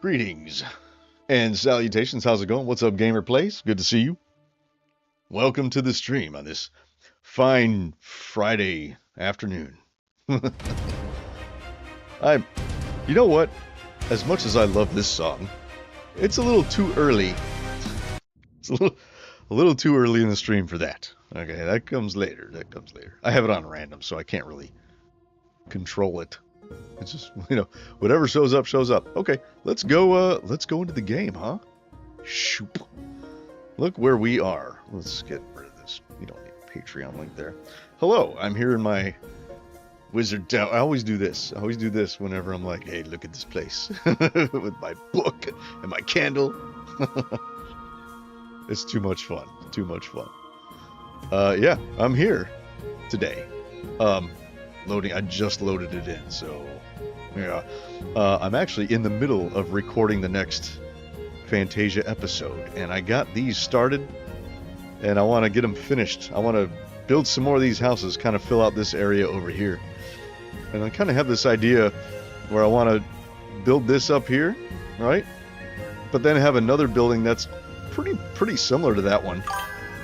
Greetings and salutations. How's it going? What's up, Gamer Plays? Good to see you. Welcome to the stream on this fine Friday afternoon. You know what? As much as I love this song, it's a little too early. It's a little too early in the stream for that. Okay, that comes later. I have it on random, so I can't really control it. It's just, whatever shows up, shows up. Okay, let's go into the game, huh? Shoop. Look where we are. Let's get rid of this. You don't need a Patreon link there. Hello, I'm here in my wizard town. I always do this. Whenever I'm like, hey, look at this place. With my book and my candle. It's too much fun. Yeah, I'm here today. Loading. I just loaded it in, so yeah. I'm actually in the middle of recording the next Fantasia episode, and I got these started, and I want to get them finished. I want to build some more of these houses, kind of fill out this area over here, and I kind of have this idea where I want to build this up here, right? But then have another building that's pretty similar to that one,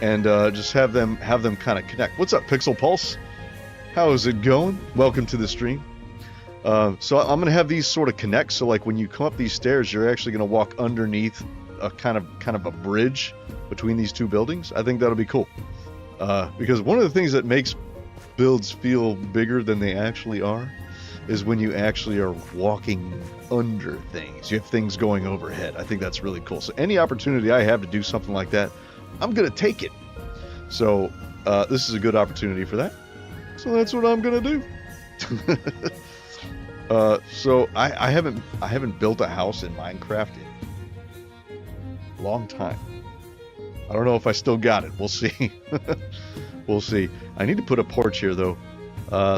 and just have them kind of connect. What's up, Pixel Pulse? How's it going? Welcome to the stream. So I'm going to have these sort of connect, so like when you come up these stairs, you're actually going to walk underneath a kind of a bridge between these two buildings. I think that'll be cool. Because one of the things that makes builds feel bigger than they actually are is when you actually are walking under things. You have things going overhead. I think that's really cool. So any opportunity I have to do something like that, I'm going to take it. So this is a good opportunity for that. So that's what I'm gonna do. So I haven't built a house in Minecraft in a long time. I don't know if I still got it. We'll see. We'll see. I need to put a porch here though.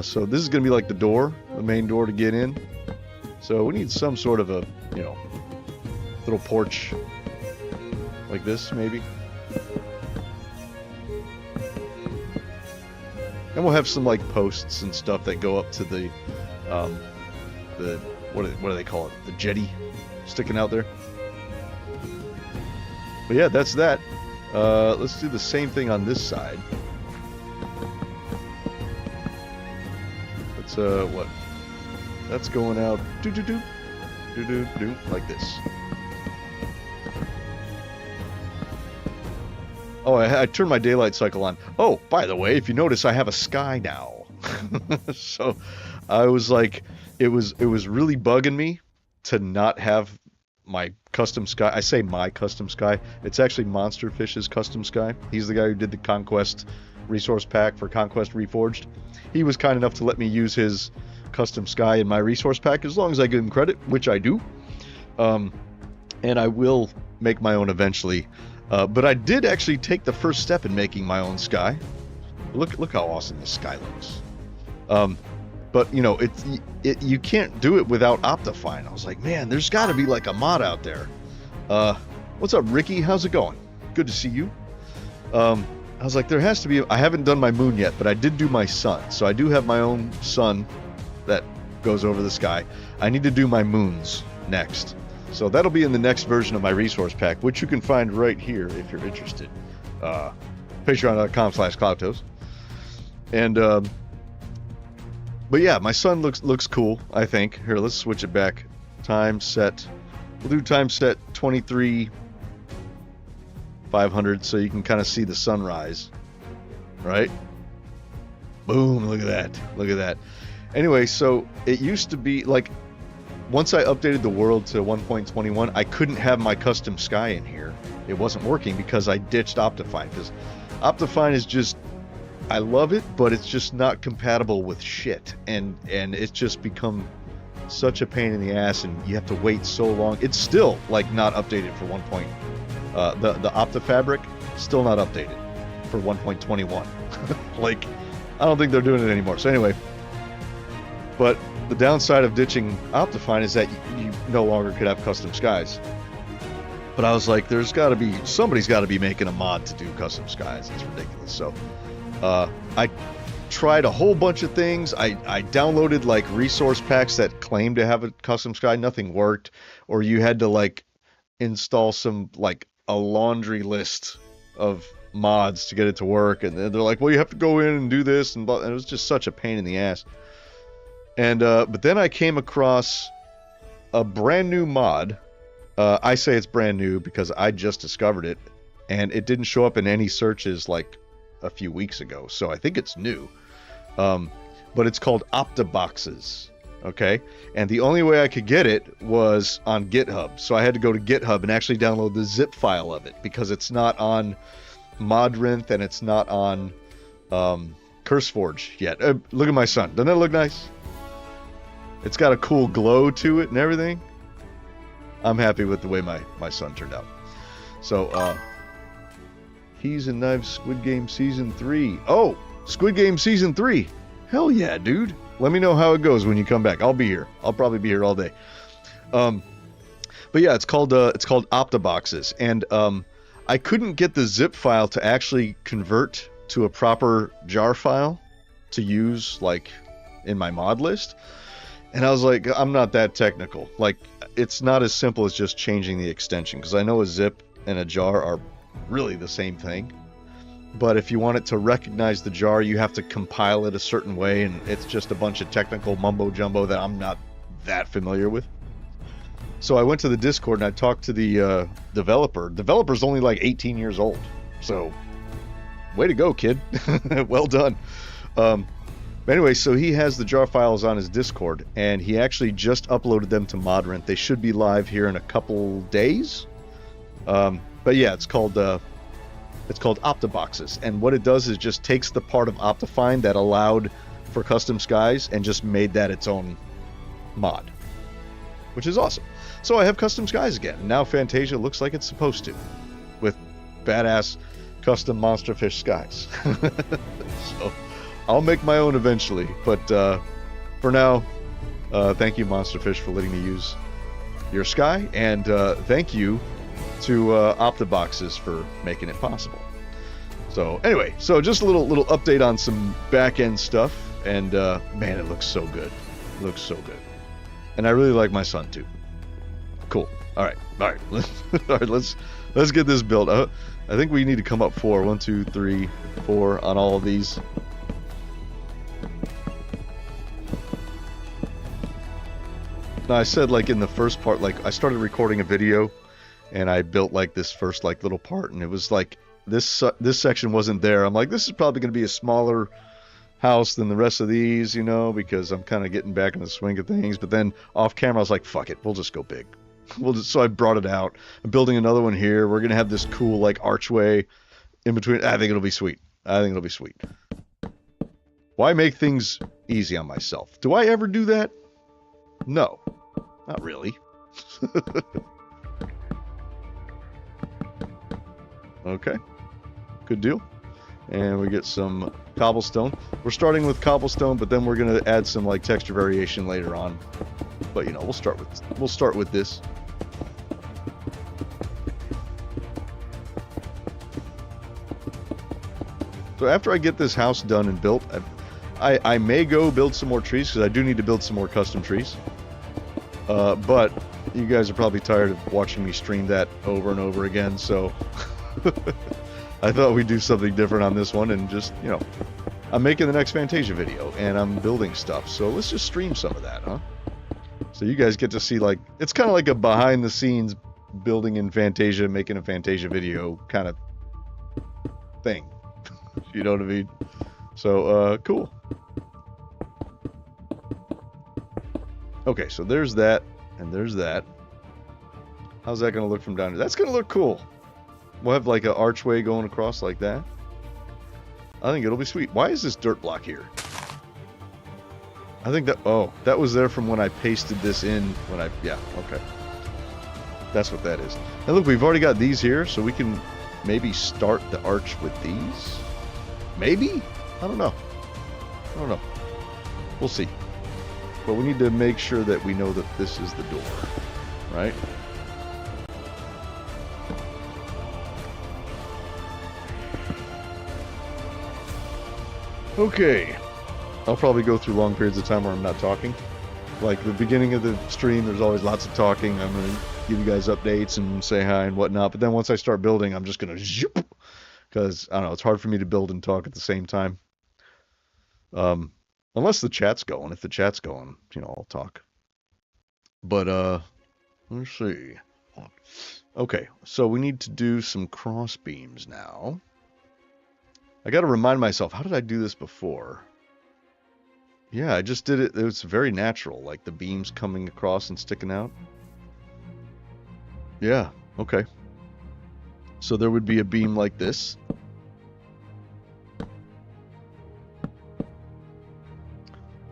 So this is gonna be like the main door to get in. So we need some sort of a, little porch like this maybe. And we'll have some like posts and stuff that go up to the what do they call it? The jetty sticking out there. But yeah, that's that. Let's do the same thing on this side. Let's what? That's going out like this. Oh, I turned my daylight cycle on. Oh, by the way, if you notice, I have a sky now. So I was like, it was really bugging me to not have my custom sky. I say my custom sky. It's actually Monsterfish's custom sky. He's the guy who did the Conquest resource pack for Conquest Reforged. He was kind enough to let me use his custom sky in my resource pack as long as I give him credit, which I do. And I will make my own eventually. But I did actually take the first step in making my own sky. Look how awesome this sky looks. But you can't do it without Optifine. I was like, man, there's got to be like a mod out there. What's up, Ricky? How's it going? Good to see you. I was like, there has to be. I haven't done my moon yet, but I did do my sun. So I do have my own sun that goes over the sky. I need to do my moons next. So that'll be in the next version of my resource pack, which you can find right here if you're interested. Patreon.com/Cloudtoes. And but yeah, my sun looks cool, I think. Here, let's switch it back. Time set. We'll do time set 23,500 so you can kind of see the sunrise. Right? Boom, look at that. Anyway, so it used to be like once I updated the world to 1.21, I couldn't have my custom sky in here. It wasn't working because I ditched Optifine. Because Optifine is just, I love it, but it's just not compatible with shit. And it's just become such a pain in the ass, and you have to wait so long. It's still like not updated for 1. The Optifabric still not updated for 1.21. Like, I don't think they're doing it anymore. So anyway, but the downside of ditching Optifine is that you no longer could have custom skies. But I was like, somebody's got to be making a mod to do custom skies. It's ridiculous. So I tried a whole bunch of things. I downloaded like resource packs that claimed to have a custom sky. Nothing worked. Or you had to like install some like a laundry list of mods to get it to work. And they're like, well, you have to go in and do this. And it was just such a pain in the ass. And but then I came across a brand new mod. I say it's brand new because I just discovered it. And it didn't show up in any searches like a few weeks ago, so I think it's new. But it's called Optaboxes, okay? And the only way I could get it was on GitHub, so I had to go to GitHub and actually download the zip file of it because it's not on Modrinth and it's not on CurseForge yet. Look at my son. Doesn't that look nice? It's got a cool glow to it and everything. I'm happy with the way my son turned out. So, Keys and Knives Squid Game Season 3. Oh, Squid Game Season 3. Hell yeah, dude. Let me know how it goes when you come back. I'll be here. I'll probably be here all day. But yeah, it's called Optaboxes. And I couldn't get the zip file to actually convert to a proper jar file to use like in my mod list. And I was like, I'm not that technical. Like, it's not as simple as just changing the extension, because I know a zip and a jar are really the same thing, but if you want it to recognize the jar, you have to compile it a certain way, and it's just a bunch of technical mumbo jumbo that I'm not that familiar with. So I went to the Discord and I talked to the developer. Developer's only like 18 years old, so way to go, kid. Well done. Anyway, so he has the jar files on his Discord, and he actually just uploaded them to Modrinth. They should be live here in a couple days. But yeah, it's called Optaboxes, and what it does is just takes the part of Optifine that allowed for custom skies and just made that its own mod, which is awesome. So I have custom skies again. Now Fantasia looks like it's supposed to, with badass custom monsterfish skies. So I'll make my own eventually, but for now, thank you Monsterfish for letting me use your sky, and thank you to Optaboxes for making it possible. So anyway, so just a little update on some back-end stuff, and man, it looks so good. It looks so good. And I really like my son too. Cool. All right. All right, let's get this built. I think we need to come up 4. 1, 2, 3, 4 on all of these. Now, I said like in the first part, like I started recording a video and I built like this first like little part, and it was like this section wasn't there. I'm like, this is probably going to be a smaller house than the rest of these, you know, because I'm kind of getting back in the swing of things. But then off camera, I was like, fuck it, we'll just go big. So I brought it out. I'm building another one here. We're going to have this cool like archway in between. I think it'll be sweet. Why make things easy on myself? Do I ever do that? No, not really. Okay, good deal. And we get some cobblestone. We're starting with cobblestone, but then we're gonna add some like texture variation later on. But you know, we'll start with this. So after I get this house done and built, I may go build some more trees, because I do need to build some more custom trees. But you guys are probably tired of watching me stream that over and over again, so I thought we'd do something different on this one, and just, you know, I'm making the next Fantasia video, and I'm building stuff, so let's just stream some of that, huh? So you guys get to see, like, it's kind of like a behind-the-scenes building in Fantasia, making a Fantasia video kind of thing. You know what I mean? So, cool. Okay, so there's that, and there's that. How's that going to look from down here? That's going to look cool. We'll have like an archway going across like that. I think it'll be sweet. Why is this dirt block here? I think that, oh, that was there from when I pasted this in when I, yeah, okay. That's what that is. Now look, we've already got these here, so we can maybe start the arch with these. Maybe? I don't know. We'll see. But we need to make sure that we know that this is the door, right? Okay. I'll probably go through long periods of time where I'm not talking. Like the beginning of the stream, there's always lots of talking. I'm going to give you guys updates and say hi and whatnot. But then once I start building, I'm just going to zip. Because, I don't know, it's hard for me to build and talk at the same time. Unless the chat's going. If the chat's going, you know, I'll talk. But, let's see. Okay, so we need to do some cross beams now. I got to remind myself, how did I do this before? Yeah, I just did it. It was very natural, like the beams coming across and sticking out. Yeah, okay. So there would be a beam like this.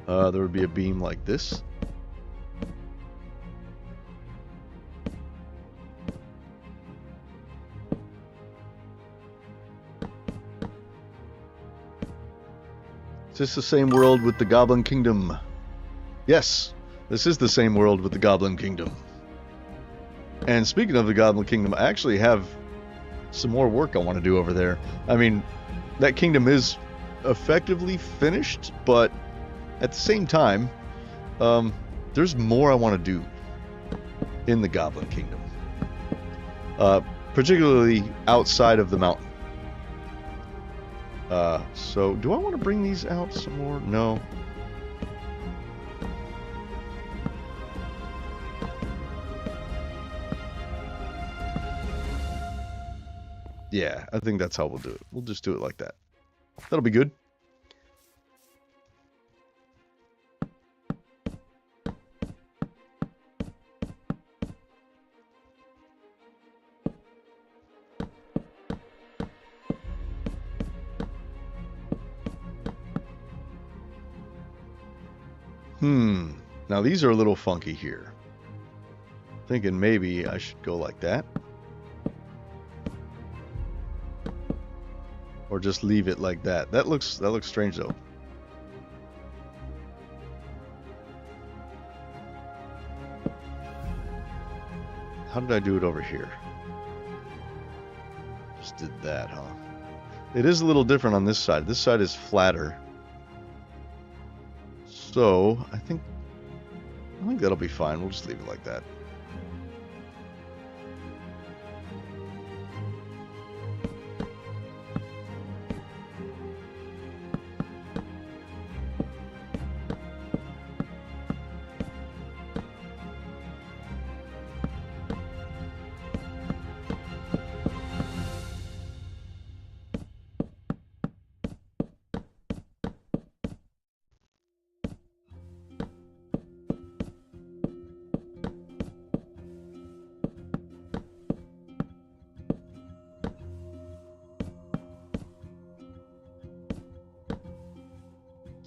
There would be a beam like this. Is this the same world with the Goblin Kingdom? Yes, this is the same world with the Goblin Kingdom. And speaking of the Goblin Kingdom, I actually have some more work I want to do over there. I mean, that kingdom is effectively finished, but at the same time, there's more I want to do in the Goblin Kingdom. Particularly outside of the mountain. So do I want to bring these out some more? No. Yeah, I think that's how we'll do it. We'll just do it like that. That'll be good. Now these are a little funky here. Thinking maybe I should go like that. Or just leave it like that. That looks strange though. How did I do it over here? Just did that, huh? It is a little different on this side. This side is flatter. So, I think that'll be fine. We'll just leave it like that.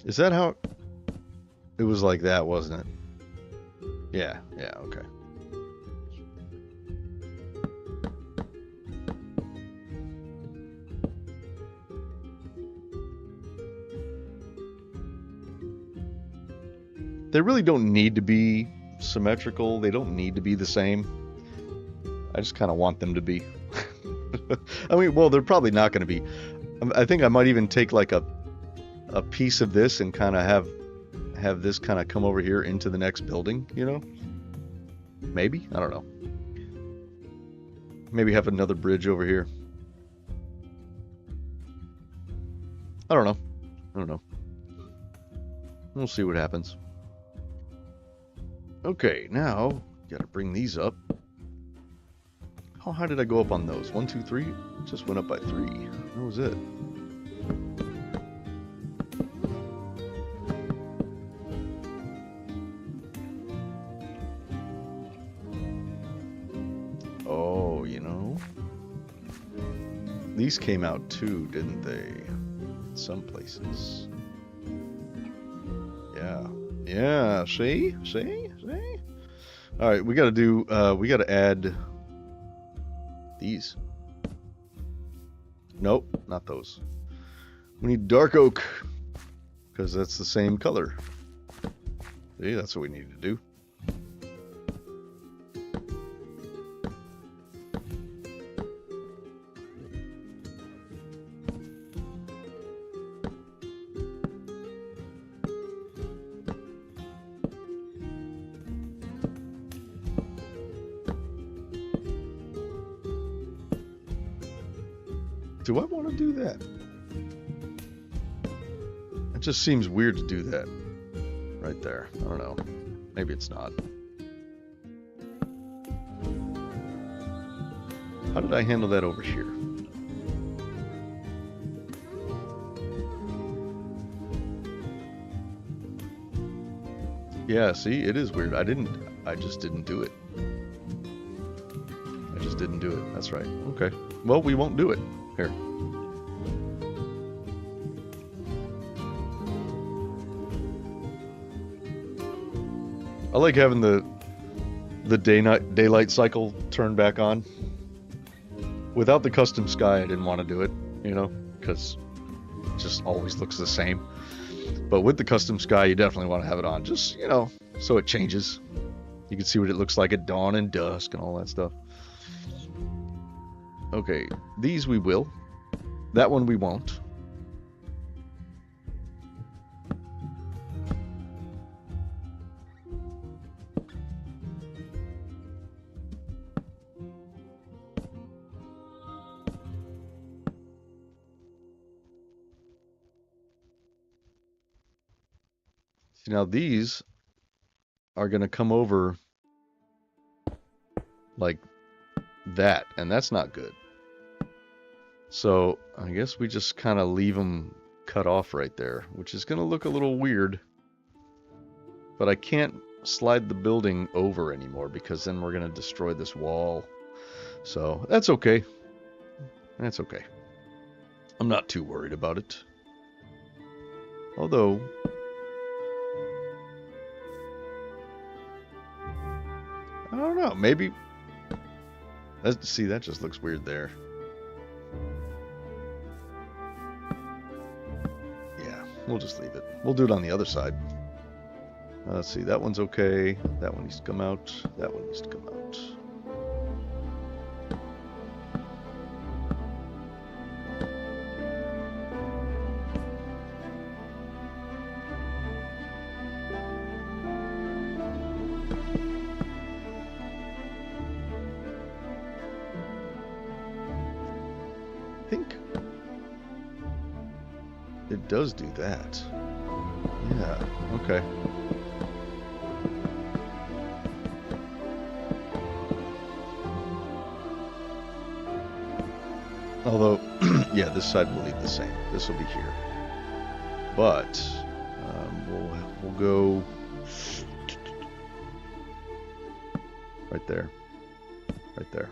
Is that how it was like that, wasn't it? Yeah, okay. They really don't need to be symmetrical. They don't need to be the same. I just kind of want them to be. I mean, well, they're probably not going to be. I think I might even take like a piece of this and kind of have this kind of come over here into the next building, you know? Maybe? I don't know. Maybe have another bridge over here. I don't know. We'll see what happens. Okay, now, gotta bring these up. How high did I go up on those? 1, 2, 3? Just went up by 3. That was it. Oh, you know. These came out too, didn't they? In some places. Yeah, see? Alright, we gotta add these. Nope, not those. We need dark oak, because that's the same color. See, that's what we need to do. Do I want to do that? It just seems weird to do that right there. I don't know. Maybe it's not. How did I handle that over here? Yeah, see, it is weird. I just didn't do it. I just didn't do it. That's right. Okay. Well, we won't do it. Here. I like having the daylight cycle turned back on. Without the custom sky, I didn't want to do it, you know, because it just always looks the same. But with the custom sky, you definitely want to have it on, just, you know, so it changes. You can see what it looks like at dawn and dusk and all that stuff. Okay, these we will. That one we won't. See, now these are going to come over like that, and that's not good. So I guess we just kind of leave them cut off right there, which is going to look a little weird. But I can't slide the building over anymore because then we're going to destroy this wall. So that's okay. That's okay. I'm not too worried about it. Although, I don't know, maybe... See, that just looks weird there. Yeah, we'll just leave it. We'll do it on the other side. Let's see, that one's okay. That one needs to come out. That one needs to come out. I think it does do that. Yeah, okay. Although, yeah, this side will leave the same. This will be here. But we'll go right there. Right there.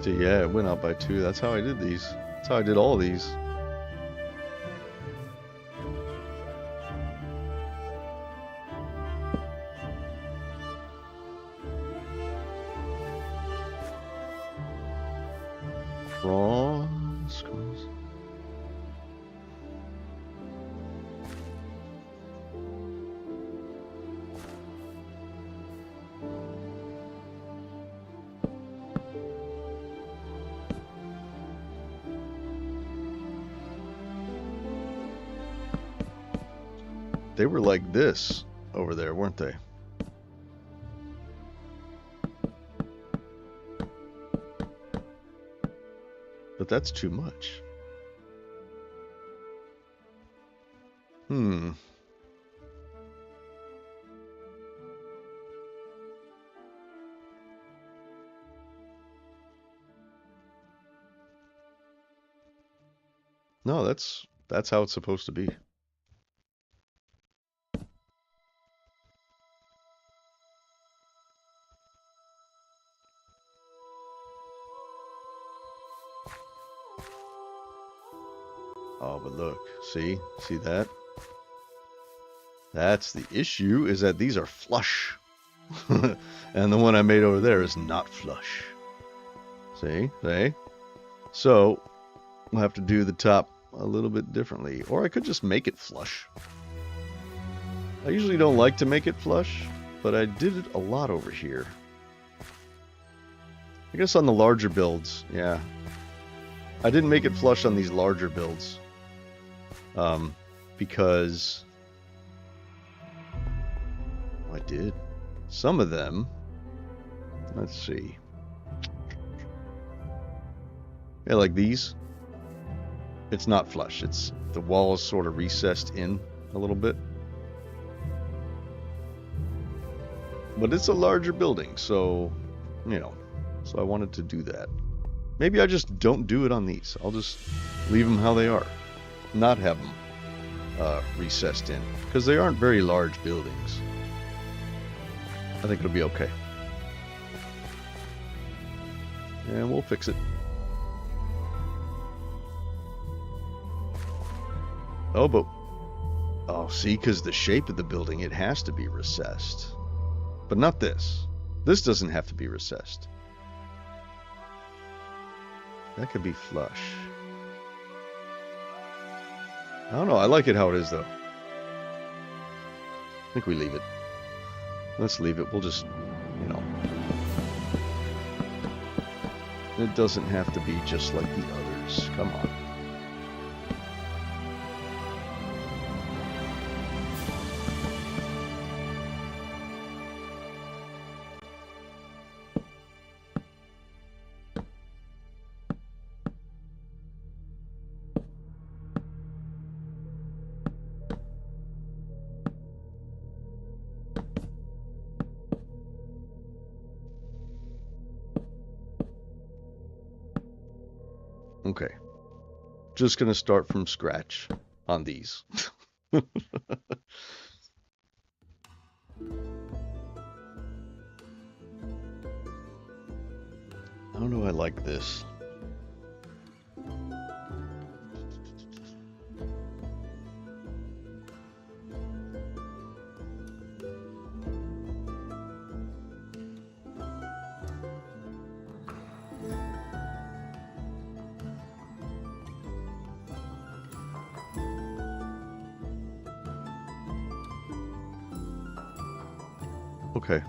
See, yeah, it went out by 2. That's how I did these. That's how I did all these. Cross. They were like this over there, weren't they? But that's too much. No, that's how it's supposed to be. Oh, but look, see that? That's the issue, is that these are flush. And the one I made over there is not flush. See? So, I'll have to do the top a little bit differently. Or I could just make it flush. I usually don't like to make it flush, but I did it a lot over here. I guess on the larger builds, yeah. I didn't make it flush on these larger builds. Because... I did. Some of them... Let's see. Yeah, like these. It's not flush. It's the wall is sort of recessed in a little bit. But it's a larger building, so, you know. So I wanted to do that. Maybe I just don't do it on these. I'll just leave them how they are. Not have them recessed in. Because they aren't very large buildings. I think it'll be okay. And we'll fix it. Oh, but... Oh, see, because the shape of the building, it has to be recessed. But not this. This doesn't have to be recessed. That could be flush. I don't know. I like it how it is, though. I think we leave it. Let's leave it. We'll just, you know. It doesn't have to be just like the others. Come on. Okay. Just going to start from scratch on these. I don't know, I like this. Okay.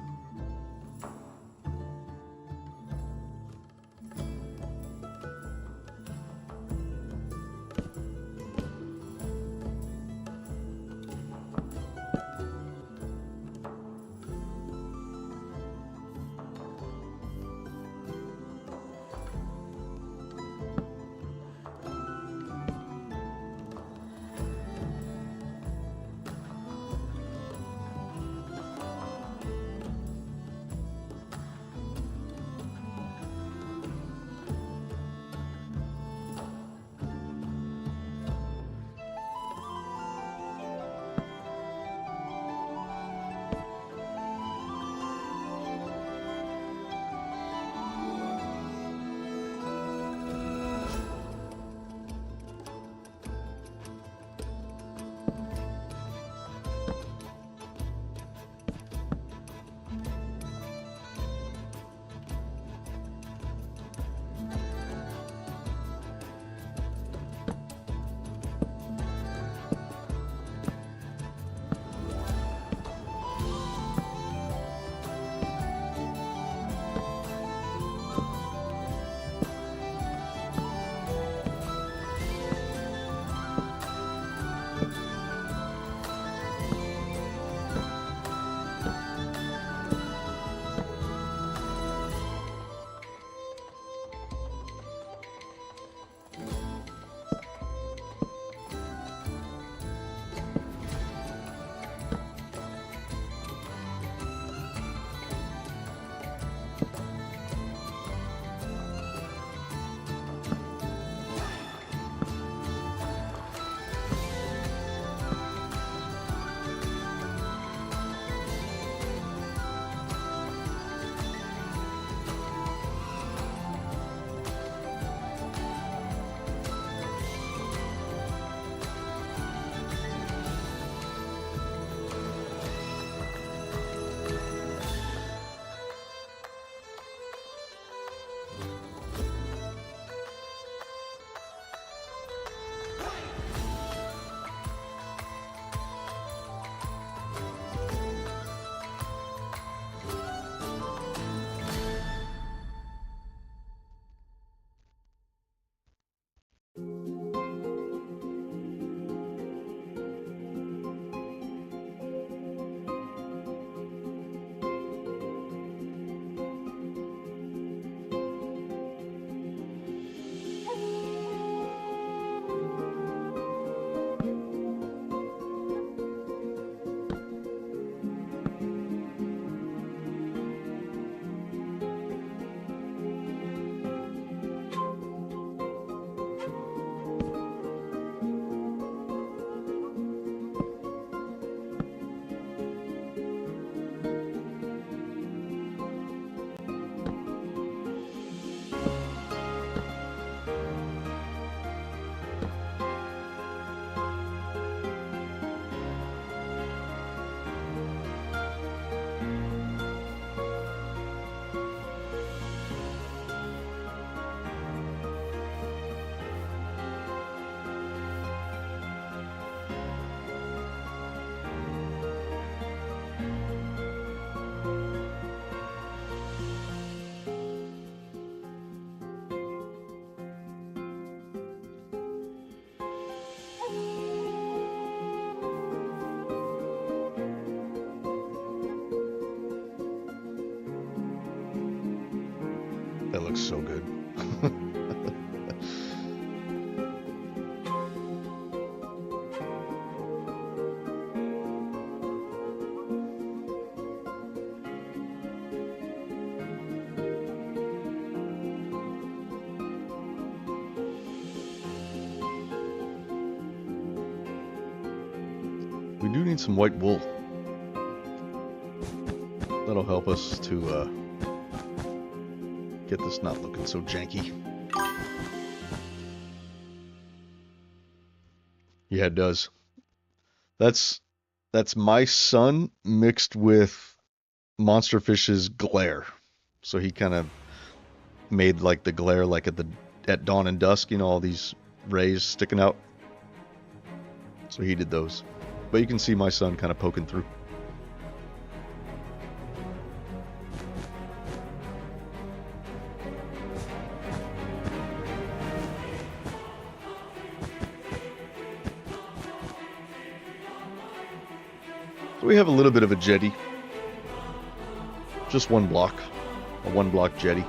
looks so good. We do need some white wool. That'll help us to get this not looking so janky. Yeah, it does. That's my sun mixed with Monsterfish's glare. So he kind of made like the glare like at dawn and dusk, you know, all these rays sticking out. So he did those. But you can see my sun kind of poking through. So we have a little bit of a jetty. Just one block. A one block jetty.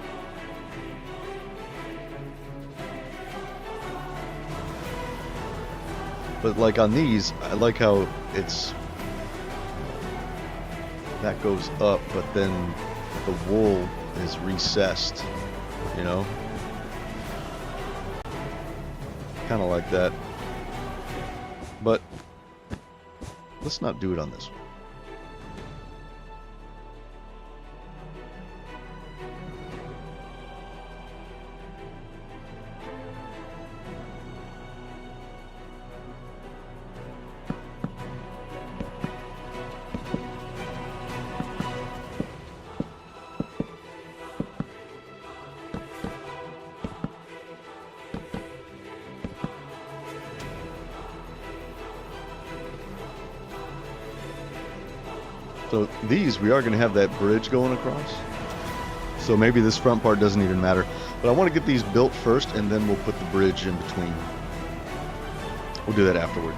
But like on these, I like how that goes up, but then the wool is recessed, you know? Kind of like that. But let's not do it on this one. So these, we are going to have that bridge going across. So maybe this front part doesn't even matter. But I want to get these built first, and then we'll put the bridge in between. We'll do that afterwards.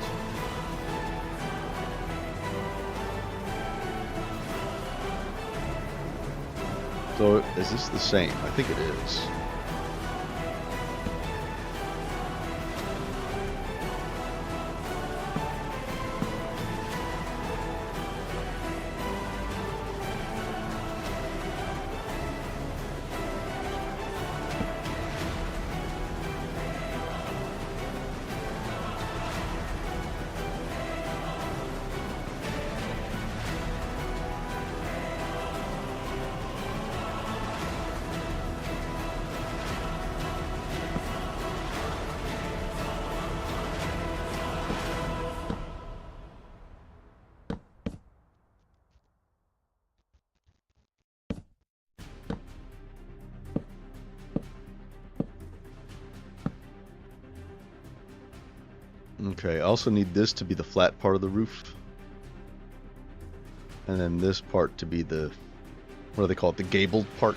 So is this the same? I think it is. Okay, I also need this to be the flat part of the roof. And then this part to be the, what do they call it, the gabled part.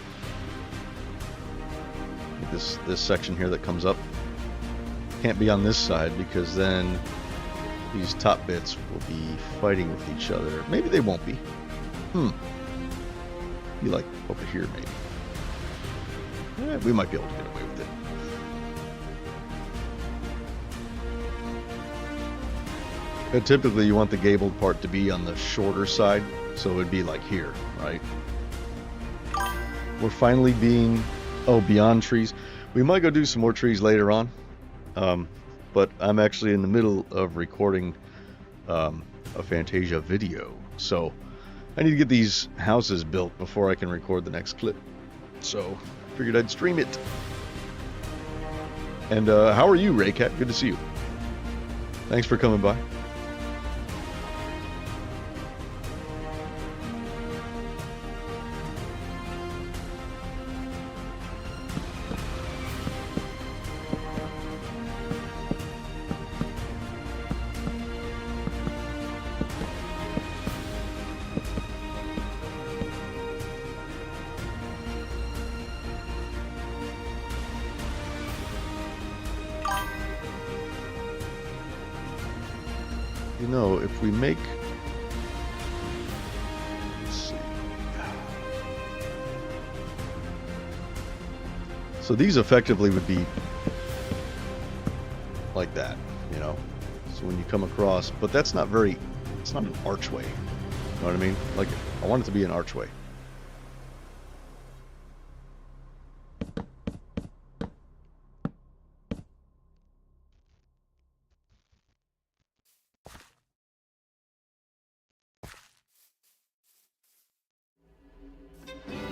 This section here that comes up. Can't be on this side because then these top bits will be fighting with each other. Maybe they won't be. Be like over here maybe. We might be able to get away with it. And typically you want the gabled part to be on the shorter side, so it would be like here, right? We're finally being, beyond trees. We might go do some more trees later on, but I'm actually in the middle of recording a Fantasia video, so I need to get these houses built before I can record the next clip. So figured I'd stream it. And how are you, Raycat? Good to see you. Thanks for coming by. You know, if we make, let's see, So these effectively would be like that, you know. So when you come across, but that's not very, it's not an archway. You know what I mean? Like, I want it to be an archway.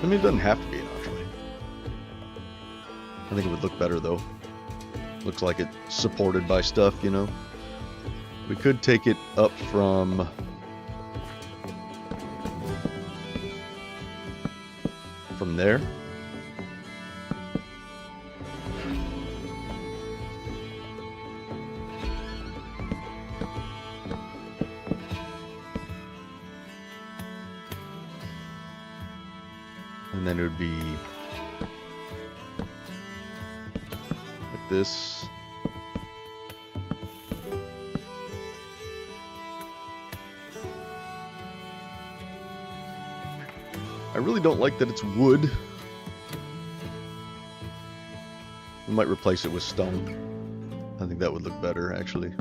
I mean, it doesn't have to be an archway. I think it would look better, though. Looks like it's supported by stuff, you know. We could take it up from there. And then it would be like this. I really don't like that it's wood. We might replace it with stone. I think that would look better, actually.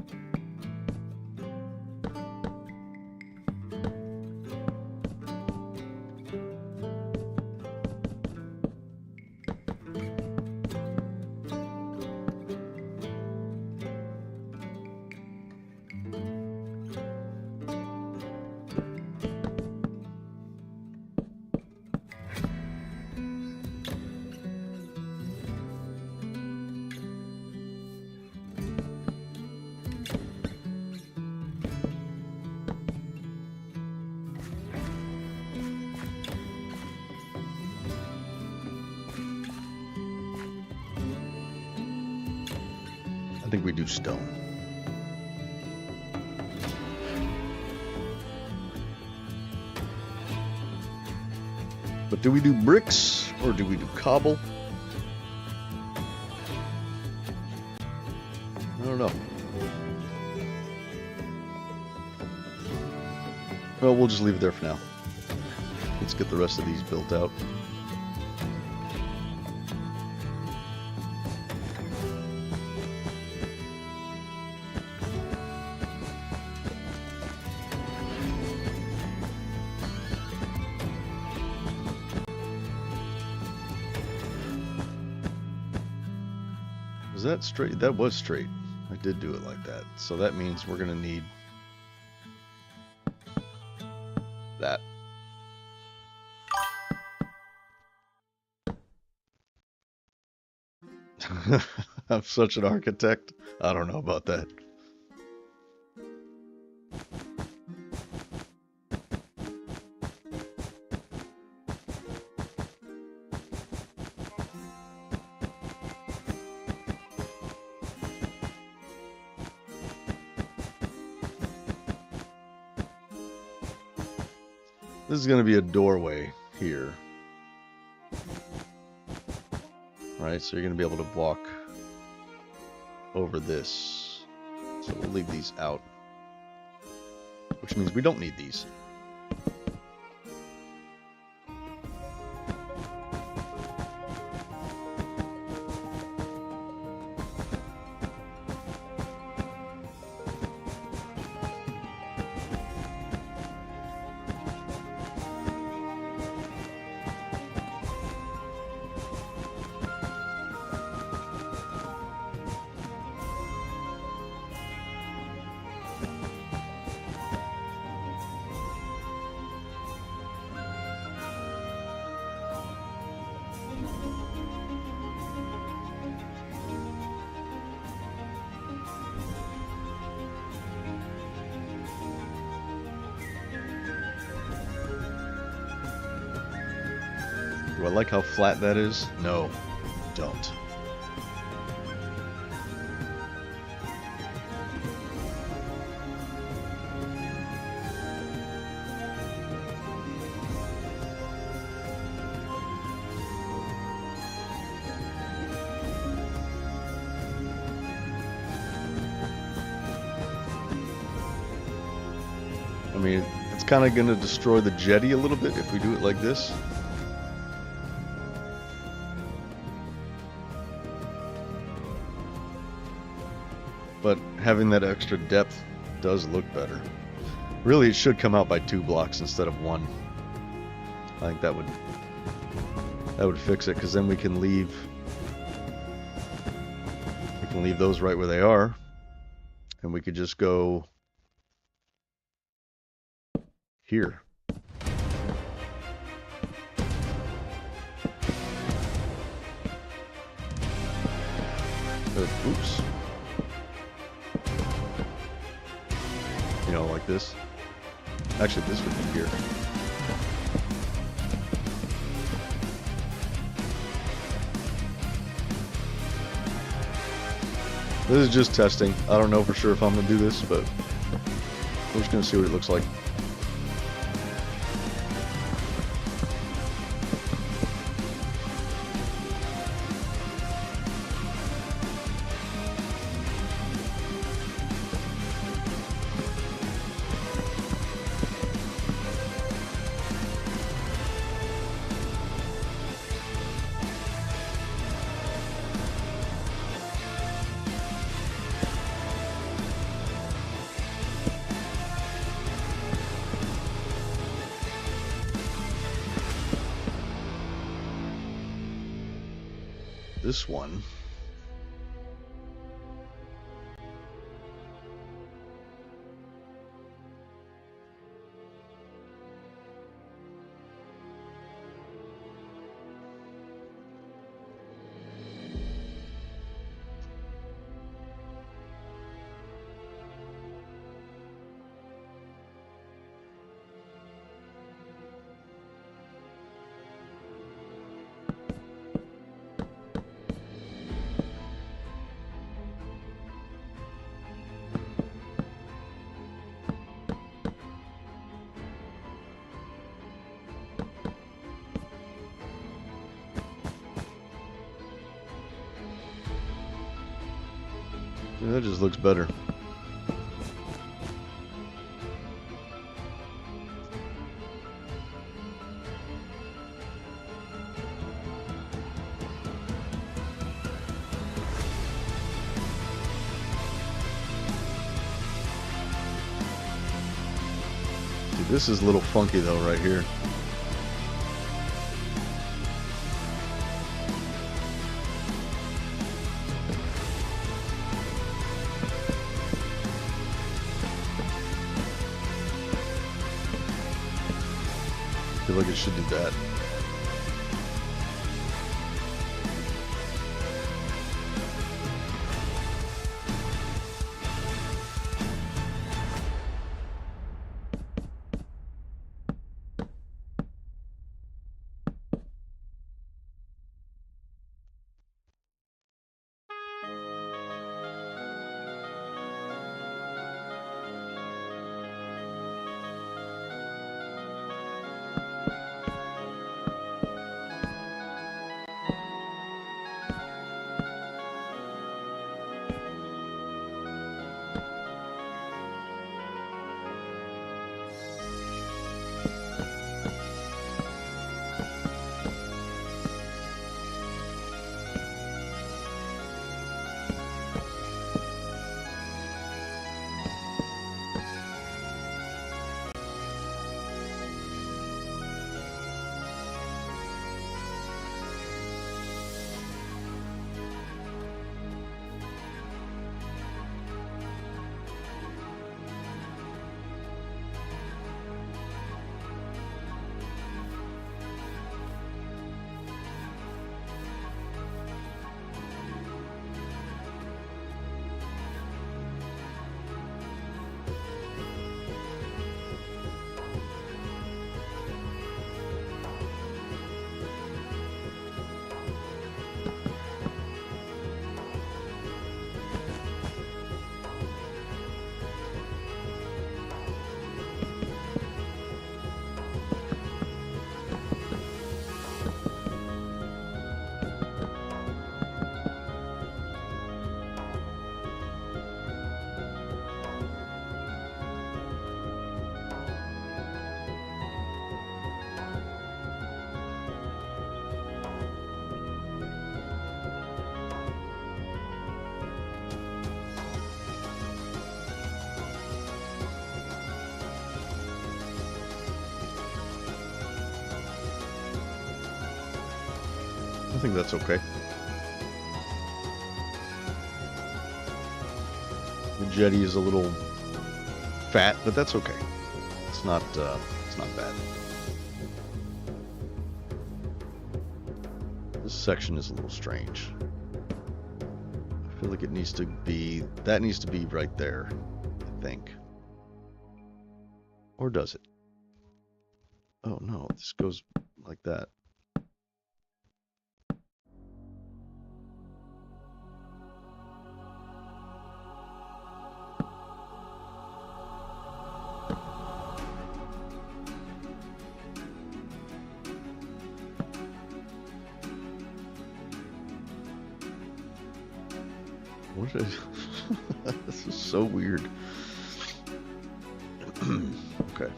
I think we do stone. But do we do bricks or do we do cobble? I don't know. Well, we'll just leave it there for now. Let's get the rest of these built out. Is that straight? That was straight. I did do it like that. So that means we're going to need that. I'm such an architect. I don't know about that. This is going to be a doorway here. Right, so you're going to be able to walk over this. So we'll leave these out. Which means we don't need these. Do I like how flat that is? No, don't. I mean, it's kind of going to destroy the jetty a little bit if we do it like this. but having that extra depth does look better. Really, it should come out by 2 blocks instead of 1. I think that would fix it, because then we can leave those right where they are, and we could just go here. Oops. You know, like this. Actually, this would be here. This is just testing. I don't know for sure if I'm going to do this, but we're just going to see what it looks like. This one, that just looks better. See, this is a little funky though right here. I feel like it should do that. think that's okay. The jetty is a little fat, but that's okay. It's not bad. This section is a little strange. I feel like it needs to be, that needs to be right there, I think. Or does it? Oh no, this goes like that. What is this is so weird. Okay.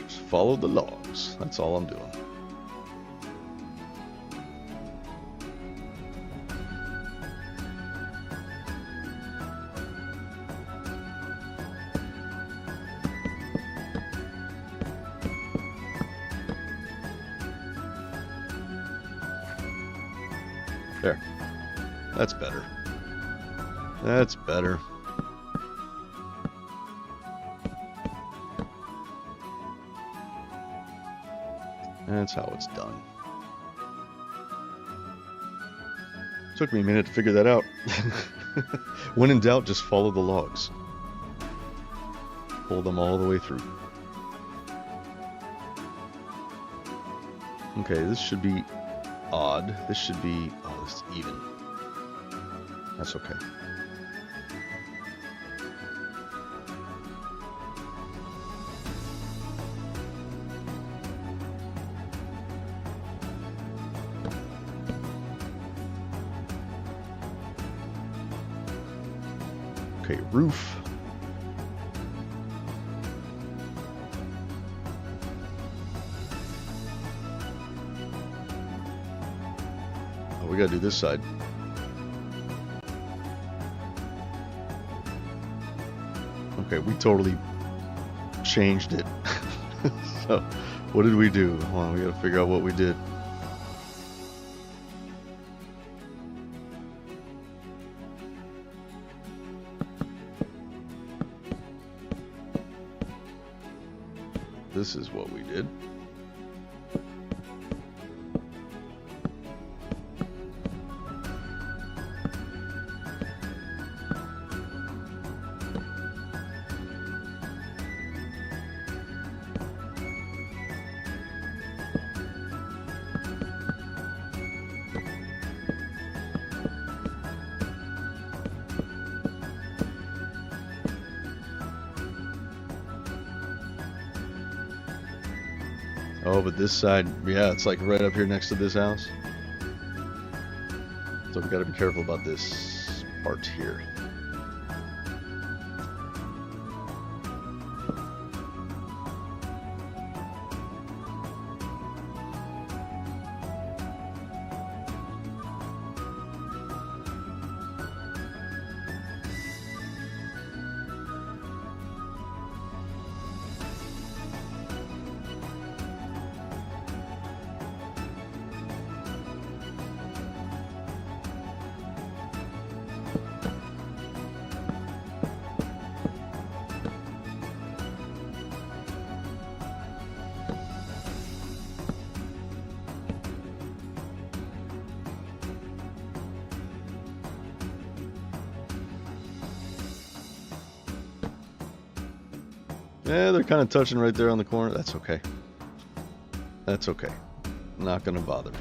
Just follow the logs. That's all I'm doing. There. That's better. That's better. That's how it's done. Took me a minute to figure that out. When in doubt, just follow the logs. Pull them all the way through. Okay, this should be odd. This should be, oh, this is even. That's okay. Okay, roof. We gotta do this side. Okay, we totally changed it. So, what did we do? Hold on, we gotta figure out what we did. This is what we did. Oh, but this side, yeah, it's like right up here next to this house. So we gotta be careful about this part here. Yeah, they're kind of touching right there on the corner. That's okay. That's okay. Not gonna bother me.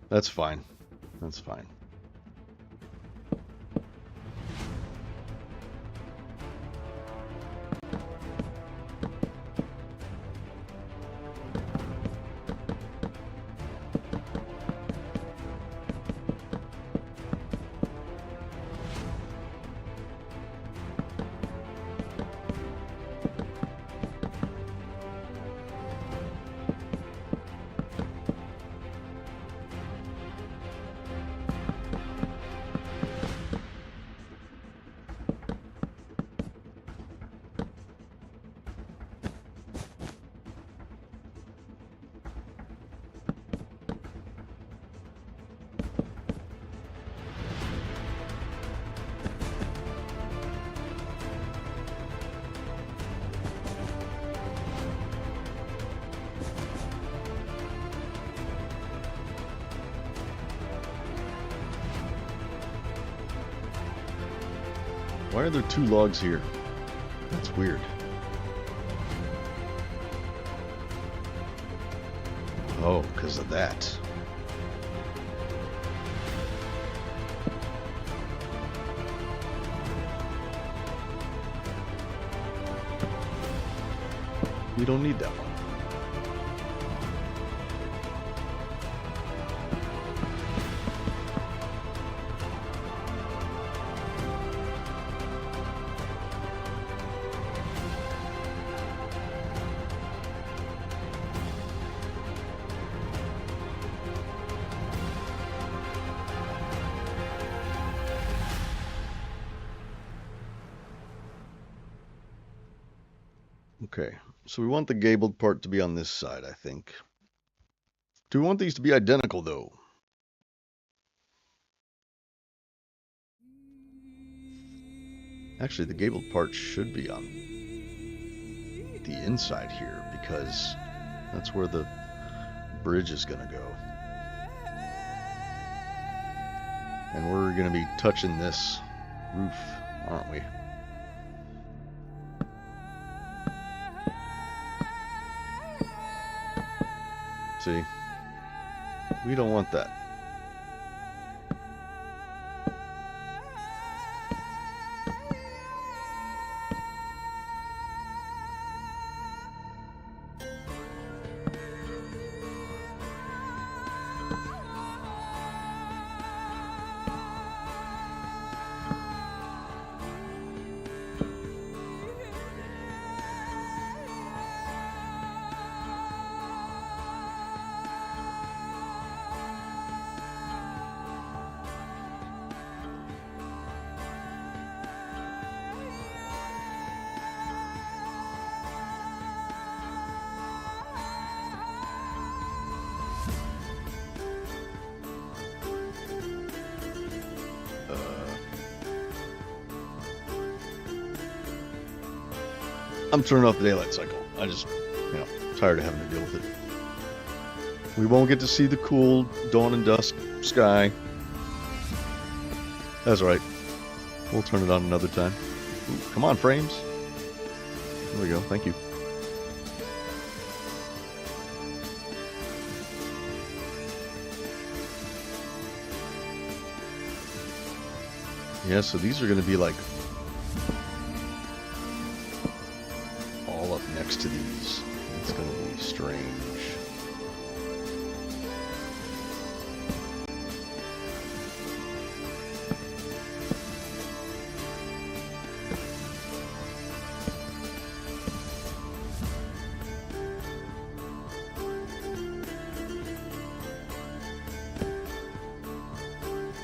That's fine. That's fine. Why are there 2 logs here? That's weird. Oh, because of that. We don't need that one. Okay, so we want the gabled part to be on this side, I think. Do we want these to be identical, though? Actually, the gabled part should be on the inside here, because that's where the bridge is going to go. And we're going to be touching this roof, aren't we? See? We don't want that. I'm turning off the daylight cycle. I just, tired of having to deal with it. We won't get to see the cool dawn and dusk sky. That's all right. We'll turn it on another time. Ooh, come on, frames. There we go. Thank you. Yeah, so these are going to be like all up next to these. It's going to be strange.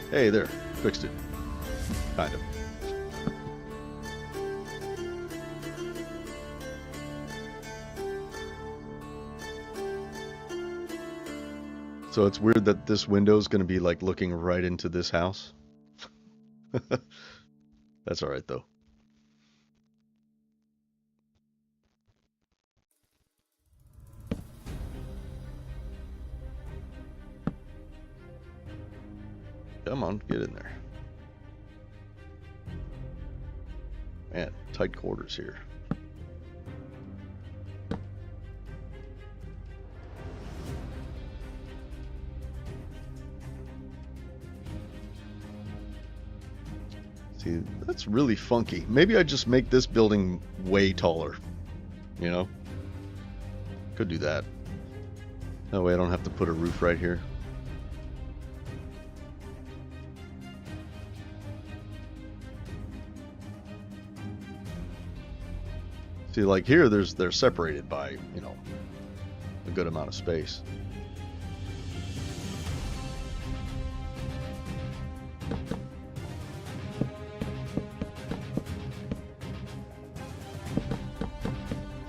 Hey there, fixed it. Kind of. So it's weird that this window is going to be like looking right into this house. That's all right though. Come on, get in there. Man, tight quarters here. See, that's really funky. Maybe I just make this building way taller, you know? Could do that. That way I don't have to put a roof right here. See, like here, they're separated by, you know, a good amount of space.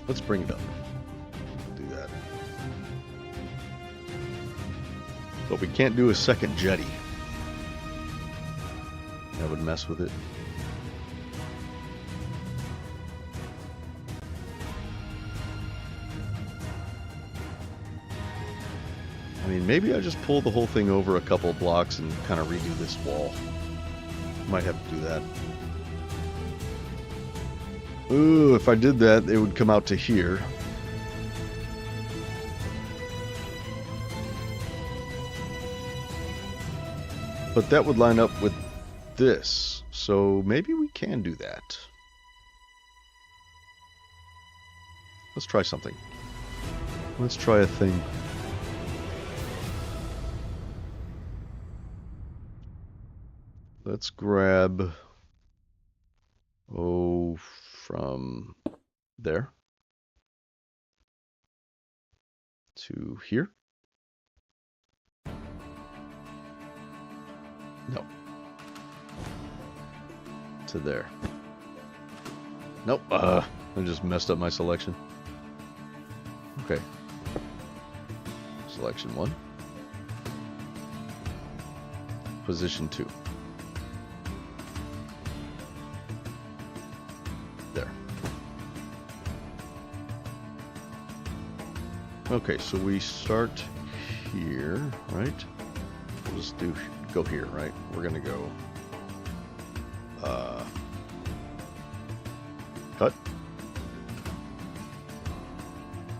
Let's bring it up. Do that. But we can't do a second jetty. That would mess with it. I mean, maybe I just pull the whole thing over a couple blocks and kind of redo this wall. Might have to do that. Ooh, if I did that, it would come out to here. But that would line up with this, so maybe we can do that. Let's try something. Let's try a thing. Let's grab, from there to here. No. To there. Nope. I just messed up my selection. Okay. Selection 1. Position 2. There. Okay, so we start here, right? We'll just go here, right? We're gonna go cut.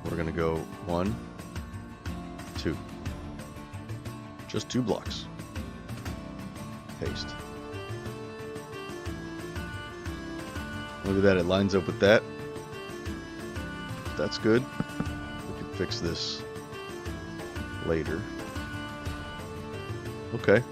We're gonna go 1, 2. Just 2 blocks. Paste. Look at that, it lines up with that. That's good. We can fix this later. Okay.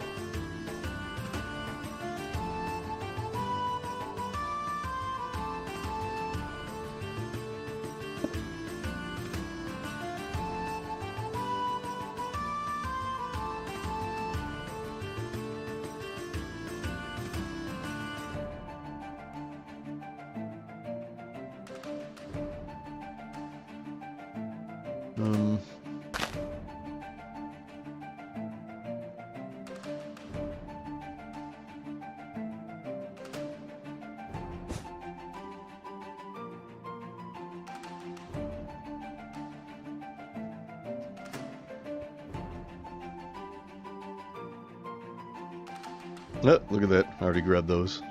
Oh, look at that. I already grabbed those.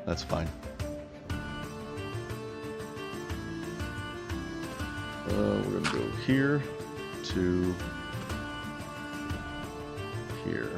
That's fine. We're going to go here to here.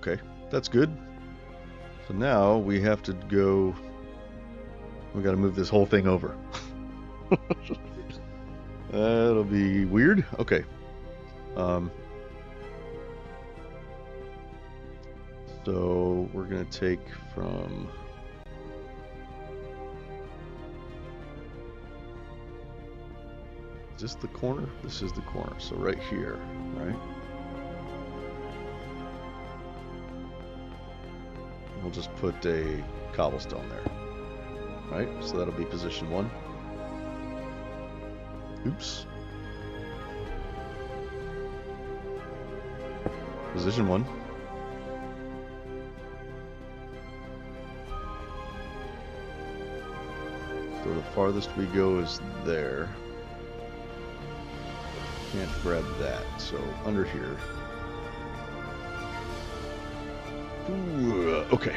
Okay, that's good. So now we have to go, we got to move this whole thing over. That'll be weird. Okay. So we're going to take from, is this the corner? This is the corner. So right here, right? We'll just put a cobblestone there, right? So that'll be position 1. Oops. Position 1. So the farthest we go is there. Can't grab that, so under here. Ooh, okay.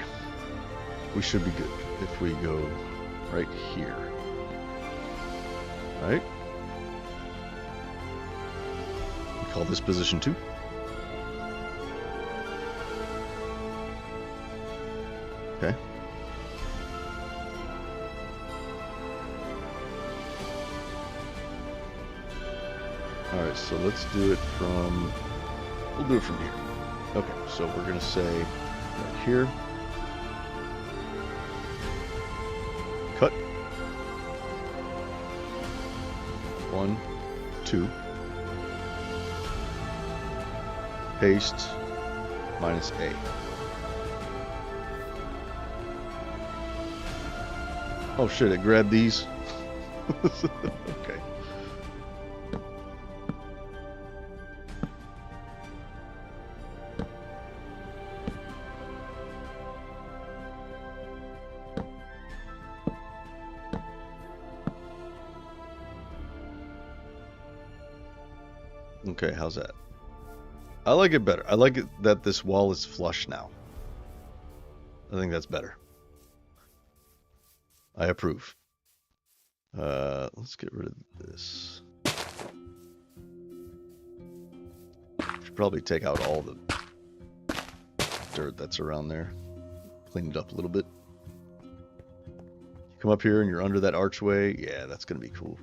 We should be good if we go right here. Right? We call this position 2. Alright, so let's do it from... We'll do it from here. Okay, so we're going to say right here. Cut. 1, 2. Paste. Minus A. Oh shit, it grabbed these. Okay. Okay, how's that? I like it better. I like it that this wall is flush now. I think that's better. I approve. Let's get rid of this. Should probably take out all the dirt that's around there. Clean it up a little bit. You come up here and you're under that archway. Yeah, that's going to be cool.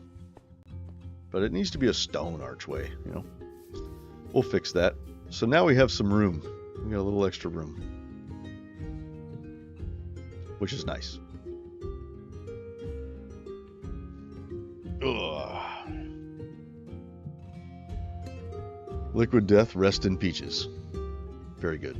But it needs to be a stone archway, you know. We'll fix that. So now we have some room. We got a little extra room. Which is nice. Ugh. Liquid death, rest in peaches. Very good.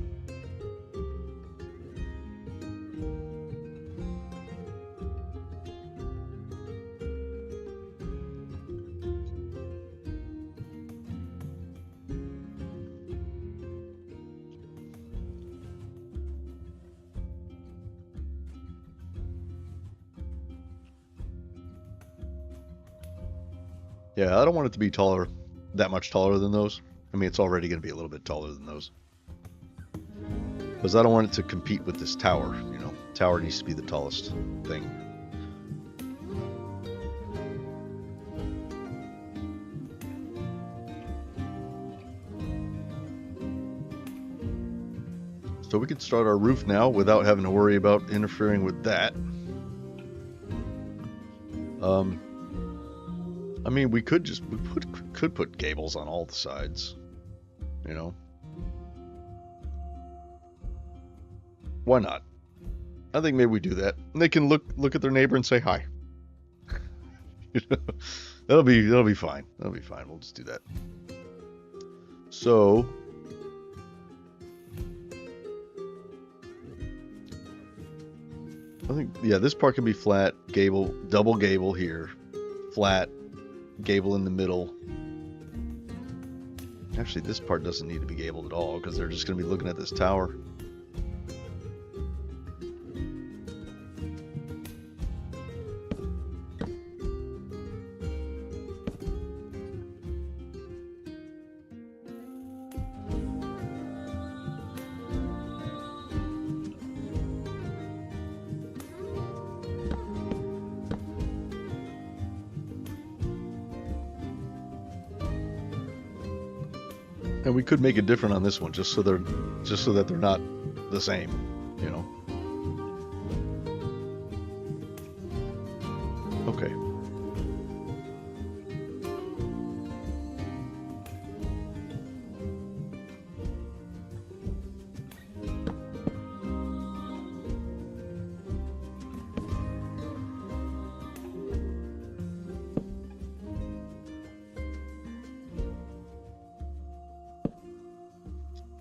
Yeah, I don't want it to be taller, that much taller than those. I mean, it's already going to be a little bit taller than those. Because I don't want it to compete with this tower, you know. Tower needs to be the tallest thing. So we can start our roof now without having to worry about interfering with that. I mean, we could put gables on all the sides, you know. Why not? I think maybe we do that. And they can look at their neighbor and say hi. You know? That'll be fine. That'll be fine. We'll just do that. So I think, yeah, this part can be flat, gable, double gable here, flat, gable in the middle. Actually, this part doesn't need to be gabled at all because they're just going to be looking at this tower. And we could make it different on this one, just so that they're not the same, you know. Okay.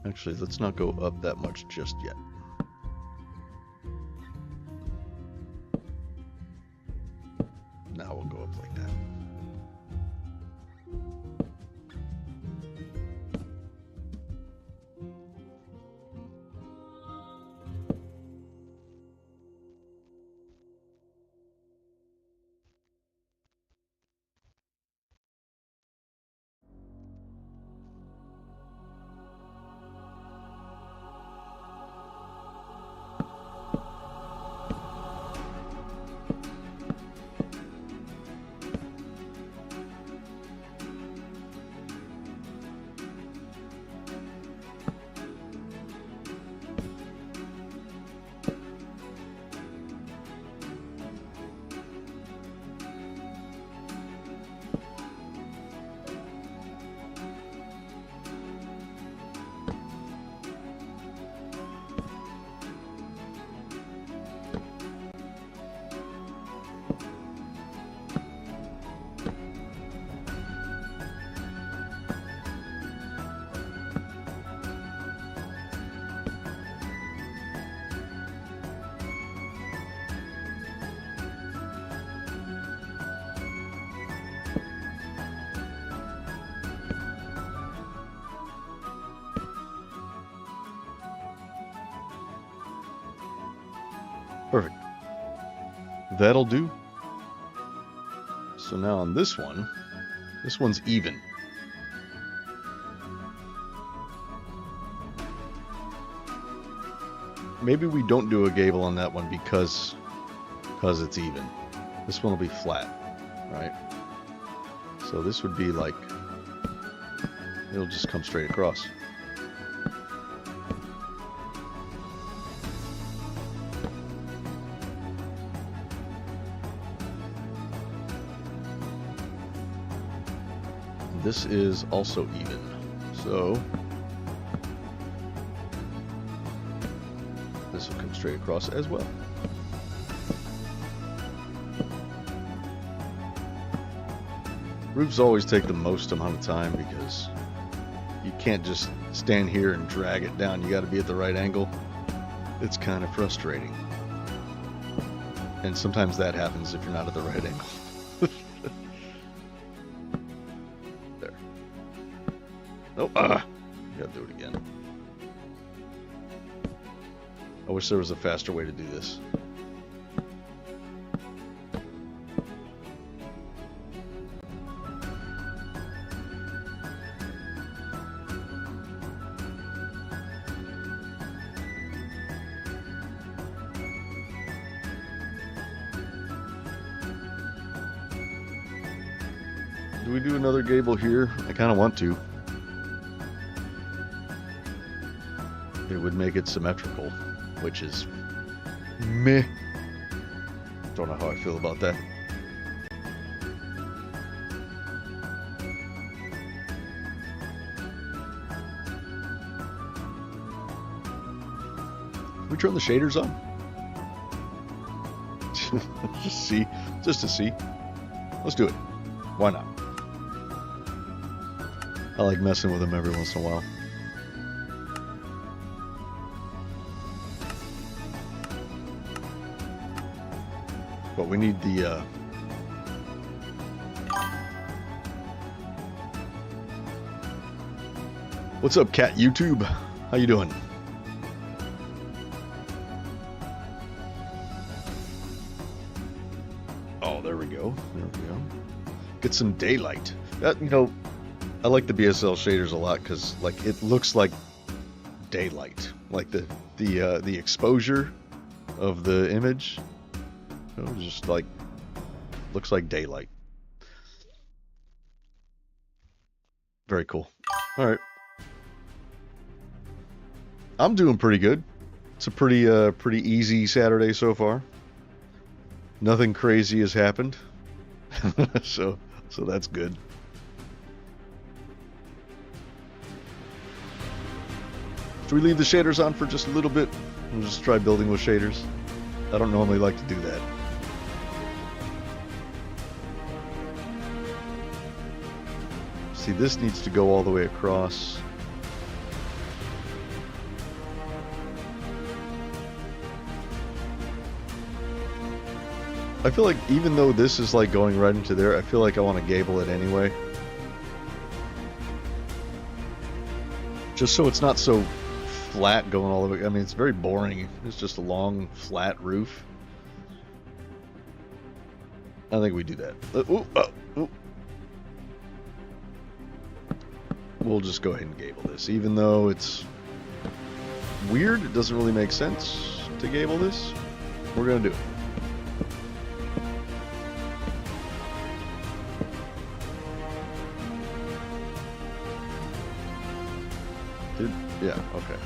Actually, let's not go up that much just yet. Now we'll go up like that. That'll do. So now on this one's even. Maybe we don't do a gable on that one because it's even. This one will be flat, right? So this would be like, it'll just come straight across. This is also even, so this will come straight across as well. Roofs always take the most amount of time because you can't just stand here and drag it down. You got to be at the right angle. It's kind of frustrating. And sometimes that happens if you're not at the right angle. There. Nope. Gotta do it again. I wish there was a faster way to do this. Do we do another gable here? I kind of want to. It would make it symmetrical, which is meh. Don't know how I feel about that. Can we turn the shaders on? Just to see. Let's do it. Why not? I like messing with them every once in a while. But we need the What's up, Cat YouTube? How you doing? Oh, there we go. There we go. Get some daylight. You know, I like the BSL shaders a lot because, like, it looks like daylight, like the exposure of the image. You know, just like looks like daylight. Very cool. All right, I'm doing pretty good. It's a pretty easy Saturday so far. Nothing crazy has happened, so that's good. Should we leave the shaders on for just a little bit? We'll just try building with shaders. I don't normally like to do that. See, this needs to go all the way across. I feel like even though this is like going right into there, I feel like I want to gable it anyway. Just so it's not so flat going all the way. I mean, it's very boring. It's just a long, flat roof. I think we do that. Ooh. We'll just go ahead and gable this. Even though it's weird, it doesn't really make sense to gable this. We're going to do it. Yeah, okay.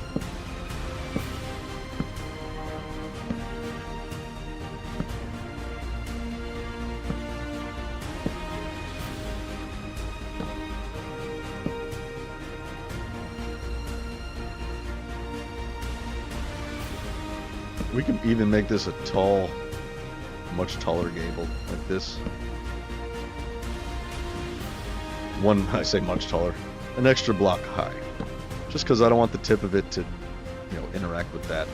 We can even make this a tall, much taller gable like this. I say much taller, an extra block high. Just because I don't want the tip of it to, you know, interact with that.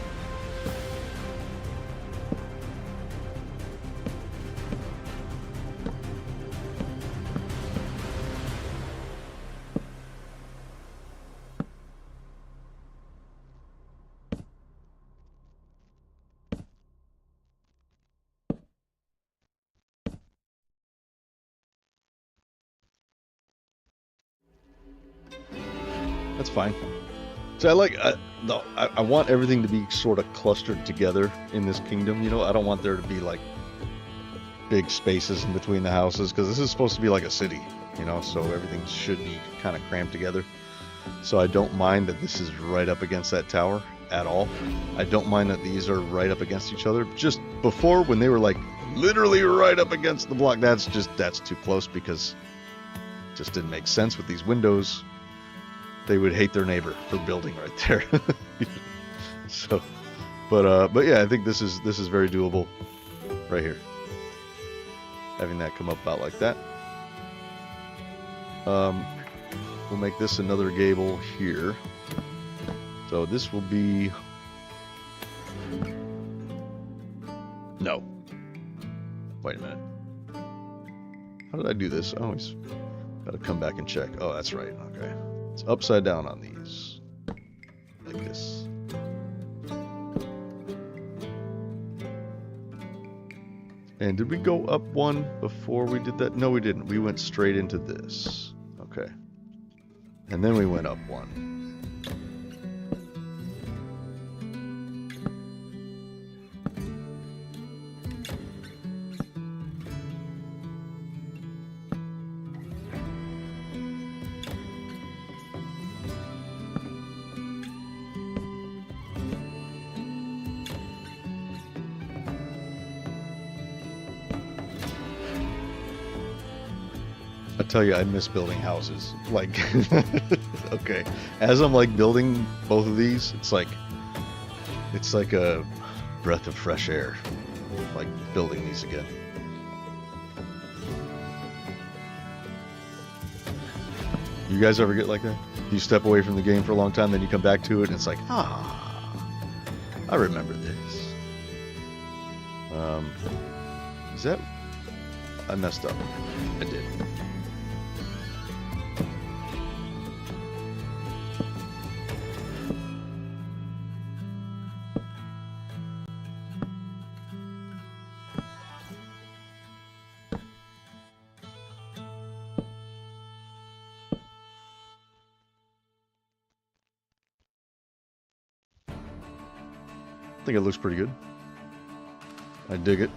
That's fine. So I want everything to be sort of clustered together in this kingdom. You know, I don't want there to be like big spaces in between the houses, because this is supposed to be like a city, you know, so everything should be kind of cramped together. So I don't mind that this is right up against that tower at all. I don't mind that these are right up against each other. Just before, when they were like literally right up against the block, that's too close, because it just didn't make sense with these windows. They would hate their neighbor for building right there. So, but yeah, I think this is very doable right here. Having that come up about like that. We'll make this another gable here. So this will be... No. Wait a minute. How did I do this? I always gotta come back and check. Oh, that's right. Okay. It's upside down on these. Like this. And did we go up one before we did that? No, we didn't. We went straight into this. Okay. And then we went up one. I tell you, I miss building houses. Like, okay, as I'm like building both of these, it's like a breath of fresh air, like building these again. You guys ever get like that? You step away from the game for a long time, then you come back to it, and it's like, I remember this. Is that? I messed up. I did. I think it looks pretty good. I dig it.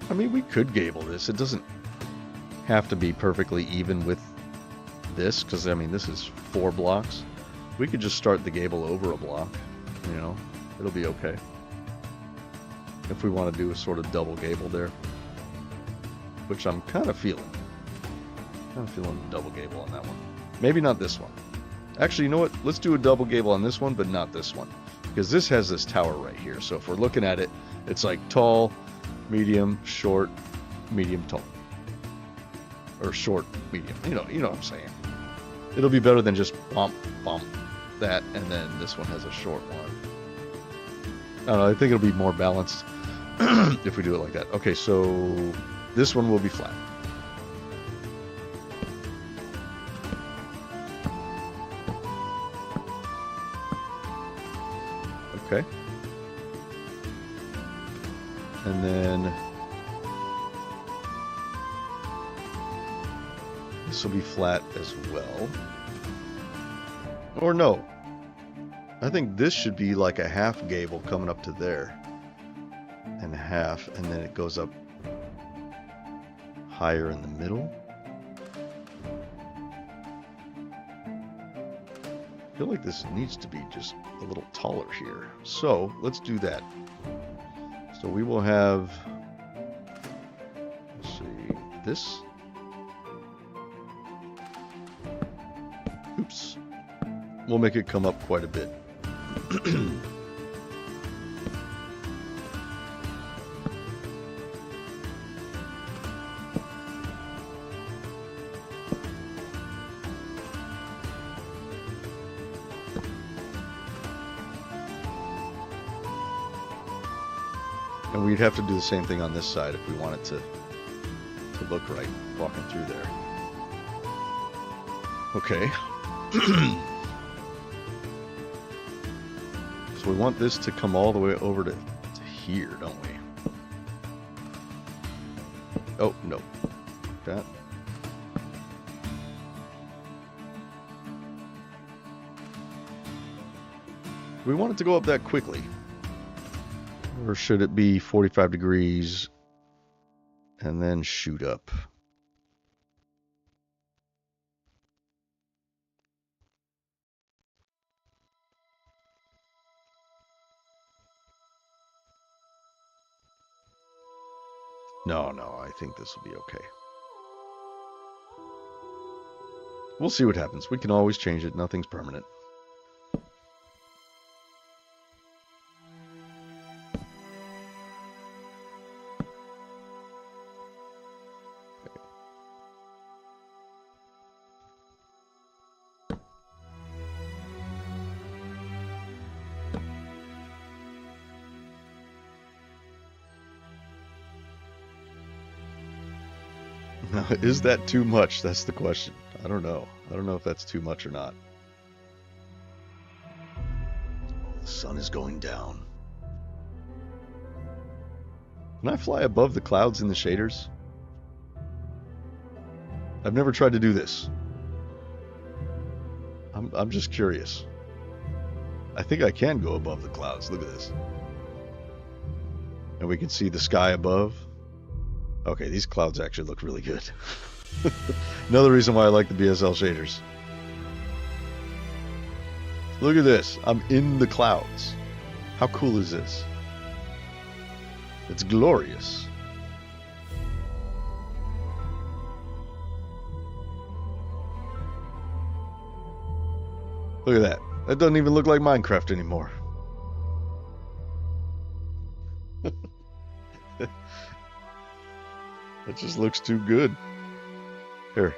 I mean, we could gable this. It doesn't have to be perfectly even with this, because, I mean, this is 4 blocks. We could just start the gable over a block, you know. It'll be okay. If we want to do a sort of double gable there, which I'm kind of feeling. I'm feeling double gable on that one. Maybe not this one. Actually, you know what? Let's do a double gable on this one, but not this one. Because this has this tower right here. So if we're looking at it, it's like tall, medium, short, medium, tall. Or short, medium. You know what I'm saying. It'll be better than just bump, that, and then this one has a short one. I don't know, I think it'll be more balanced if we do it like that. Okay, so this one will be flat. Okay. And then this will be flat as well. Or no. I think this should be like a half gable coming up to there. And a half, and then it goes up higher in the middle. I feel like this needs to be just a little taller here. So let's do that. So we will have, let's see, this. Oops. We'll make it come up quite a bit. And we'd have to do the same thing on this side if we wanted to look right walking through there. Okay. So we want this to come all the way over to here, don't we? Oh, no. That. We want it to go up that quickly. Or should it be 45 degrees and then shoot up? No, I think this will be okay. We'll see what happens. We can always change it. Nothing's permanent. Now, is that too much? That's the question. I don't know. I don't know if that's too much or not. Oh, the sun is going down. Can I fly above the clouds in the shaders? I've never tried to do this. I'm just curious. I think I can go above the clouds. Look at this. And we can see the sky above. Okay, these clouds actually look really good. Another reason why I like the BSL shaders. Look at this. I'm in the clouds. How cool is this? It's glorious. Look at that. That doesn't even look like Minecraft anymore. It just looks too good. Here.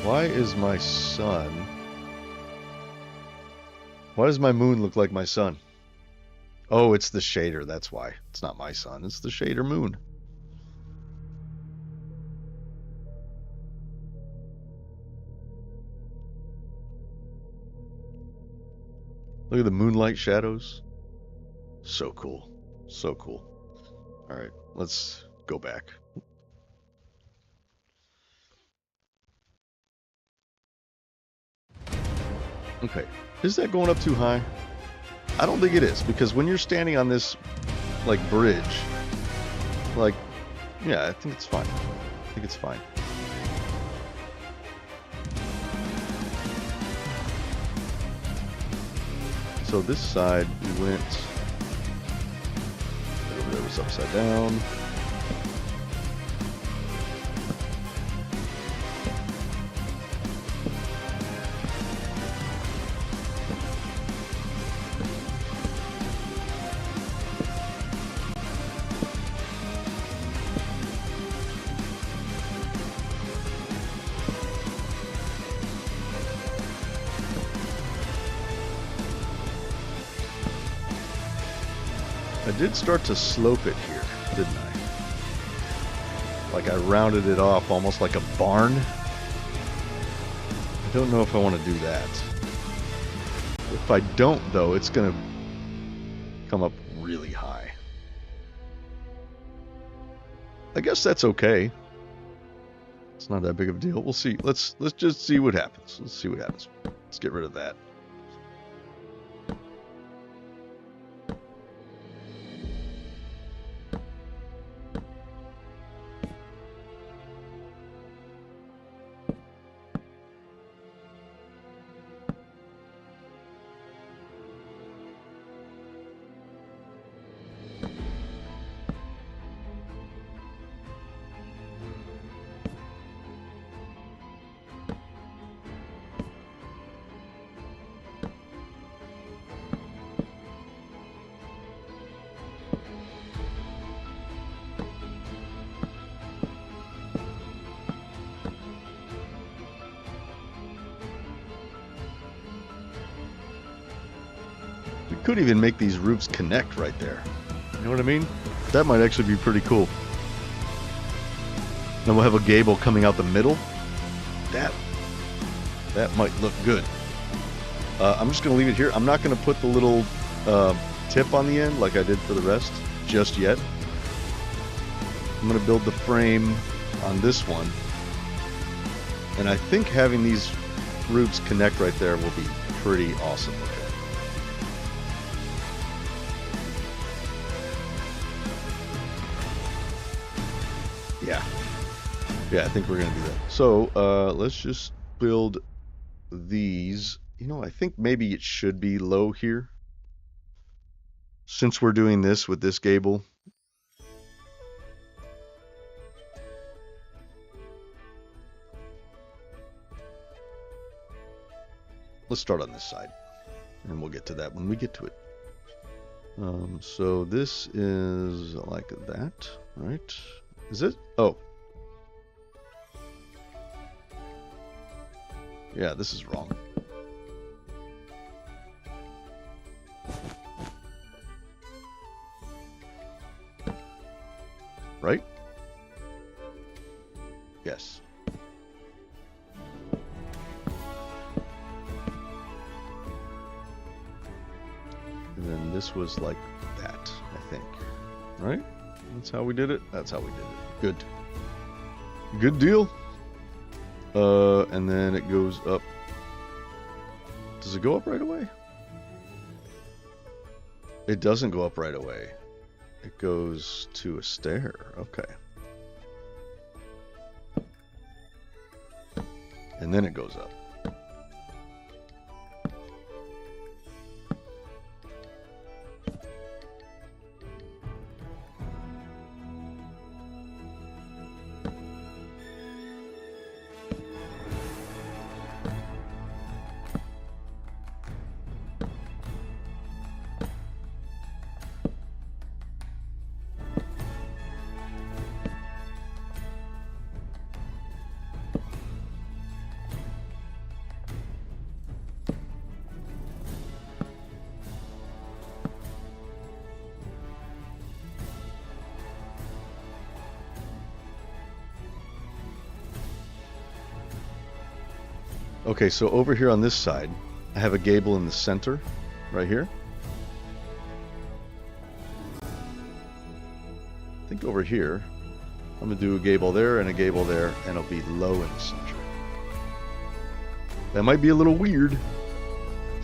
Why is my sun... Why does my moon look like my sun? Oh, it's the shader, that's why. It's not my sun, it's the shader moon. Look at the moonlight shadows. So cool. So cool. Alright, let's go back. Okay, is that going up too high? I don't think it is, because when you're standing on this, like, bridge, like, yeah, I think it's fine. I think it's fine. So this side, we went, over there was upside down. I did start to slope it here, didn't I? Like I rounded it off almost like a barn. I don't know if I want to do that. If I don't, though, it's going to come up really high. I guess that's okay. It's not that big of a deal. We'll see. Let's just see what happens. Let's see what happens. Let's get rid of that. Could even make these roofs connect right there. know what I mean? That might actually be pretty cool. Then we'll have a gable coming out the middle. That might look good. I'm just going to leave it here. I'm not going to put the little tip on the end like I did for the rest just yet. I'm going to build the frame on this one. And I think having these roots connect right there will be pretty awesome. Yeah, I think we're going to do that. So let's just build these. You know, I think maybe it should be low here. Since we're doing this with this gable. Let's start on this side. And we'll get to that when we get to it. So this is like that, right? Is it? Oh. Yeah, this is wrong. Right? Yes. And then this was like that, I think. Right? That's how we did it? That's how we did it. Good. Good deal. And then it goes up. Does it go up right away? It doesn't go up right away. It goes to a stair. Okay. And then it goes up. Okay, so over here on this side, I have a gable in the center, right here. I think over here, I'm going to do a gable there and a gable there, and it'll be low in the center. That might be a little weird,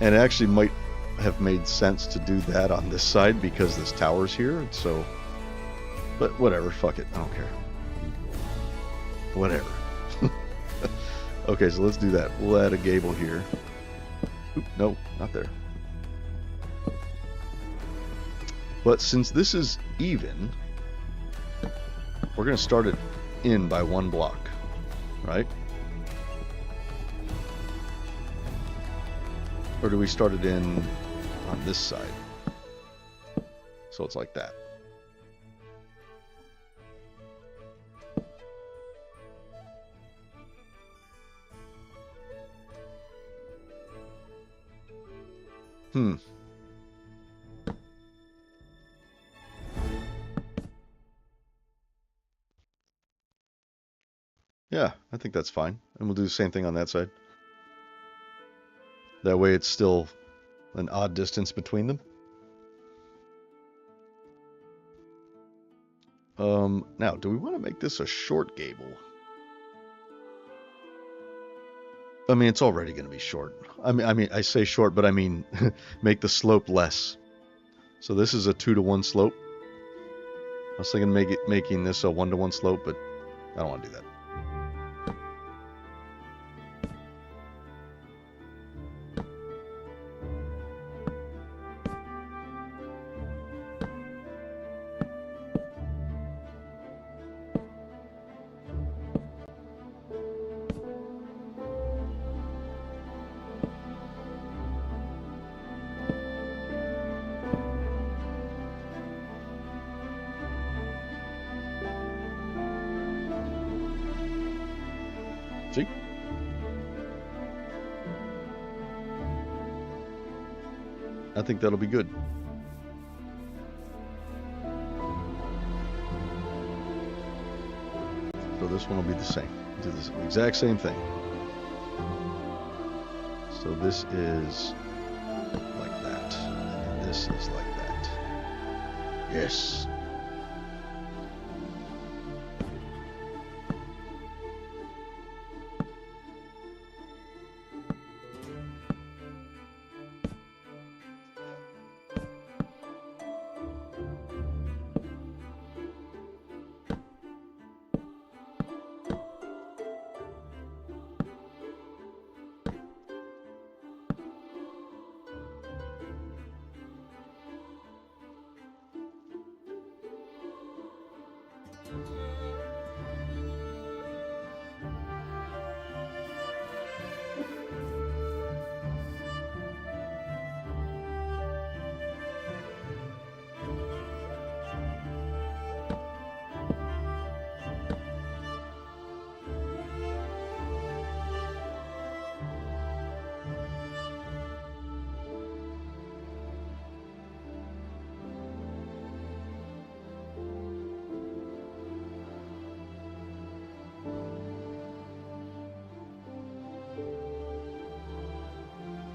and it actually might have made sense to do that on this side because this tower's here, so... But whatever, fuck it, I don't care. Whatever. Okay, so let's do that. We'll add a gable here. Oop, no, not there. But since this is even, we're going to start it in by one block, right? Or do we start it in on this side? So it's like that. Yeah, I think that's fine. And we'll do the same thing on that side. That way it's still an odd distance between them. Now, do we want to make this a short gable? I mean, it's already going to be short. I mean, I say short, but I mean, make the slope less. So this is a 2-to-1 slope. I was thinking making this a 1-to-1 slope, but I don't want to do that. See? I think that'll be good. So this one will be the same. Do this exact same thing. So this is like that, and then this is like that. Yes.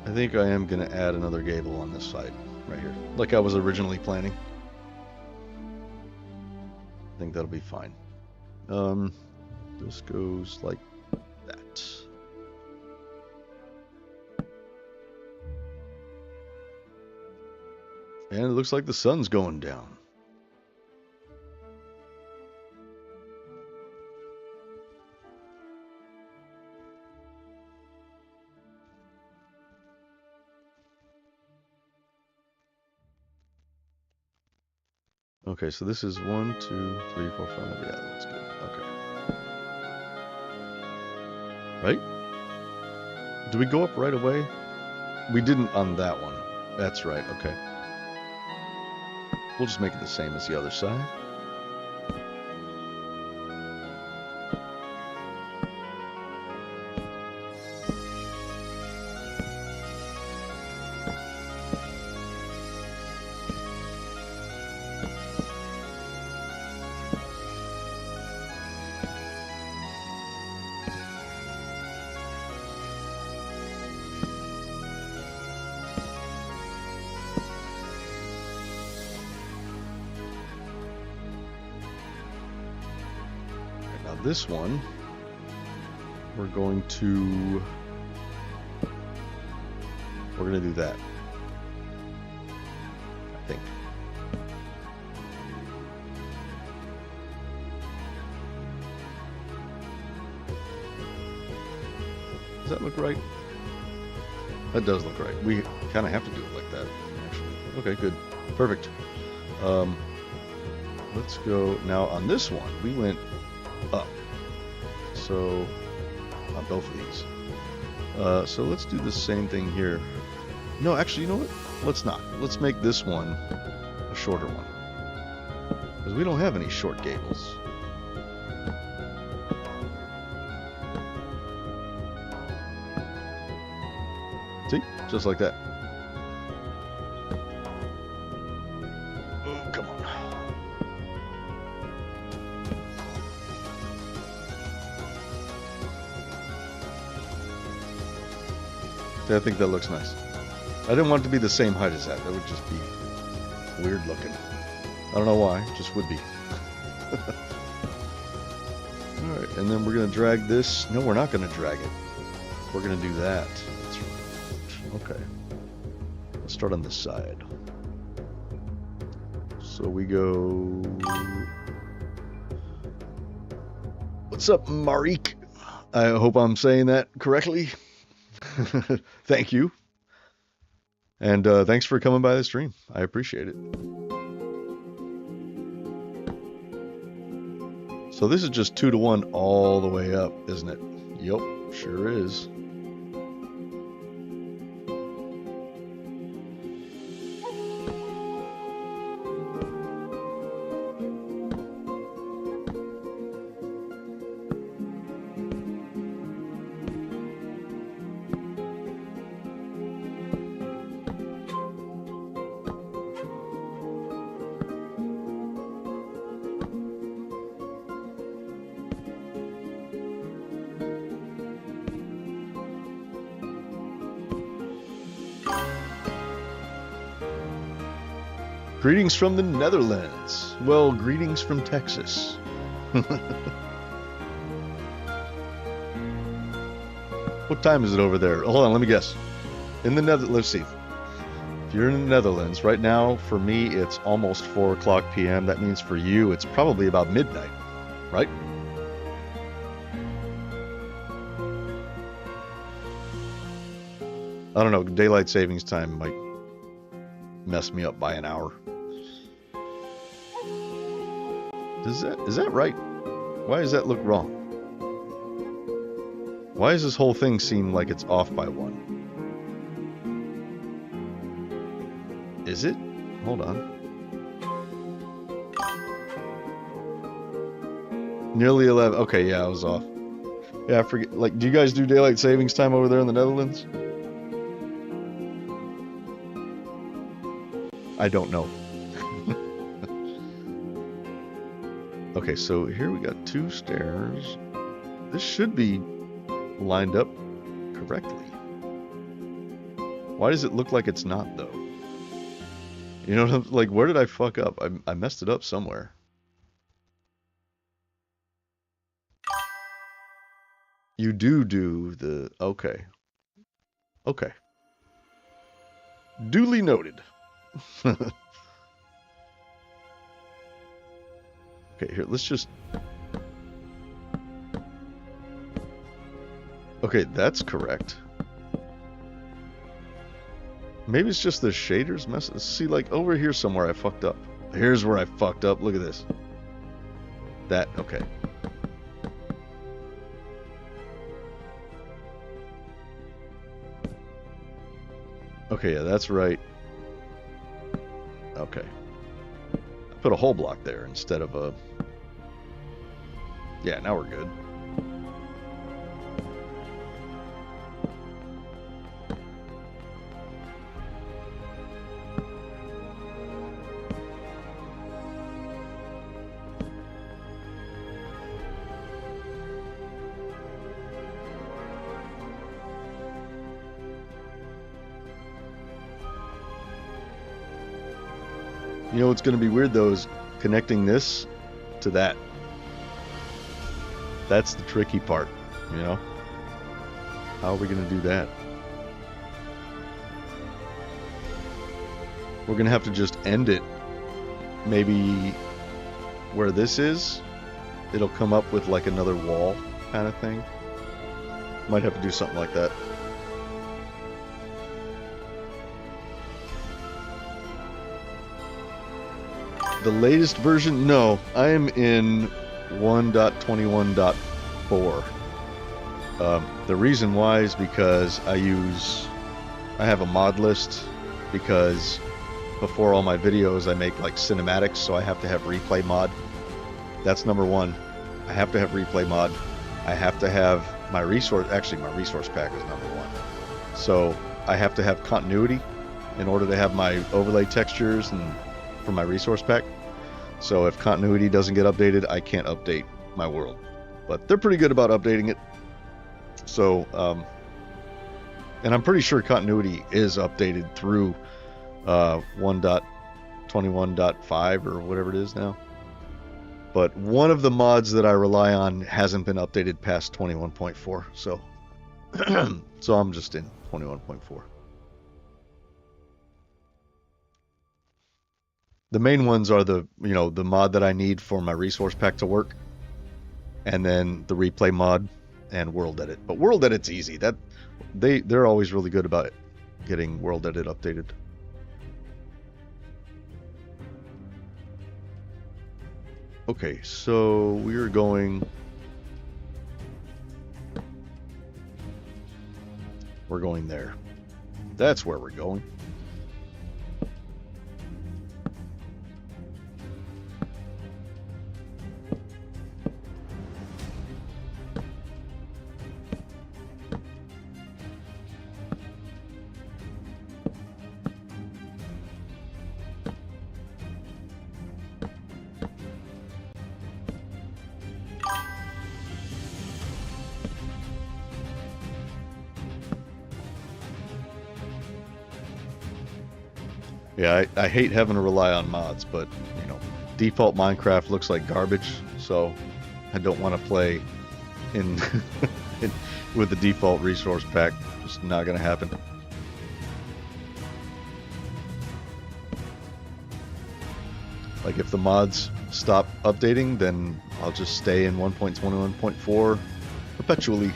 I think I am going to add another gable on this side, right here, like I was originally planning. I think that'll be fine. This goes like that. And it looks like the sun's going down. Okay, so this is 1, 2, 3, 4, 5. Yeah, that's good. Okay. Right? Do we go up right away? We didn't on that one. That's right. Okay. We'll just make it the same as the other side. This one, we're going to do that, I think. Does that look right? That does look right. We kind of have to do it like that, actually. Okay, good. Perfect. Let's go now on this one. We went up. So on both of these. So let's do the same thing here. No, actually, you know what? Let's not. Let's make this one a shorter one. Because we don't have any short gables. See? Just like that. Oh, come on. See, I think that looks nice. I didn't want it to be the same height as that. That would just be weird looking. I don't know why. It just would be. Alright, and then we're going to drag this. No, we're not going to drag it. We're going to do that. That's right. Okay. Let's start on this side. So we go... What's up, Marik? I hope I'm saying that correctly. Thank you. And thanks for coming by the stream. I appreciate it. So this is just 2 to 1 all the way up, isn't it? Yep, sure is. Greetings from the Netherlands. Well, greetings from Texas. What time is it over there? Hold on, let me guess. In the Netherlands, let's see. If you're in the Netherlands, right now, for me, it's almost 4 o'clock p.m. That means for you, it's probably about midnight, right? I don't know, daylight savings time might mess me up by an hour. Is that right? Why does that look wrong? Why does this whole thing seem like it's off by 1? Is it? Hold on. Nearly 11. Okay, yeah, I was off. Yeah, I forget. Like, do you guys do daylight savings time over there in the Netherlands? I don't know. Okay, so here we got 2 stairs. This should be lined up correctly. Why does it look like it's not, though? You know, like, where did I fuck up? I messed it up somewhere. You do the... Okay. Okay. Duly noted. Okay, here, let's just... Okay, that's correct. Maybe it's just the shaders mess. See, like, over here somewhere I fucked up. Here's where I fucked up. Look at this. That, okay. Okay, yeah, that's right. Okay. I put a whole block there instead of a... Yeah, now we're good. You know what's going to be weird, though, is connecting this to that. That's the tricky part, you know? How are we going to do that? We're going to have to just end it. Maybe where this is, it'll come up with like another wall kind of thing. Might have to do something like that. The latest version? No, I am in 1.21.4. The reason why is because I have a mod list, because before all my videos I make like cinematics, so I have to have replay mod. That's number one. I have to have replay mod. I have to have my resource, actually my resource pack is number one. So I have to have continuity in order to have my overlay textures and for my resource pack. So if continuity doesn't get updated, I can't update my world. But they're pretty good about updating it. So, and I'm pretty sure continuity is updated through 1.21.5 or whatever it is now. But one of the mods that I rely on hasn't been updated past 21.4. So, so I'm just in 21.4. The main ones are the mod that I need for my resource pack to work, and then the replay mod and WorldEdit. But WorldEdit's easy. That they're always really good about it, getting WorldEdit updated. Okay, so we're going there. That's where we're going. Yeah, I hate having to rely on mods, but, you know, default Minecraft looks like garbage, so I don't want to play in, with the default resource pack. It's not going to happen. Like, if the mods stop updating, then I'll just stay in 1.21.4 perpetually.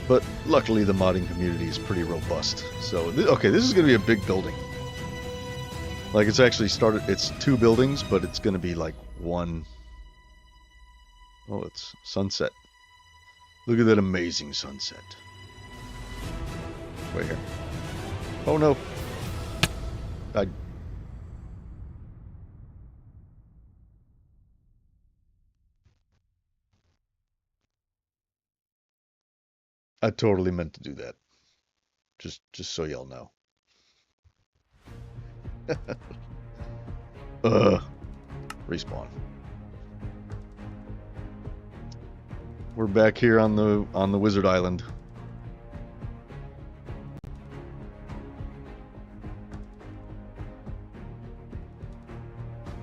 But luckily the modding community is pretty robust. So, okay, this is going to be a big building. Like, it's actually started, it's 2 buildings, but it's going to be like 1. Oh, it's sunset. Look at that amazing sunset. Wait here. Oh no. I totally meant to do that. Just so y'all know. Respawn. We're back here on the Wizard Island.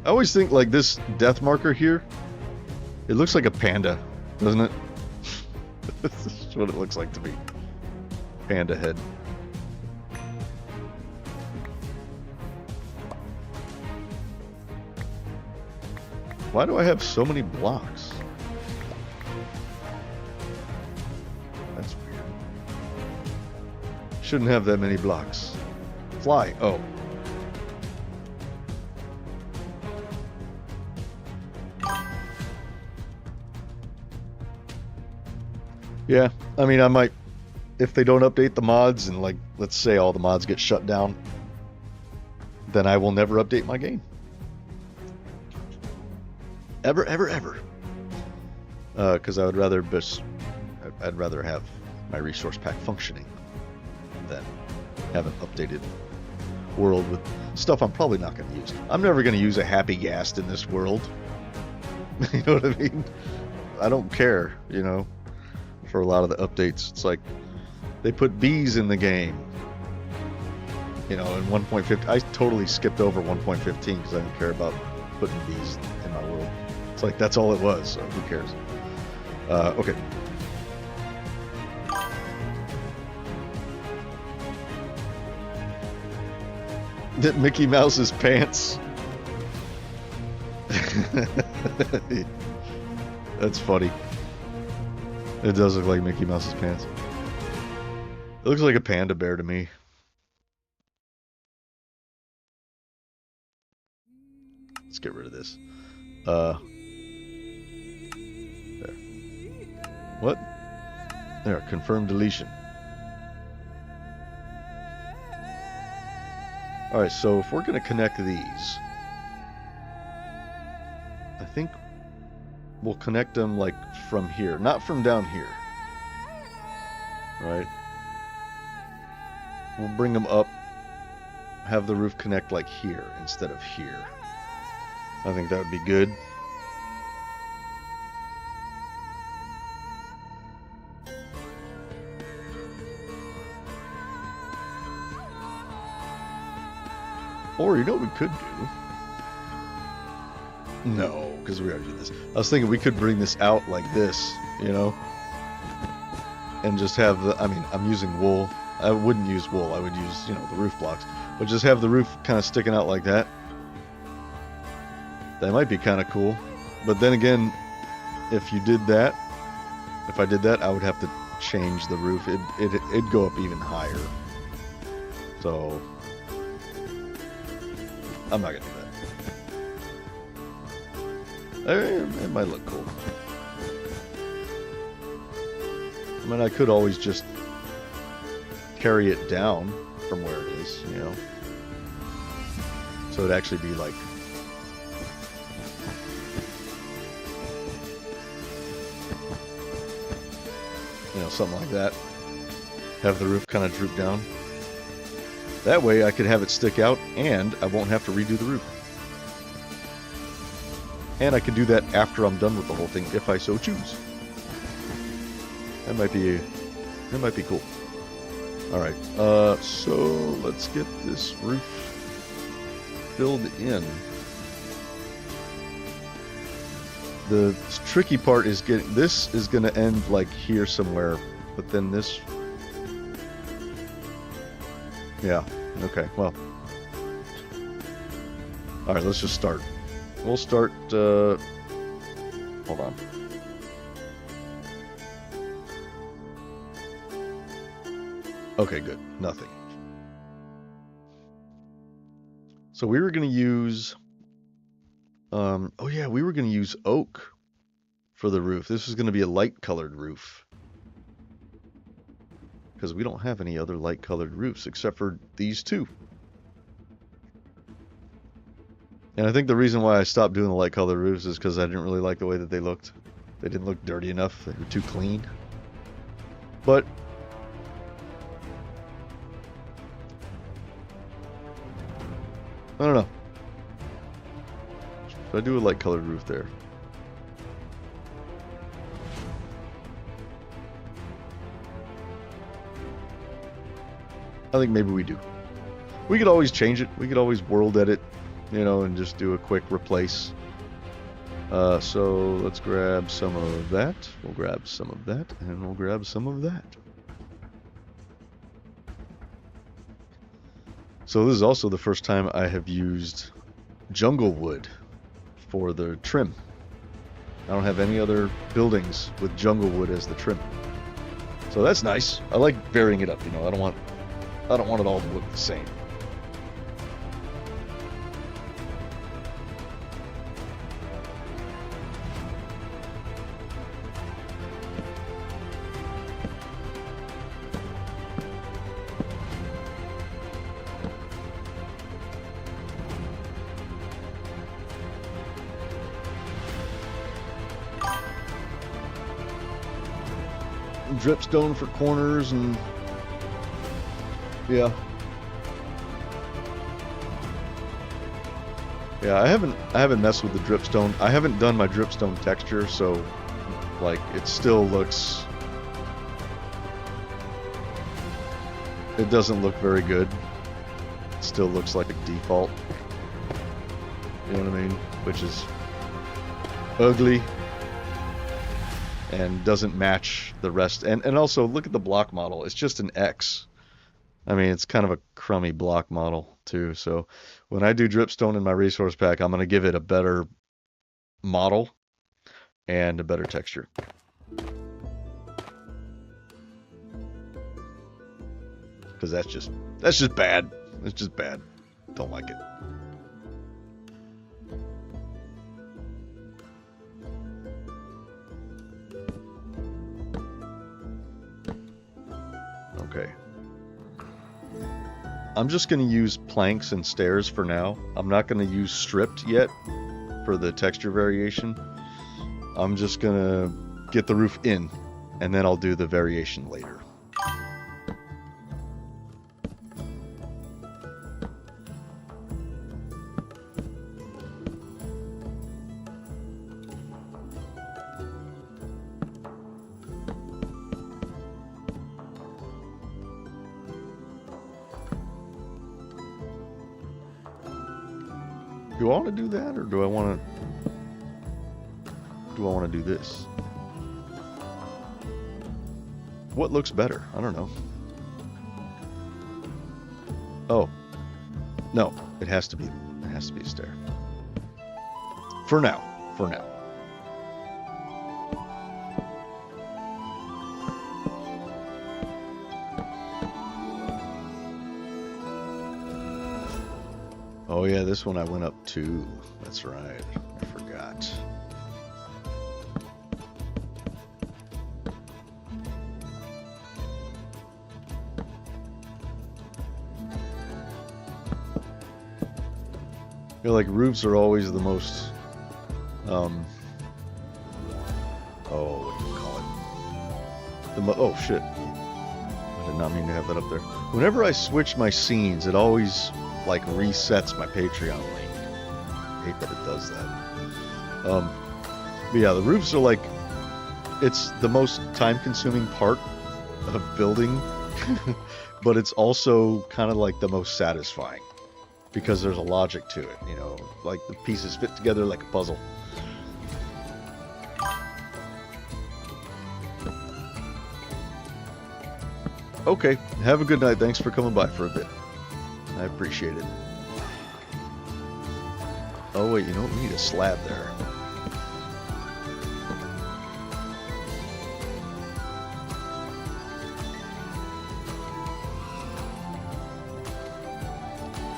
I always think like this death marker here, it looks like a panda, doesn't it? This is what it looks like to me. Panda head. Why do I have so many blocks? That's weird. Shouldn't have that many blocks. Fly. Oh. Yeah, I mean, I might, if they don't update the mods and, like, let's say all the mods get shut down, then I will never update my game. Ever, ever, ever. Because I would rather I'd rather have my resource pack functioning than have an updated world with stuff I'm probably not going to use. I'm never going to use a happy ghast in this world. You know what I mean? I don't care, you know. For a lot of the updates, it's like they put bees in the game. You know, in 1.15, I totally skipped over 1.15 because I didn't care about putting bees in my world. It's like that's all it was, so who cares? Okay. That Mickey Mouse's pants. That's funny. It does look like Mickey Mouse's pants. It looks like a panda bear to me. Let's get rid of this. There. What? There, confirm deletion. Alright, so if we're going to connect these, I think we'll connect them like from here, not from down here. Right? We'll bring them up, have the roof connect like here instead of here. I think that would be good. Or you know what we could do? No, because we already did this. I was thinking we could bring this out like this, you know? And just have the, I mean, I'm using wool. I wouldn't use wool. I would use, you know, the roof blocks. But just have the roof kind of sticking out like that. That might be kind of cool. But then again, if you did that, if I did that, I would have to change the roof. It'd go up even higher. So, I'm not going to do that. It might look cool. I mean, I could always just carry it down from where it is, you know. So it'd actually be like, you know, something like that. Have the roof kind of droop down. That way I could have it stick out and I won't have to redo the roof. And I can do that after I'm done with the whole thing if I so choose. That might be cool. All right, so let's get this roof filled in. The tricky part is getting this is going to end like here somewhere, but then this. Yeah. Okay. Well. All right. Let's just start. We'll start. Hold on. Okay, good. Nothing. So we were going to use, oh yeah, we were going to use oak for the roof. This is going to be a light colored roof. Because we don't have any other light colored roofs except for these two. And I think the reason why I stopped doing the light colored roofs is because I didn't really like the way that they looked. They didn't look dirty enough. They were too clean. But I don't know. Should I do a light colored roof there? I think maybe we do. We could always change it. We could always world edit, you know, and just do a quick replace. So let's grab some of that. We'll grab some of that, and we'll grab some of that. So this is also the first time I have used jungle wood for the trim. I don't have any other buildings with jungle wood as the trim. So that's nice. I like varying it up, you know. I don't want it all to look the same. Dripstone for corners and yeah, I haven't messed with the dripstone. I haven't done my dripstone texture, so like it still looks, it doesn't look very good. It still looks like a default, you know what I mean, which is ugly and doesn't match the rest. And also look at the block model. It's just an X. I mean, it's kind of a crummy block model too. So when I do dripstone in my resource pack, I'm going to give it a better model and a better texture. Because that's just bad. It's just bad. Don't like it. Okay. I'm just going to use planks and stairs for now. I'm not going to use stripped yet for the texture variation. I'm just going to get the roof in, and then I'll do the variation later. Do I want to do that, or do I want to do this? What looks better? I don't know. Oh. No, it has to be a stair. For now. Oh yeah, this one I went up to. That's right. I forgot. I feel like roofs are always the most what do you call it? Oh shit. I did not mean to have that up there. Whenever I switch my scenes, it always like resets my Patreon link. I hate that it does that. But yeah, the roofs are like it's the most time-consuming part of building, but it's also kind of like the most satisfying because there's a logic to it, you know, like the pieces fit together like a puzzle. Okay, have a good night. Thanks for coming by for a bit. I appreciate it. Oh wait, you know what? We need a slab there.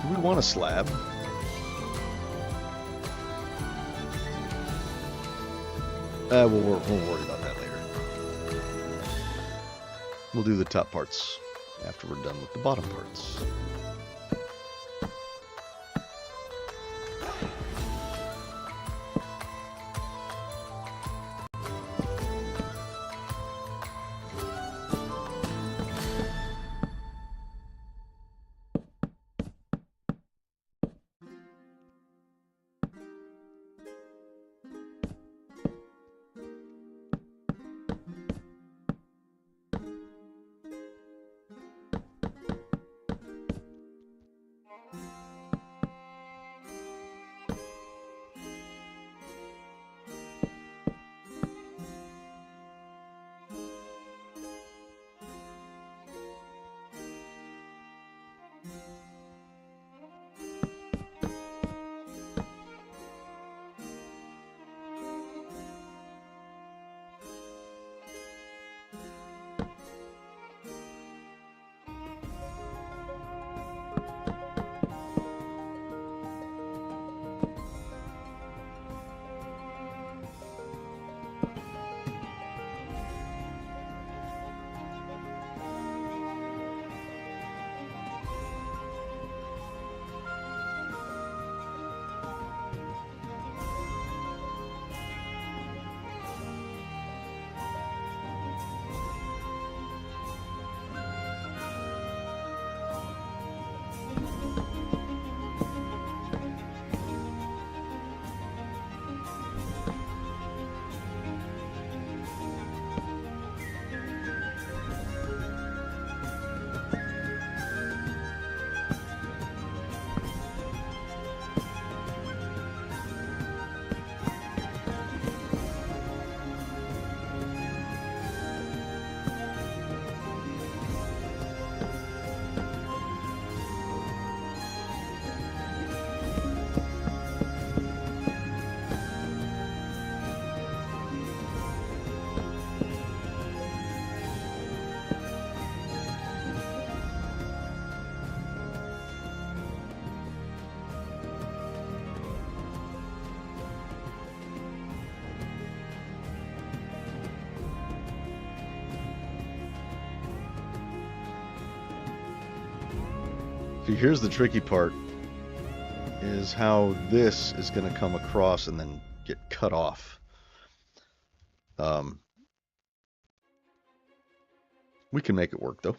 Do we want a slab? We'll worry about that later. We'll do the top parts after we're done with the bottom parts. See, here's the tricky part, is how this is going to come across and then get cut off. We can make it work, though.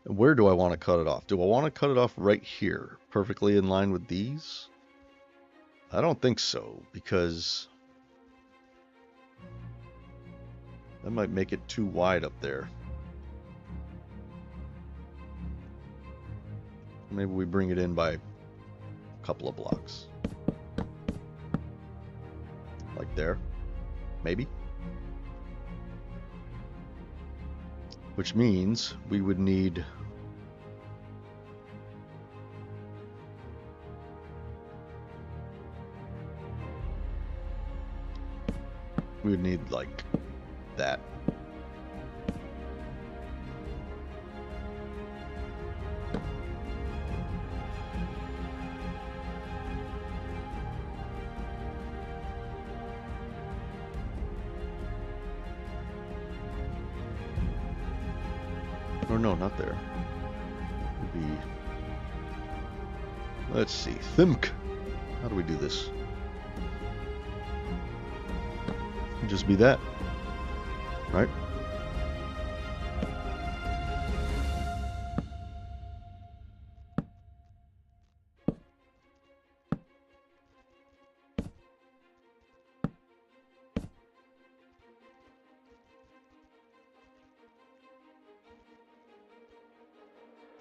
And where do I want to cut it off? Do I want to cut it off right here, perfectly in line with these? I don't think so, because that might make it too wide up there. Maybe we bring it in by a couple of blocks. Like there. Maybe. Which means we would need like that. Or no, not there. Would be, let's see, Thimk. How do we do this? Just be that, right?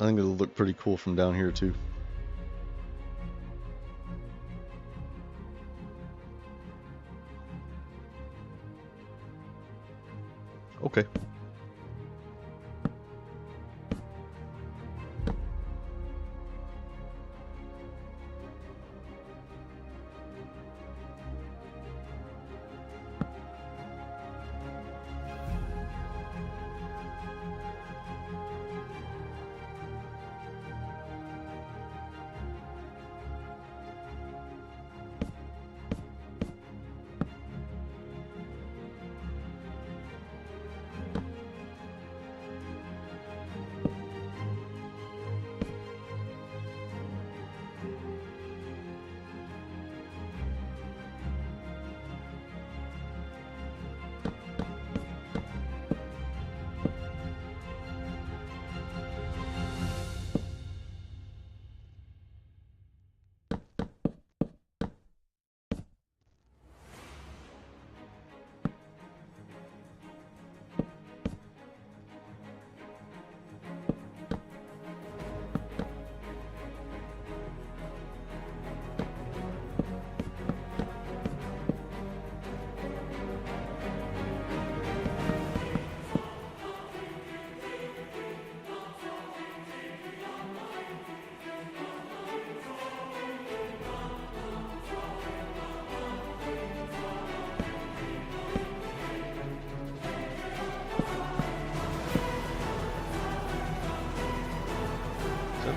I think it'll look pretty cool from down here too. Okay.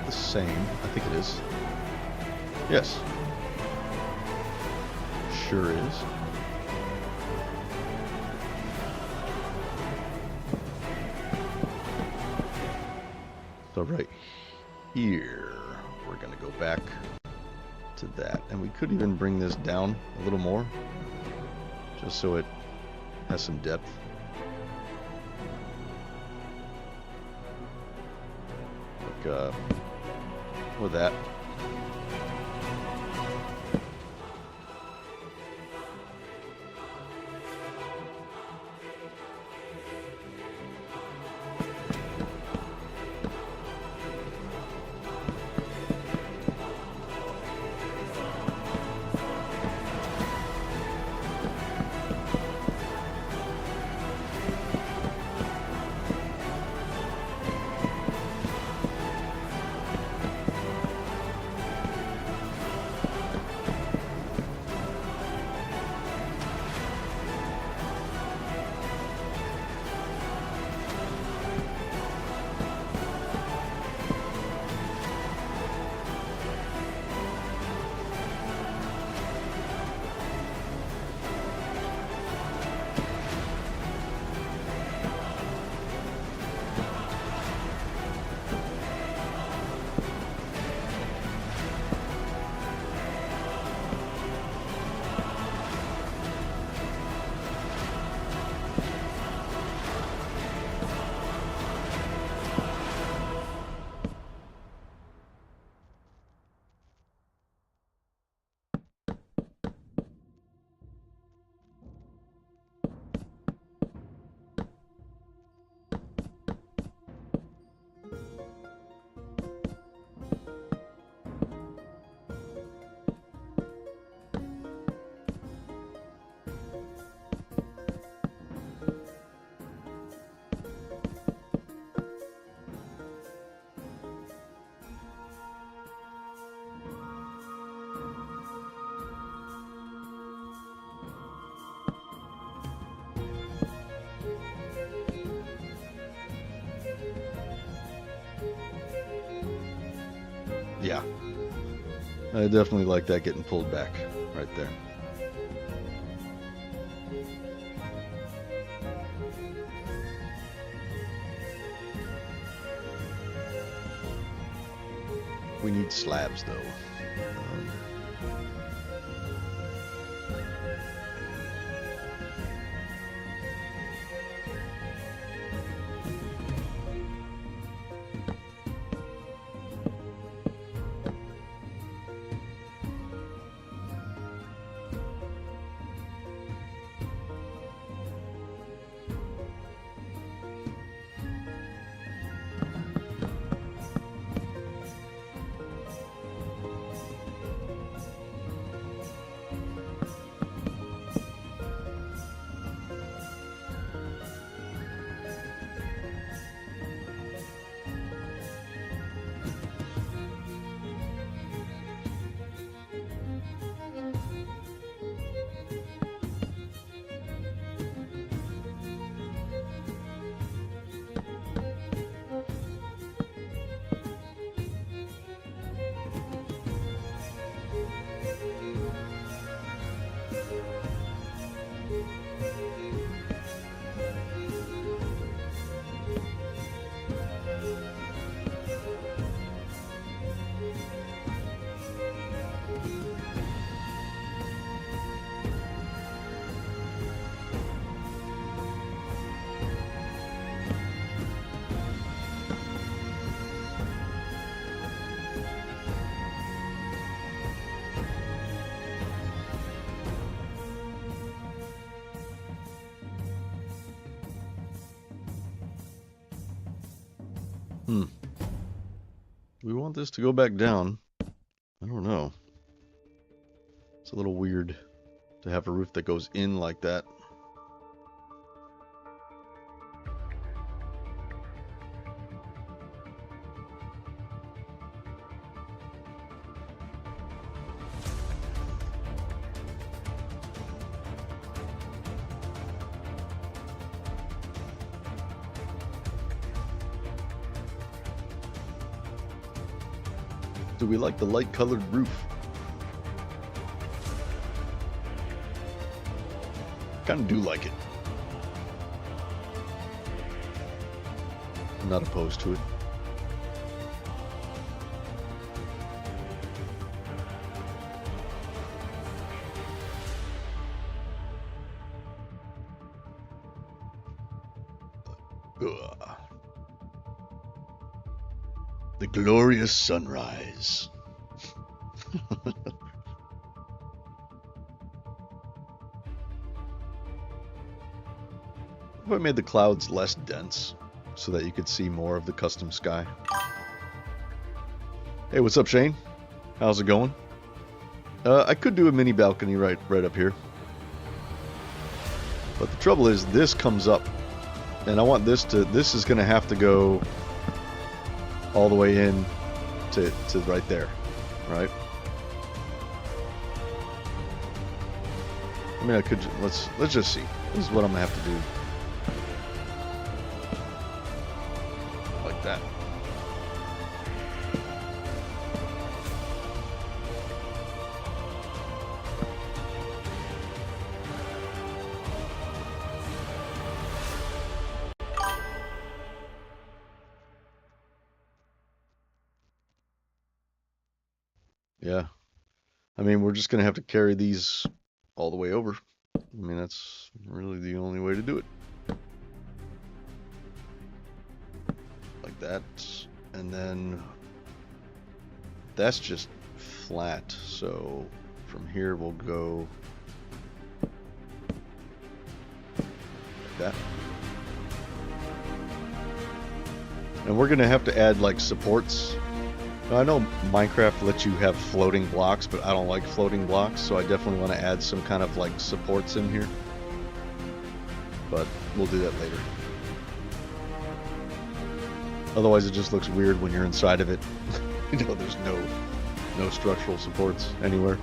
The same. I think it is. Yes. Sure is. So right here, we're going to go back to that. And we could even bring this down a little more, just so it has some depth. Like, with that. Yeah. I definitely like that getting pulled back right there. We need slabs though. We want this to go back down. I don't know. It's a little weird to have a roof that goes in like that. Do we like the light colored roof? Kind of do like it. I'm not opposed to it. Ugh. The glorious sunrise. If I made the clouds less dense so that you could see more of the custom sky. Hey, what's up, Shane? How's it going? I could do a mini balcony right up here. But the trouble is this comes up and I want this is going to have to go all the way in to right there, right? I mean, I could, let's just see. This is what I'm gonna have to do. Like that. Yeah. I mean, we're just going to have to carry these all the way over. I mean, that's really the only way to do it. Like that. And then that's just flat. So from here we'll go like that. And we're going to have to add like supports. Now, I know Minecraft lets you have floating blocks, but I don't like floating blocks, so I definitely want to add some kind of like supports in here. But we'll do that later. Otherwise it just looks weird when you're inside of it. You know, there's no structural supports anywhere.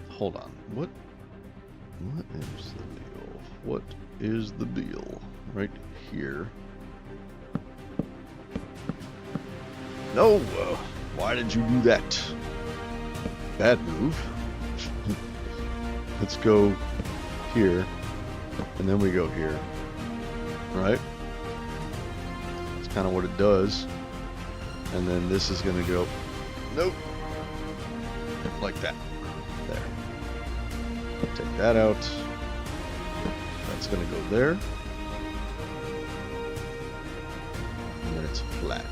Hold on. What is the deal? What is the deal? Right here. No! Why did you do that? Bad move. Let's go here. And then we go here. Right? That's kind of what it does. And then this is going to go... Nope. Like that. There. Take that out. That's going to go there. And then it's flat.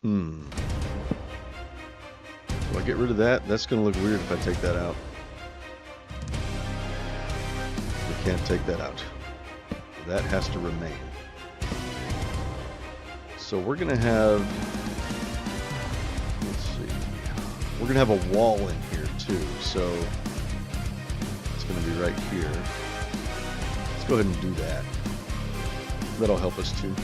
Do I get rid of that? That's going to look weird if I take that out. We can't take that out. That has to remain. So we're going to have... Let's see. We're going to have a wall in here too. So it's going to be right here. Let's go ahead and do that. That'll help us too.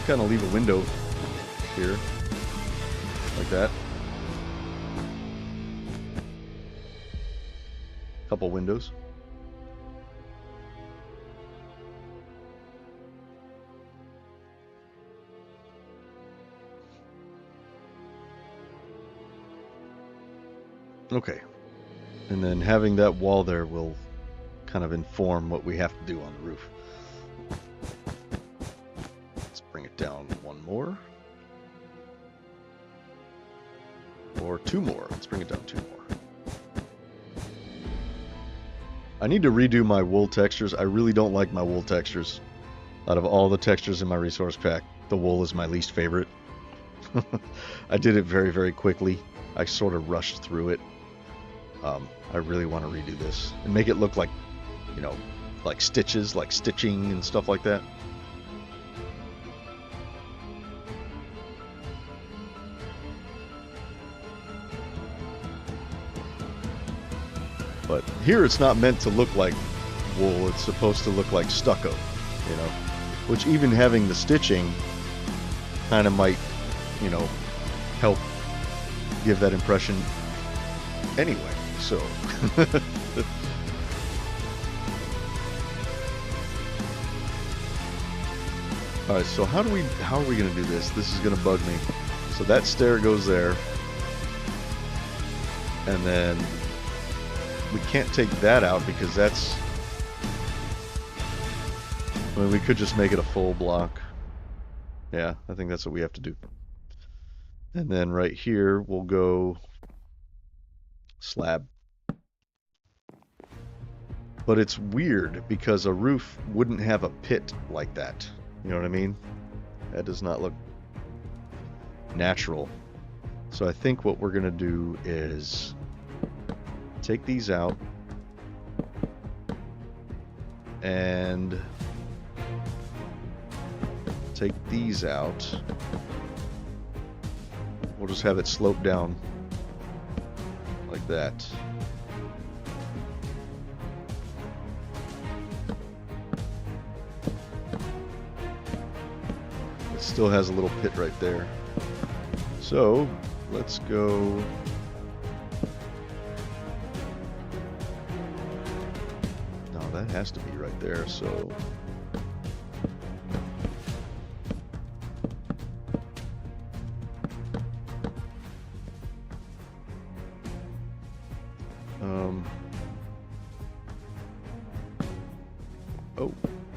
Kind of leave a window here, like that. Couple windows. Okay. And then having that wall there will kind of inform what we have to do on the roof. Down one more. Or two more. Let's bring it down two more. I need to redo my wool textures. I really don't like my wool textures. Out of all the textures in my resource pack, the wool is my least favorite. I did it very, very quickly. I sort of rushed through it. I really want to redo this and make it look like, you know, like stitches, like stitching and stuff like that. But here it's not meant to look like wool, it's supposed to look like stucco, you know, which even having the stitching kind of might, you know, help give that impression anyway, so. Alright, so how are we going to do this? This is going to bug me. So that stair goes there, and then we can't take that out because that's... I mean, we could just make it a full block. Yeah, I think that's what we have to do. And then right here, we'll go slab. But it's weird because a roof wouldn't have a pit like that. You know what I mean? That does not look natural. So I think what we're going to do is take these out and take these out. We'll just have it slope down like that. It still has a little pit right there. So let's go. That has to be right there, so oh,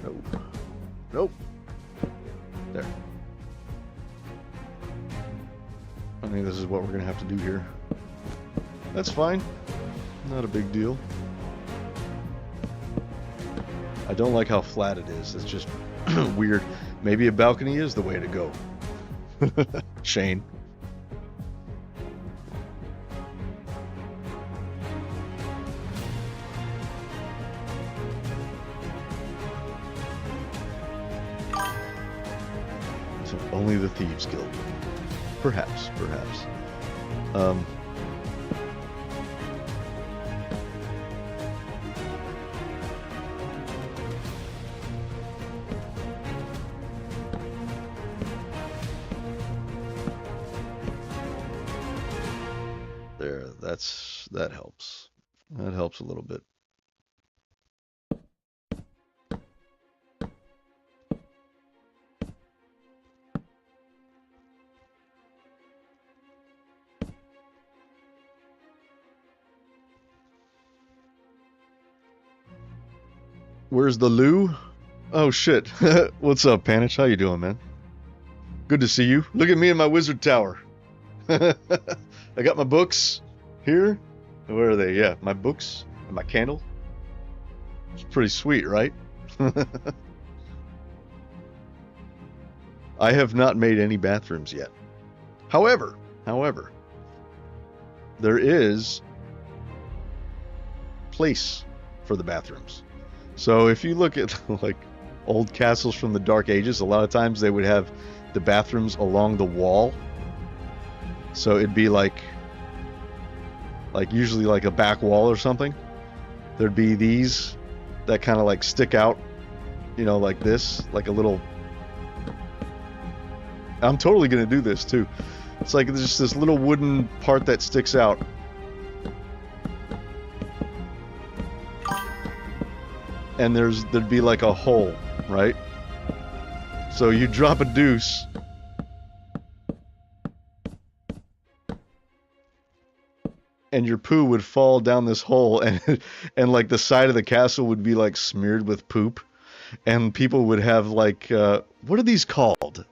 no. Nope. There. I think this is what we're gonna have to do here. That's fine. Not a big deal. I don't like how flat it is. It's just weird. Maybe a balcony is the way to go. Shane. So only the Thieves Guild. Perhaps, perhaps. There, that helps. That helps a little bit. Where's the loo? Oh shit. What's up, Panich? How you doing, man? Good to see you. Look at me in my wizard tower. I got my books here. Where are they? Yeah, my books and my candle. It's pretty sweet, right? I have not made any bathrooms yet. However, there is place for the bathrooms. So if you look at like old castles from the Dark Ages, a lot of times they would have the bathrooms along the wall. So it'd be like usually like a back wall or something. There'd be these that kind of like stick out, you know, like this, like a little. I'm totally gonna do this too. It's like there's just this little wooden part that sticks out. And there'd be like a hole, right? So you drop a deuce. And your poo would fall down this hole, and like the side of the castle would be like smeared with poop, and people would have like what are these called?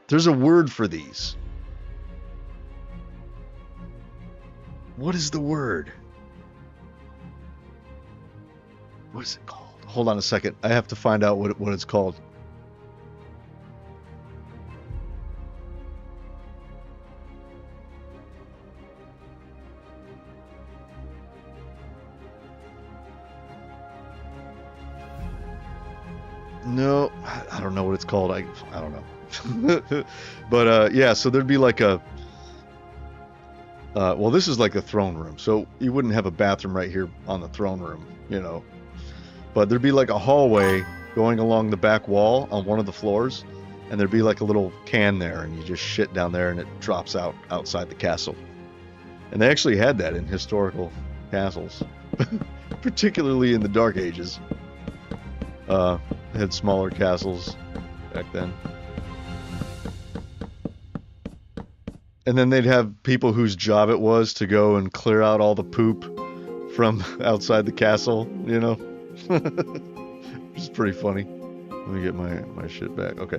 There's a word for these. What is the word? What is it called? Hold on a second. I have to find out what it's called. No, I don't know what it's called. I don't know. But yeah, so there'd be like a well, this is like a throne room, so you wouldn't have a bathroom right here on the throne room, you know, but there'd be like a hallway going along the back wall on one of the floors, and there'd be like a little can there, and you just shit down there and it drops out outside the castle. And they actually had that in historical castles, particularly in the Dark Ages. They had smaller castles back then. And then they'd have people whose job it was to go and clear out all the poop from outside the castle, you know? Which is pretty funny. Let me get my shit back. Okay.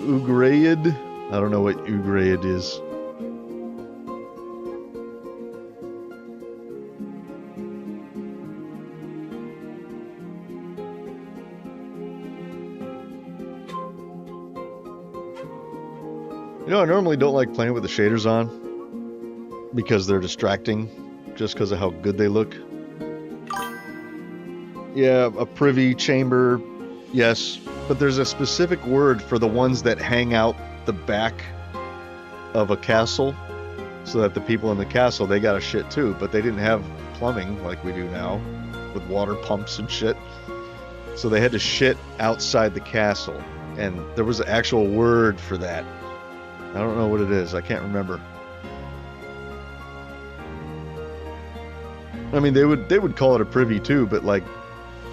Ugrayid? I don't know what Ugrayid is. You know, I normally don't like playing with the shaders on because they're distracting just because of how good they look. Yeah, a privy chamber, yes, but there's a specific word for the ones that hang out the back of a castle so that the people in the castle, they got a shit too, but they didn't have plumbing like we do now with water pumps and shit. So they had to shit outside the castle, and there was an actual word for that. I don't know what it is. I can't remember. I mean, they would call it a privy too, but like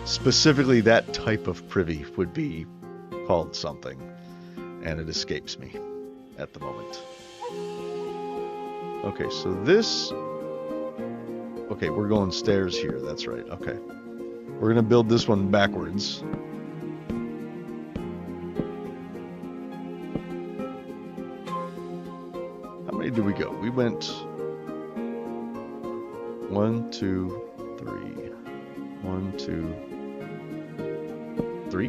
specifically that type of privy would be called something, and it escapes me at the moment. Okay, so this. Okay, we're going stairs here. That's right. Okay, we're gonna build this one backwards. How many did we go? We went 1, 2, 3. 1, 2, 3.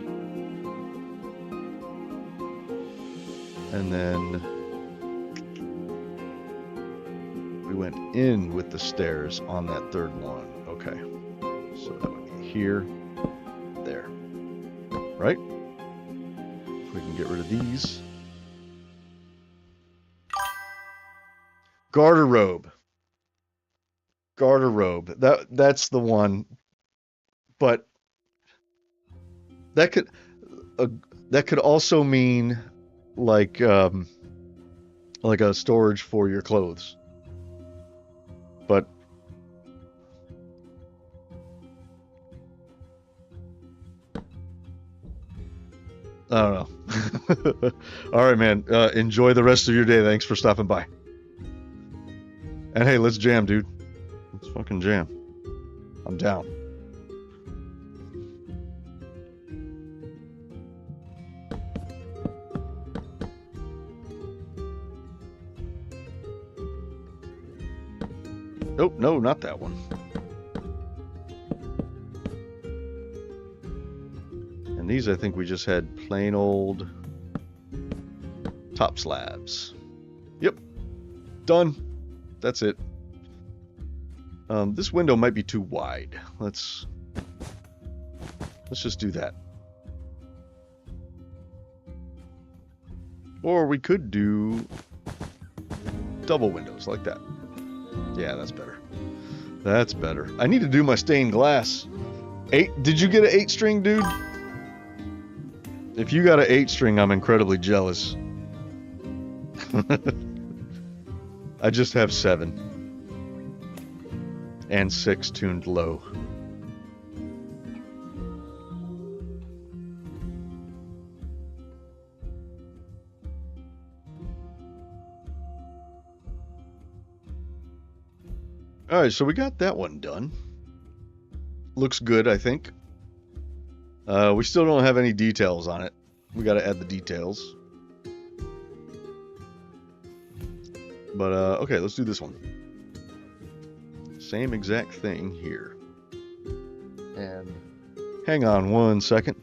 And then we went in with the stairs on that third one. Okay. So that would be here, there. Right? If we can get rid of these. Garderobe. Garderobe. That's the one. But that could also mean like a storage for your clothes. But I don't know. All right, man. Enjoy the rest of your day. Thanks for stopping by. And hey, let's jam, dude. Let's fucking jam. I'm down. Nope, no, not that one. And these, I think we just had plain old top slabs. Yep, done. That's it. This window might be too wide. Let's just do that. Or we could do double windows like that. Yeah, that's better. That's better. I need to do my stained glass. 8. Did you get an 8-string, dude? If you got an 8-string, I'm incredibly jealous. I just have 7. And 6 tuned low. Alright, so we got that one done. Looks good, I think. We still don't have any details on it. We gotta add the details. But, okay, let's do this one. Same exact thing here. And hang on one second.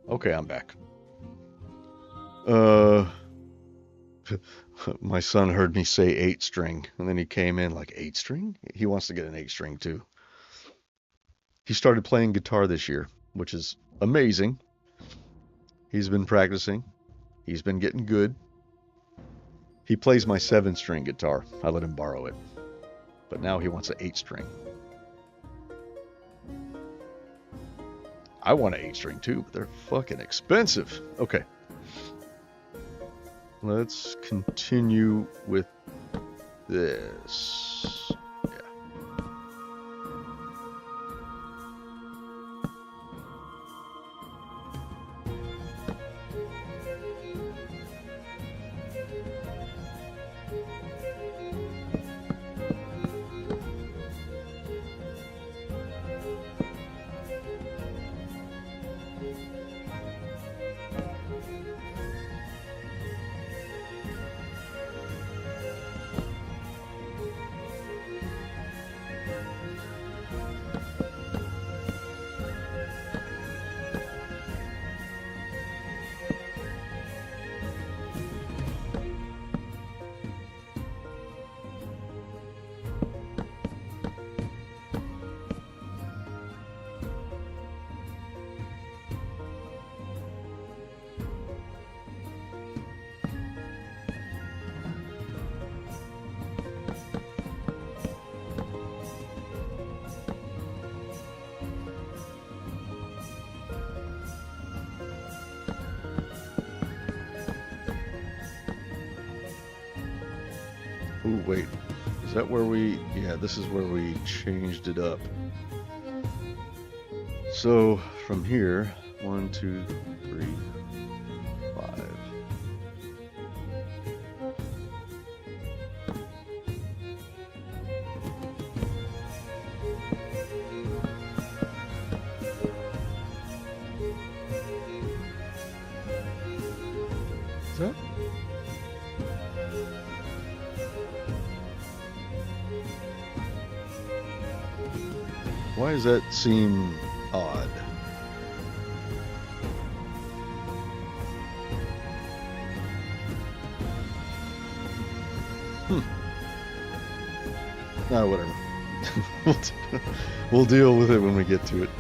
Okay, I'm back. My son heard me say 8-string, and then he came in like, 8-string? He wants to get an 8-string too. He started playing guitar this year, which is amazing. He's been practicing. He's been getting good. He plays my 7-string guitar. I let him borrow it. But now he wants an 8-string. I want an 8-string too, but they're fucking expensive. Okay. Let's continue with this. Yeah. Ooh, wait. Is that where we... Yeah, this is where we changed it up. So, from here, 1, 2, 3, 5. Why does that seem odd? Ah, whatever. We'll deal with it when we get to it.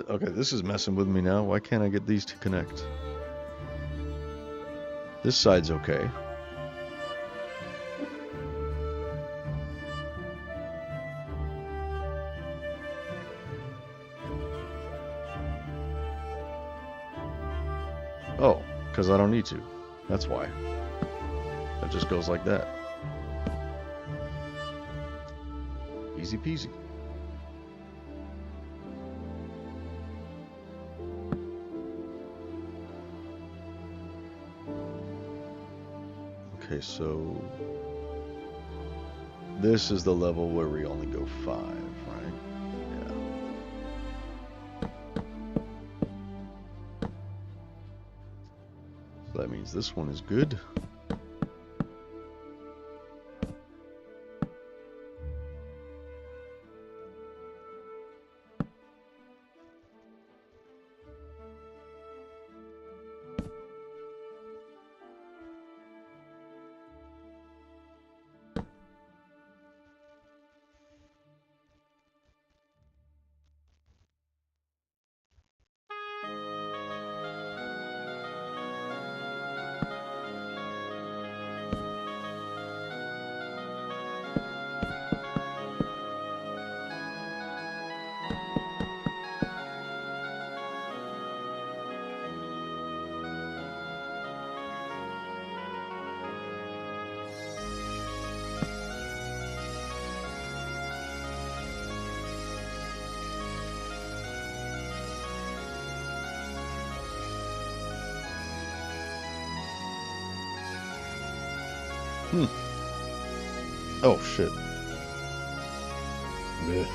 Okay, this is messing with me now. Why can't I get these to connect? This side's okay. Oh, because I don't need to. That's why. It just goes like that. Easy peasy. Okay, so this is the level where we only go 5, right? Yeah. So that means this one is good. Oh, shit. Blech.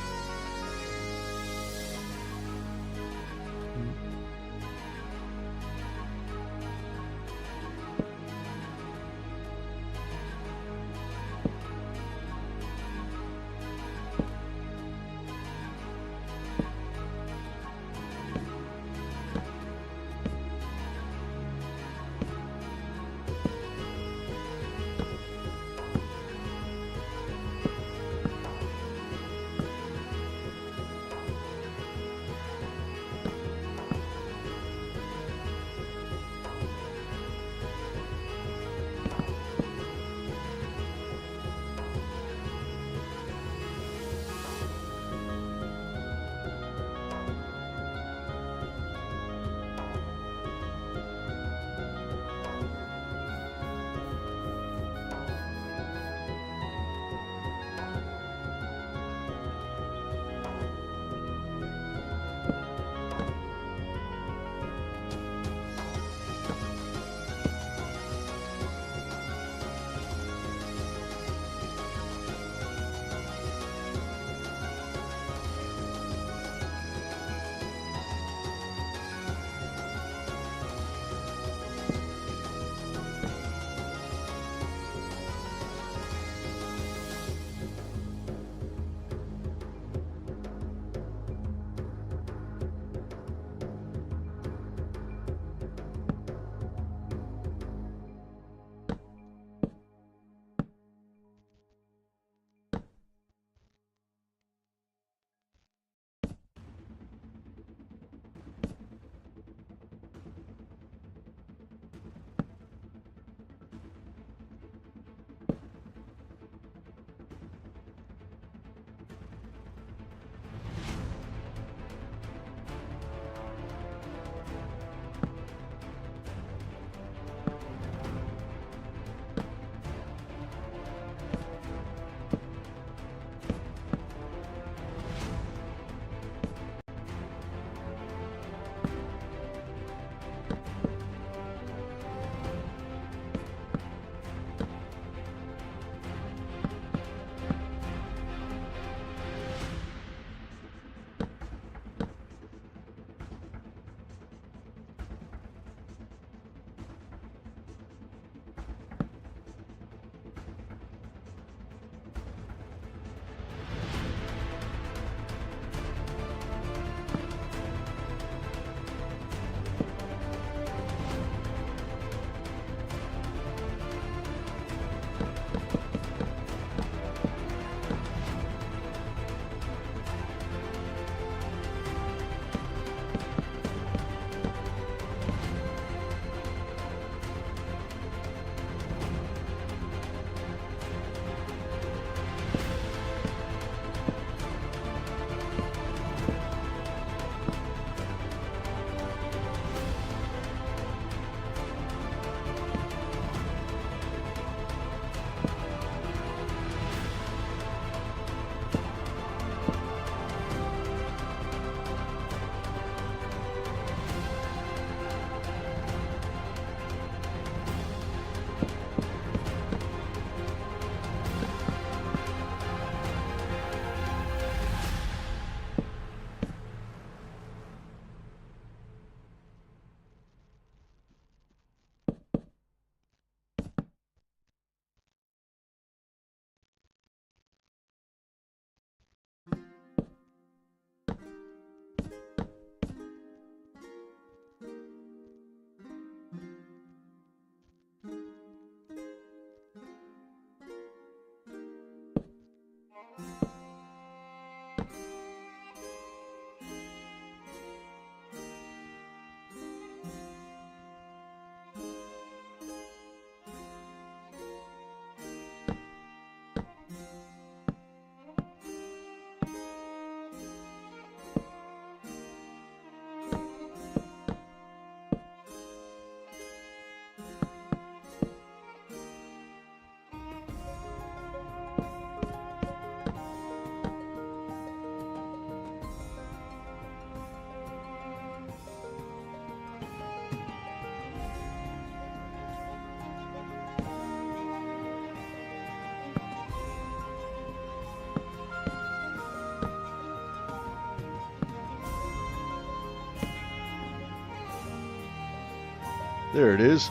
There it is.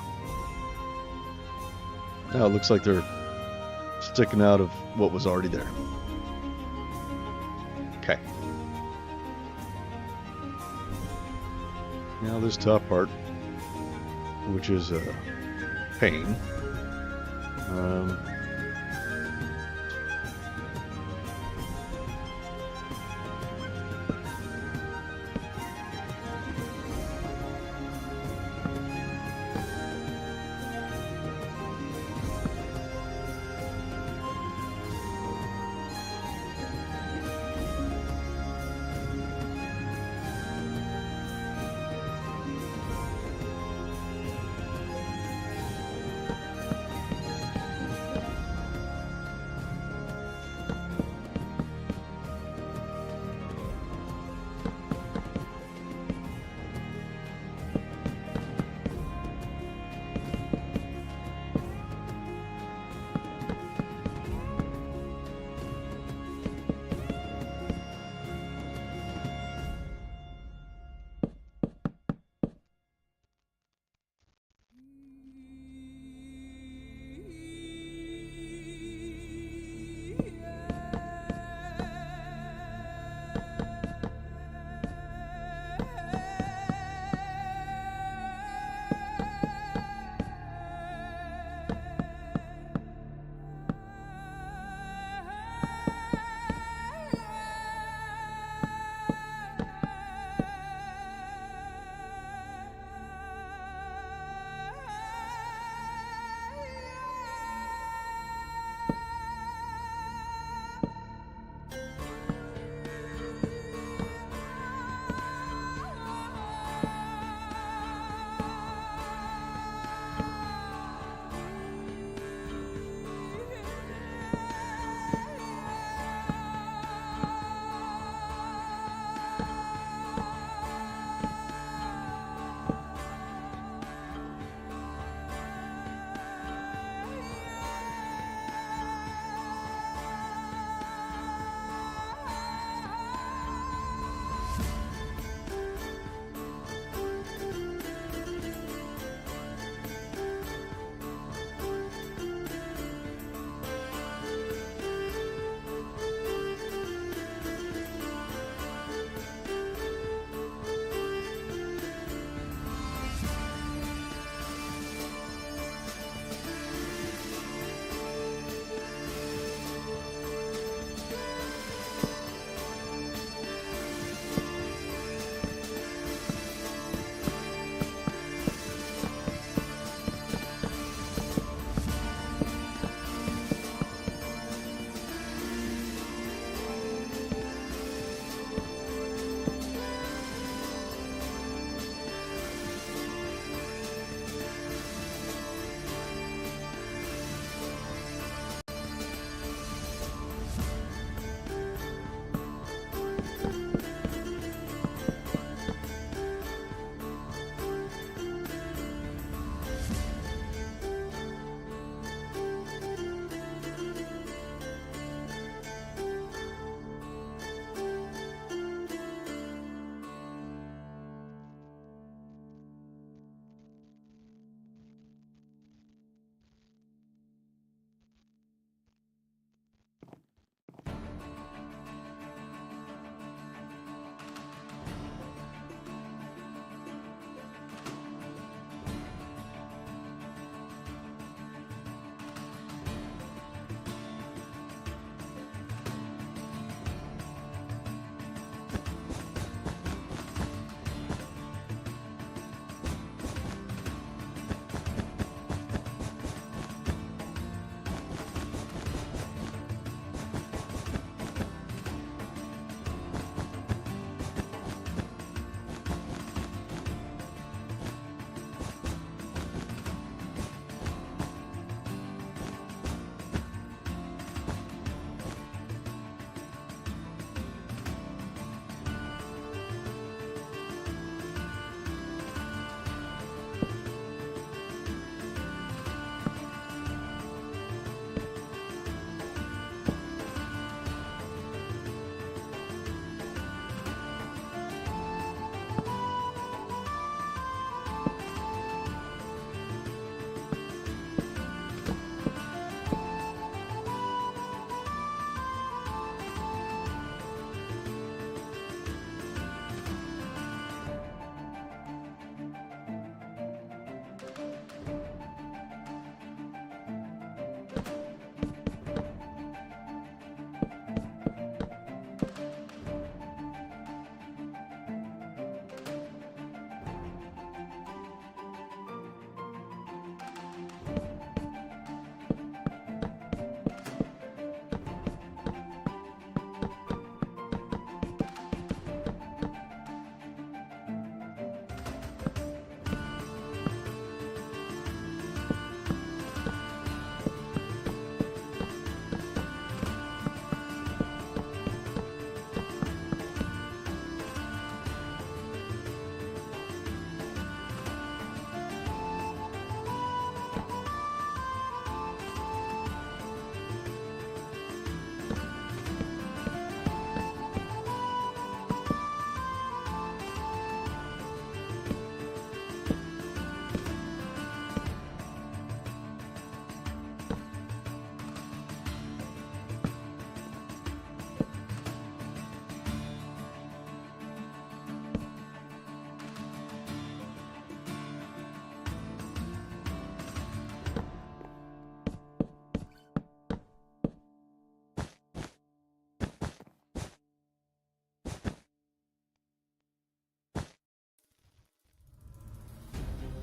Now it looks like they're sticking out of what was already there. Okay. Now this top part, which is a pane.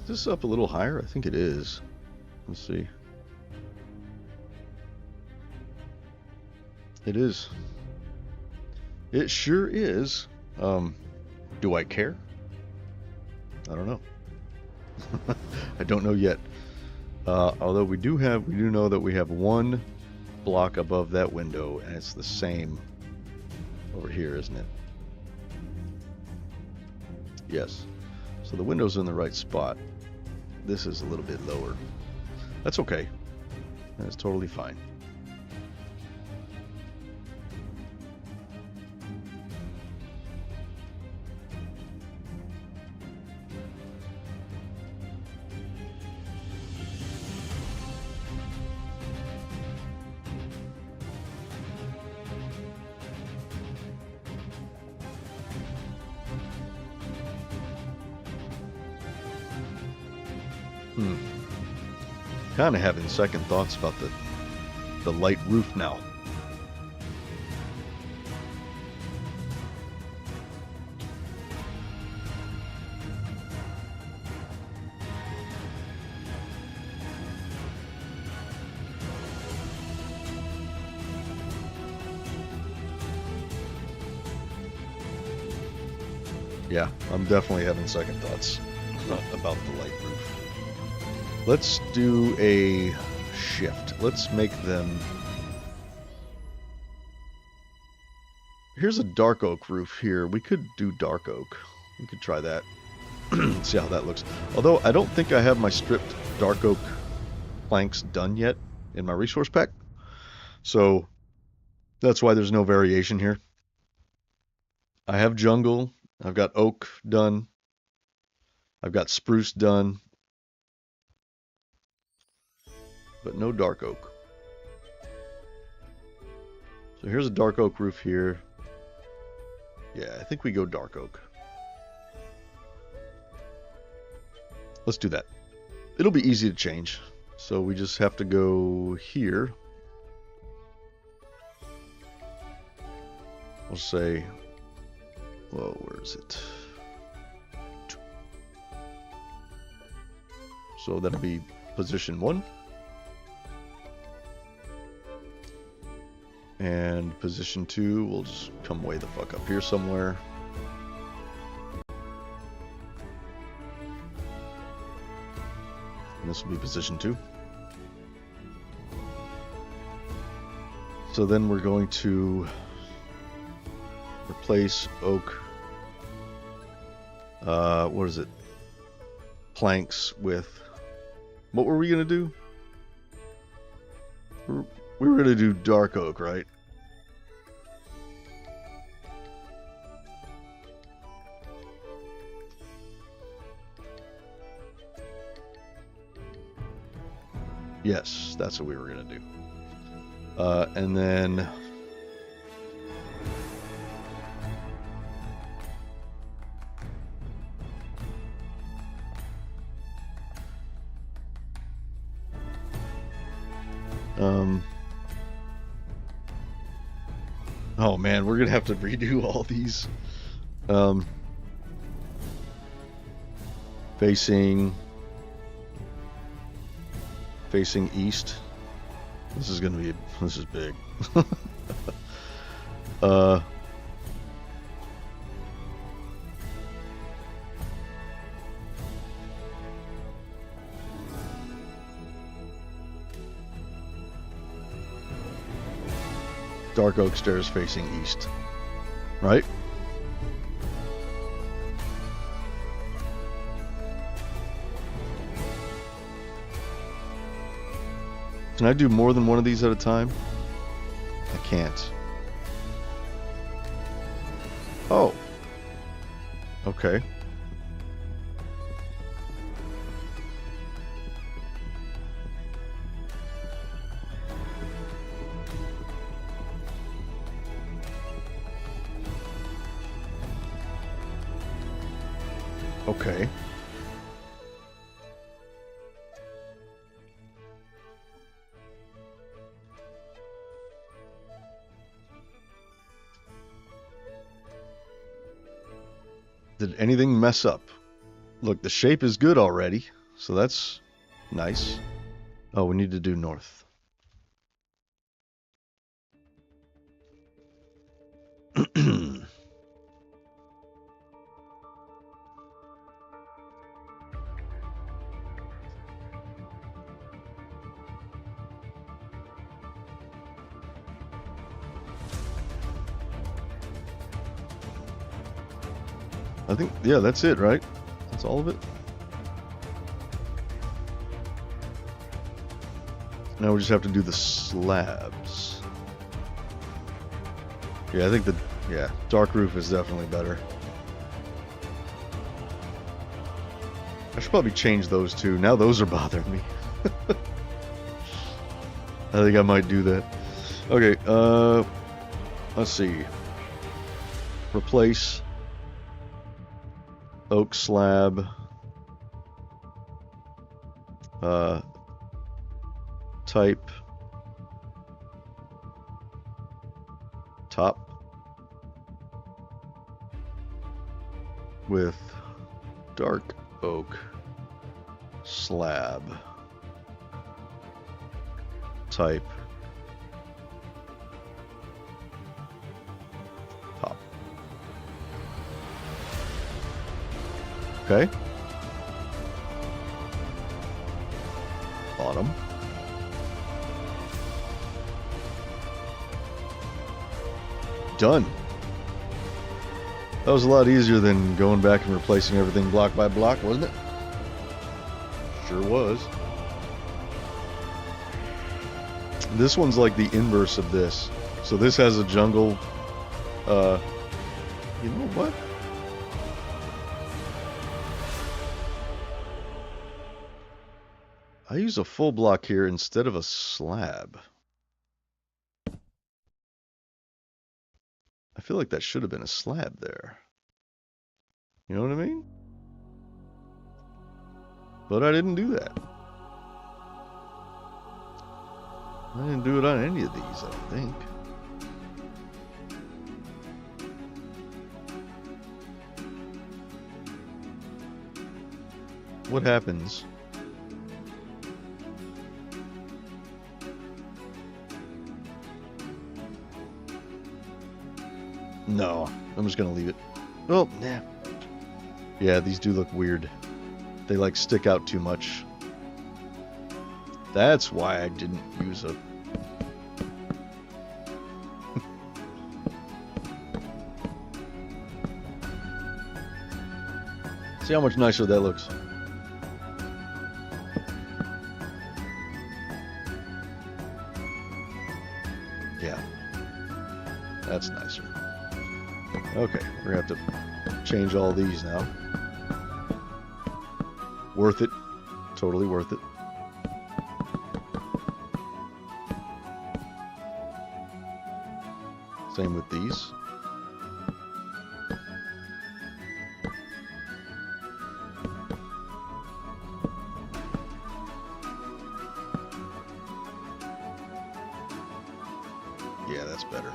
Is this up a little higher? I think it is. Let's see. It is. It sure is. Do I care? I don't know. I don't know yet. Although we do know that we have one block above that window, and it's the same over here, isn't it? Yes. So the window's in the right spot. This is a little bit lower. That's okay. That's totally fine. Kind of having second thoughts about the light roof now. Yeah, I'm definitely having second thoughts about the light roof. Let's do a shift. Let's make them... Here's a dark oak roof here. We could do dark oak. We could try that. See how that looks. Although I don't think I have my stripped dark oak planks done yet in my resource pack. So that's why there's no variation here. I have jungle. I've got oak done. I've got spruce done. But no dark oak. So here's a dark oak roof here. Yeah, I think we go dark oak. Let's do that. It'll be easy to change. So we just have to go here. We'll say, whoa, where is it? So that'll be position 1. And position 2 will just come way the fuck up here somewhere. And this will be position 2. So then we're going to replace oak, what is it? Planks with, what were we going to do? We were going to do dark oak, right? Yes, that's what we were going to do. And then... oh man, we're gonna have to redo all these. Facing east. This is big. Dark oak stairs facing east, right? Can I do more than one of these at a time? I can't. Oh. Okay. Okay. Did anything mess up? Look, the shape is good already, so that's nice. Oh, we need to do north. I think, yeah, that's it, right? That's all of it. Now we just have to do the slabs. Yeah, I think yeah, dark roof is definitely better. I should probably change those two. Now those are bothering me. I think I might do that. Okay, let's see. Replace oak slab. Type top with dark oak slab. Type top. Okay. Bottom. Done. That was a lot easier than going back and replacing everything block by block, wasn't it? Sure was. This one's like the inverse of this. So this has a jungle. You know what? I use a full block here instead of a slab. I feel like that should have been a slab there. You know what I mean? But I didn't do that. I didn't do it on any of these, I don't think. What happens? No, I'm just gonna leave it. Oh, nah. Yeah, these do look weird. They like stick out too much. That's why I didn't use a... See how much nicer that looks. Yeah. That's nicer. Okay, we're gonna have to change all these now. Worth it. Totally worth it. Same with these. Yeah, that's better.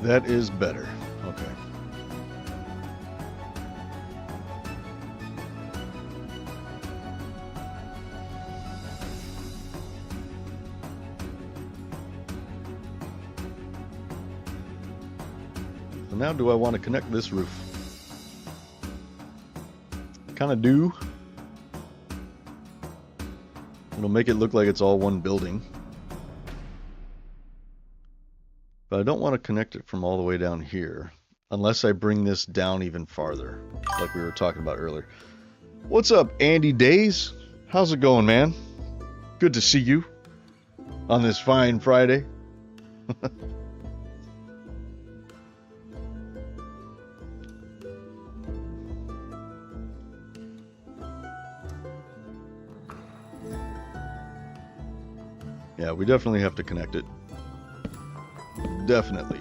That is better. Okay. So now do I want to connect this roof? Kind of do. It'll make it look like it's all one building. But I don't want to connect it from all the way down here, unless I bring this down even farther, like we were talking about earlier. What's up, Andy Days? How's it going, man? Good to see you on this fine Friday. Yeah, we definitely have to connect it. Definitely.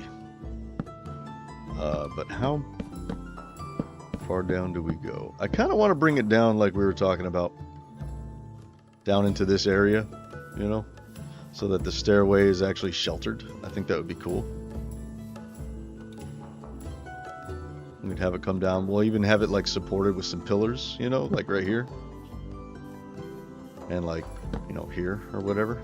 But how far down do we go? I kind of want to bring it down like we were talking about. Down into this area, you know? So that the stairway is actually sheltered. I think that would be cool. We'd have it come down. We'll even have it like supported with some pillars, you know? Like right here. And like, you know, here or whatever.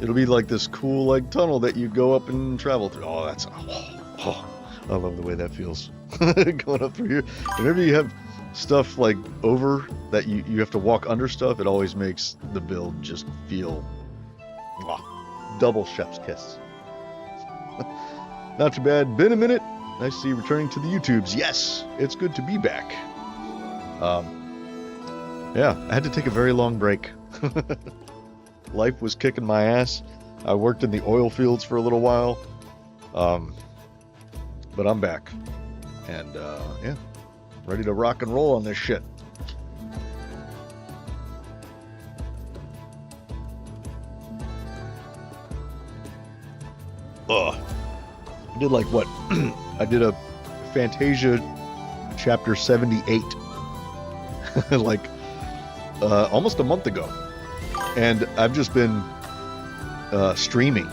It'll be like this cool like tunnel that you go up and travel through. Oh, that's I love the way that feels. Going up through here. Whenever you have stuff like over that you have to walk under stuff, it always makes the build just feel double chef's kiss. Not too bad. Been a minute. Nice to see you returning to the YouTubes. Yes, it's good to be back. Yeah, I had to take a very long break. Life was kicking my ass. I worked in the oil fields for a little while. But I'm back. And, yeah. Ready to rock and roll on this shit. I did like what? I did a Fantasia chapter 78. Like, almost a month ago. And I've just been streaming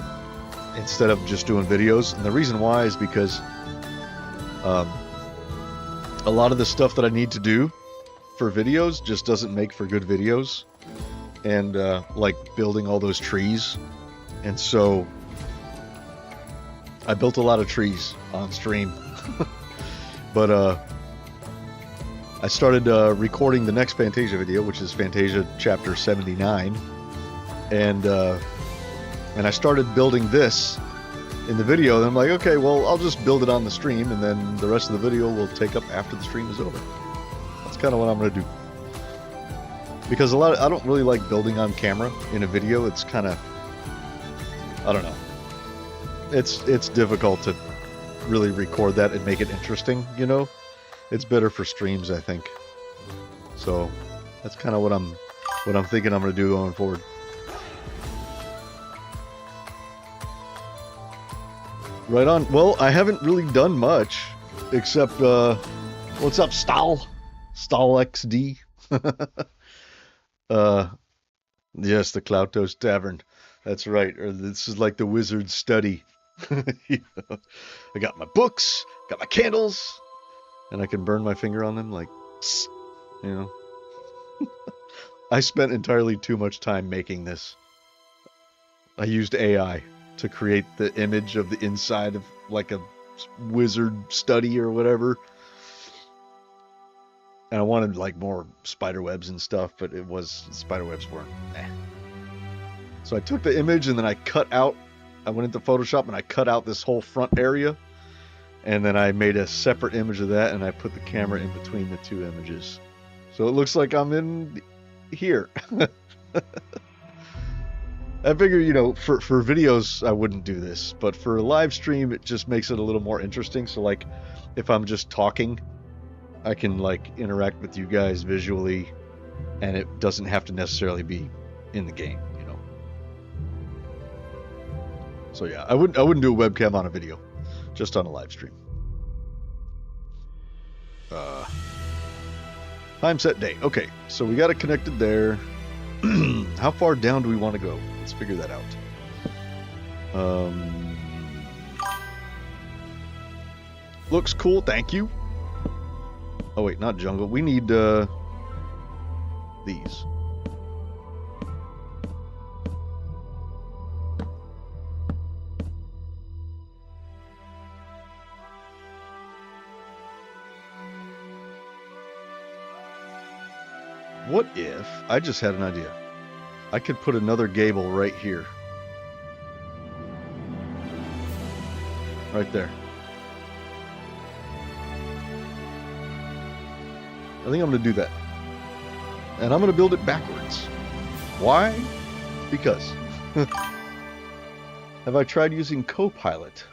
instead of just doing videos. And the reason why is because a lot of the stuff that I need to do for videos just doesn't make for good videos. And like building all those trees. And so I built a lot of trees on stream. But I started recording the next Fantasia video, which is Fantasia chapter 79. And I started building this in the video, and I'm like, okay, well, I'll just build it on the stream, and then the rest of the video will take up after the stream is over. That's kind of what I'm going to do. Because I don't really like building on camera in a video. It's kind of, I don't know. It's difficult to really record that and make it interesting, you know? It's better for streams, I think. So that's kind of what I'm thinking I'm going to do going forward. Right on. Well, I haven't really done much except what's up, Stahl XD. Yes, the Cloud Toast Tavern. That's right. Or this is like the wizard's study. You know, I got my books, got my candles, and I can burn my finger on them like, you know. I spent entirely too much time making this. I used AI to create the image of the inside of like a wizard study or whatever. And I wanted like more spider webs and stuff, but spider webs weren't. So I took the image and then I went into Photoshop and I cut out this whole front area. And then I made a separate image of that and I put the camera in between the two images. So it looks like I'm in here. I figure, you know, for videos, I wouldn't do this. But for a live stream, it just makes it a little more interesting. So, like, if I'm just talking, I can, like, interact with you guys visually. And it doesn't have to necessarily be in the game, you know. So, yeah, I wouldn't do a webcam on a video. Just on a live stream. Time set day. Okay, so we got it connected there. How far down do we want to go? Let's figure that out. Um, looks cool, thank you. Oh wait, not jungle. We need these. What if I just had an idea? I could put another gable right here. Right there. I think I'm going to do that. And I'm going to build it backwards. Why? Because. Have I tried using Copilot?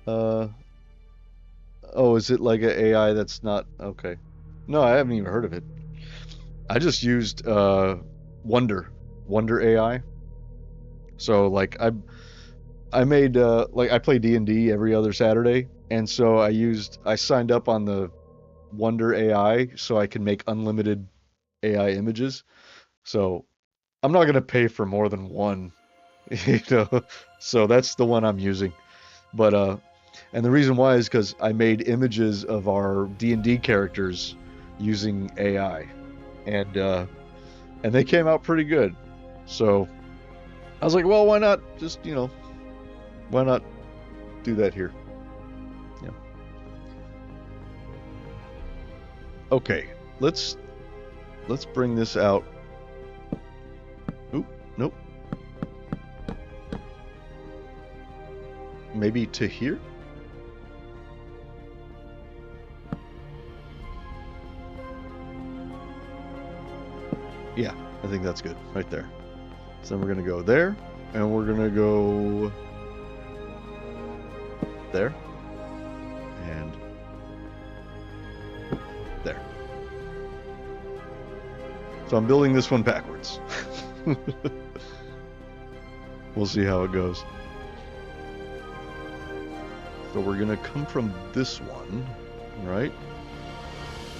Oh, is it like an AI that's not... Okay. No, I haven't even heard of it. I just used Wonder AI. So like I made like I play D&D every other Saturday, and so I signed up on the Wonder AI so I can make unlimited AI images. So I'm not gonna pay for more than one, you know. So that's the one I'm using. But and the reason why is because I made images of our D&D characters using AI, and they came out pretty good. So I was like, well, why not just, you know, why not do that here? Yeah. Okay, let's bring this out. Oop, nope. Maybe to here? Yeah, I think that's good, right there. So then we're gonna go there, and we're gonna go there, and there. So I'm building this one backwards. We'll see how it goes. So we're gonna come from this one, right?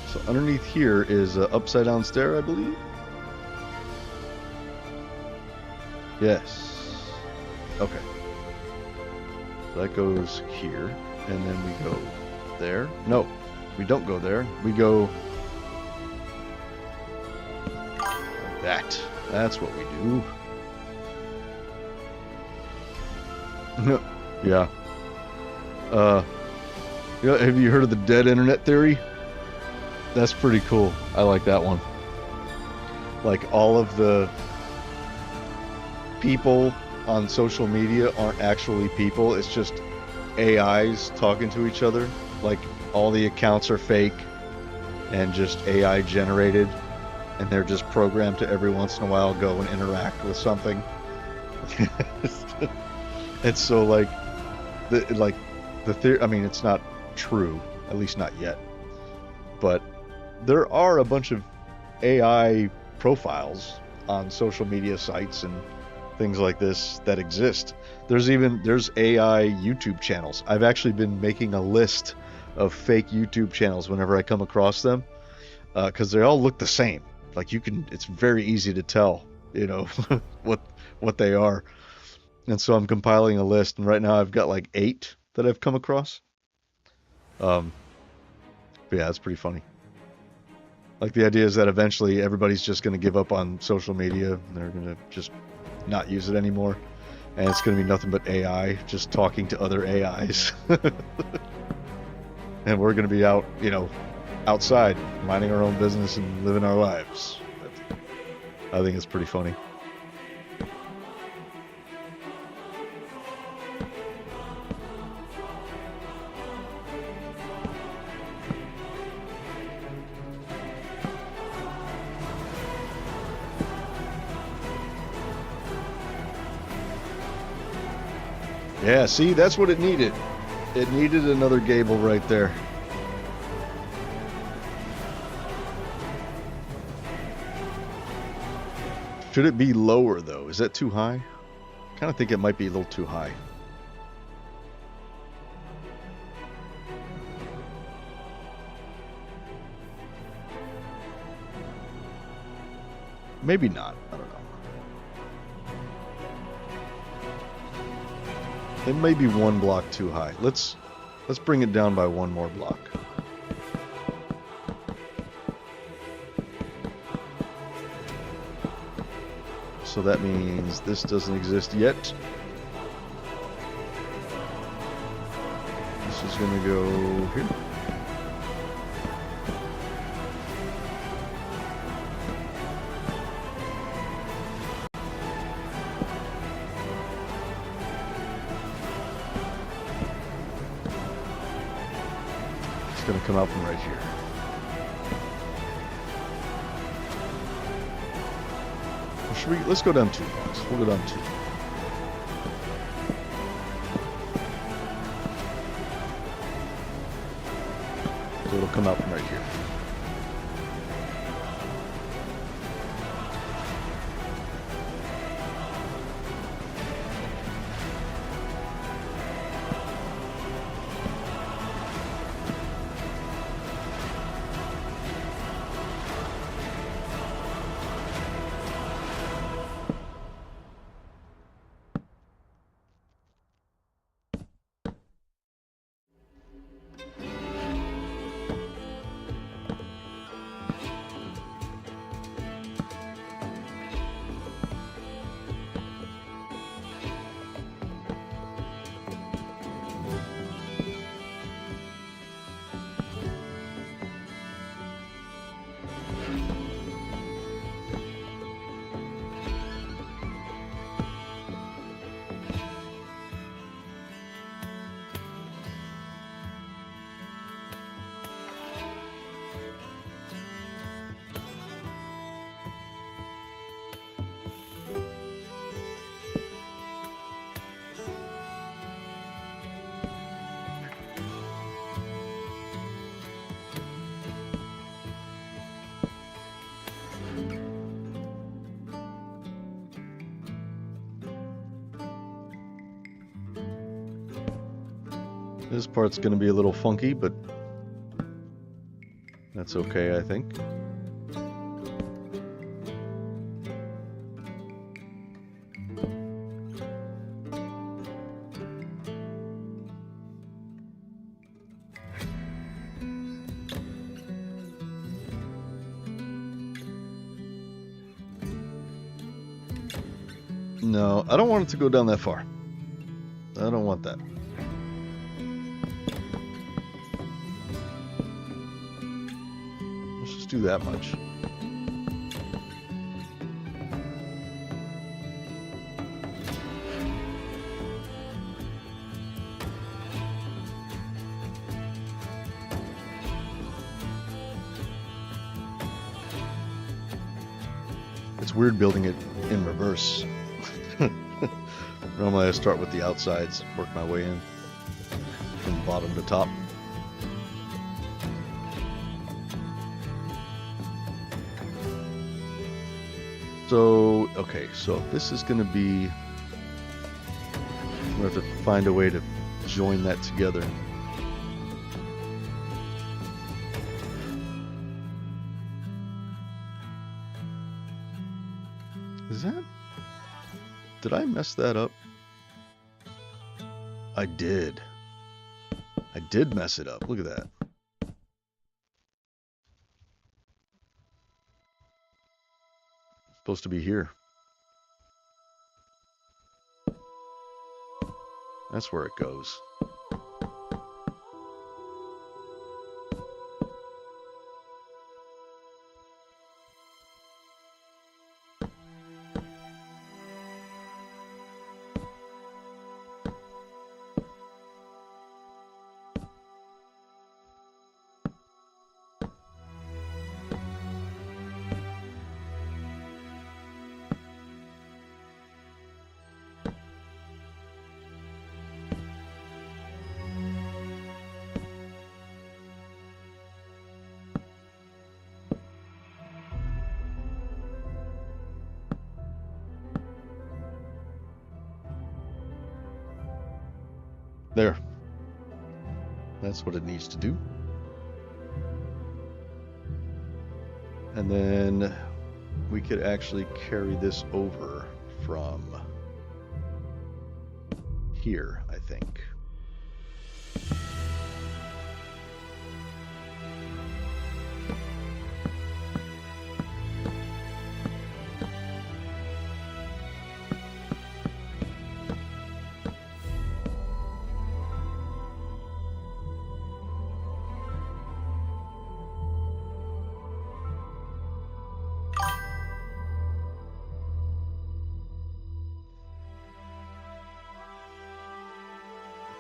So underneath here is an upside down stair, I believe. Yes. Okay. So that goes here, and then we go there. No, we don't go there. We go like that. That's what we do. Yeah. Yeah. Have you heard of the dead internet theory? That's pretty cool. I like that one. Like all of the people on social media aren't actually people. It's just AIs talking to each other. Like all the accounts are fake and just AI generated, and they're just programmed to every once in a while go and interact with something. And so like the theory, I mean, it's not true, at least not yet, but there are a bunch of AI profiles on social media sites and things like this that exist. There's AI YouTube channels. I've actually been making a list of fake YouTube channels whenever I come across them, because they all look the same. Like it's very easy to tell, you know, what they are. And so I'm compiling a list, and right now I've got like 8 that I've come across. But yeah, it's pretty funny. Like the idea is that eventually everybody's just going to give up on social media, and they're going to just not use it anymore, and it's going to be nothing but AI just talking to other AIs. And we're going to be out, you know, outside minding our own business and living our lives. I think it's pretty funny. Yeah, see, that's what it needed. It needed another gable right there. Should it be lower, though? Is that too high? I kind of think it might be a little too high. Maybe not. I don't know. It may be one block too high. Let's bring it down by one more block. So that means this doesn't exist yet. This is going to go here. It's going to come out from right here. Let's go down 2 blocks. We'll go down 2. So it'll come out from right here. This part's going to be a little funky, but that's okay, I think. No, I don't want it to go down that far. I don't want that. Let's just do that much. It's weird building it in reverse. Normally I start with the outsides, work my way in from bottom to top. So, okay, so this is going to be, we have to find a way to join that together. Is that, did I mess that up? I did. I did mess it up. Look at that. It's supposed to be here. That's where it goes. There. That's what it needs to do. And then we could actually carry this over from here, I think.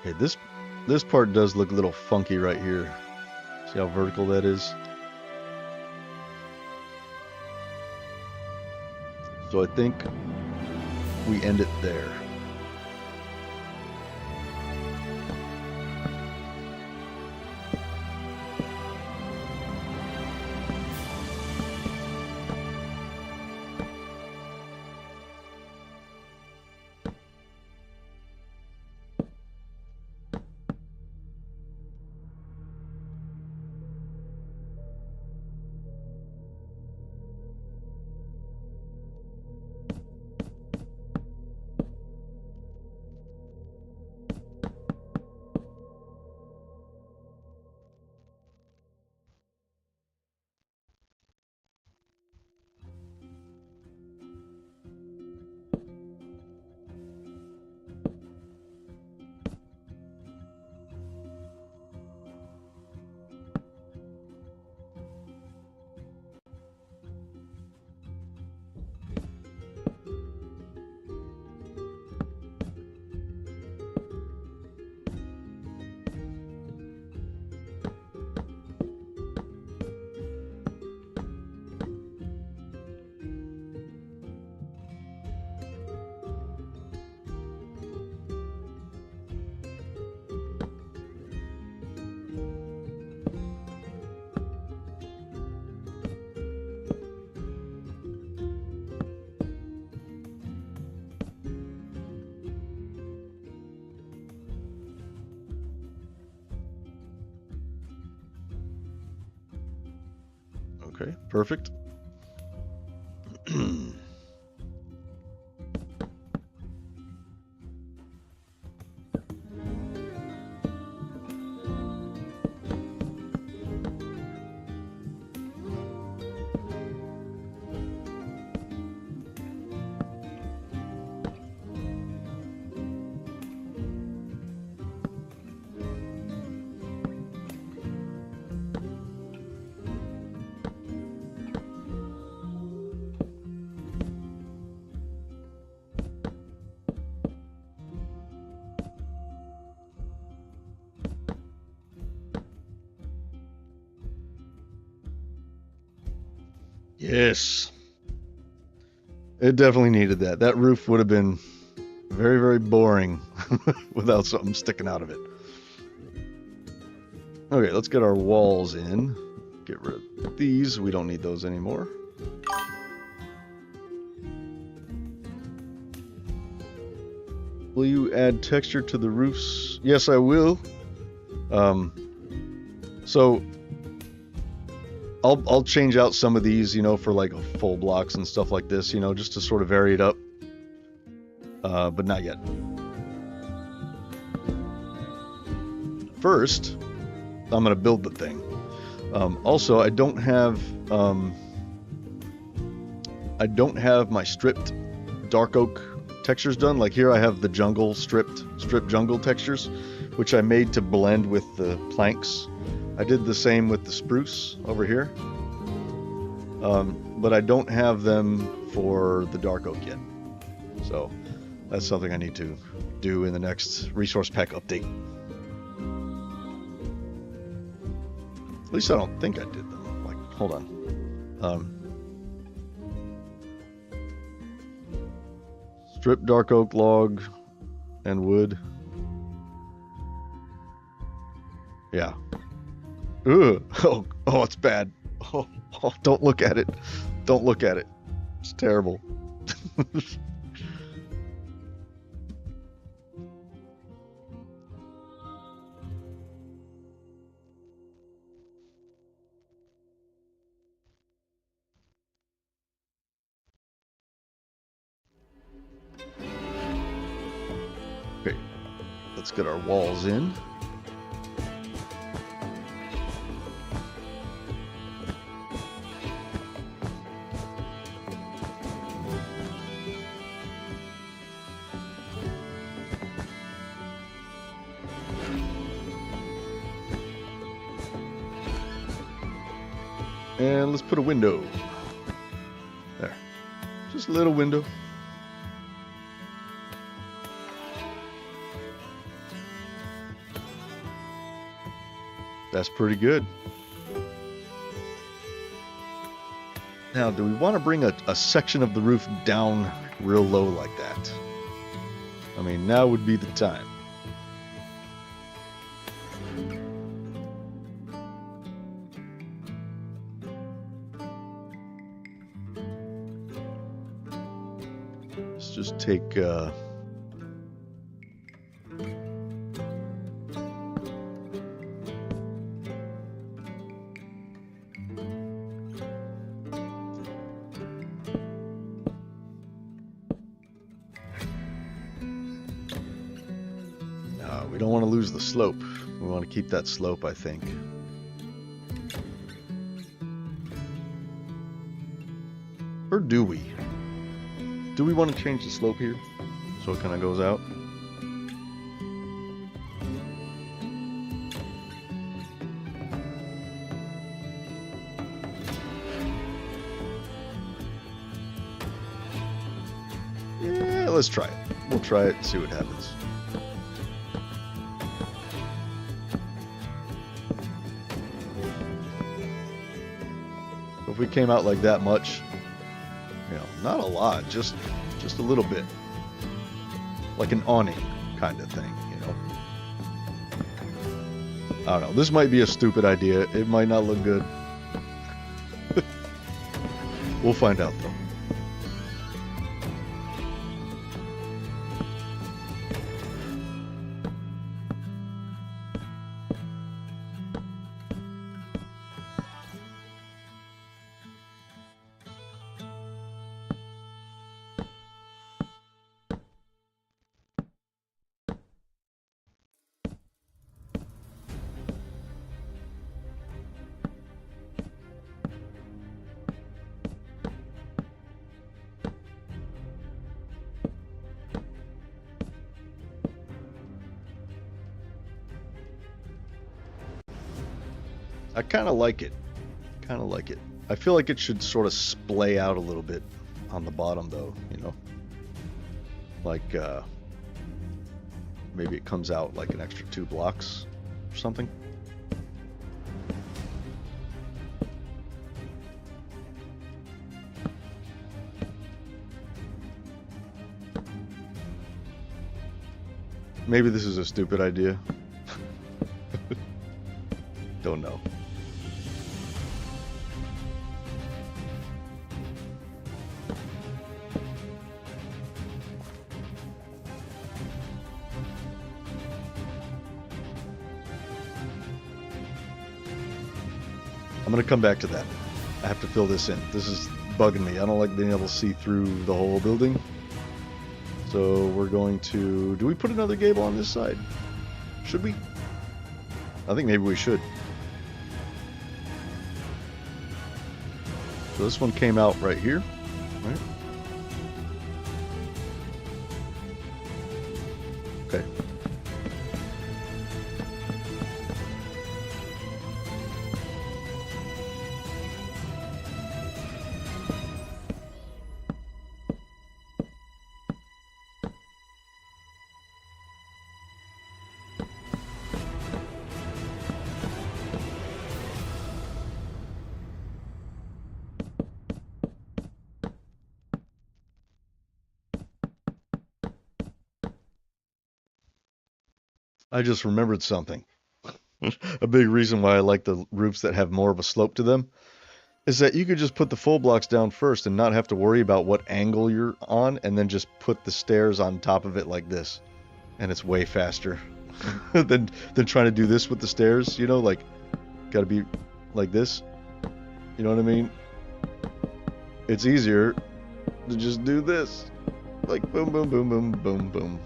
Okay, this part does look a little funky right here. See how vertical that is? So I think we end it there. Okay, perfect. Yes. It definitely needed that. That roof would have been very, very boring without something sticking out of it. Okay, let's get our walls in. Get rid of these. We don't need those anymore. Will you add texture to the roofs? Yes, I will. So I'll change out some of these, you know, for like full blocks and stuff like this, you know, just to sort of vary it up. But not yet. First, I'm going to build the thing. Also, I don't have my stripped dark oak textures done. Like here I have the jungle stripped jungle textures, which I made to blend with the planks. I did the same with the spruce over here. But I don't have them for the dark oak yet. So that's something I need to do in the next resource pack update. At least I don't think I did them. Like, hold on. Strip dark oak log and wood. Yeah. Ugh. Oh, it's bad. Oh, don't look at it. Don't look at it. It's terrible. let's get our walls in. And let's put a window. There. Just a little window. That's pretty good. Now, do we want to bring a section of the roof down real low like that? I mean, now would be the time. Let's just take... we don't want to lose the slope. We want to keep that slope, I think. Or do we? Do we want to change the slope here? So it kind of goes out? Yeah, let's try it. We'll try it and see what happens. If we came out like that much, you know, not a lot, just a little bit, like an awning kind of thing, you know. I don't know. This might be a stupid idea. It might not look good. We'll find out though. I kind of like it. Kind of like it. I feel like it should sort of splay out a little bit on the bottom, though, you know? Like, maybe it comes out like an extra 2 blocks or something. Maybe this is a stupid idea. Don't know. I'm gonna come back to that. I have to fill this in. This is bugging me. I don't like being able to see through the whole building. So we're going to... Do we put another gable on this side? Should we? I think maybe we should. So this one came out right here, right? Okay. I just remembered something. A big reason why I like the roofs that have more of a slope to them is that you could just put the full blocks down first and not have to worry about what angle you're on, and then just put the stairs on top of it like this. And it's way faster than trying to do this with the stairs, you know, like, gotta be like this. You know what I mean? It's easier to just do this. Like boom, boom, boom, boom, boom, boom.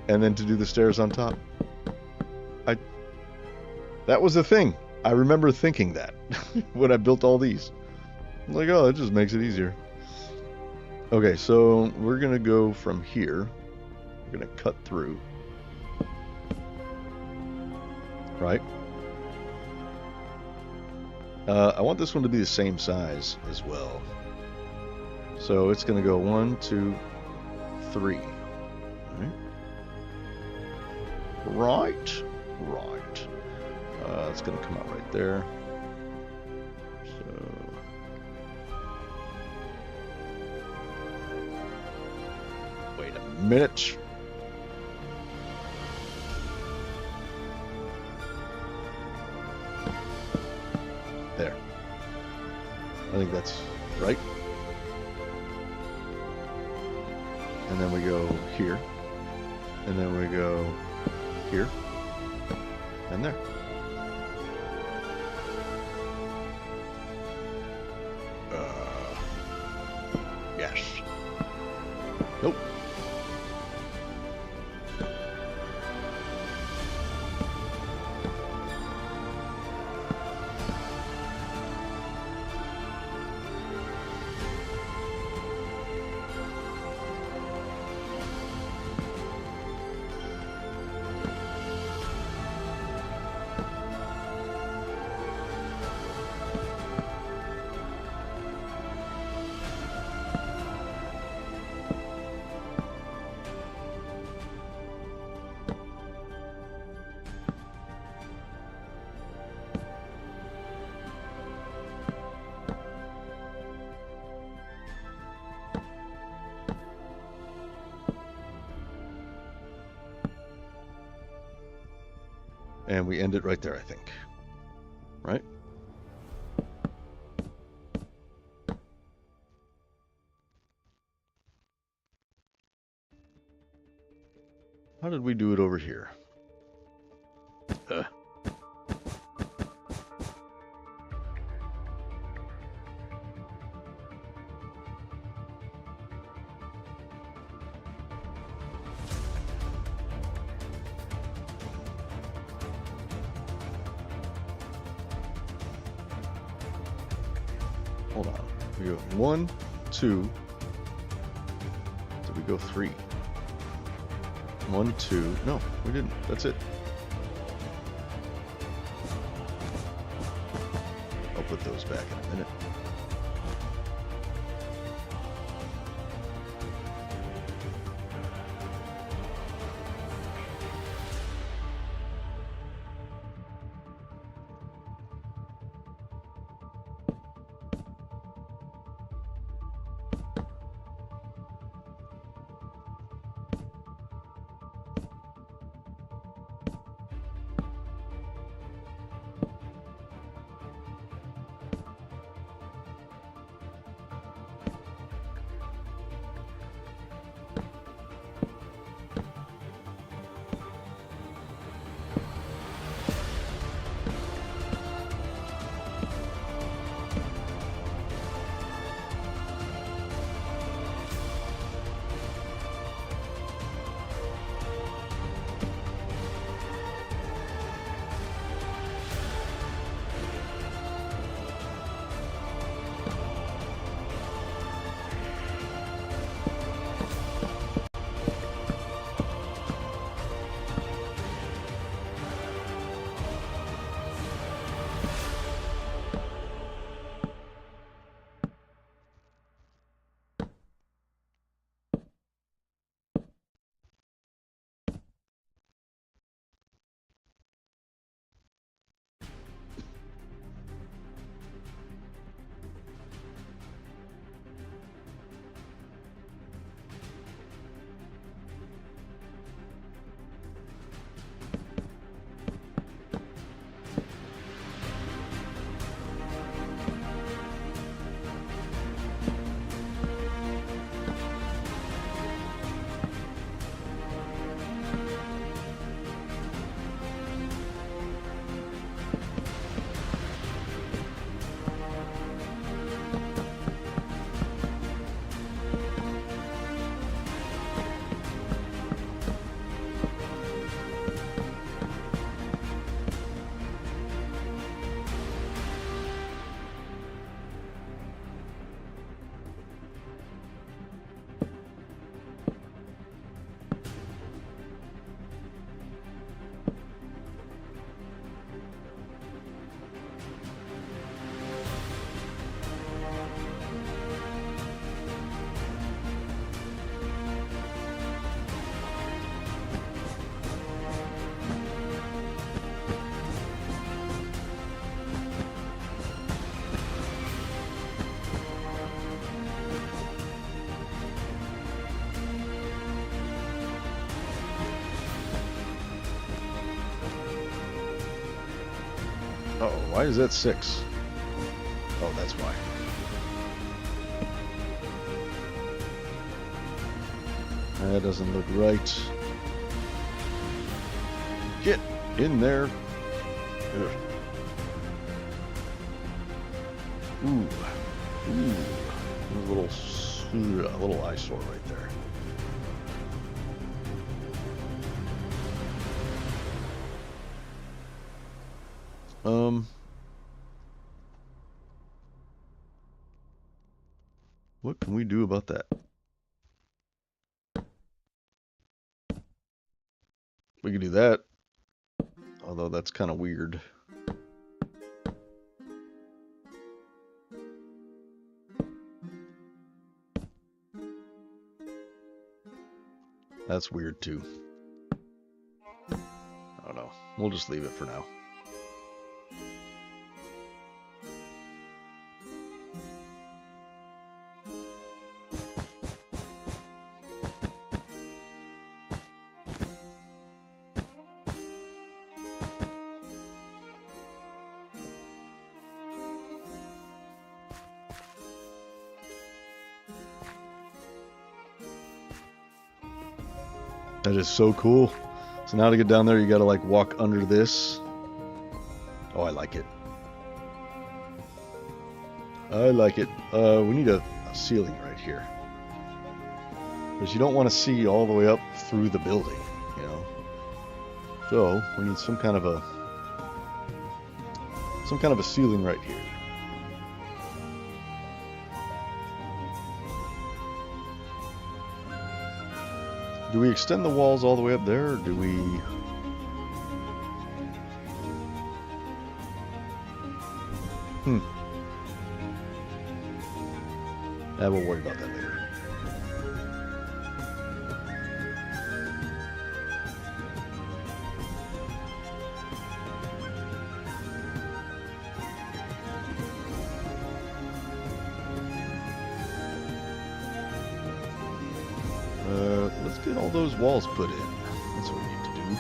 and then to do the stairs on top. That was a thing. I remember thinking that when I built all these. I'm like, oh, it just makes it easier. Okay, so we're going to go from here. We're going to cut through. Right? I want this one to be the same size as well. So it's going to go 1, 2, 3. Right. It's going to come out right there. So wait a minute. There. I think that's right. And then we go here. And then we go here. And there. Yes. Nope. And we end it right there, I think. Right? How did we do it over here? Hold on. We go 1, 2. Did we go 3? 1, 2. No, we didn't. That's it. I'll put those back in a minute. Why is that 6? Oh, that's why. That doesn't look right. Get in there. Ugh. Ooh. Ooh. A little eyesore right there. What can we do about that? We can do that, although that's kind of weird. That's weird too. I don't know. We'll just leave it for now. That is so cool. So now to get down there, you gotta like walk under this. Oh, I like it. I like it. We need a ceiling right here. Because you don't want to see all the way up through the building, you know. So we need some kind of a ceiling right here. Do we extend the walls all the way up there, or do we... We'll worry about that later. Let's get all those walls put in. That's what we need to do.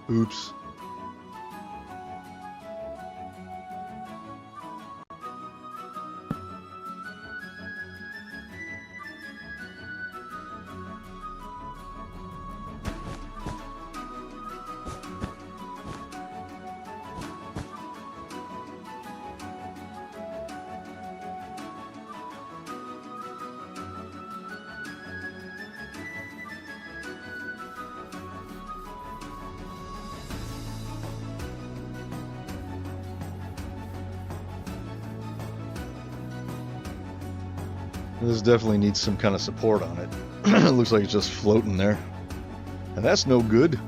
Oops. This definitely needs some kind of support on it. It looks like it's just floating there. And that's no good.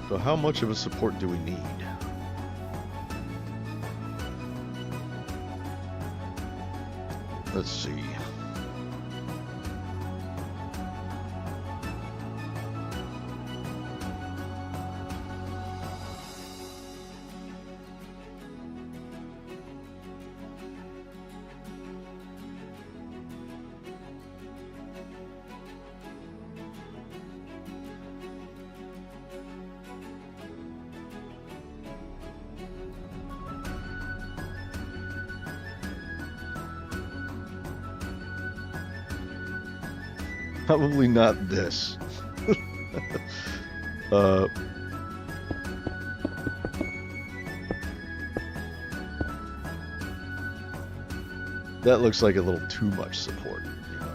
So how much of a support do we need? Let's see. Probably not this. That looks like a little too much support, you know.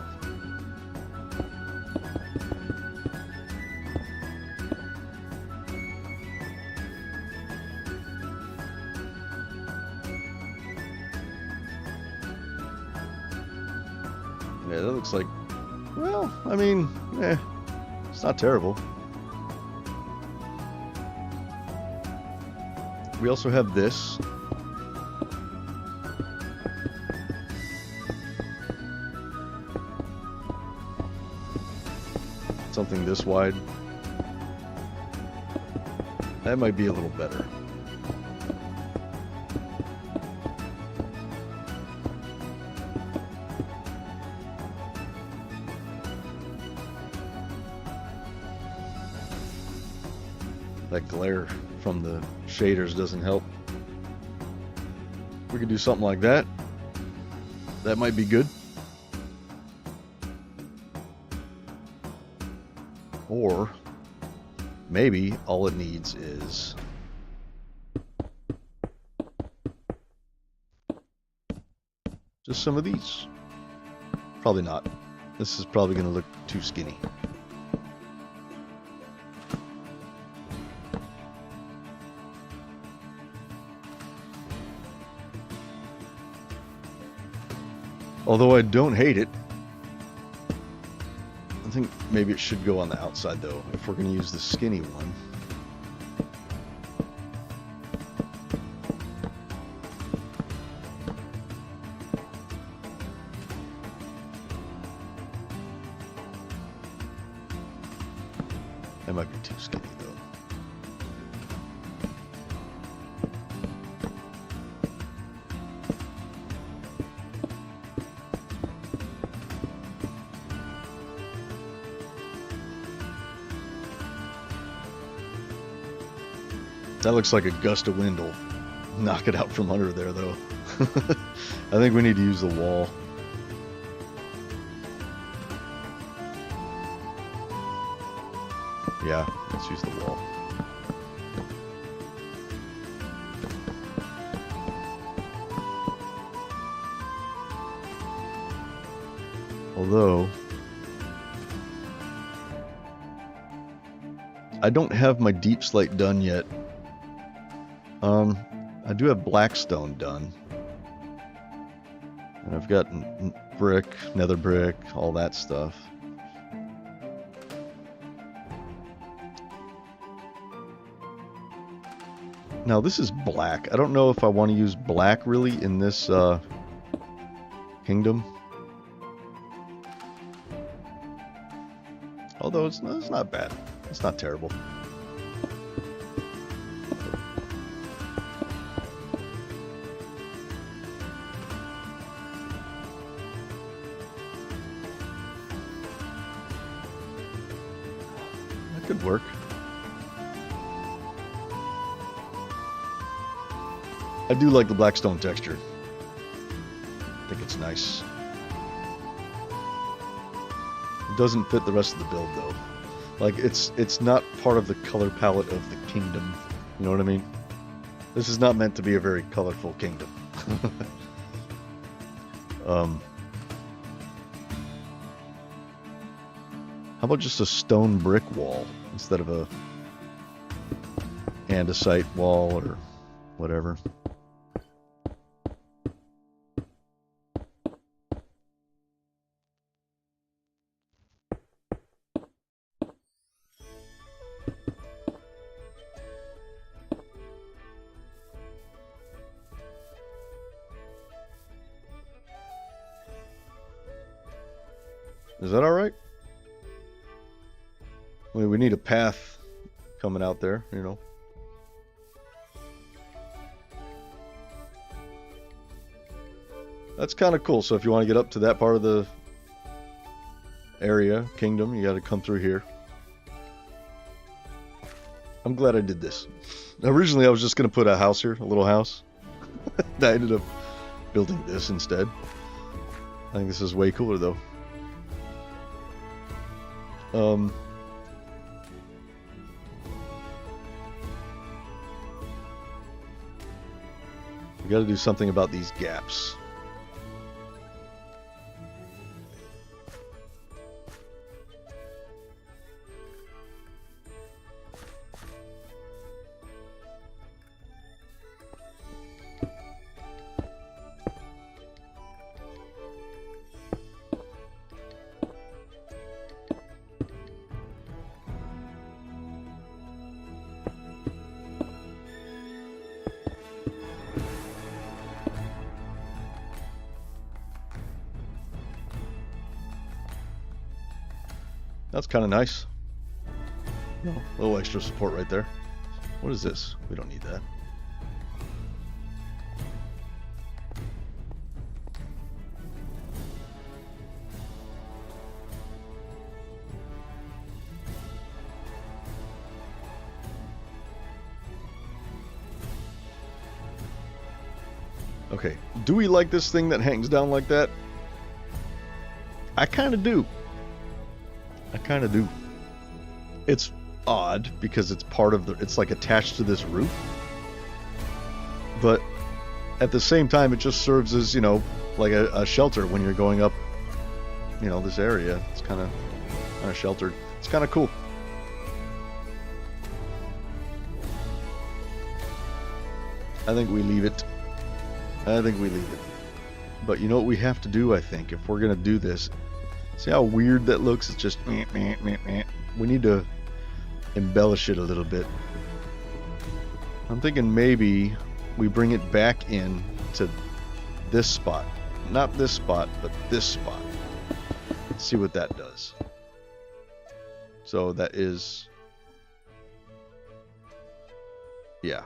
Yeah, that looks like, well, I mean, it's not terrible. We also have this. Something this wide. That might be a little better. That glare from the shaders doesn't help. We could do something like that. That might be good. Or maybe all it needs is just some of these. Probably not. This is probably going to look too skinny. Although I don't hate it. I think maybe it should go on the outside though, if we're going to use the skinny one. That might be too skinny though. That looks like a gust of wind will knock it out from under there, though. I think we need to use the wall. Yeah, let's use the wall. Although I don't have my deep slate done yet. I do have blackstone done. And I've got brick, nether brick, all that stuff. Now this is black. I don't know if I want to use black really in this kingdom. Although it's not bad. It's not terrible. Could work. I do like the blackstone texture. I think it's nice. It doesn't fit the rest of the build though. Like it's not part of the color palette of the kingdom. You know what I mean? This is not meant to be a very colorful kingdom. How about just a stone brick wall instead of a andesite wall or whatever? Is that all right? I mean, we need a path coming out there, you know. That's kind of cool. So if you want to get up to that part of the area, kingdom, you got to come through here. I'm glad I did this. Originally, I was just going to put a house here, a little house. I ended up building this instead. I think this is way cooler, though. We got to do something about these gaps. That's kind of nice. A little extra support right there. What is this? We don't need that. Okay, do we like this thing that hangs down like that? I kind of do. I kind of do. It's odd because it's part of the, it's like attached to this roof. But at the same time, it just serves as, you know, like a shelter when you're going up, you know, this area. It's kind of sheltered. It's kind of cool. I think we leave it. I think we leave it. But you know what we have to do, I think, if we're going to do this. See how weird that looks? It's just meh, meh, meh, meh. We need to embellish it a little bit. I'm thinking maybe we bring it back in to this spot. Not this spot, but this spot. Let's see what that does. So that is... yeah.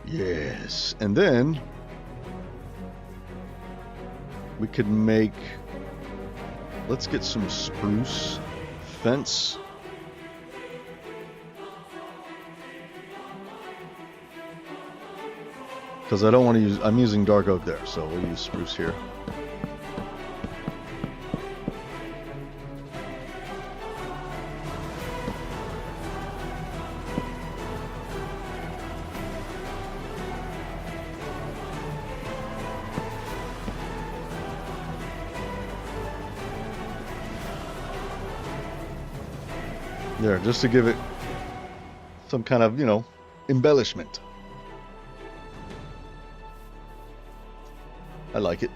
Yes, and then we could make, let's get some spruce fence. Because I don't want to use, I'm using dark oak there, so we'll use spruce here. There, just to give it some kind of, you know, embellishment. I like it.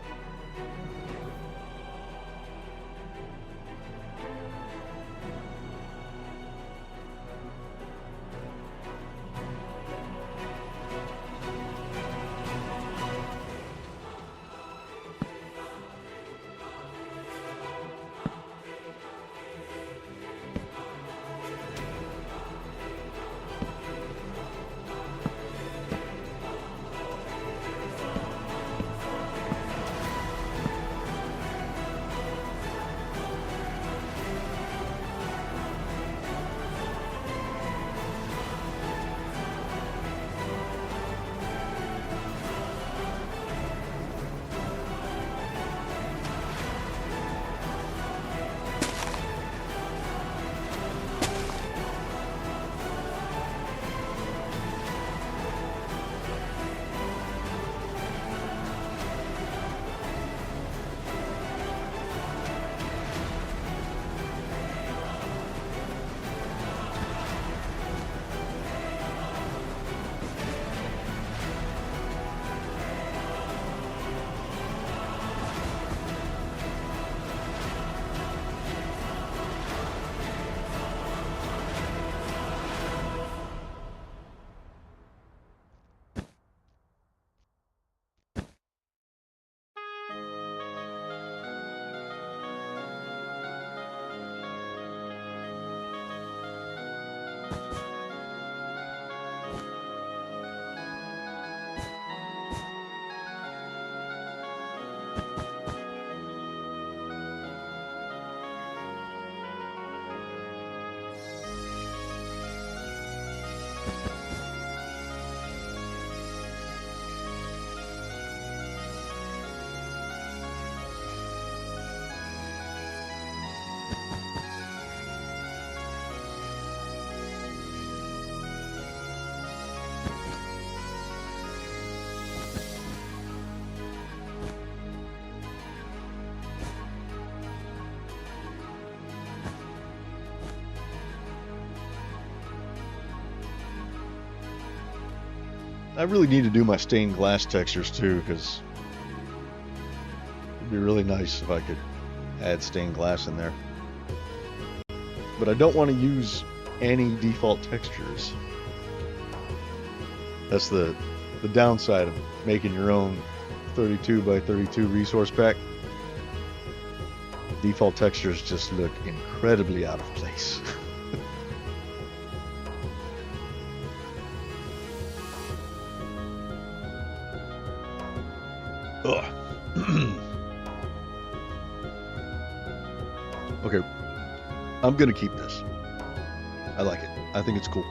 I really need to do my stained glass textures too, because it'd be really nice if I could add stained glass in there. But I don't want to use any default textures. That's the downside of making your own 32 by 32 resource pack. Default textures just look incredibly out of place. Okay, I'm gonna keep this. I like it. I think it's cool.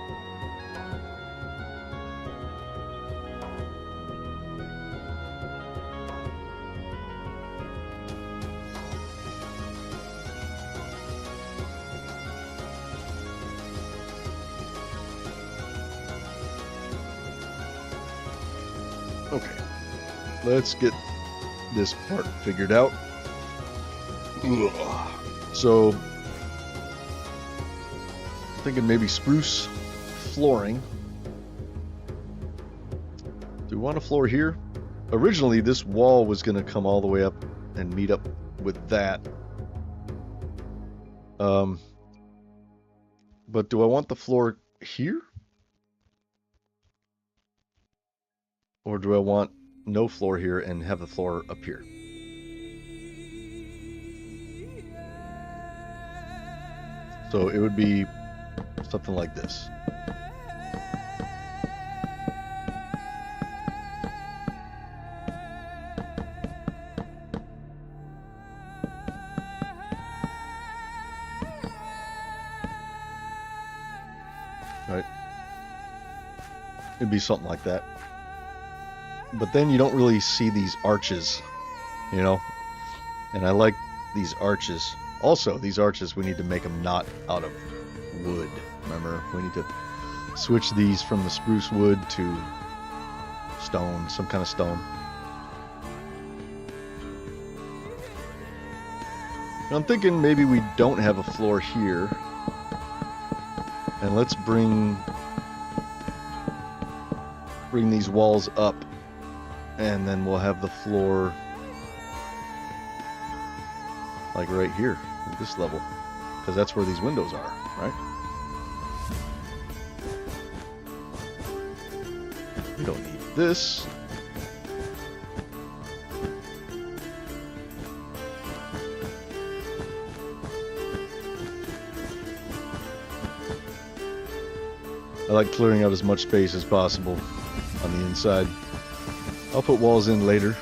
Okay, let's get this part figured out. Ugh. So, I'm thinking maybe spruce flooring. Do we want a floor here? Originally, this wall was going to come all the way up and meet up with that. But do I want the floor here? Or do I want no floor here and have the floor up here? So it would be something like this. Right? It'd be something like that. But then you don't really see these arches, you know? And I like these arches. Also, these arches, we need to make them not out of wood. Remember, we need to switch these from the spruce wood to stone, some kind of stone. And I'm thinking maybe we don't have a floor here. And let's bring these walls up. And then we'll have the floor like right here at this level, because that's where these windows are, right? We don't need this. I like clearing out as much space as possible on the inside. I'll put walls in later.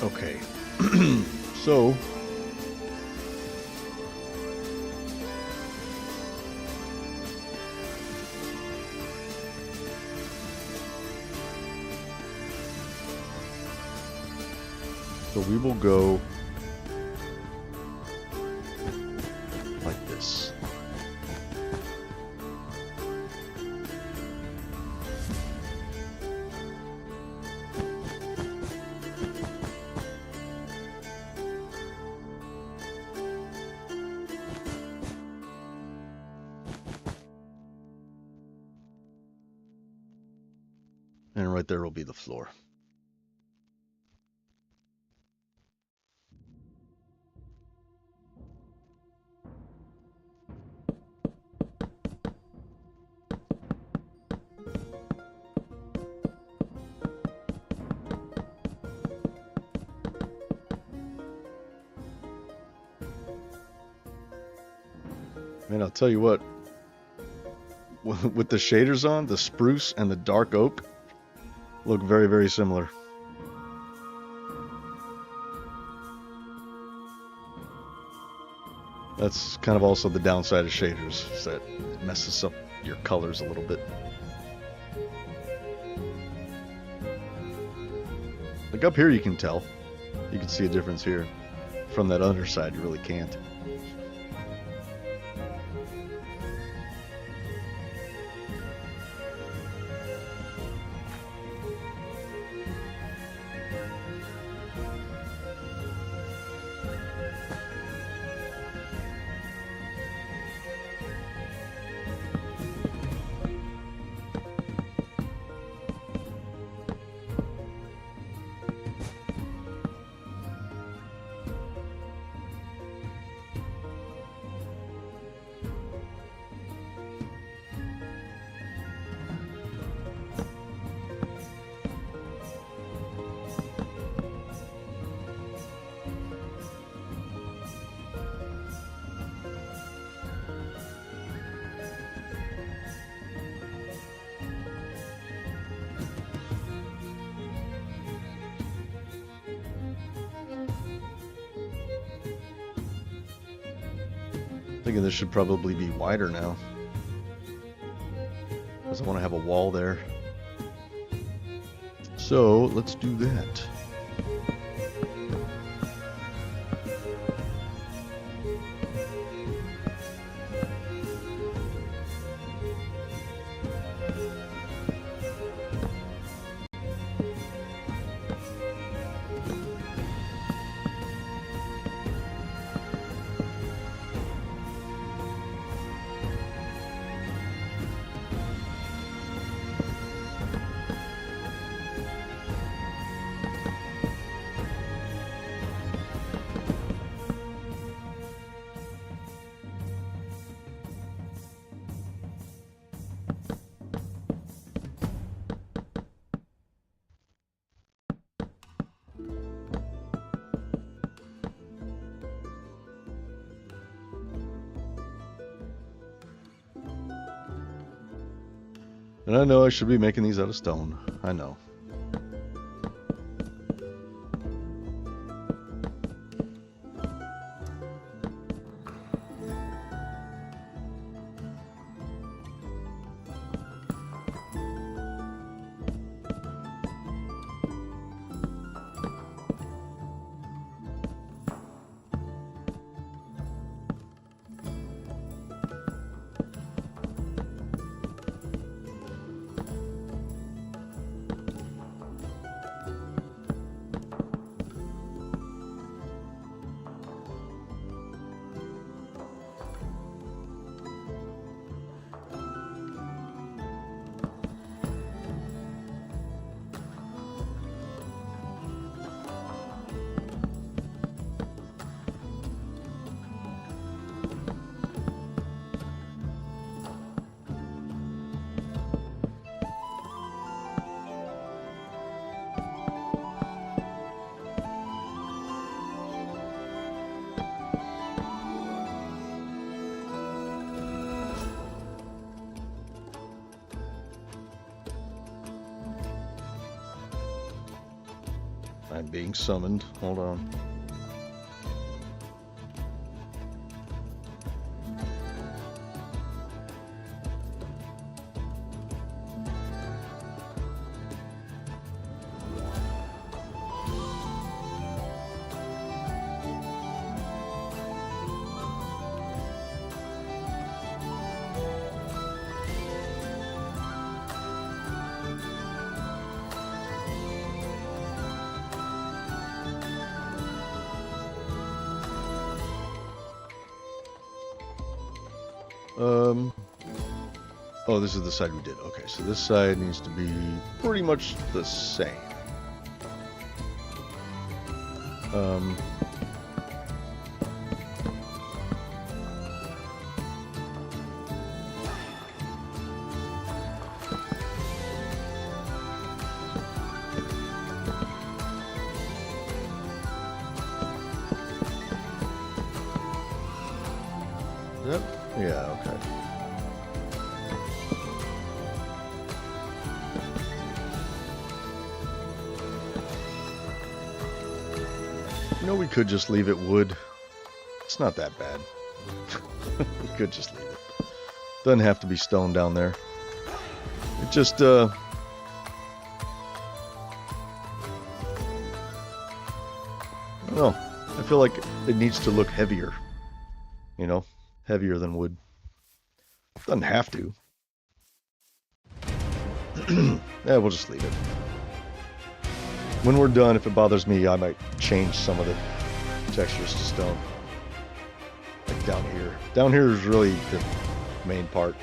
Okay. So we will go like this. And right there will be the floor. Man, I'll tell you what. With the shaders on, the spruce and the dark oak look very, very similar. That's kind of also the downside of shaders, is that it messes up your colors a little bit. Like up here you can tell. You can see a difference here. From that underside you really can't. Thinking this should probably be wider now, because I want to have a wall there. So let's do that. And I know I should be making these out of stone. I know. I'm being summoned. Hold on. Oh, this is the side we did. Okay, so this side needs to be pretty much the same. Yep. Yeah, okay. You know, we could just leave it wood. It's not that bad. We could just leave it. Doesn't have to be stone down there. It just, I don't know. I feel like it needs to look heavier. You know, heavier than wood. Doesn't have to. Yeah, we'll just leave it. When we're done, if it bothers me, I might change some of the textures to stone. Like down here. Down here is really the main part.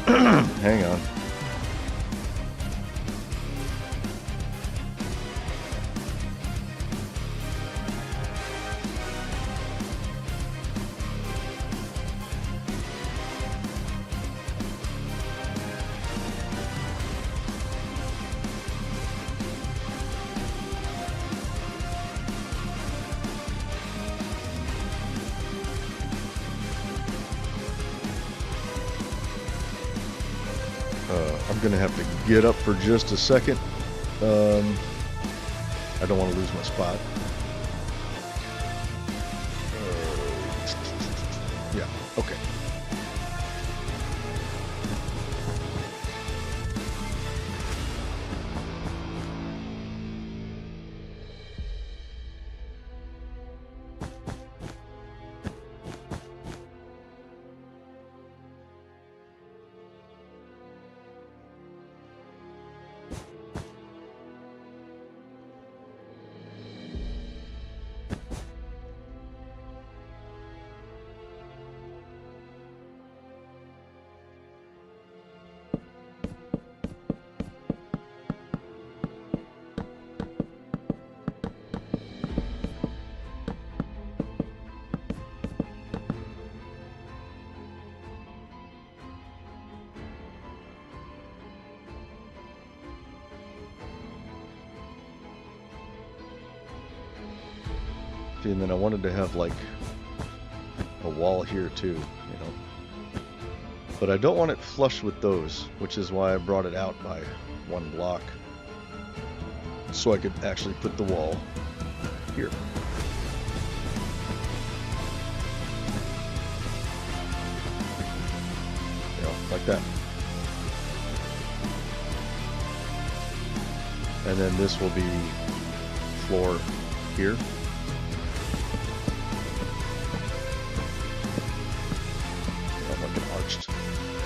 Hang on. I'm gonna have to get up for just a second. I don't want to lose my spot. Yeah, okay. And then I wanted to have like a wall here too, you know. But I don't want it flush with those, which is why I brought it out by one block. So I could actually put the wall here. You know, like that. And then this will be floor here.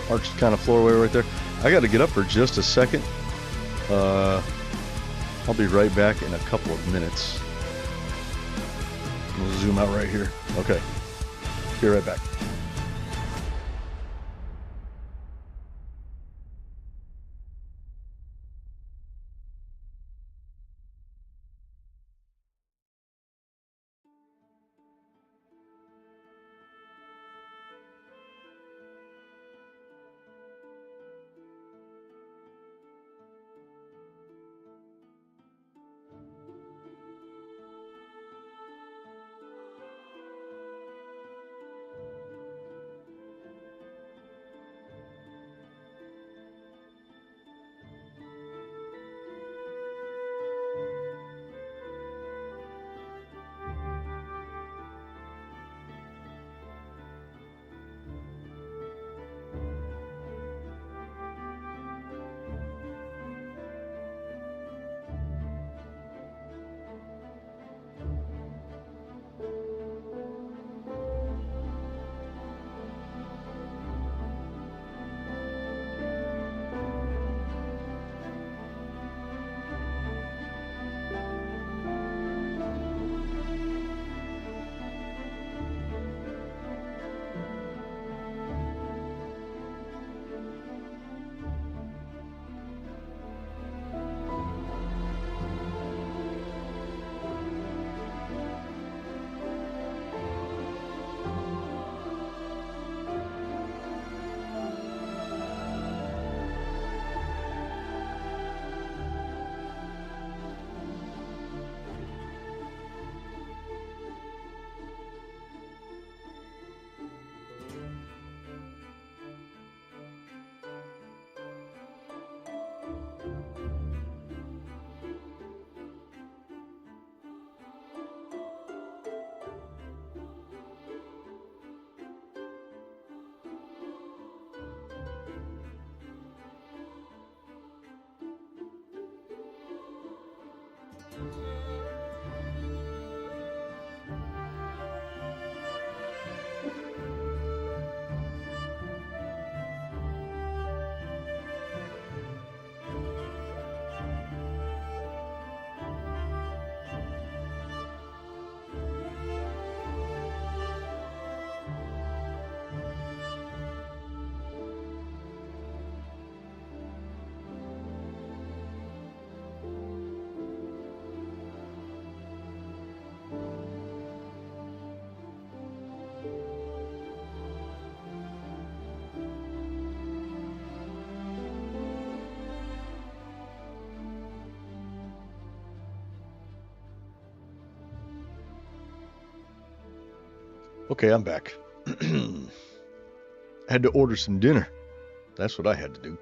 Arched kind of floorway right there. I got to get up for just a second. I'll be right back in a couple of minutes. We'll zoom out right here. Okay. Be right back. Okay, I'm back. Had to order some dinner. That's what I had to do.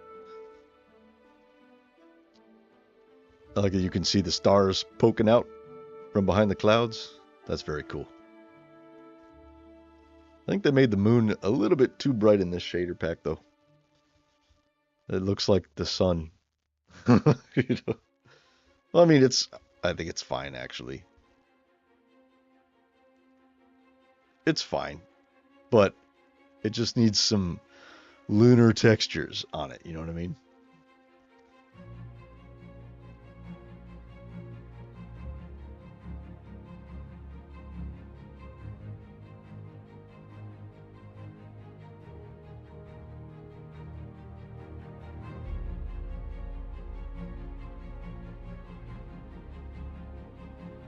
I like that you can see the stars poking out from behind the clouds. That's very cool. I think they made the moon a little bit too bright in this shader pack, though. It looks like the sun. You know? Well, I mean, I think it's fine, actually. It's fine, but it just needs some lunar textures on it, you know what I mean?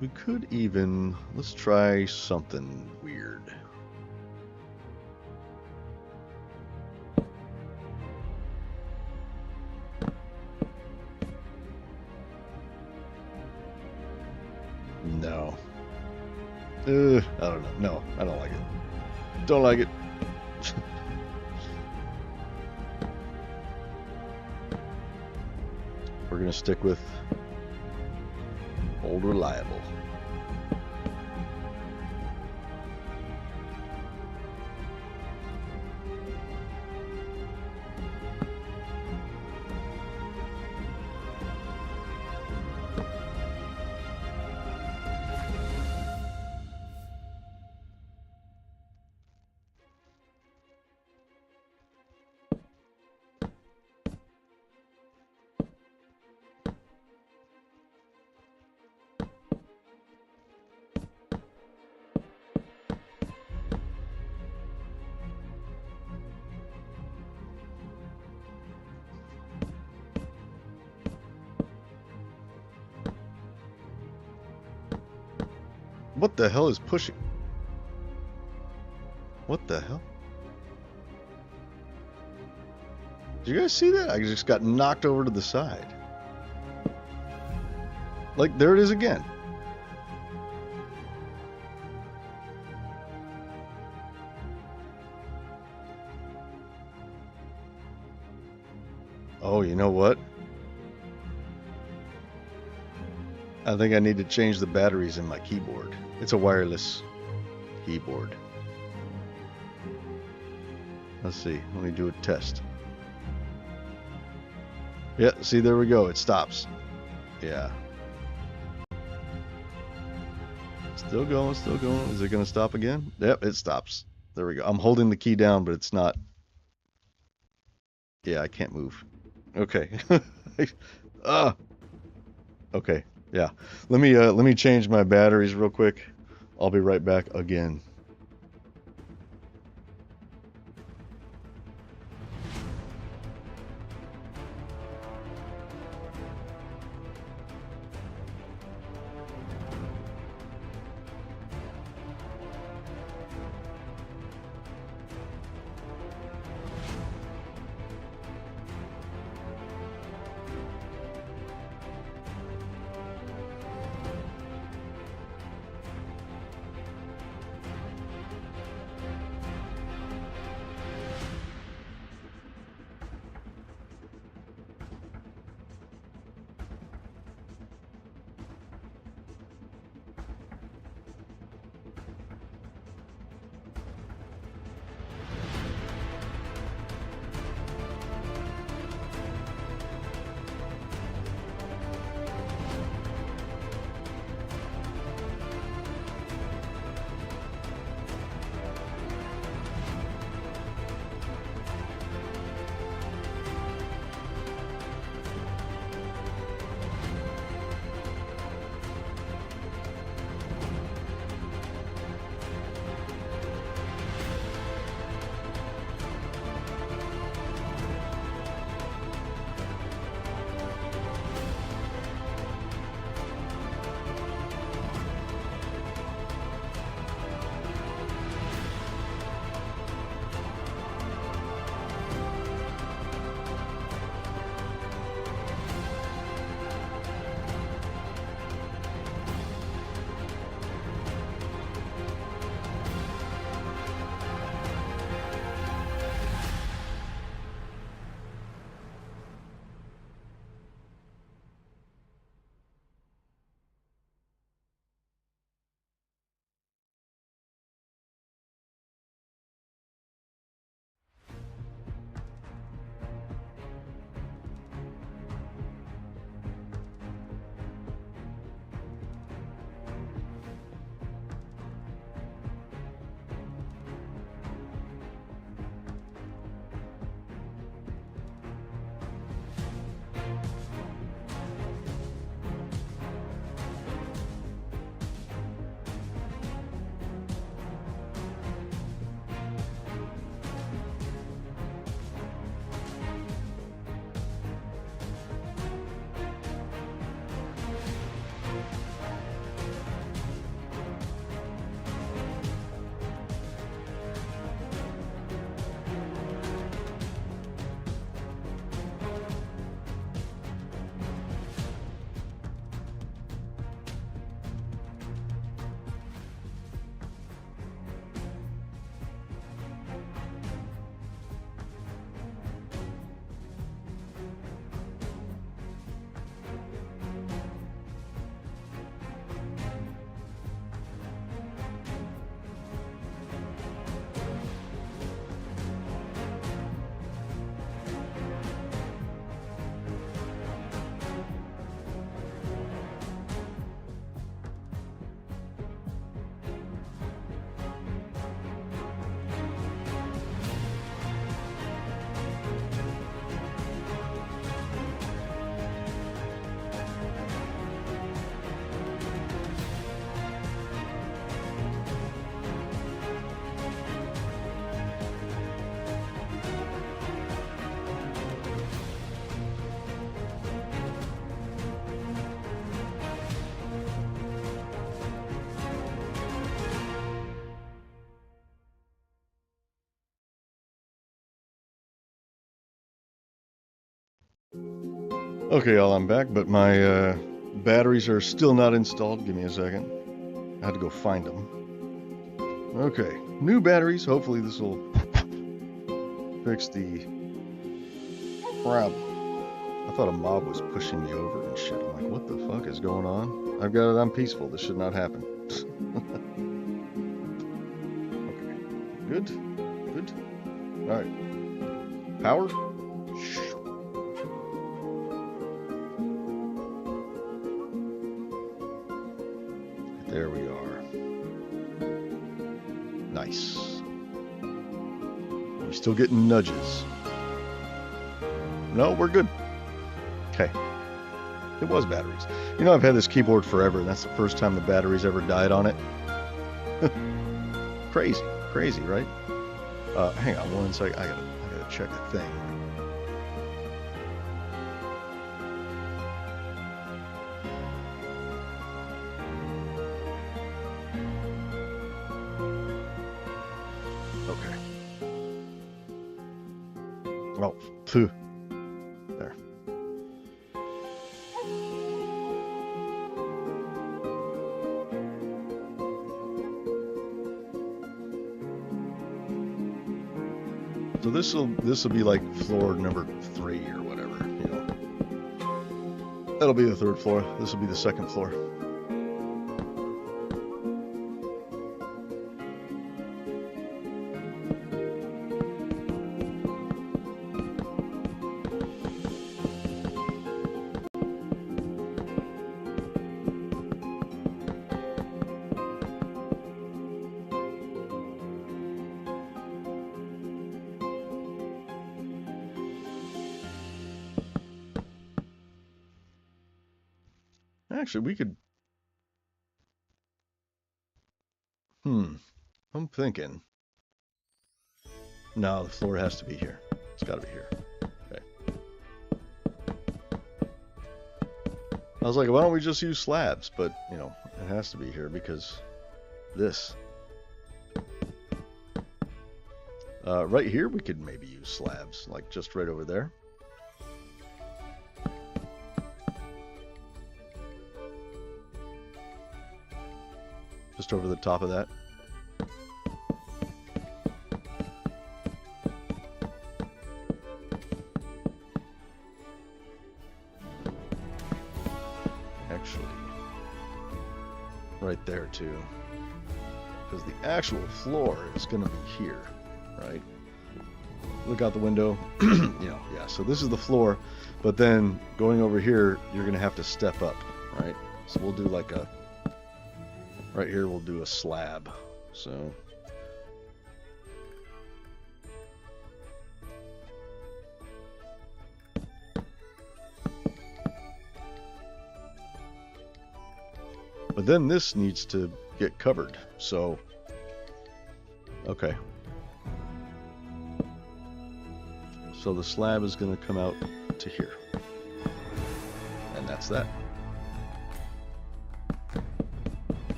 We could even, let's try something weird. No. I don't know. No, I don't like it. Don't like it. We're gonna stick with old reliable. What the hell is pushing? What the hell? Did you guys see that? I just got knocked over to the side. Like, there it is again. Oh, you know what? I think I need to change the batteries in my keyboard. It's a wireless keyboard. Let's see. Let me do a test. Yeah, see, there we go. It stops. Yeah. Still going, still going. Is it going to stop again? Yep, it stops. There we go. I'm holding the key down, but it's not. Yeah, I can't move. Okay. Okay. Yeah. Let me change my batteries real quick. I'll be right back again. Okay, y'all, I'm back, but my batteries are still not installed. Give me a second. I had to go find them. Okay, new batteries. Hopefully this will fix the problem. I thought a mob was pushing me over and shit. I'm like, what the fuck is going on? I've got it on peaceful. This should not happen. Okay, good, good. All right, power. There we are. Nice. We're still getting nudges. No, we're good. Okay. It was batteries. You know, I've had this keyboard forever, and that's the first time the batteries ever died on it. Crazy. Crazy, right? Hang on one second. I gotta check a thing. Okay. Oh, phew. There. So this will be like floor number 3 or whatever, you know. That'll be the 3rd floor. This will be the 2nd floor. Actually, we could... I'm thinking... No, the floor has to be here. It's got to be here. Okay. I was like, why don't we just use slabs? But, you know, it has to be here because this. Right here, we could maybe use slabs, like just right over there. Just over the top of that. Actually, right there too. Because the actual floor is going to be here, right? Look out the window. You know, yeah, so this is the floor, but then going over here, you're going to have to step up, right? So we'll do like a... Right here, we'll do a slab. So... But then this needs to get covered, so... Okay. So the slab is going to come out to here. And that's that.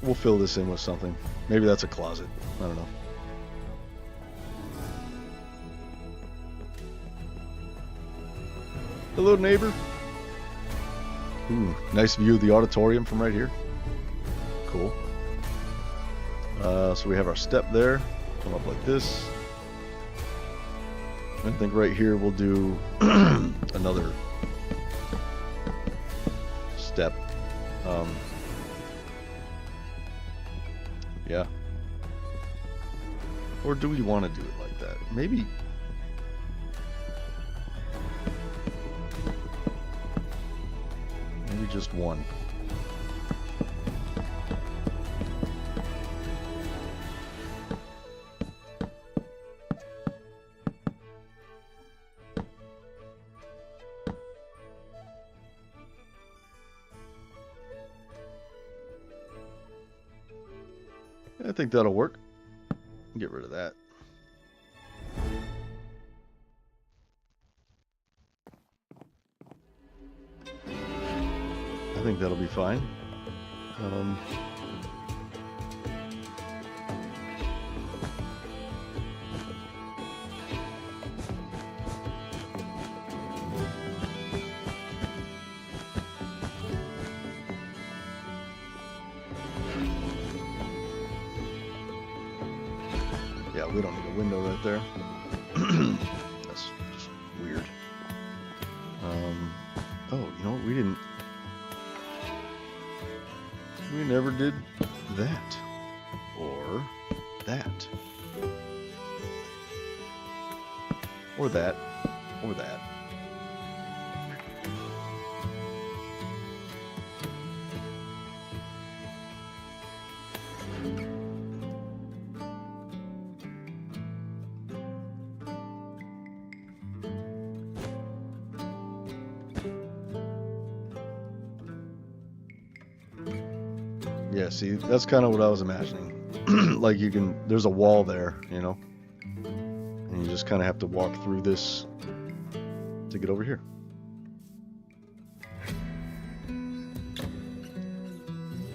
We'll fill this in with something. Maybe that's a closet. I don't know. Hello, neighbor. Ooh, nice view of the auditorium from right here. Cool. So we have our step there. Come up like this. I think right here we'll do another step. Yeah. Or do we want to do it like that? Maybe. Maybe just one. I think that'll work. Get rid of that. I think that'll be fine. Yeah, we don't need a window right there. That's just weird. Oh, you know what? We never did that. Or that. Or that. Or that. Yeah, see, that's kind of what I was imagining. Like there's a wall there, you know, and you just kind of have to walk through this to get over here.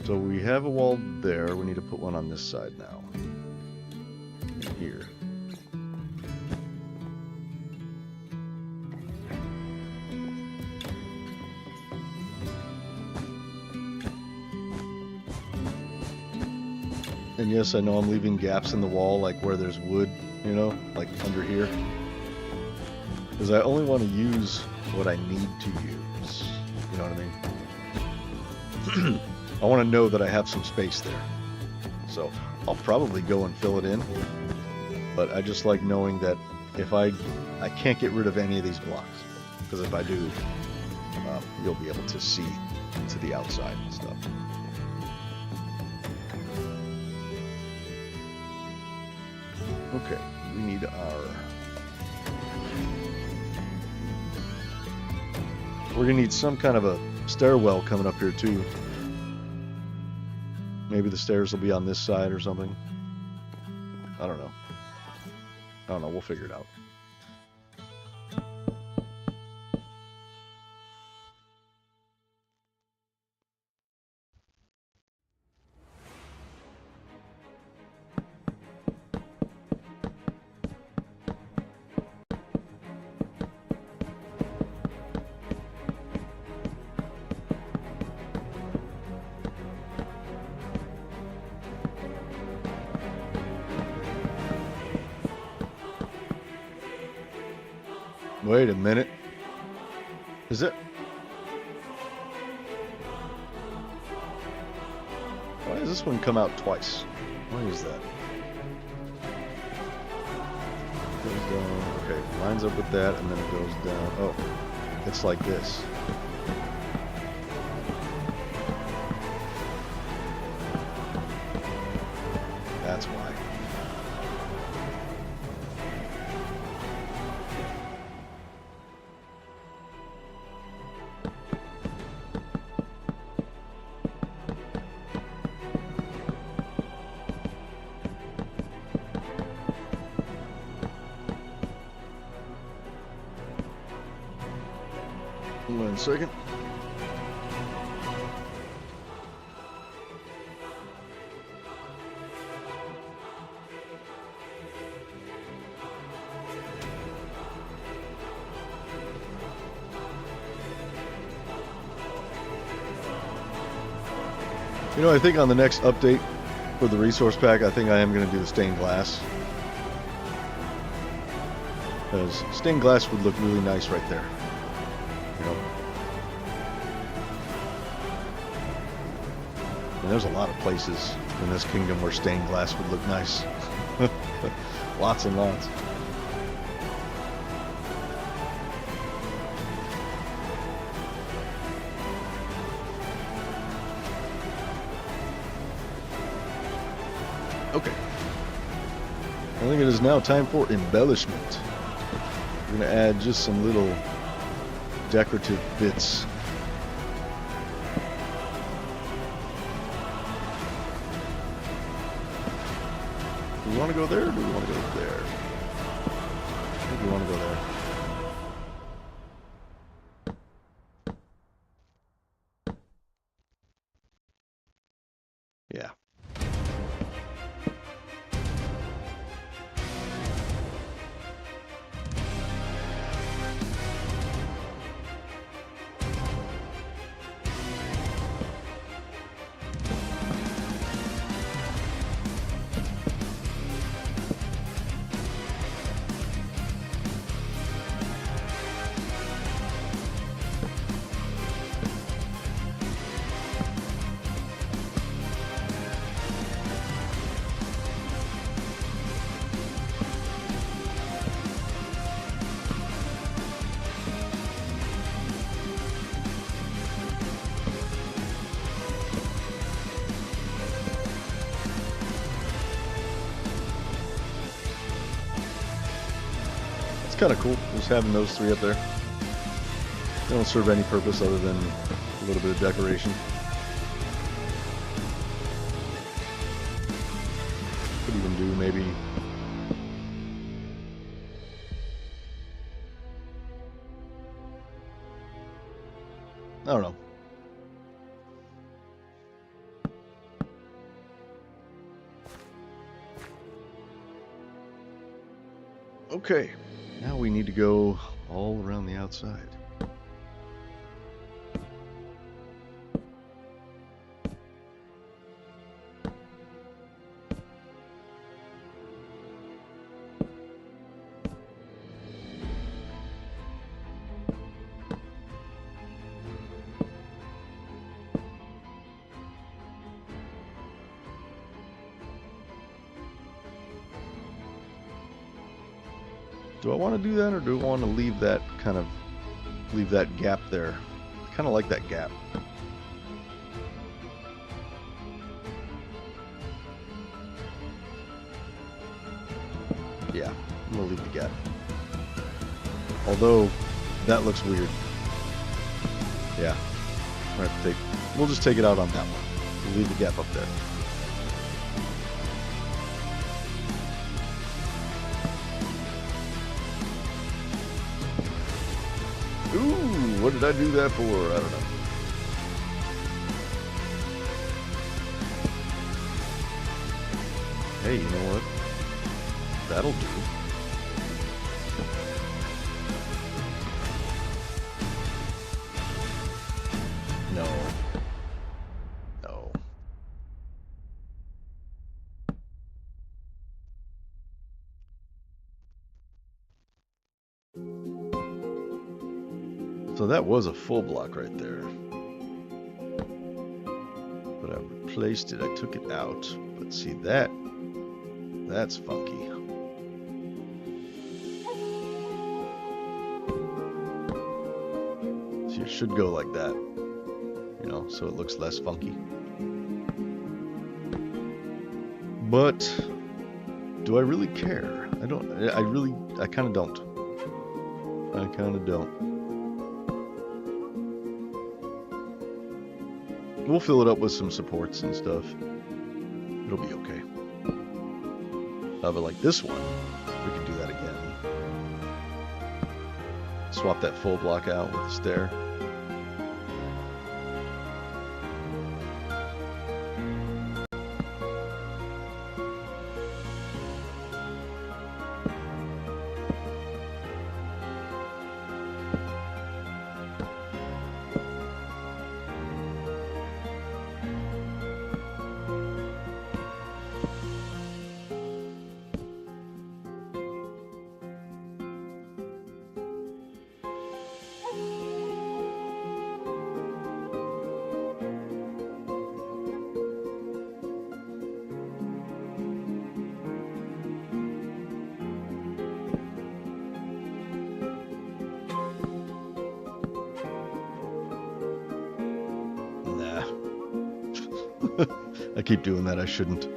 So we have a wall there. We need to put one on this side now. Here. And yes, I know I'm leaving gaps in the wall, like where there's wood, you know, like under here. Because I only want to use what I need to use. You know what I mean? I want to know that I have some space there. So I'll probably go and fill it in. But I just like knowing that if I can't get rid of any of these blocks. Because if I do, you'll be able to see to the outside and stuff. Okay, we need we're gonna need some kind of a stairwell coming up here too. Maybe the stairs will be on this side or something. I don't know, we'll figure it out. Wait a minute. Is it? Why does this one come out twice? Why is that? Goes down. Okay, lines up with that, and then it goes down. Oh, it's like this. That's why. One second. You know, I think on the next update for the resource pack, I think I am going to do the stained glass. Because stained glass would look really nice right there. You know? And there's a lot of places in this kingdom where stained glass would look nice. Lots and lots. Okay. I think it is now time for embellishment. We're going to add just some little decorative bits. Do we want to go there or do we want to go there? I think we want to go there. Yeah. Kind of cool, just having those three up there. They don't serve any purpose other than a little bit of decoration. Could even do maybe... I don't know. Okay. Now we need to go all around the outside. Do I want to do that, or do I want to leave that gap there? I kind of like that gap. Yeah, I'm gonna leave the gap. Although that looks weird. Yeah, we'll just take it out on that one. We'll leave the gap up there. Ooh, what did I do that for? I don't know. Hey, you know what? That'll do. No. No. So that was a full block right there. But I replaced it. I took it out. But see that's funky. So it should go like that. You know, so it looks less funky. But do I really care? I kind of don't. I kind of don't. We'll fill it up with some supports and stuff. It'll be okay. But like this one, we can do that again. Swap that full block out with the stair. I keep doing that. I shouldn't.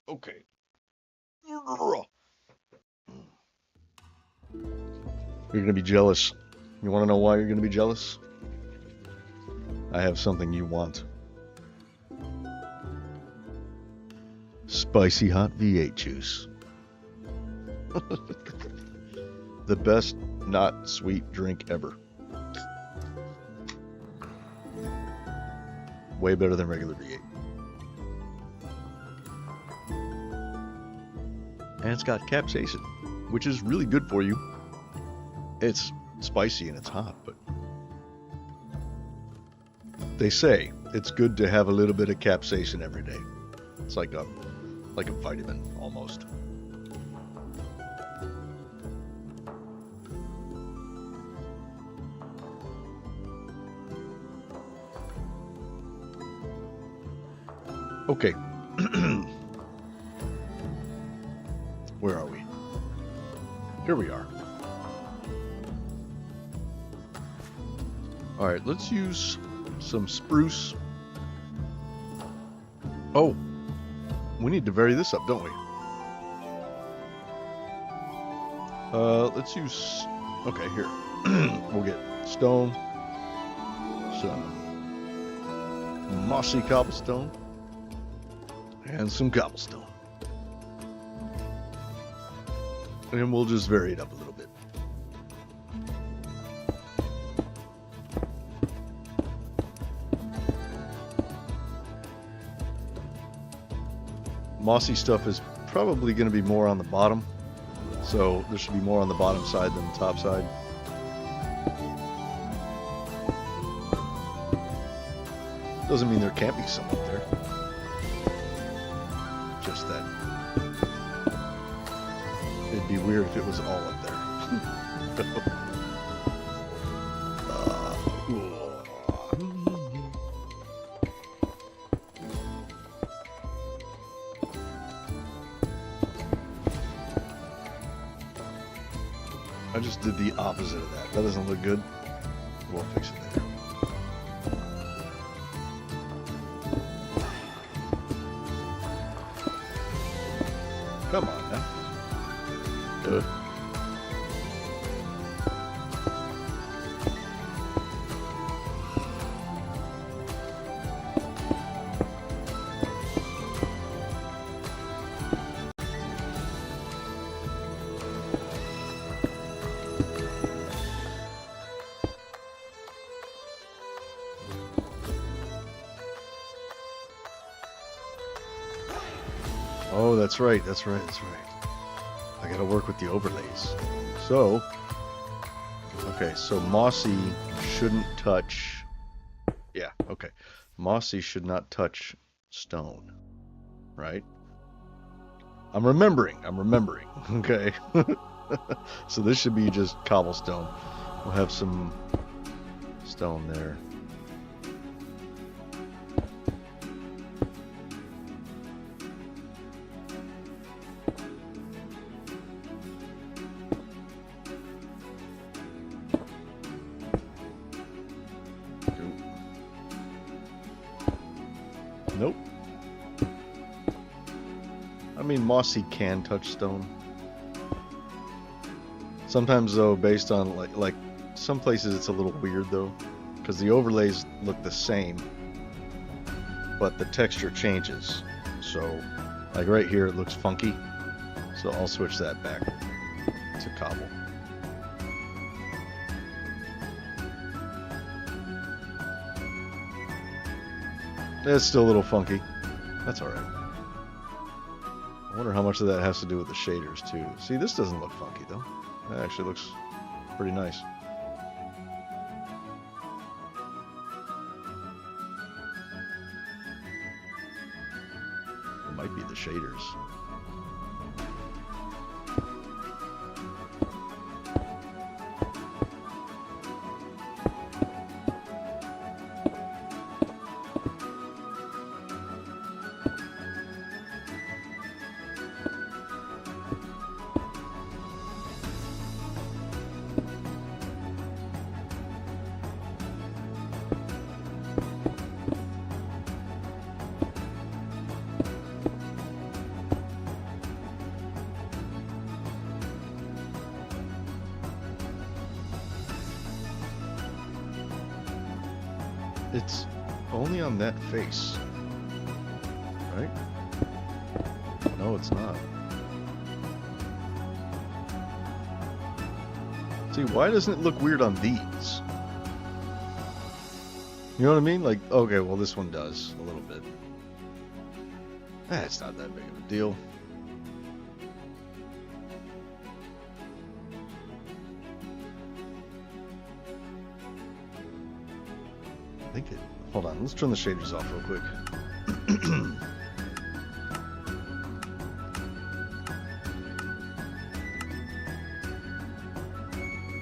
Okay. You're gonna be jealous. You want to know why you're gonna be jealous? I have something you want. Spicy hot V8 juice. The best not sweet drink ever. Way better than regular V8. And it's got capsaicin, which is really good for you. It's spicy and it's hot, but they say it's good to have a little bit of capsaicin every day. It's like a vitamin almost. Okay. Where are we? Here we are. All right, let's use some spruce. Oh, we need to vary this up, don't we? Let's use, okay, here. We'll get stone, some mossy cobblestone, and some cobblestone. And we'll just vary it up a little bit. Mossy stuff is probably going to be more on the bottom, so there should be more on the bottom side than the top side. Doesn't mean there can't be some up there. Just that it'd be weird if it was all up there. I just did the opposite of that. That doesn't look good. We'll fix it later. Come on now. Good. Oh, that's right, that's right, that's right. I gotta work with the overlays. So, okay, so mossy shouldn't touch, yeah, okay. Mossy should not touch stone, right? I'm remembering, okay. So this should be just cobblestone. We'll have some stone there. Nope. I mean, mossy can touch stone. Sometimes, though, based on like some places, it's a little weird though, because the overlays look the same, but the texture changes. So, like right here, it looks funky. So I'll switch that back to cobble. It's still a little funky. That's alright. I wonder how much of that has to do with the shaders too. See, this doesn't look funky though. That actually looks pretty nice. It might be the shaders. it's only on that face, right? No, it's not. See, why doesn't it look weird on these? You know what I mean? Like, okay, well, this one does a little bit. It's not that big of a deal. I think it... Hold on, let's turn the shaders off real quick.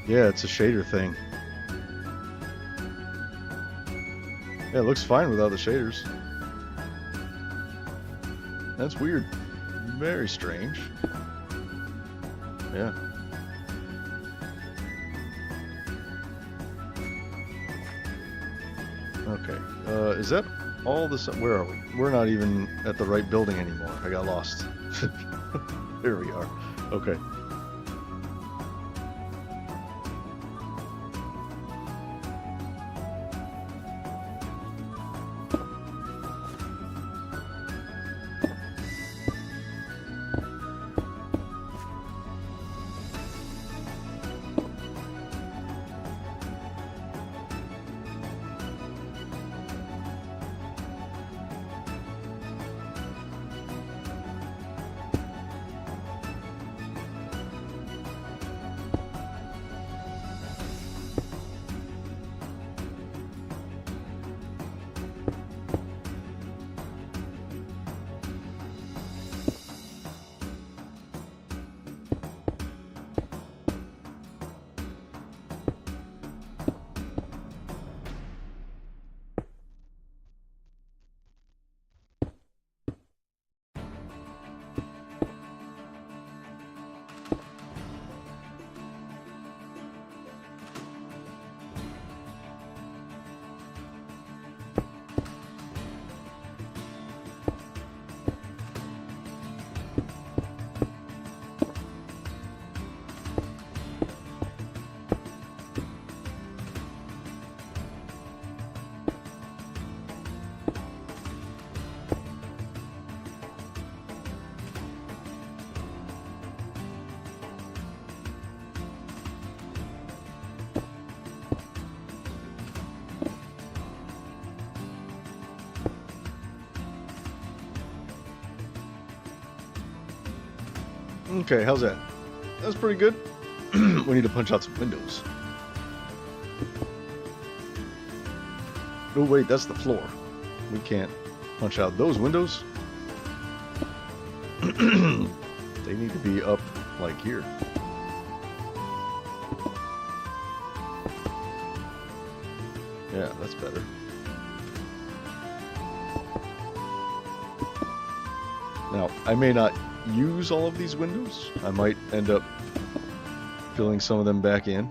Yeah, it's a shader thing. Yeah, it looks fine without the shaders. That's weird. Very strange. Yeah. Okay. Is that all this? Where are we? We're not even at the right building anymore. I got lost. Here we are. Okay. Okay, how's that? That's pretty good. We need to punch out some windows. Oh wait, that's the floor. We can't punch out those windows. They need to be up like here. Yeah, that's better. Now, I may not use all of these windows. I might end up filling some of them back in.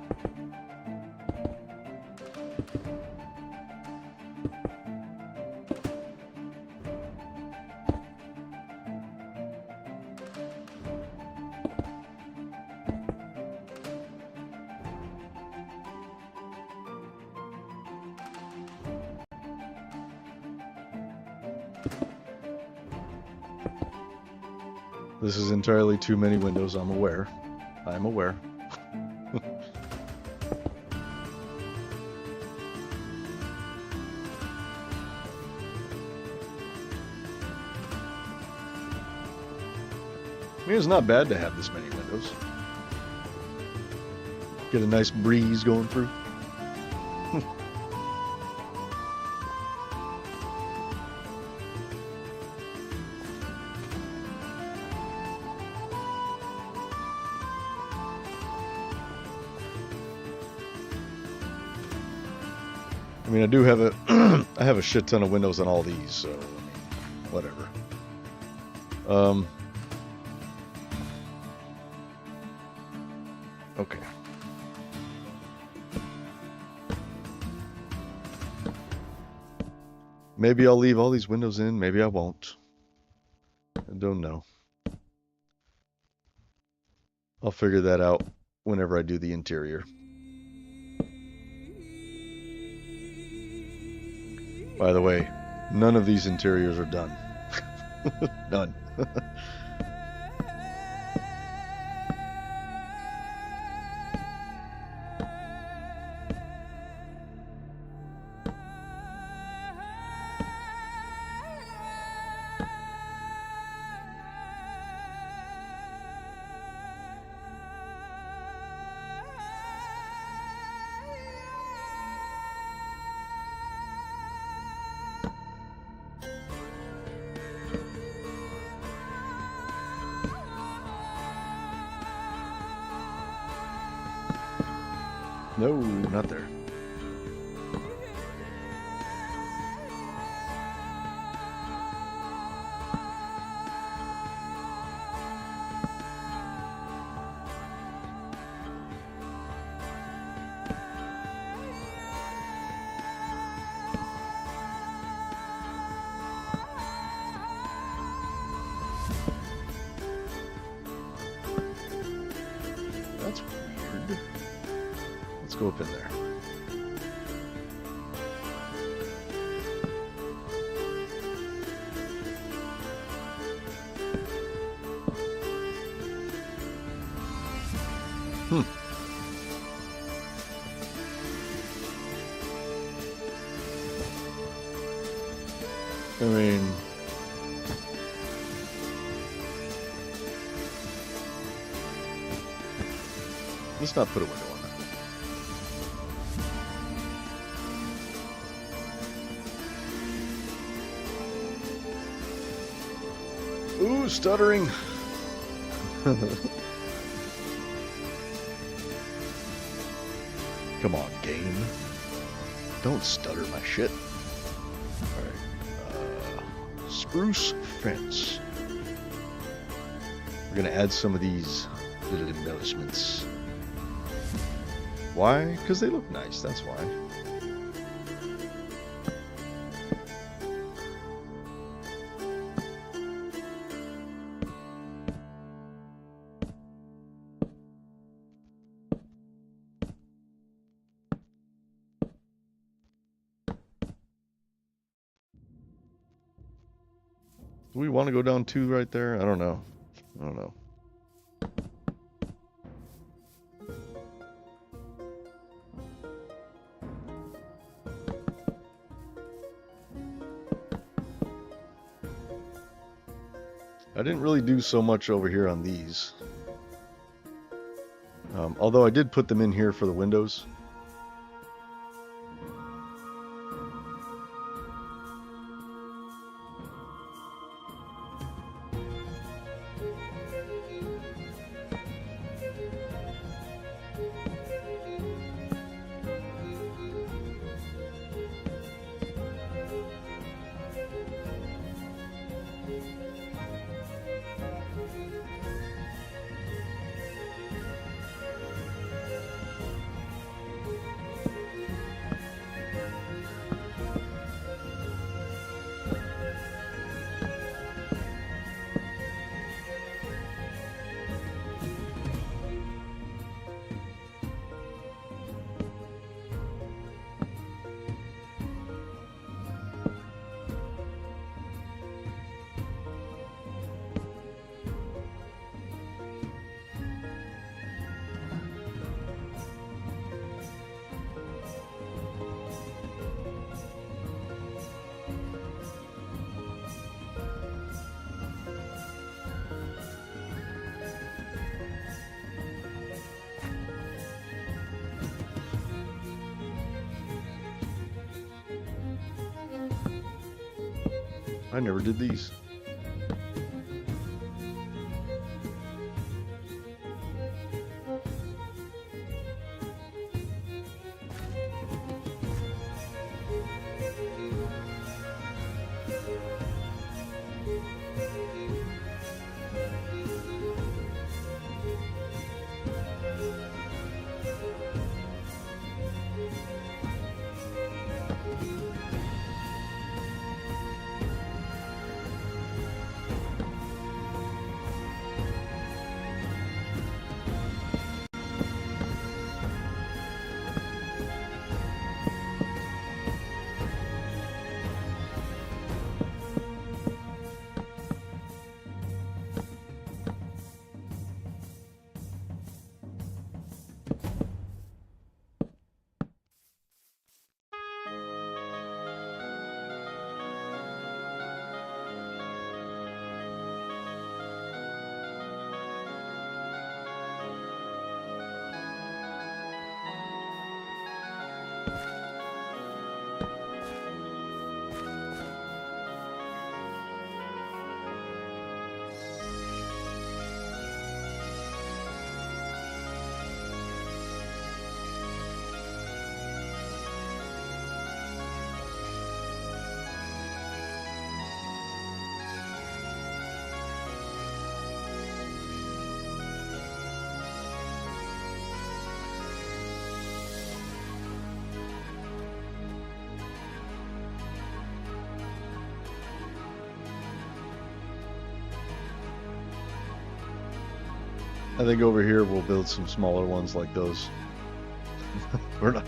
This is entirely too many windows, I'm aware. I'm aware. I mean, it's not bad to have this many windows. Get a nice breeze going through. I mean, I do have I have a shit ton of windows on all these, so, I mean, whatever. Okay. Maybe I'll leave all these windows in, maybe I won't. I don't know. I'll figure that out whenever I do the interior. By the way, none of these interiors are done. None. No, not there. That's weird. Let's go up in there. I mean, let's not put a window on that. Ooh, stuttering. Come on, game. Don't stutter my shit. Spruce fence. We're gonna add some of these little embellishments. Why? Because they look nice, that's why. Do we want to go down 2 right there? I don't know. I don't know. I didn't really do so much over here on these. Although I did put them in here for the windows. I never did these. I think over here we'll build some smaller ones like those. We're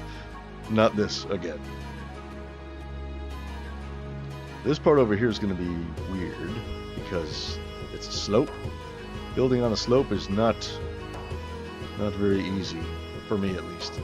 not this again. This part over here is going to be weird because it's a slope. Building on a slope is not very easy, for me at least.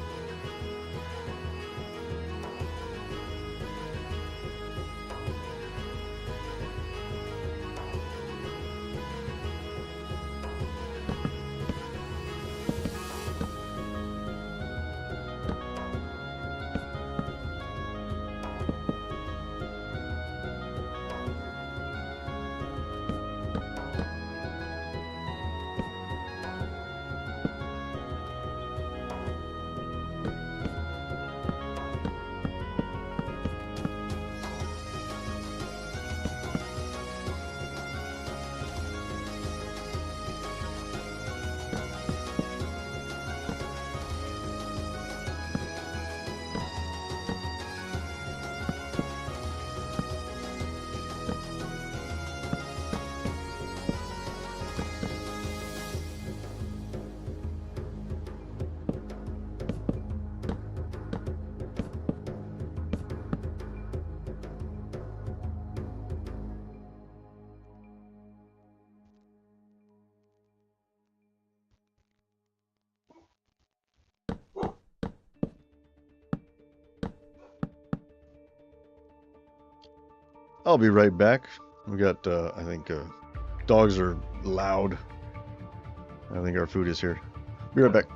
I'll be right back. We got, I think, dogs are loud. I think our food is here. Be right back.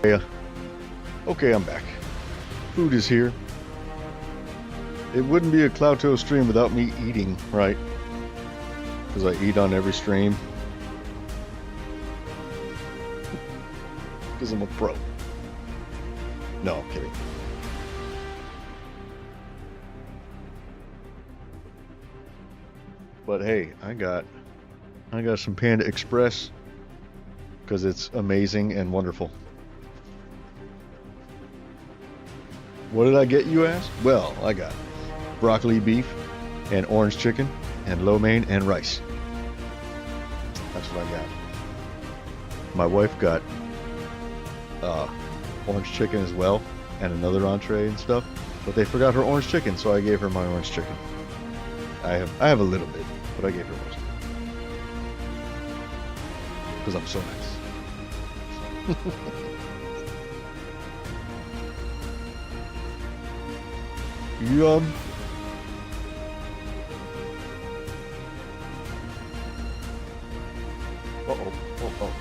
Yeah. Okay, I'm back. Food is here. It wouldn't be a Clouto stream without me eating, right? Because I eat on every stream. Because I'm a pro. No, I'm kidding. But hey, I got some Panda Express because it's amazing and wonderful. What did I get, you ask? Well, I got broccoli beef and orange chicken and lo mein and rice. That's what I got. My wife got orange chicken as well and another entree and stuff, but they forgot her orange chicken, so I gave her my orange chicken. I have a little bit, but I gave her most because I'm so nice. Yum. Uh-oh. Uh-oh.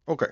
Okay.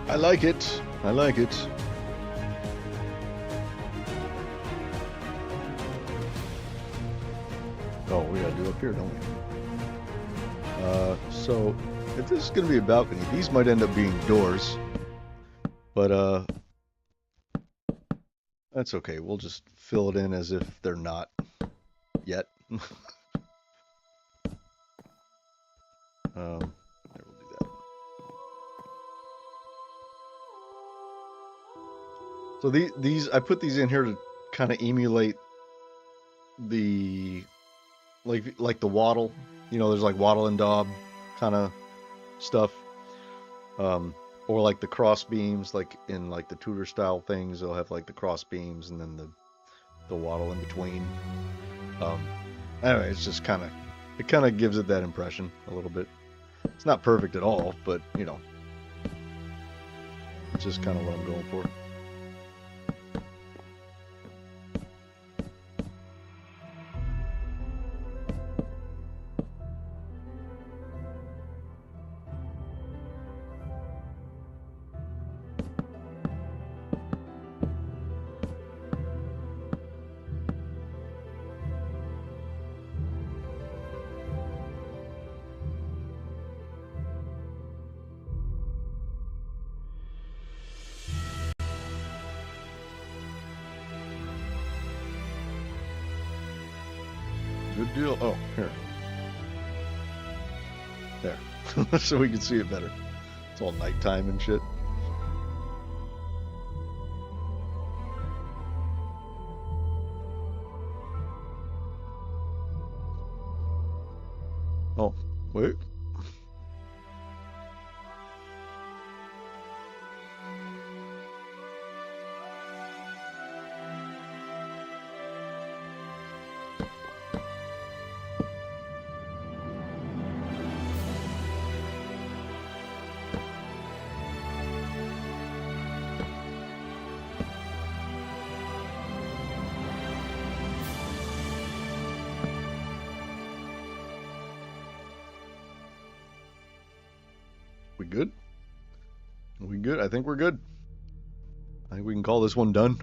I like it. I like it. Oh, we gotta do up here, don't we? So if this is gonna be a balcony, these might end up being doors, but that's okay. We'll just fill it in as if they're not yet. There, we'll do that. So these I put these in here to kind of emulate the like the wattle. You know, there's like wattle and daub kind of stuff, or like the cross beams, like in like the Tudor style things. They'll have like the cross beams and then the wattle in between. Anyway, it's just kind of gives it that impression a little bit. It's not perfect at all, but you know, it's just kind of what I'm going for. big deal. Oh, here. There. So we can see it better. It's all nighttime and shit. Oh, wait. We good? Are we good? I think we're good. I think we can call this one done.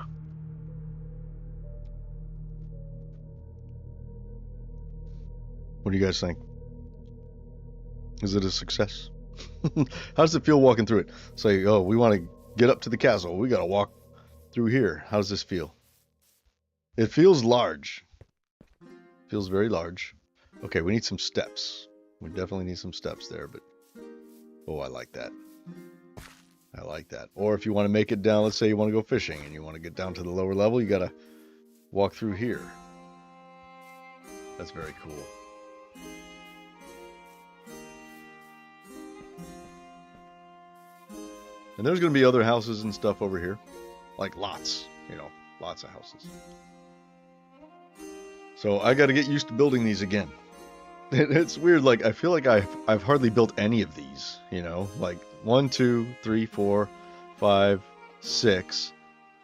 What do you guys think? Is it a success? How does it feel walking through it? Say, oh, we want to get up to the castle. We got to walk through here. How does this feel? It feels large. Feels very large. Okay, we need some steps. We definitely need some steps there, but oh, I like that. I like that. Or if you want to make it down, let's say you want to go fishing and you want to get down to the lower level, you got to walk through here. That's very cool. And there's going to be other houses and stuff over here. Like lots, you know, lots of houses. So I got to get used to building these again. It's weird, like, I feel like I've hardly built any of these, you know? Like, 1, 2, 3, 4, 5, 6,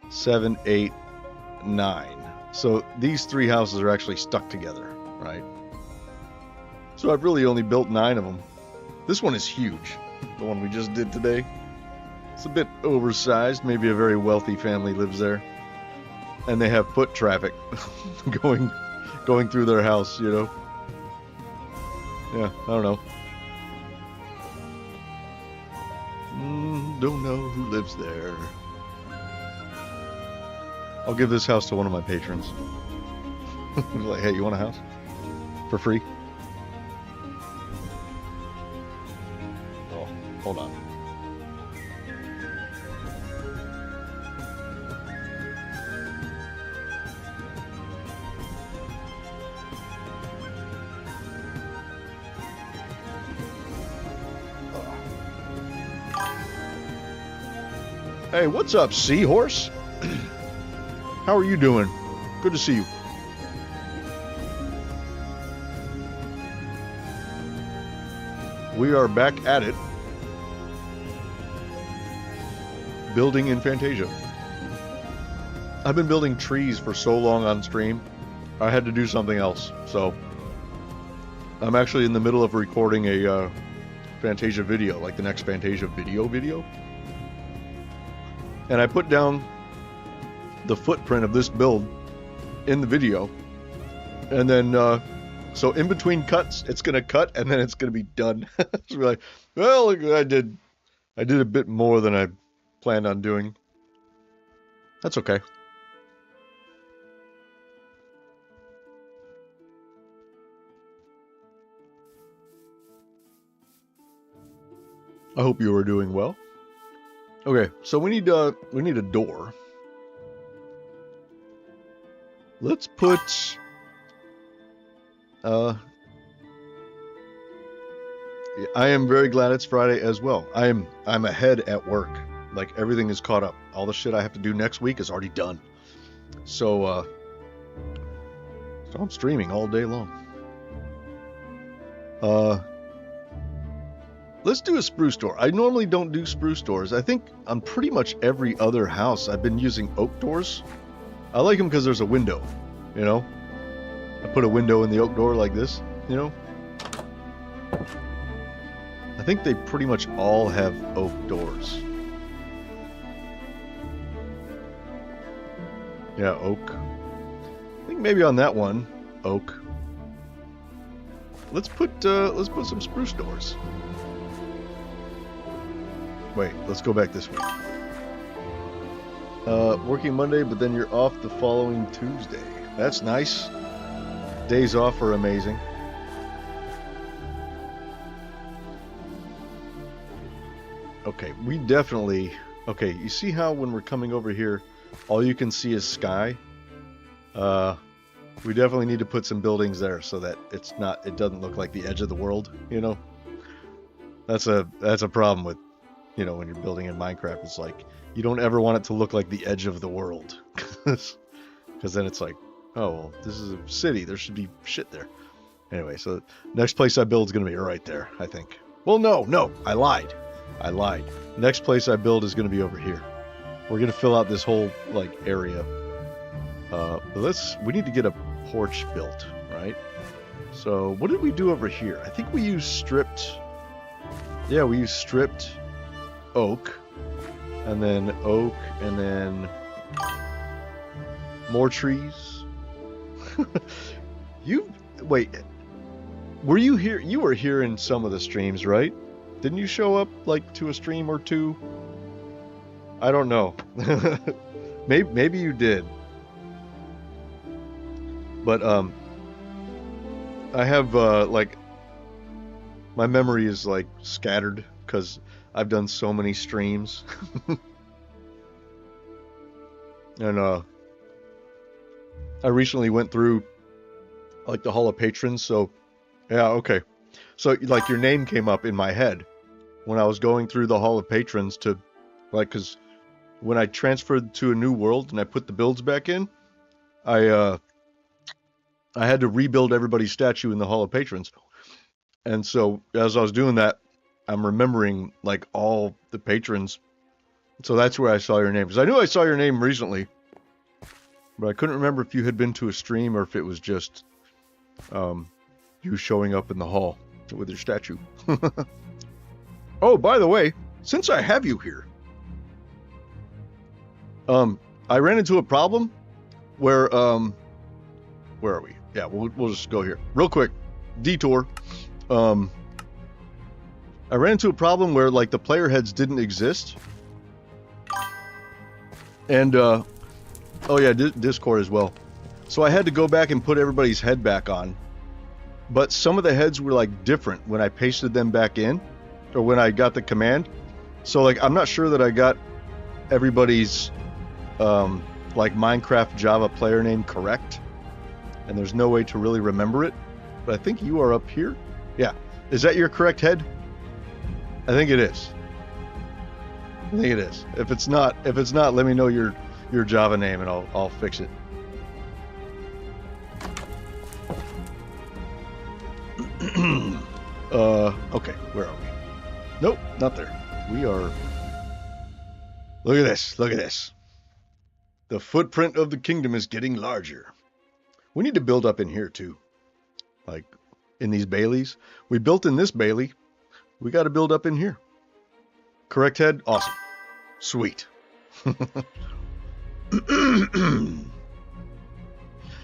7, 8, 9. So these 3 houses are actually stuck together, right? So I've really only built 9 of them. This one is huge, the one we just did today. It's a bit oversized, maybe a very wealthy family lives there. And they have foot traffic going through their house, you know? Yeah, I don't know. Don't know who lives there. I'll give this house to one of my patrons. Like, hey, you want a house? For free? Oh, hold on. Hey, what's up, seahorse? How are you doing? Good to see you. We are back at it. Building in Fantasia. I've been building trees for so long on stream, I had to do something else. So, I'm actually in the middle of recording a Fantasia video, like the next Fantasia video. And I put down the footprint of this build in the video. And then, so in between cuts, it's going to cut and then it's going to be done. So like, well, I did a bit more than I planned on doing. That's okay. I hope you are doing well. Okay, so we need a door. Let's put I am very glad it's Friday as well. I'm ahead at work. Like, everything is caught up. All the shit I have to do next week is already done. So I'm streaming all day long. Let's do a spruce door. I normally don't do spruce doors. I think on pretty much every other house I've been using oak doors. I like them because there's a window, you know? I put a window in the oak door like this, you know? I think they pretty much all have oak doors. Yeah, oak. I think maybe on that one, oak. Let's put some spruce doors. Wait, let's go back this way. Working Monday, but then you're off the following Tuesday. That's nice. Days off are amazing. Okay, we definitely... Okay, you see how when we're coming over here, all you can see is sky? We definitely need to put some buildings there so that it doesn't look like the edge of the world, you know? That's a problem with, you know, when you're building in Minecraft. It's like, you don't ever want it to look like the edge of the world. Because then it's like, oh, well, this is a city. There should be shit there. Anyway, so next place I build is going to be right there, I think. Well, no, I lied. Next place I build is going to be over here. We're going to fill out this whole, like, area. We need to get a porch built, right? So, what did we do over here? I think we used stripped... Yeah, we used stripped oak, and then more trees. Wait, were you here? You were here in some of the streams, right? Didn't you show up, like, to a stream or two? I don't know. Maybe you did. But, I have, like, my memory is, like, scattered, because I've done so many streams. And, I recently went through, like, the Hall of Patrons, so, yeah, okay. So, like, your name came up in my head when I was going through the Hall of Patrons to, like, because when I transferred to a new world and I put the builds back in, I had to rebuild everybody's statue in the Hall of Patrons. And so, as I was doing that, I'm remembering, like, all the patrons. So that's where I saw your name. Because I knew I saw your name recently. But I couldn't remember if you had been to a stream or if it was just you showing up in the hall with your statue. Oh, by the way, since I have you here, I ran into a problem where are we? Yeah, we'll just go here real quick. Detour. I ran into a problem where, like, the player heads didn't exist. And oh yeah, Discord as well. So I had to go back and put everybody's head back on. But some of the heads were, like, different when I pasted them back in, or when I got the command. So, like, I'm not sure that I got everybody's like, Minecraft Java player name correct, and there's no way to really remember it. But I think you are up here. Yeah, is that your correct head? I think it is. If it's not, let me know your Java name and I'll fix it. Okay, where are we? Nope, not there. We are... Look at this. The footprint of the kingdom is getting larger. We need to build up in here too. Like, in these Baileys. We built in this Bailey. We got to build up in here. Correct head? Awesome. Sweet.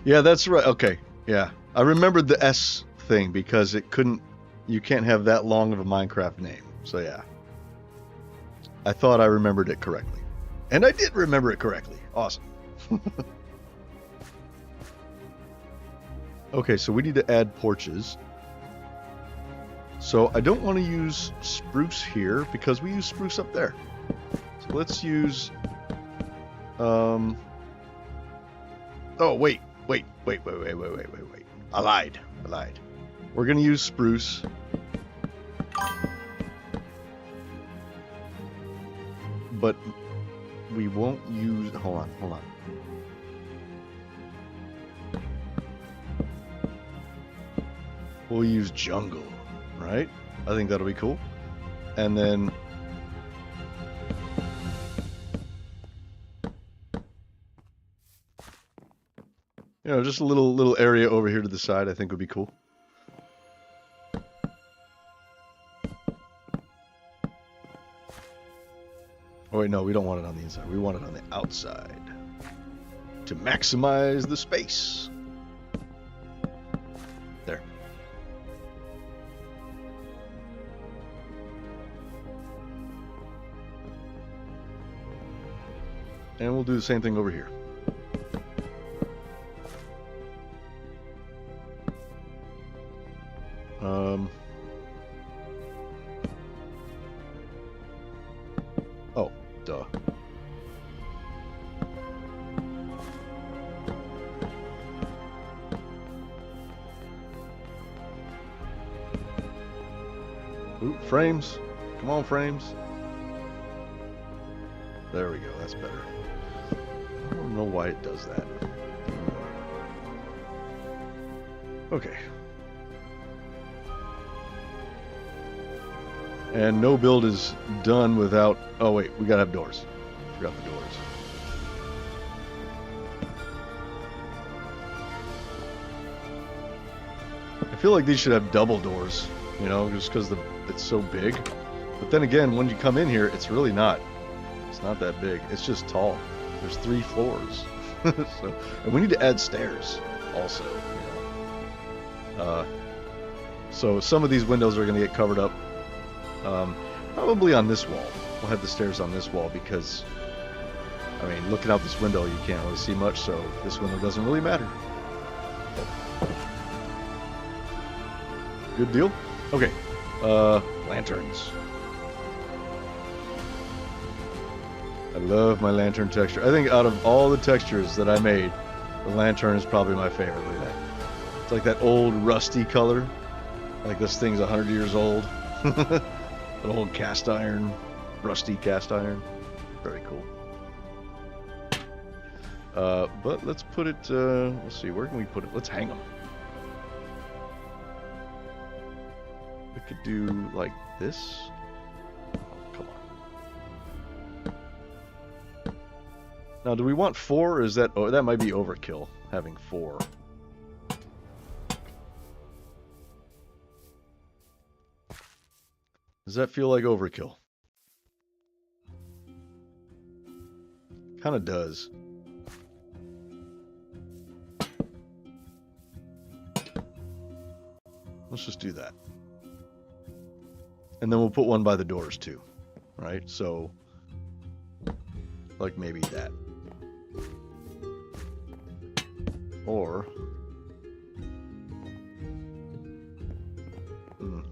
Yeah, that's right. Okay, yeah. I remembered the S thing because you can't have that long of a Minecraft name. So yeah. I thought I remembered it correctly. And I did remember it correctly. Awesome. Okay, so we need to add porches. So I don't want to use spruce here because we use spruce up there. So let's use... Oh, wait. I lied. We're going to use spruce. But we won't use... Hold on. We'll use jungle, right? I think that'll be cool. And then... You know, just a little area over here to the side I think would be cool. Oh wait, no, we don't want it on the inside. We want it on the outside. To maximize the space. There. And we'll do the same thing over here. Duh. Ooh, frames. Come on, frames. There we go. That's better. I don't know why it does that. Okay. And no build is done without... Oh, wait. We gotta have doors. Forgot the doors. I feel like these should have double doors, you know, just because it's so big. But then again, when you come in here, it's really not. It's not that big. It's just tall. There's 3 floors. So, and we need to add stairs also, you know. So some of these windows are going to get covered up. Probably on this wall. We'll have the stairs on this wall because, I mean, looking out this window, you can't really see much, so this window doesn't really matter. Good deal? Okay. Lanterns. I love my lantern texture. I think out of all the textures that I made, the lantern is probably my favorite. Look at that. It's like that old rusty color. Like this thing's 100 years old. An old cast iron, rusty cast iron. Very cool. But let's put it, let's see, where can we put it? Let's hang them. We could do like this. Oh, come on. Now, do we want 4 or is that... Oh, that might be overkill, having 4. Does that feel like overkill? Kind of does. Let's just do that. And then we'll put one by the doors too, right? So, like maybe that. Or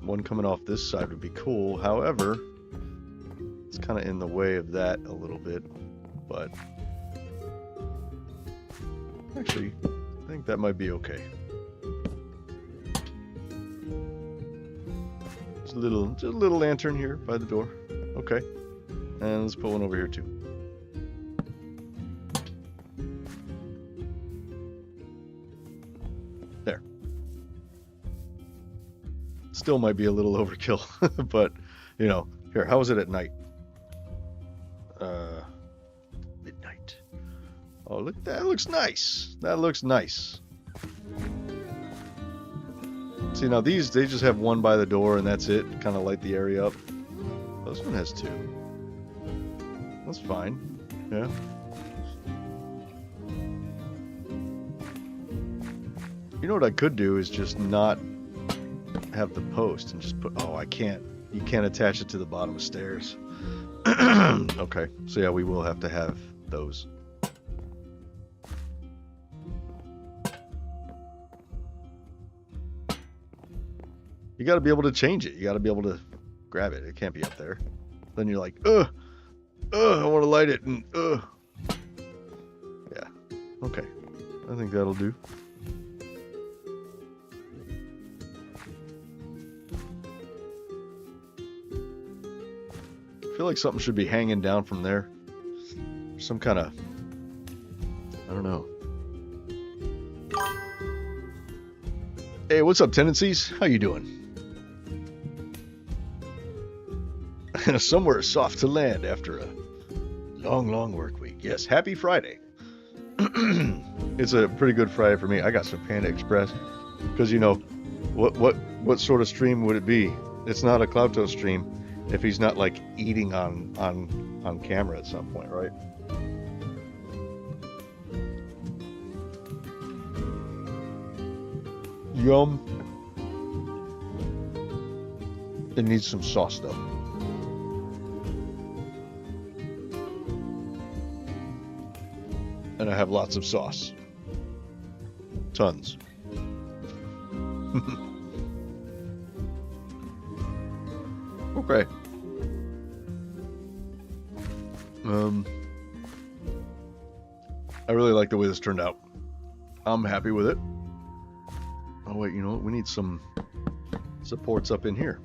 one coming off this side would be cool. However, it's kind of in the way of that a little bit. But actually, I think that might be okay. Just a little lantern here by the door. Okay. And let's put one over here too. There. Still might be a little overkill, but you know, here, how is it at night? Midnight. Oh, look, that looks nice. That looks nice. See, now these, they just have one by the door and that's it. Kind of light the area up. Oh, this one has 2. That's fine. Yeah. You know what I could do is just not have the post and just put... Oh, I can't. You can't attach it to the bottom of stairs. Okay. So yeah, we will have to have those. You got to be able to change it. You got to be able to grab it. It can't be up there. Then you're like, I want to light it, and yeah. Okay. I think that'll do. I feel like something should be hanging down from there. Some kind of, I don't know. Hey, what's up, tendencies? How you doing? Somewhere soft to land after a long work week. Yes, happy Friday. It's a pretty good Friday for me. I got some Panda Express because, you know, what sort of stream would it be? It's not a Cloudtoast stream if he's not like eating on camera at some point, right? Yum. It needs some sauce though. And I have lots of sauce. Tons. Okay. I really like the way this turned out. I'm happy with it. Oh wait, you know what? We need some supports up in here.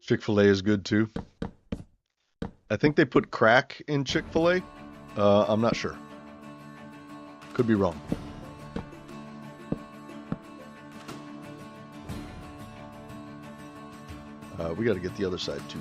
Chick-fil-A is good too. I think they put crack in Chick-fil-A. I'm not sure. Could be wrong. We got to get the other side too.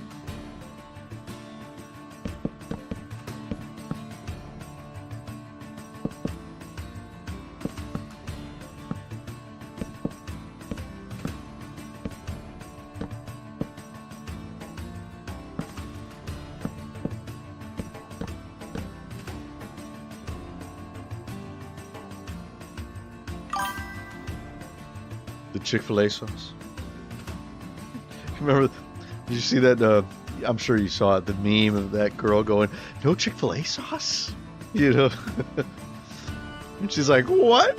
The Chick-fil-A sauce. Remember, did you see that? I'm sure you saw it, the meme of that girl going, "No Chick-fil-A sauce?" You know? And she's like, "What?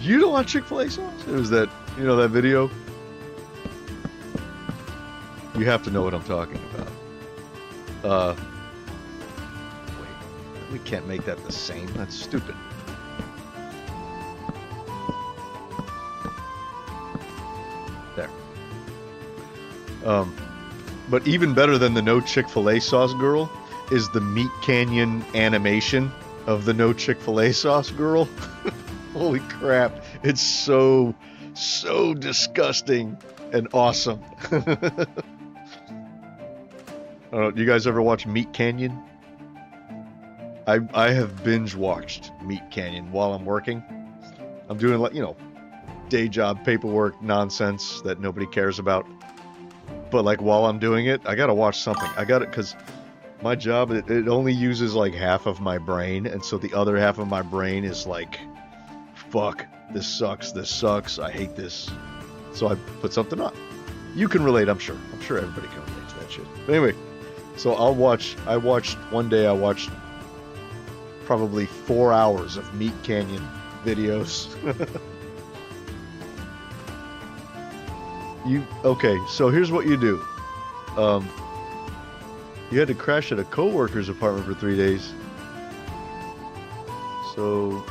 You don't want Chick-fil-A sauce?" It was that, you know, that video? You have to know what I'm talking about. Wait, we can't make that the same. That's stupid. There. But even better than the no Chick-fil-A sauce girl is the Meat Canyon animation of the no Chick-fil-A sauce girl. Holy crap. It's so disgusting and awesome. I don't know, do you guys ever watch Meat Canyon? I have binge watched Meat Canyon while I'm working. I'm doing, like, you know, day job paperwork nonsense that nobody cares about. But like while I'm doing it, I gotta watch something. I got it because my job, it only uses like half of my brain, and so the other half of my brain is like, fuck, this sucks, I hate this. So I put something on. You can relate, I'm sure. I'm sure everybody can relate to that shit. But anyway, so one day I watched probably 4 hours of Meat Canyon videos. Okay, so here's what you do. You had to crash at a coworker's apartment for 3 days. So,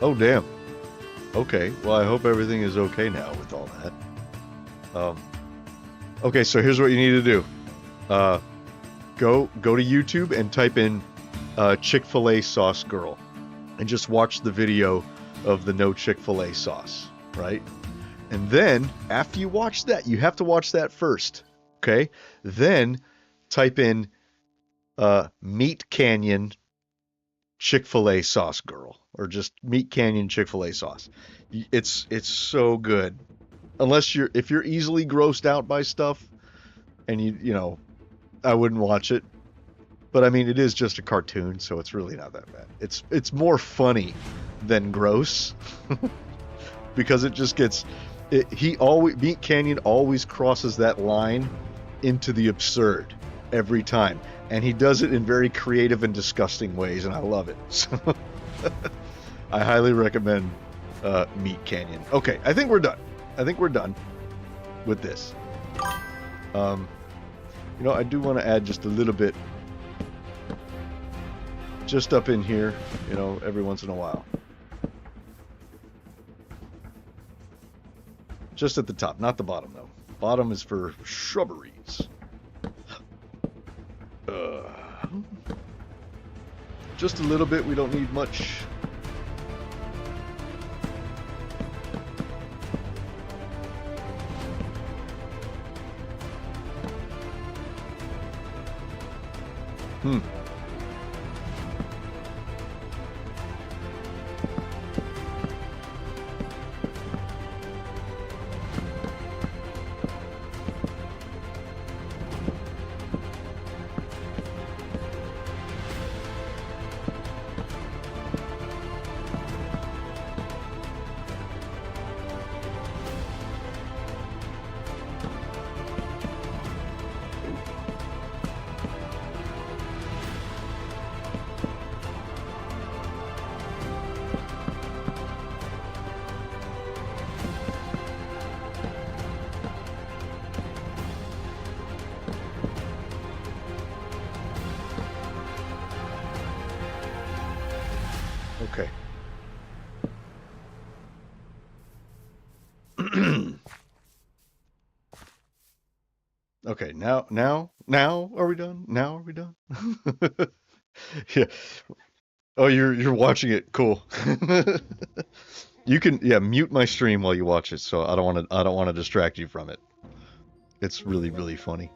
oh damn. Okay, well I hope everything is okay now with all that. Okay, so here's what you need to do. Go to YouTube and type in Chick-fil-A sauce girl, and just watch the video of the no Chick-fil-A sauce, right? And then, after you watch that, you have to watch that first, okay? Then, type in Meat Canyon Chick-fil-A sauce girl, or just Meat Canyon Chick-fil-A sauce. It's so good. If you're easily grossed out by stuff, and you know, I wouldn't watch it. But I mean, it is just a cartoon, so it's really not that bad. It's more funny than gross. Because it just gets... Meat Canyon always crosses that line into the absurd every time. And he does it in very creative and disgusting ways, and I love it. So I highly recommend Meat Canyon. Okay, I think we're done. I think we're done with this. You know, I do want to add just a little bit just up in here, you know, every once in a while. Just at the top, not the bottom, though. Bottom is for shrubberies. Just a little bit, we don't need much. Okay, now are we done? Now are we done? Yeah. Oh, you're watching it. Cool. You can, yeah, mute my stream while you watch it, so I don't want to distract you from it. It's really funny.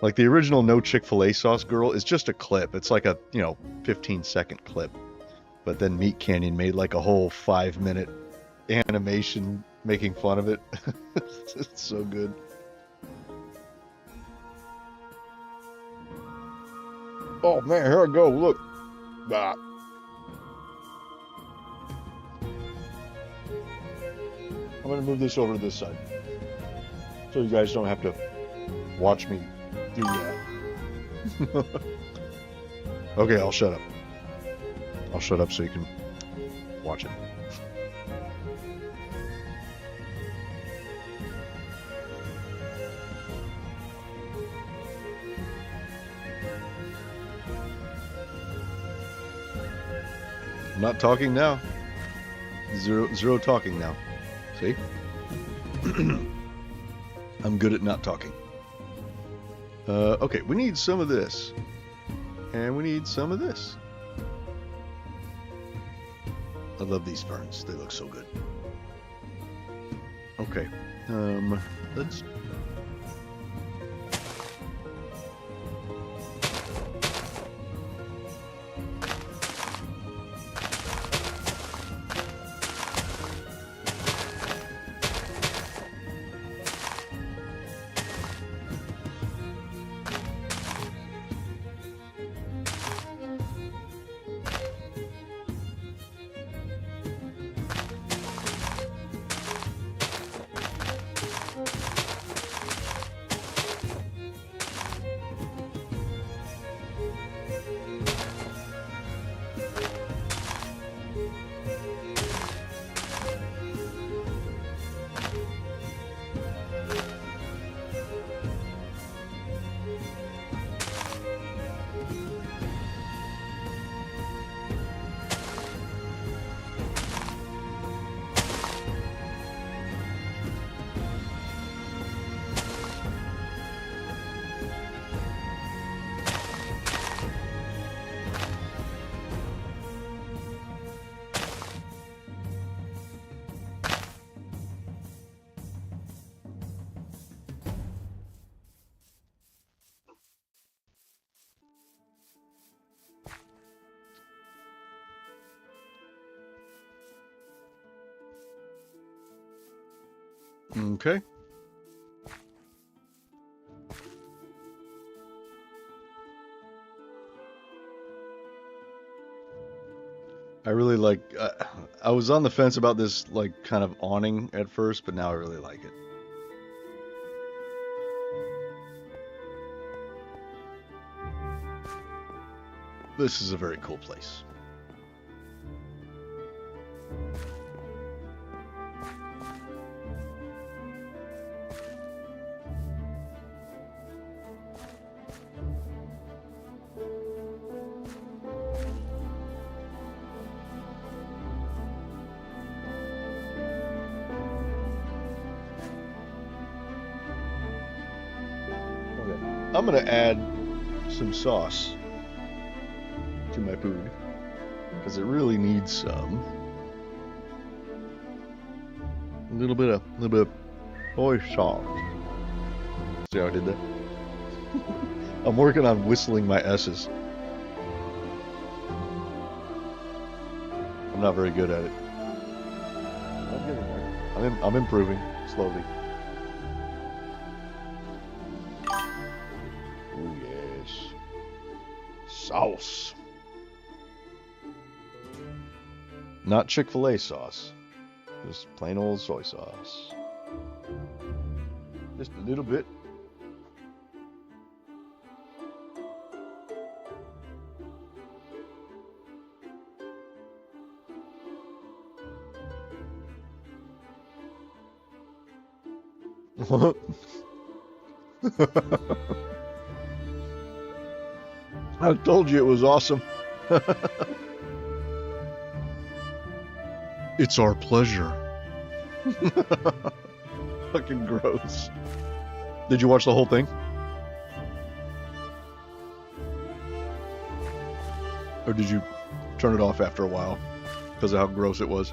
Like the original No Chick-fil-A sauce girl is just a clip. It's like a, 15-second clip. But then Meat Canyon made like a whole 5-minute animation making fun of it. It's so good. Oh man, here I go. Look. Ah. I'm gonna move this over to this side, so you guys don't have to watch me do that. Okay, I'll shut up. I'll shut up so you can watch it. I'm not talking now. Zero talking now. See? I'm good at not talking. Okay, we need some of this. And we need some of this. I love these ferns. They look so good. Okay. Let's... Okay. I really like... I was on the fence about this, like, kind of awning at first, but now I really like it. This is a very cool place. I'm gonna add some sauce to my food because it really needs some. A little bit of soy sauce. See how I did that? I'm working on whistling my S's. I'm not very good at it. I'm getting there. I'm improving slowly. Oh yes, sauce. Not Chick-fil-A sauce, just plain old soy sauce. Just a little bit. I told you it was awesome. It's our pleasure. Fucking gross. Did you watch the whole thing? Or did you turn it off after a while because of how gross it was?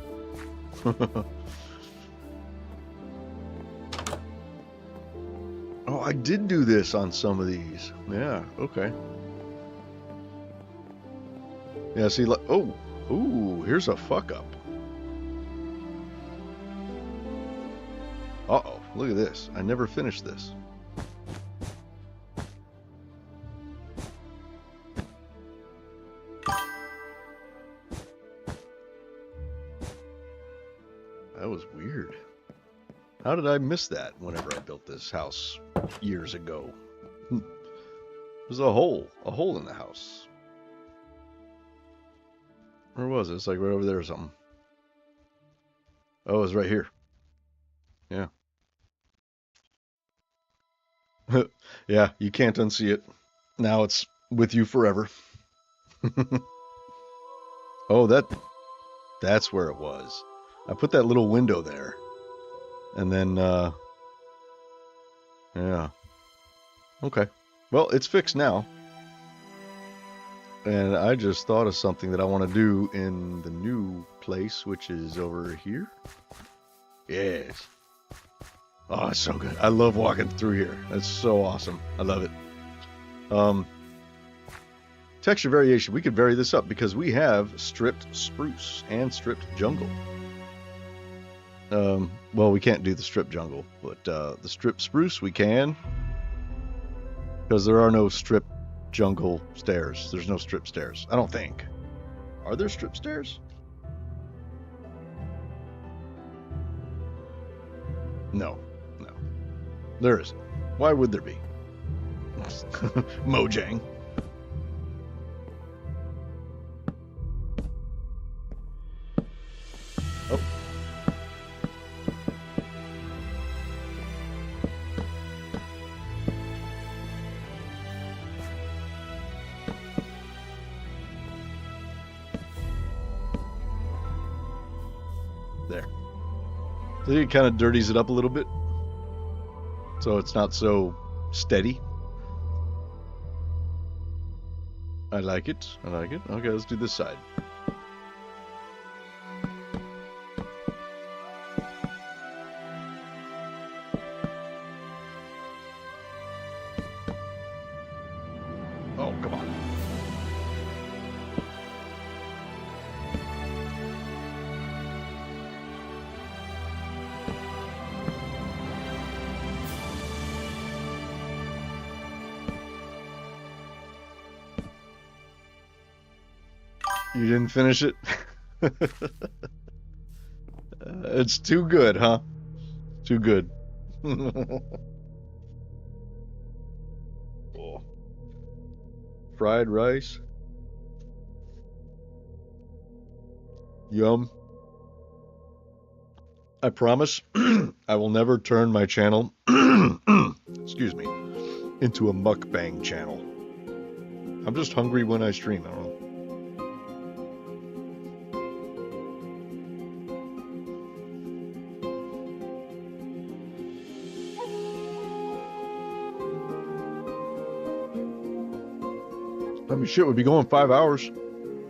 Oh, I did do this on some of these. Yeah, okay. Yeah, see, like, oh, ooh, here's a fuck up. Uh-oh, look at this. I never finished this. That was weird. How did I miss that whenever I built this house years ago? There's a hole in the house. Where was it? It's like right over there or something. Oh, it's right here. Yeah. Yeah, you can't unsee it. Now it's with you forever. Oh, that's where it was. I put that little window there. And then, yeah. Okay. Well, it's fixed now. And I just thought of something that I want to do in the new place, which is over here. Yes. Oh, it's so good. I love walking through here. That's so awesome. I love it. Texture variation. We could vary this up because we have stripped spruce and stripped jungle. Well, we can't do the strip jungle, but the strip spruce we can, because there are no strip jungle stairs. There's no strip stairs. I don't think. Are there strip stairs? No, there isn't. Why would there be? Mojang. Oh. There. So it kind of dirties it up a little bit, so it's not so steady. I like it. I like it. Okay, let's do this side. Oh, come on. You didn't finish it? It's too good, huh? Too good. Oh. Fried rice. Yum. I promise I will never turn my channel, excuse me, into a mukbang channel. I'm just hungry when I stream, I don't know. I mean, shit, we'd be going 5 hours.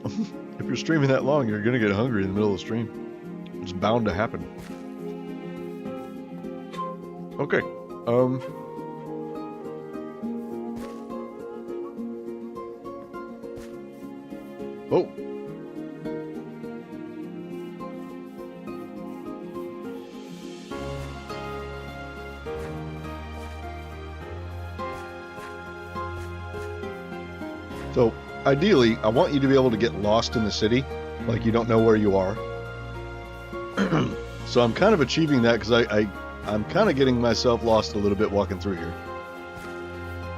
If you're streaming that long, you're gonna get hungry in the middle of the stream. It's bound to happen. Okay. Oh. So, ideally, I want you to be able to get lost in the city, like you don't know where you are. So I'm kind of achieving that because I'm kind of getting myself lost a little bit walking through here.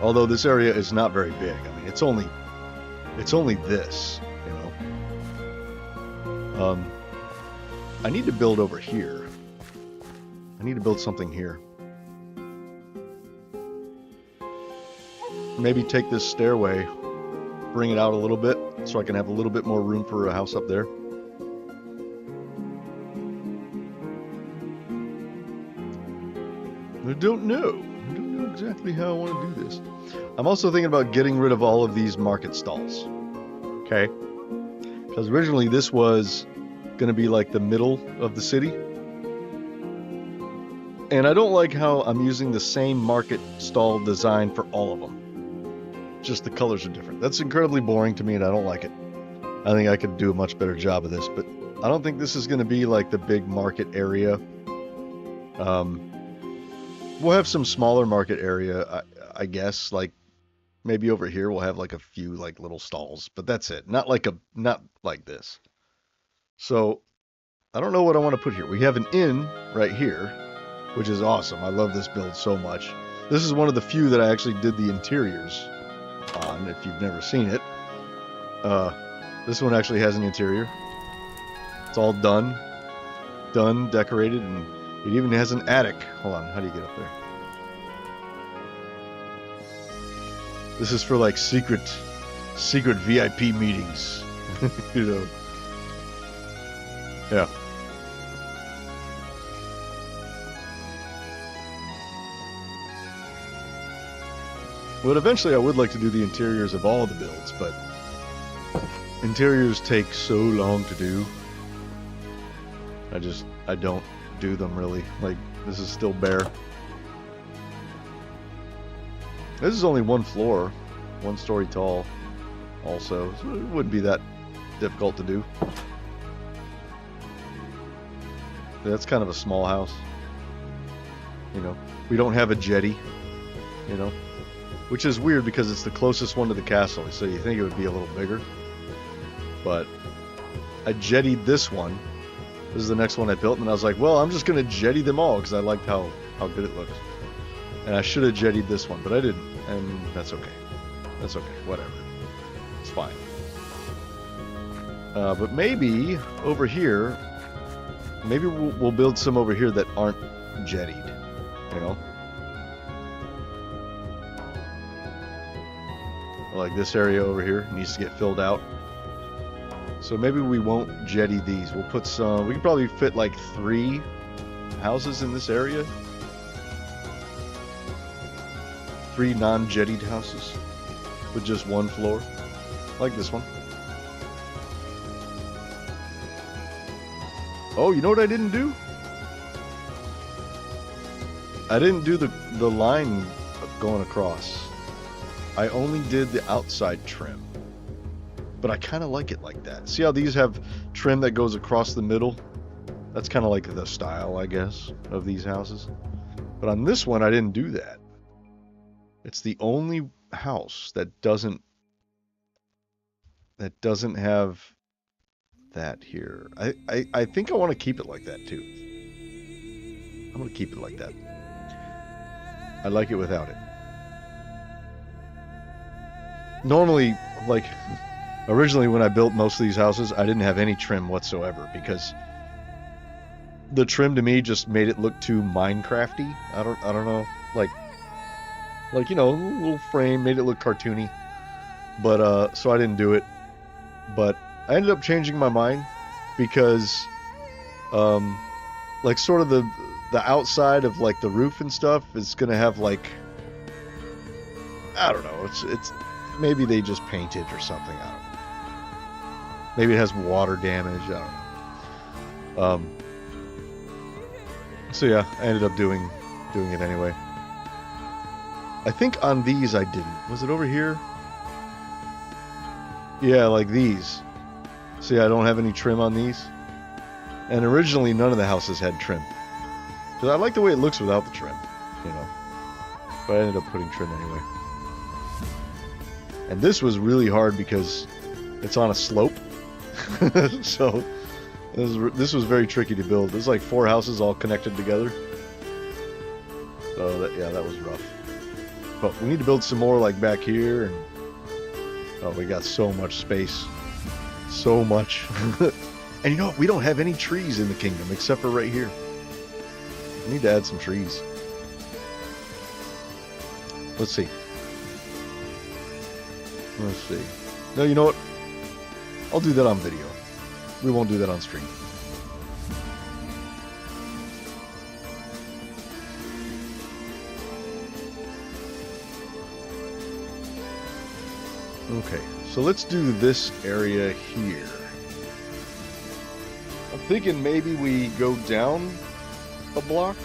Although this area is not very big. I mean, it's only this, you know. I need to build over here. I need to build something here. Maybe take this stairway, bring it out a little bit so I can have a little bit more room for a house up there. I don't know. know exactly how I want to do this. I'm also thinking about getting rid of all of these market stalls. Okay? Because originally this was going to be like the middle of the city. And I don't like how I'm using the same market stall design for all of them. Just the colors are different. That's incredibly boring to me and I don't like it. I think I could do a much better job of this, but I don't think this is going to be like the big market area. We'll have some smaller market area, I guess, like maybe over here we'll have like a few like little stalls, but that's it. Not like this. So I don't know what I want to put here. We have an inn right here, which is awesome. I love this build so much. This is one of the few that I actually did the interiors on, if you've never seen it. This one actually has an interior. It's all done, decorated, and it even has an attic. Hold on, how do you get up there? This is for like secret VIP meetings. You know. Yeah. But eventually I would like to do the interiors of all the builds, but interiors take so long to do. I don't do them really. Like, this is still bare. This is only one floor, 1 story tall also, so it wouldn't be that difficult to do. That's kind of a small house. You know, we don't have a jetty, you know, which is weird because it's the closest one to the castle, so you think it would be a little bigger. But I jettied this one. This is the next one I built, and I was like, well, I'm just going to jetty them all because I liked how good it looks. And I should have jettied this one, but I didn't, and that's okay. That's okay, whatever. It's fine. But maybe over here, maybe we'll build some over here that aren't jettied, you know? Like this area over here needs to get filled out. So maybe we won't jetty these. We'll put some, we could probably fit like 3 houses in this area. 3 non-jettied houses with just 1 floor, like this one. Oh, you know what I didn't do? I didn't do the line going across. I only did the outside trim. But I kind of like it like that. See how these have trim that goes across the middle? That's kind of like the style, I guess, of these houses. But on this one, I didn't do that. It's the only house that doesn't have that here. I think I want to keep it like that too. I'm going to keep it like that. I like it without it. Normally, like, originally when I built most of these houses, I didn't have any trim whatsoever because the trim to me just made it look too Minecrafty. I don't know, like you know, a little frame made it look cartoony. But so I didn't do it. But I ended up changing my mind because like sort of the outside of like the roof and stuff is gonna have like, I don't know, it's maybe they just painted or something. I don't know. Maybe it has water damage. I don't know. So yeah, I ended up doing it anyway. I think on these I didn't. Was it over here? Yeah, like these. See, I don't have any trim on these. And originally none of the houses had trim. Because I like the way it looks without the trim, you know. But I ended up putting trim anyway. And this was really hard because it's on a slope. So this was very tricky to build. There's like 4 houses all connected together. So that was rough. But we need to build some more like back here, and oh, we got so much space. So much. And you know what? We don't have any trees in the kingdom except for right here. We need to add some trees. Let's see. Let's see. No, you know what? I'll do that on video. We won't do that on stream. Okay, so let's do this area here. I'm thinking maybe we go down a block.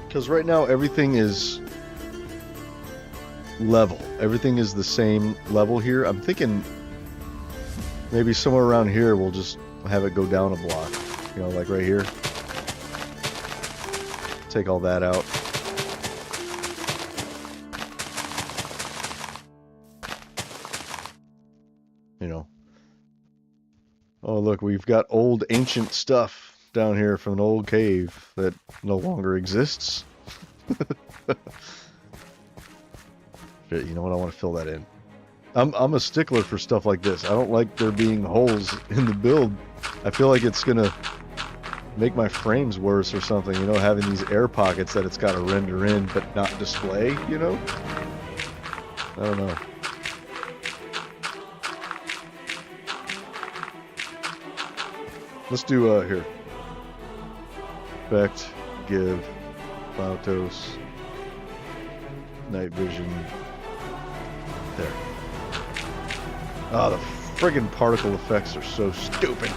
Because right now everything is level. Everything is the same level here. I'm thinking maybe somewhere around here we'll just have it go down a block. You know, like right here. Take all that out. You know. Oh, look, we've got old ancient stuff down here from an old cave that no longer exists. Shit, you know what? I want to fill that in. I'm a stickler for stuff like this. I don't like there being holes in the build. I feel like it's gonna make my frames worse or something, you know, having these air pockets that it's got to render in but not display, you know? I don't know. Let's do, here. Effect, give, Flautos, night vision. There. Ah, the friggin' particle effects are so stupid.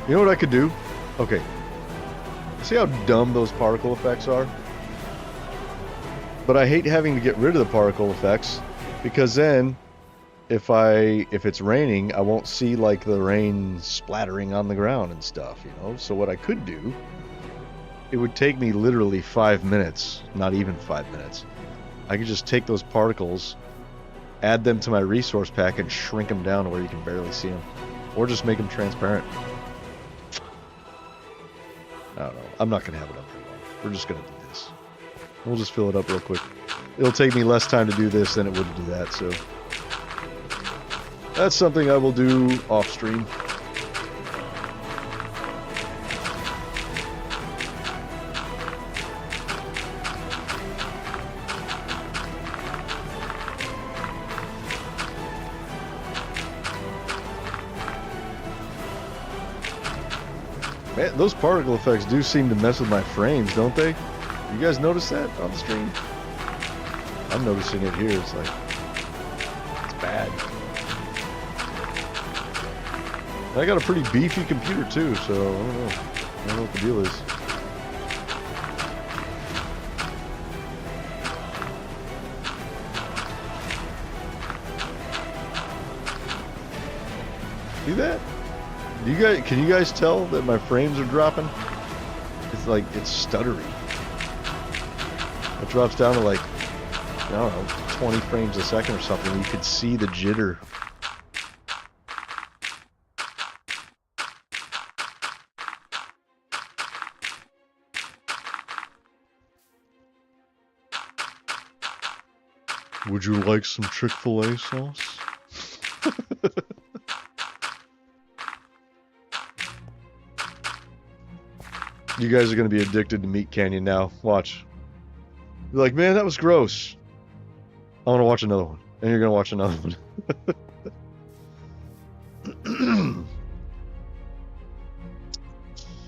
You know what I could do? Okay. See how dumb those particle effects are? But I hate having to get rid of the particle effects, because then if it's raining, I won't see like the rain splattering on the ground and stuff, you know? So what I could do, it would take me literally 5 minutes, not even 5 minutes. I could just take those particles, add them to my resource pack, and shrink them down to where you can barely see them. Or just make them transparent. I don't know. I'm not going to have it up for long. We're just going to do this. We'll just fill it up real quick. It'll take me less time to do this than it would to do that, so... That's something I will do off stream. Man, those particle effects do seem to mess with my frames, don't they? You guys notice that on the stream? I'm noticing it here. It's like, it's bad. I got a pretty beefy computer too, so I don't know. I don't know what the deal is. See that? Can you guys tell that my frames are dropping? It's like, it's stuttery. It drops down to like, I don't know, 20 frames a second or something. You could see the jitter. Would you like some Chick-fil-A sauce? You guys are going to be addicted to Meat Canyon now. Watch. You're like, man, that was gross. I want to watch another one. And you're going to watch another one.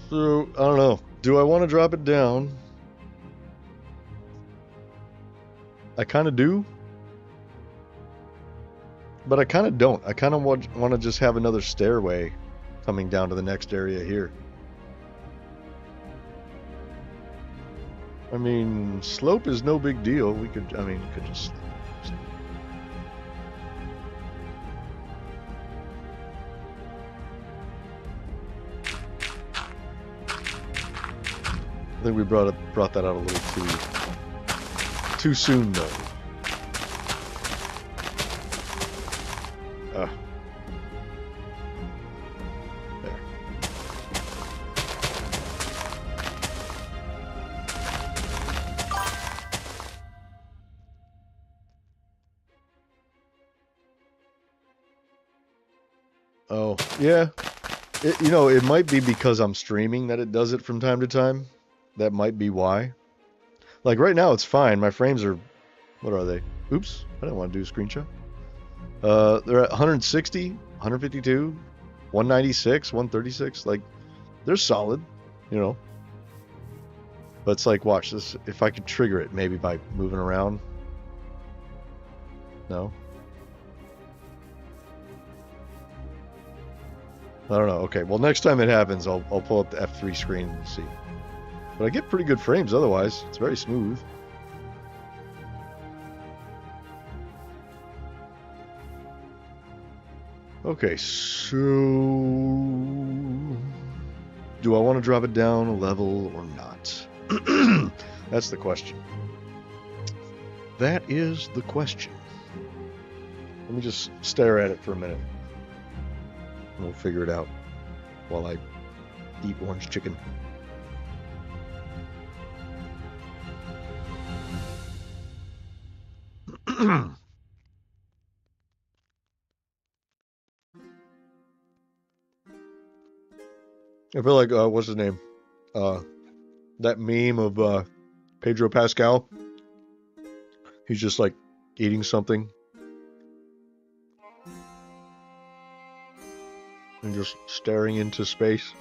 So, I don't know. Do I want to drop it down? I kind of do. But I kind of don't. I kind of want to just have another stairway coming down to the next area here. I mean, slope is no big deal. We could, I mean, could just... I think we brought that out a little too soon, though. There. Oh, yeah. You know, it might be because I'm streaming that it does it from time to time. That might be why. Like right now, it's fine. My frames are... What are they? Oops. I didn't want to do a screenshot. They're at 160, 152, 196, 136. Like, they're solid, you know. But it's like, watch this. If I could trigger it, maybe by moving around. No? I don't know. Okay, well, next time it happens, I'll pull up the F3 screen and see. But I get pretty good frames otherwise. It's very smooth. Okay, so do I want to drop it down a level or not? That's the question. That is the question. Let me just stare at it for a minute. And we'll figure it out while I eat orange chicken. I feel like, what's his name? That meme of Pedro Pascal. He's just like eating something. And just staring into space.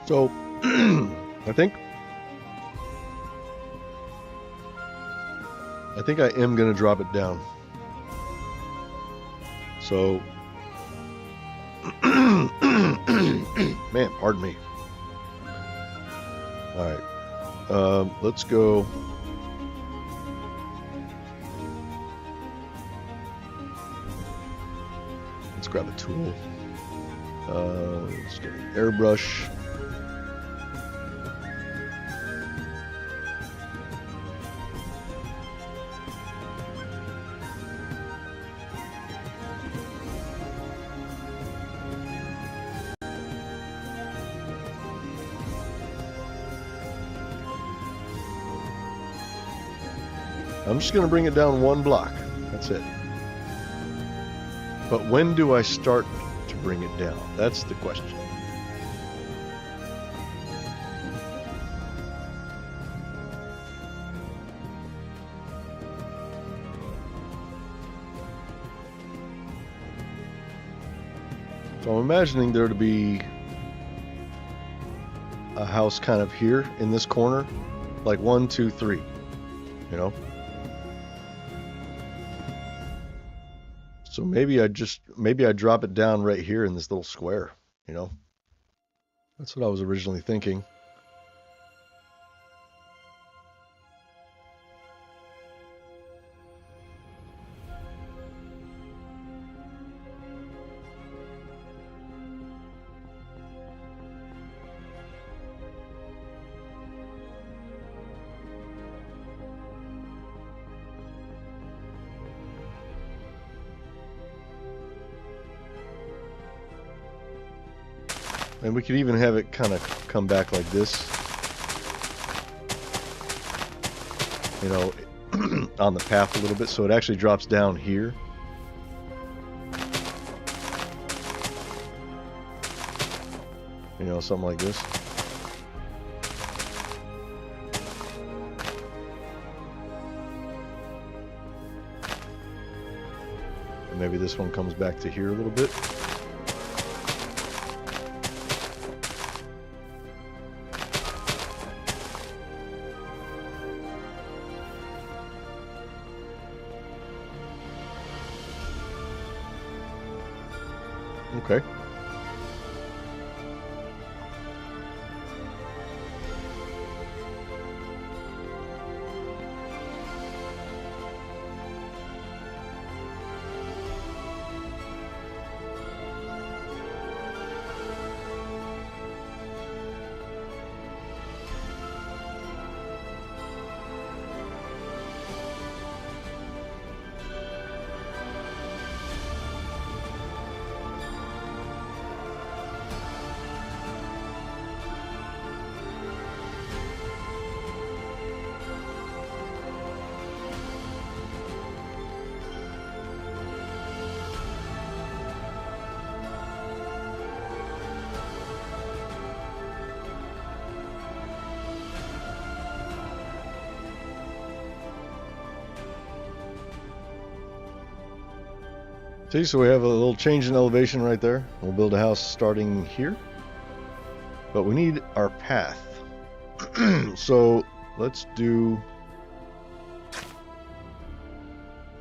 So, I think I am going to drop it down. So, man, pardon me. All right, let's go. Let's grab a tool. Let's get an airbrush. I'm just going to bring it down one block. That's it. But when do I start to bring it down? That's the question. So I'm imagining there to be a house kind of here in this corner, like 1, 2, 3, you know? So maybe I drop it down right here in this little square, you know? That's what I was originally thinking. And we could even have it kind of come back like this, you know, on the path a little bit, so it actually drops down here. You know, something like this. And maybe this one comes back to here a little bit. Okay. See, so we have a little change in elevation right there. We'll build a house starting here. But we need our path. So let's do...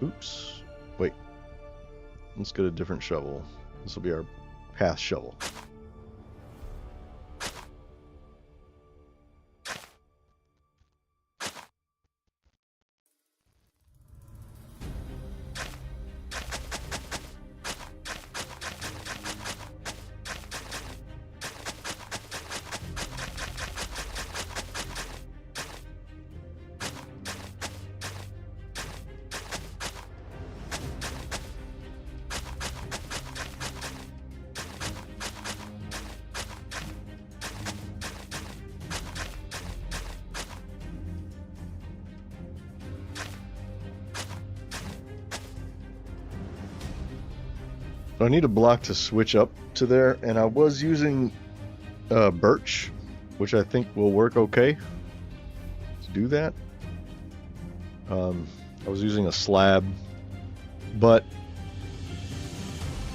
Oops. Wait. Let's get a different shovel. This will be our path shovel. I need a block to switch up to there, and I was using birch, which I think will work okay to do that. I was using a slab, but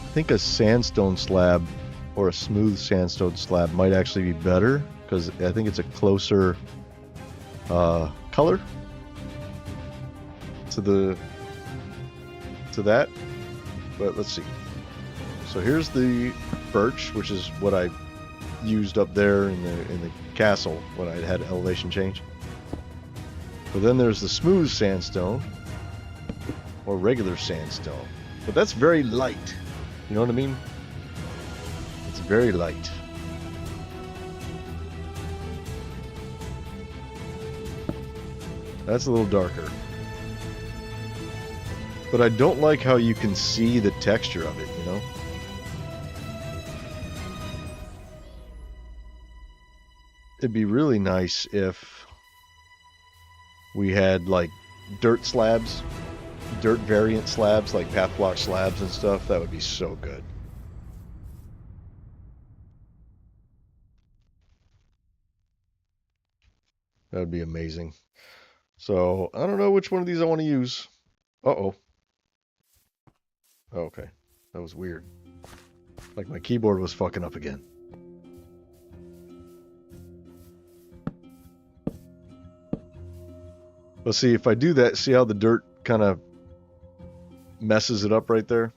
I think a sandstone slab or a smooth sandstone slab might actually be better, because I think it's a closer color to that. But let's see. So here's the birch, which is what I used up there in the castle when I had elevation change. But then there's the smooth sandstone, or regular sandstone. But that's very light. You know what I mean? It's very light. That's a little darker. But I don't like how you can see the texture of it, you know? It'd be really nice if we had like dirt slabs, dirt variant slabs, like path block slabs and stuff. That would be so good. That would be amazing. So I don't know which one of these I want to use. Uh-oh. Oh, okay. That was weird. Like my keyboard was fucking up again. Let's see if I do that. See how the dirt kind of messes it up right there?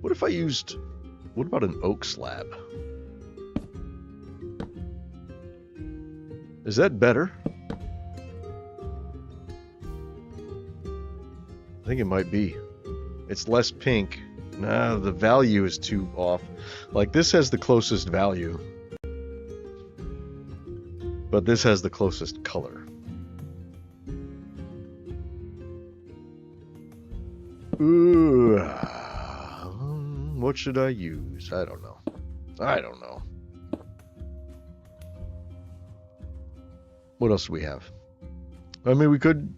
What if I used... What about an oak slab? Is that better? I think it might be. It's less pink. Nah, the value is too off. Like, this has the closest value. But this has the closest color. Ooh. What should I use? I don't know. I don't know. What else do we have? I mean, we could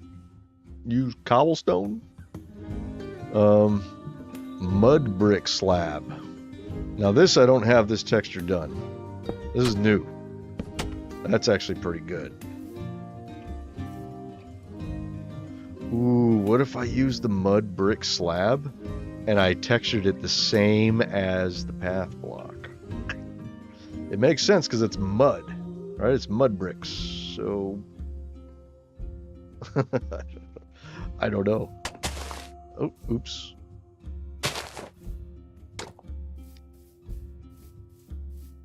use cobblestone. Mud brick slab. Now this, I don't have this texture done. This is new. That's actually pretty good. Ooh, what if I use the mud brick slab and I textured it the same as the path block? It makes sense because it's mud, right? It's mud bricks. So I don't know. Oh, oops.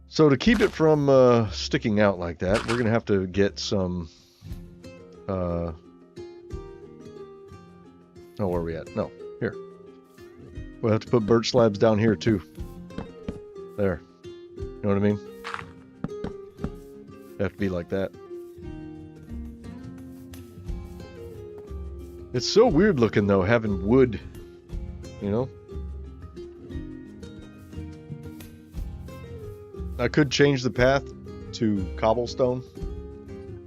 So to keep it from sticking out like that, we're gonna have to get some. Oh, where are we at? No, here. We'll have to put birch slabs down here too. There. You know what I mean? They have to be like that. It's so weird looking though, having wood, you know? I could change the path to cobblestone,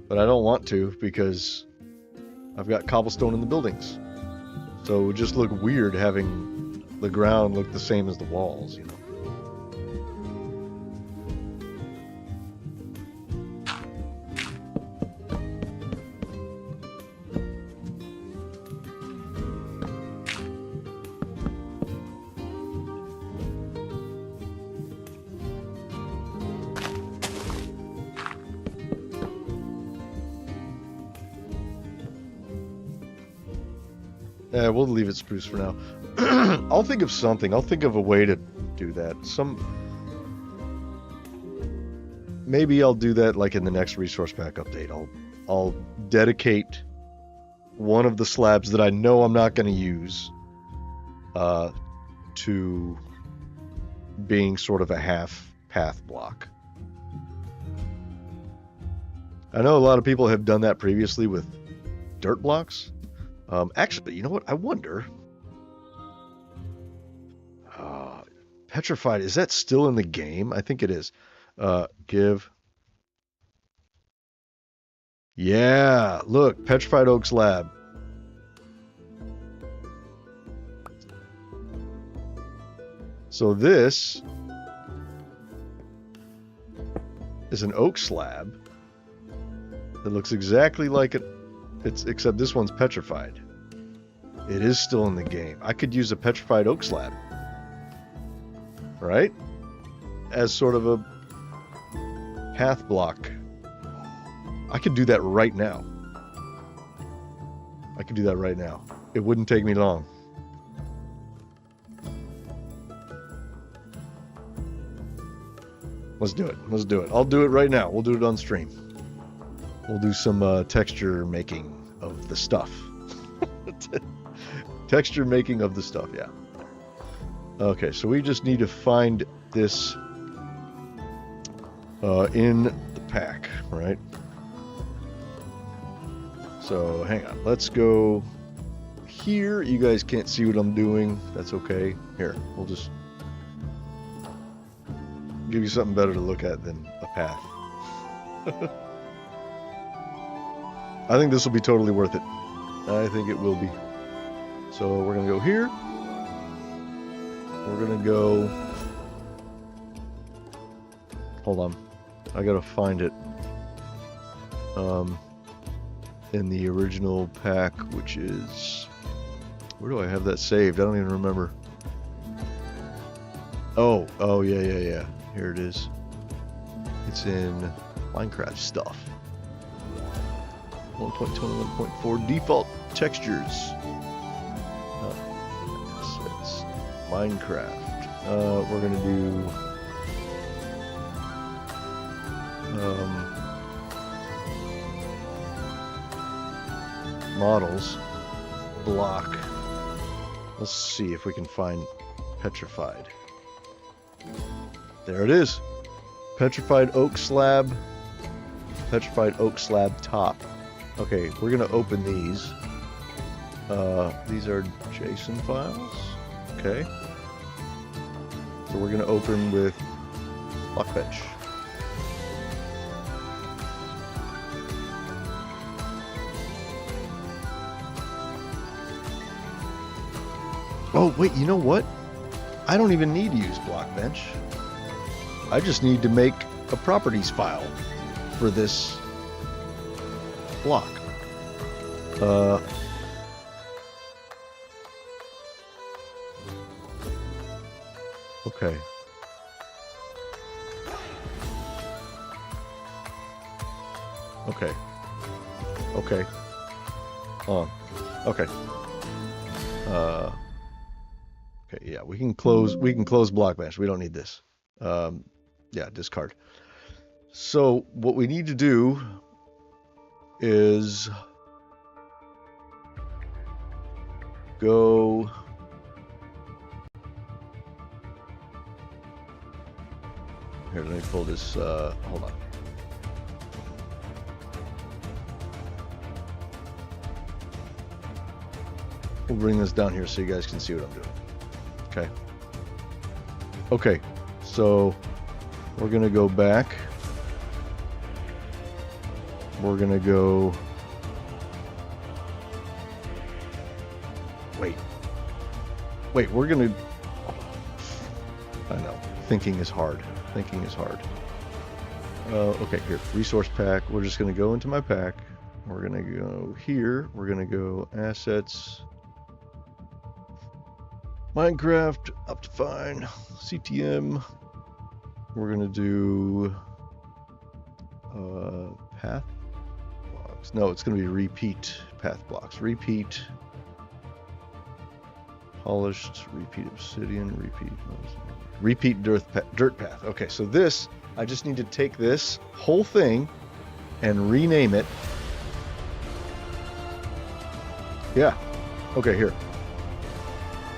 but I don't want to because I've got cobblestone in the buildings. So it would just look weird having the ground look the same as the walls, you know? We'll leave it spruce for now. I'll think of something. I'll think of a way to do that. Maybe I'll do that like in the next resource pack update. I'll dedicate one of the slabs that I know I'm not going to use to being sort of a half path block. I know a lot of people have done that previously with dirt blocks. Actually, you know what? I wonder. Petrified, is that still in the game? I think it is. Yeah, look, petrified oak slab. So this is an oak slab that looks exactly like it. Except this one's petrified. It is still in the game. I could use a petrified oak slab, right? As sort of a path block. I could do that right now. It wouldn't take me long. Let's do it. I'll do it right now. We'll do it on stream. We'll do some texture making of the stuff. Texture making of the stuff, yeah. Okay, so we just need to find this in the pack, right? So hang on, let's go here. You guys can't see what I'm doing. That's okay. Here, we'll just give you something better to look at than a path. I think this will be totally worth it. I think it will be. So we're going to go here. We're going to go... Hold on. I got to find it. In the original pack, which is... Where do I have that saved? I don't even remember. Oh, yeah. Here it is. It's in Minecraft stuff. 1.21.4 default textures. It's Minecraft. We're gonna do models block. Let's see if we can find petrified. There it is. Petrified oak slab. Petrified oak slab top. Okay, we're gonna open these. These are JSON files. Okay. So we're gonna open with Blockbench. Oh wait, you know what? I don't even need to use Blockbench. I just need to make a properties file for this block. Okay. Okay. Okay. Okay. Okay, yeah, we can close Blockbench. We don't need this. Yeah, discard. So what we need to do is go here. Let me pull this. Hold on. We'll bring this down here so you guys can see what I'm doing. Okay. Okay. So we're gonna go back. We're gonna go. Wait, we're gonna. I know. Thinking is hard. Okay, here. Resource pack. We're just gonna go into my pack. We're gonna go here. We're gonna go assets. Minecraft, Optifine, CTM. We're gonna do path blocks. No, it's gonna be repeat path blocks. Repeat Polished, repeat obsidian, repeat dirt path. Okay, so this, I just need to take this whole thing and rename it. Yeah. Okay, here.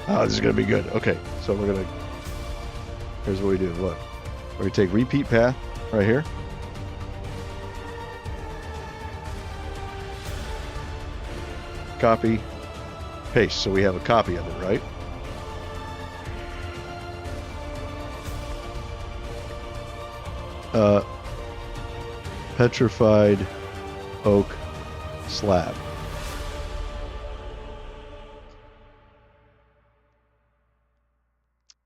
Oh, this is gonna be good. Okay, so here's what we do. What? We're gonna take repeat path right here. Copy, paste. So we have a copy of it, right? Petrified oak slab.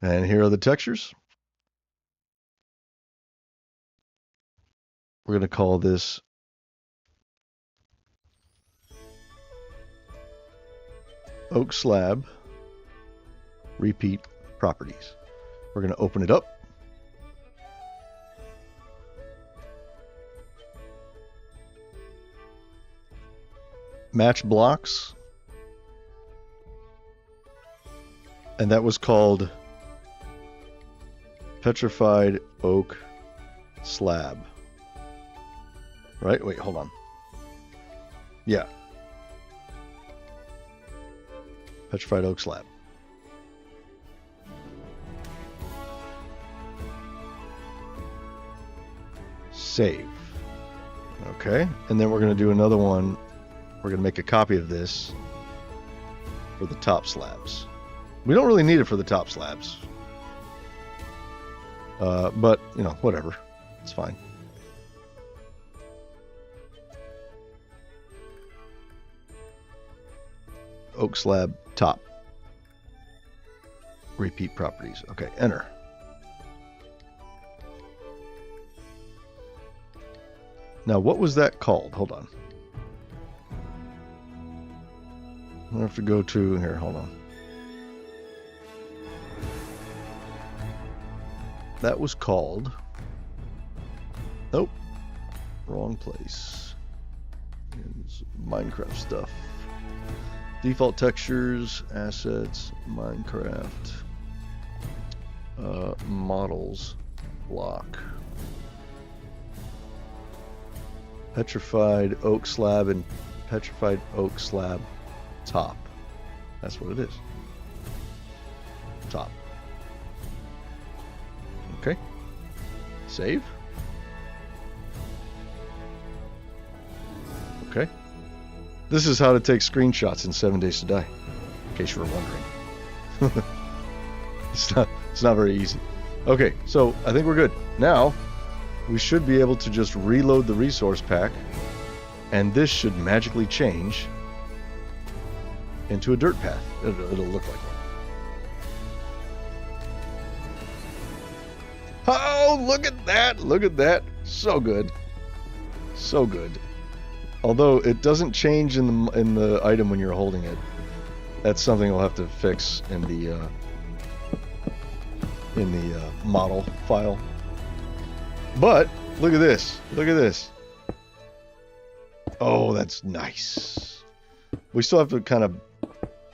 And here are the textures. We're going to call this oak slab repeat properties. We're going to open it up. Match blocks. And that was called petrified oak slab. Right? Wait, hold on. Yeah. Petrified oak slab. Save. Okay. And then we're going to do another one. We're going to make a copy of this for the top slabs. We don't really need it for the top slabs. But, you know, whatever. It's fine. Oak slab top. Repeat properties. Okay, enter. Now, what was that called? Hold on. I have to go to here. Hold on. That was called. Nope. Wrong place. It's Minecraft stuff. Default textures, assets, Minecraft, models, block. Petrified oak slab and petrified oak slab top. That's what it is. Top. Okay. Save. Okay. This is how to take screenshots in 7 Days to Die, in case you were wondering. It's not very easy. Okay, so I think we're good. Now, we should be able to just reload the resource pack, and this should magically change into a dirt path. It'll look like one. Oh, look at that! Look at that! So good. So good. Although it doesn't change in the item when you're holding it. That's something we'll have to fix in the model file. But look at this. Look at this. Oh, that's nice. We still have to kind of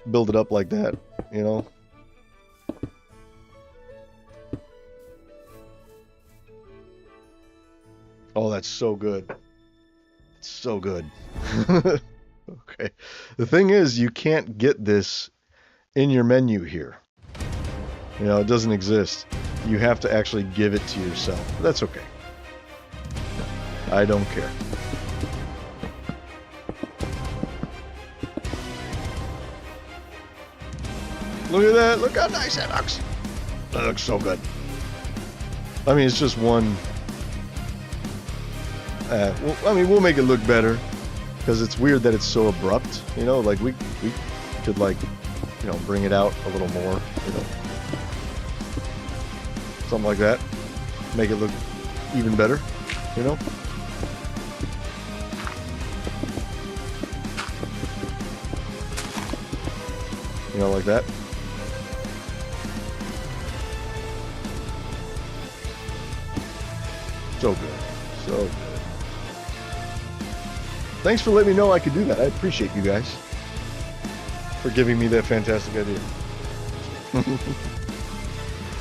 build it up like that, you know. Oh, that's so good. So good. Okay. The thing is, you can't get this in your menu here. You know, it doesn't exist. You have to actually give it to yourself. That's okay. I don't care. Look at that. Look how nice that looks. That looks so good. I mean, it's just one... well, I mean, we'll make it look better because it's weird that it's so abrupt, you know, like we could, like, you know, bring it out a little more, you know, something like that, make it look even better, you know. You know, like that. So good. So good. Thanks for letting me know I could do that. I appreciate you guys for giving me that fantastic idea.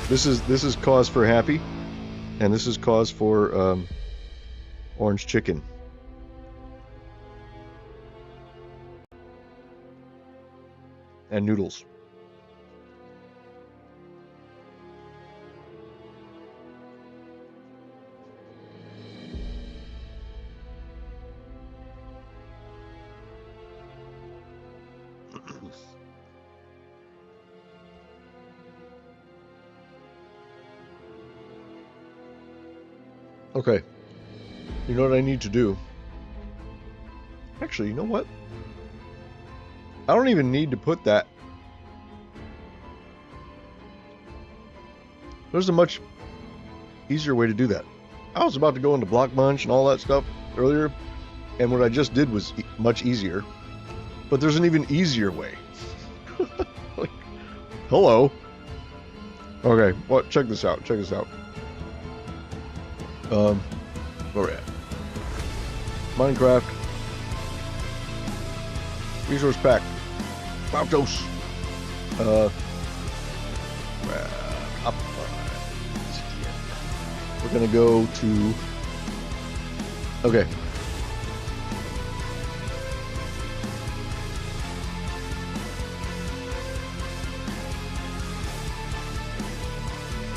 This is cause for happy, and this is cause for orange chicken. And noodles. Okay. You know what I need to do? Actually, you know what? I don't even need to put that. There's a much easier way to do that. I was about to go into Block Bunch and all that stuff earlier, and what I just did was much easier. But there's an even easier way. Like, hello. Okay, well, check this out. Check this out. Where we at? Minecraft. Resource pack. Cloutos. Up. We're gonna go to. Okay.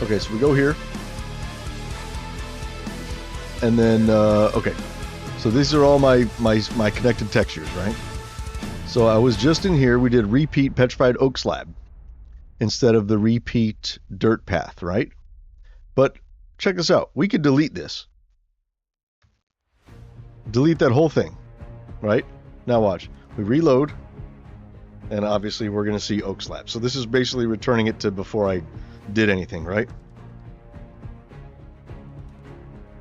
Okay, so we go here. And then, okay. So these are all my connected textures, right? So I was just in here, we did repeat petrified oak slab instead of the repeat dirt path, right? But check this out. We could delete this. Delete that whole thing, right? Now watch. We reload, and obviously we're going to see oak slab. So this is basically returning it to before I did anything, right?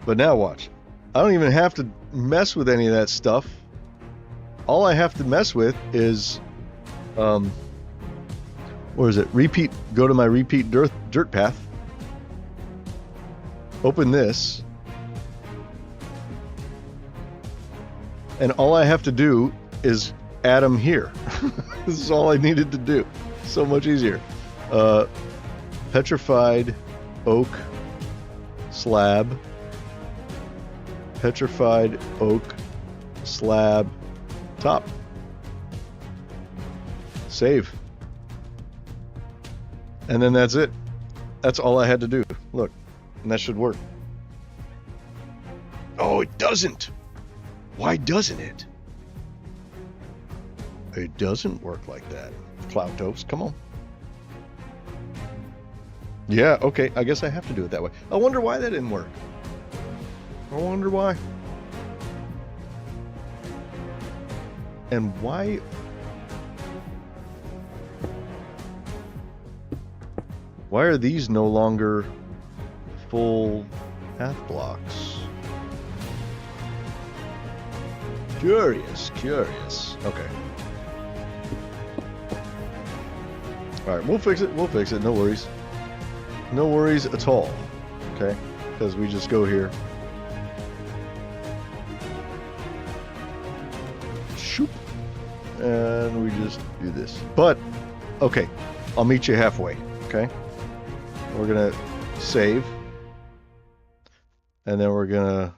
But now watch. I don't even have to mess with any of that stuff. All I have to mess with is, where is it? Repeat, go to my repeat dirt path. Open this. And all I have to do is add them here. This is all I needed to do. So much easier. Petrified oak slab. Petrified oak slab top. Save. And then that's it. That's all I had to do. Look, and that should work. Oh, it doesn't. Why doesn't it? It doesn't work like that. Cloutos, come on. Yeah, okay, I guess I have to do it that way. I wonder why that didn't work. I wonder why. And why are these no longer full path blocks? Curious. Okay. Alright, we'll fix it, no worries. No worries at all. Okay? Because we just go here. Shoop. And we just do this. But, okay, I'll meet you halfway, okay? We're gonna save. And then we're gonna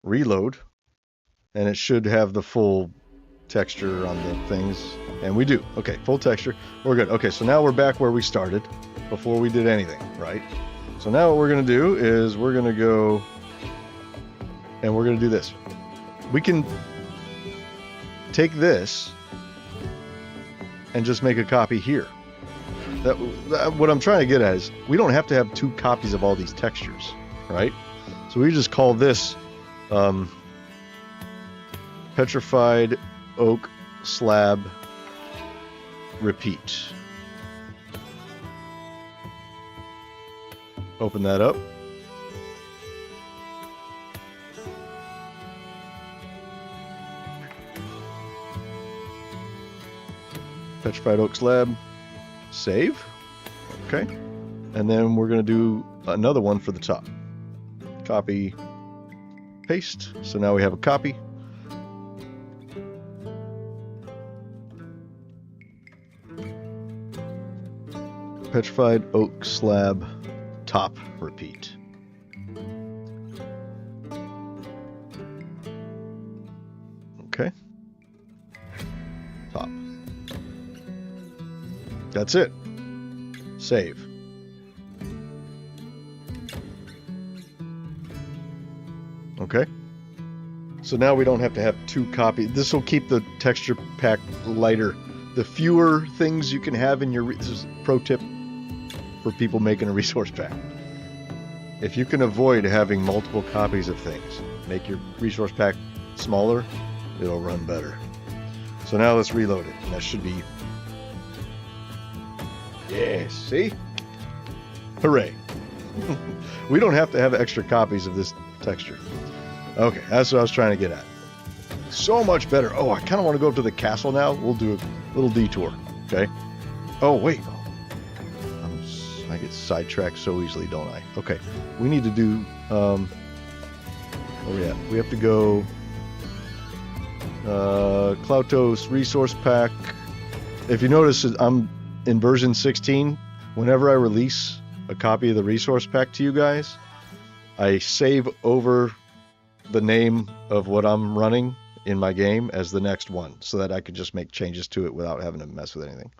reload. And it should have the full texture on the things. And we do. Okay, full texture. We're good. Okay, so now we're back where we started before we did anything, right? So now what we're gonna do is we're gonna go and we're gonna do this. We can take this and just make a copy here. That what I'm trying to get at is we don't have to have 2 copies of all these textures, right? So we just call this petrified oak slab repeat. Open that up. Petrified oak slab. Save. Okay. And then we're going to do another one for the top. Copy. Paste. So now we have a copy. Petrified oak slab top repeat. Okay. Top. That's it. Save. Okay. So now we don't have to have 2 copies. This will keep the texture pack lighter. The fewer things you can have in your... This is a pro tip for people making a resource pack. If you can avoid having multiple copies of things, make your resource pack smaller, it'll run better. So now let's reload it. And that should be... Yeah, see? Hooray. We don't have to have extra copies of this texture. Okay, that's what I was trying to get at. So much better. Oh, I kind of want to go up to the castle now. We'll do a little detour, okay? Oh, wait. I get sidetracked so easily, don't I? Okay, we need to do... oh, yeah. We have to go... Klautos resource pack. If you notice, I'm in version 16. Whenever I release a copy of the resource pack to you guys, I save over the name of what I'm running in my game as the next one, so that I could just make changes to it without having to mess with anything.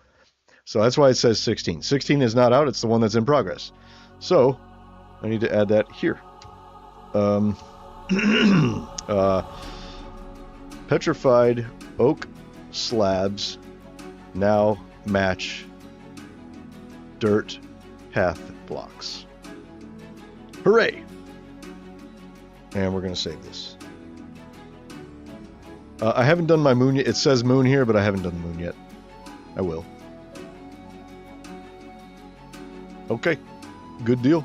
So that's why it says 16. 16 is not out, it's the one that's in progress. So I need to add that here. Petrified oak slabs now match dirt path blocks. Hooray! And we're going to save this. I haven't done my moon yet. It says moon here, but I haven't done the moon yet. I will. Okay. Good deal.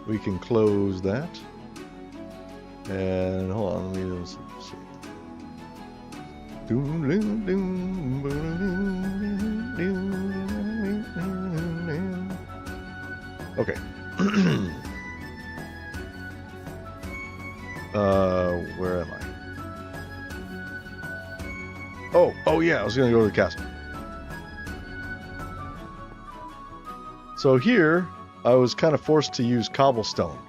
We can close that. And hold on. Let me see. Okay. Where am I? Oh yeah, I was gonna go to the castle. So here, I was kind of forced to use cobblestone,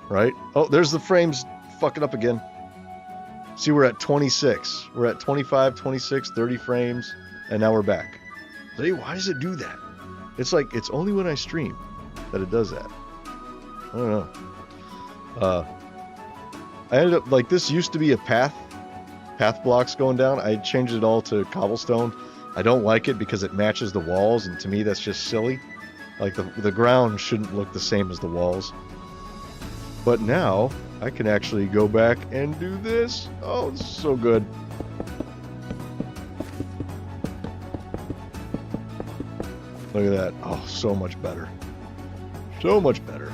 right? Oh, there's the frames fucking up again. See, we're at 26. We're at 25, 26, 30 frames, and now we're back. See, why does it do that? It's like, it's only when I stream that it does that. I don't know. I ended up, like, this used to be a path blocks going down. I changed it all to cobblestone. I don't like it because it matches the walls, and to me that's just silly. Like, the ground shouldn't look the same as the walls. But now, I can actually go back and do this. Oh, this is so good. Look at that. Oh, so much better. So much better.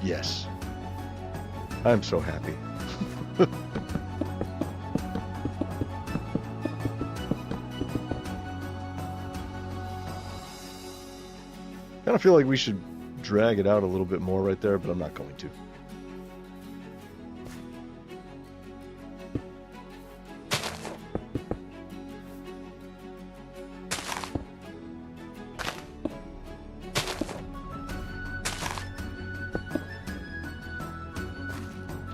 Yes. I'm so happy. I kind of feel like we should drag it out a little bit more right there, but I'm not going to.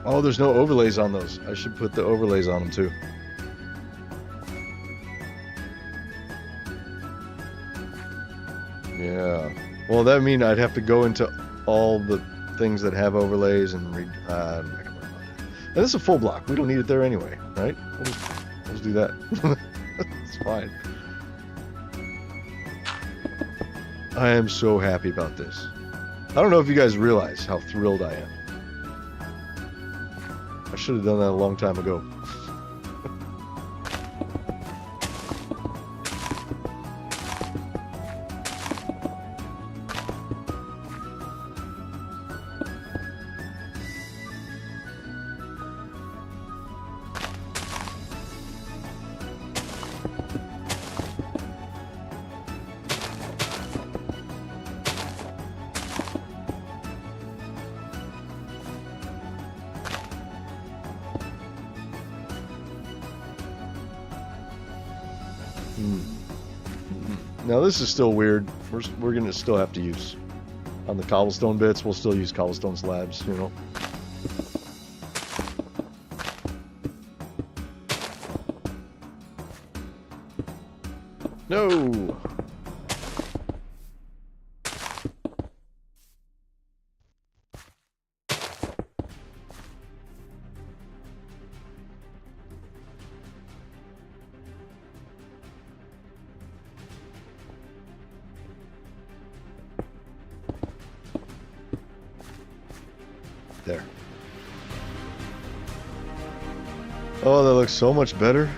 Oh, there's no overlays on those. I should put the overlays on them too. Yeah. Well, that would mean I'd have to go into all the things that have overlays and read. And this is a full block. We don't need it there anyway, right? We'll just do that. It's fine. I am so happy about this. I don't know if you guys realize how thrilled I am. I should have done that a long time ago. Now this is still weird. We're gonna still have to use on the cobblestone bits. We'll still use cobblestone slabs, you know. No. There. Oh, that looks so much better.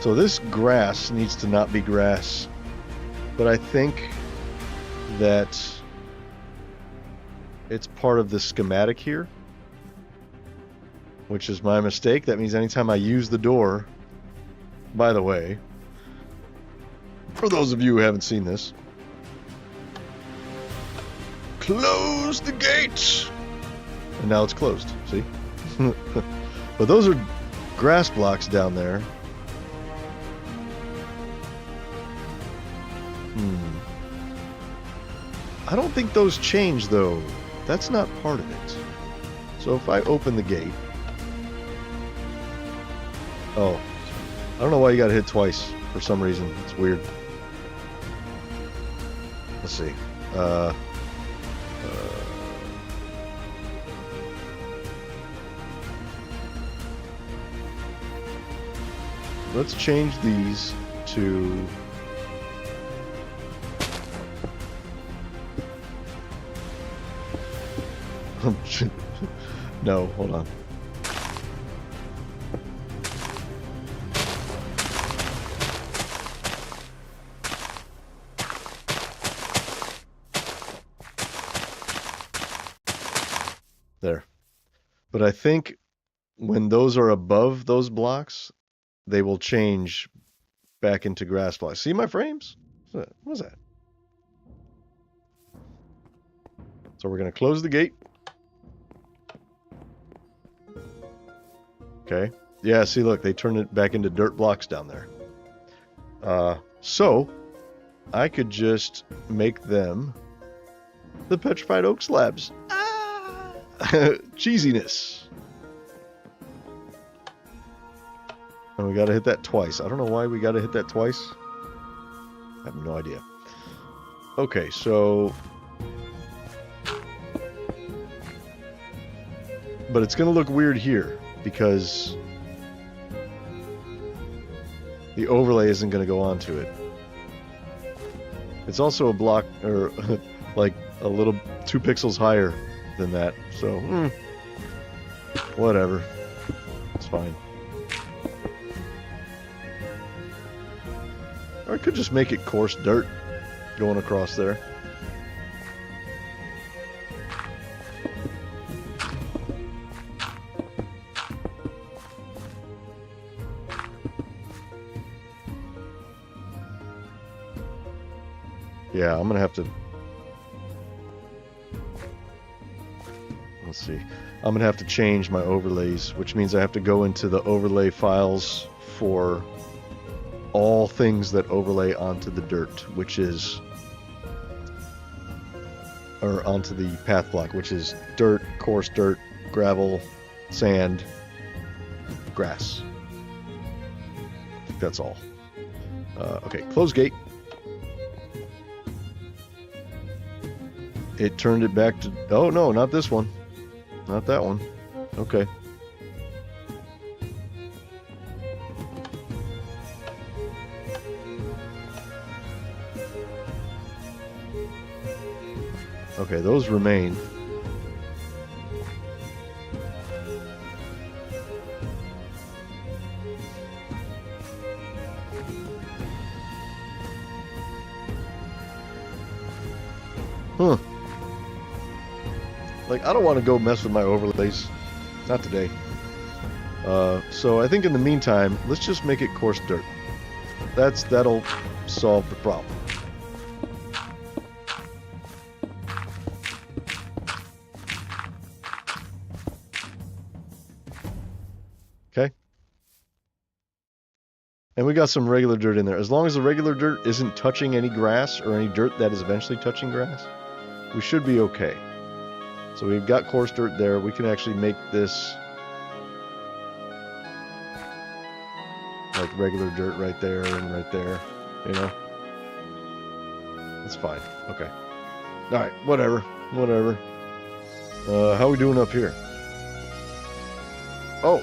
So this grass needs to not be grass. But I think that it's part of the schematic here, which is my mistake. That means anytime I use the door, by the way, for those of you who haven't seen this, close the gate! And now it's closed, see? But those are grass blocks down there. I don't think those change, though. That's not part of it. So if I open the gate... Oh. I don't know why you gotta hit twice for some reason. It's weird. Let's see. Let's change these to... No, hold on. There. But I think when those are above those blocks, they will change back into grass blocks. See my frames? What was that? So we're going to close the gate. Okay. Yeah, see, look, they turned it back into dirt blocks down there. So, I could just make them the petrified oak slabs. Ah! Cheesiness. And we gotta hit that twice. I don't know why we gotta hit that twice. I have no idea. Okay, so... But it's gonna look weird here, because the overlay isn't going to go onto it. It's also a block, or like a little 2 pixels higher than that, so whatever, it's fine. Or I could just make it coarse dirt going across there. Yeah, I'm gonna have to... Let's see. I'm gonna have to change my overlays, which means I have to go into the overlay files for all things that overlay onto the dirt, which is... Or onto the path block, which is dirt, coarse dirt, gravel, sand, grass. I think that's all. Okay, close gate. It turned it back to... Oh, no, not this one. Not that one. Okay. Okay, those remain. Huh. Like, I don't want to go mess with my overlays. Not today. So I think in the meantime, let's just make it coarse dirt. That'll solve the problem. Okay. And we got some regular dirt in there. As long as the regular dirt isn't touching any grass or any dirt that is eventually touching grass, we should be okay. So we've got coarse dirt there. We can actually make this like regular dirt right there and right there, you know? That's fine. Okay. Alright, whatever. Whatever. How are we doing up here? Oh,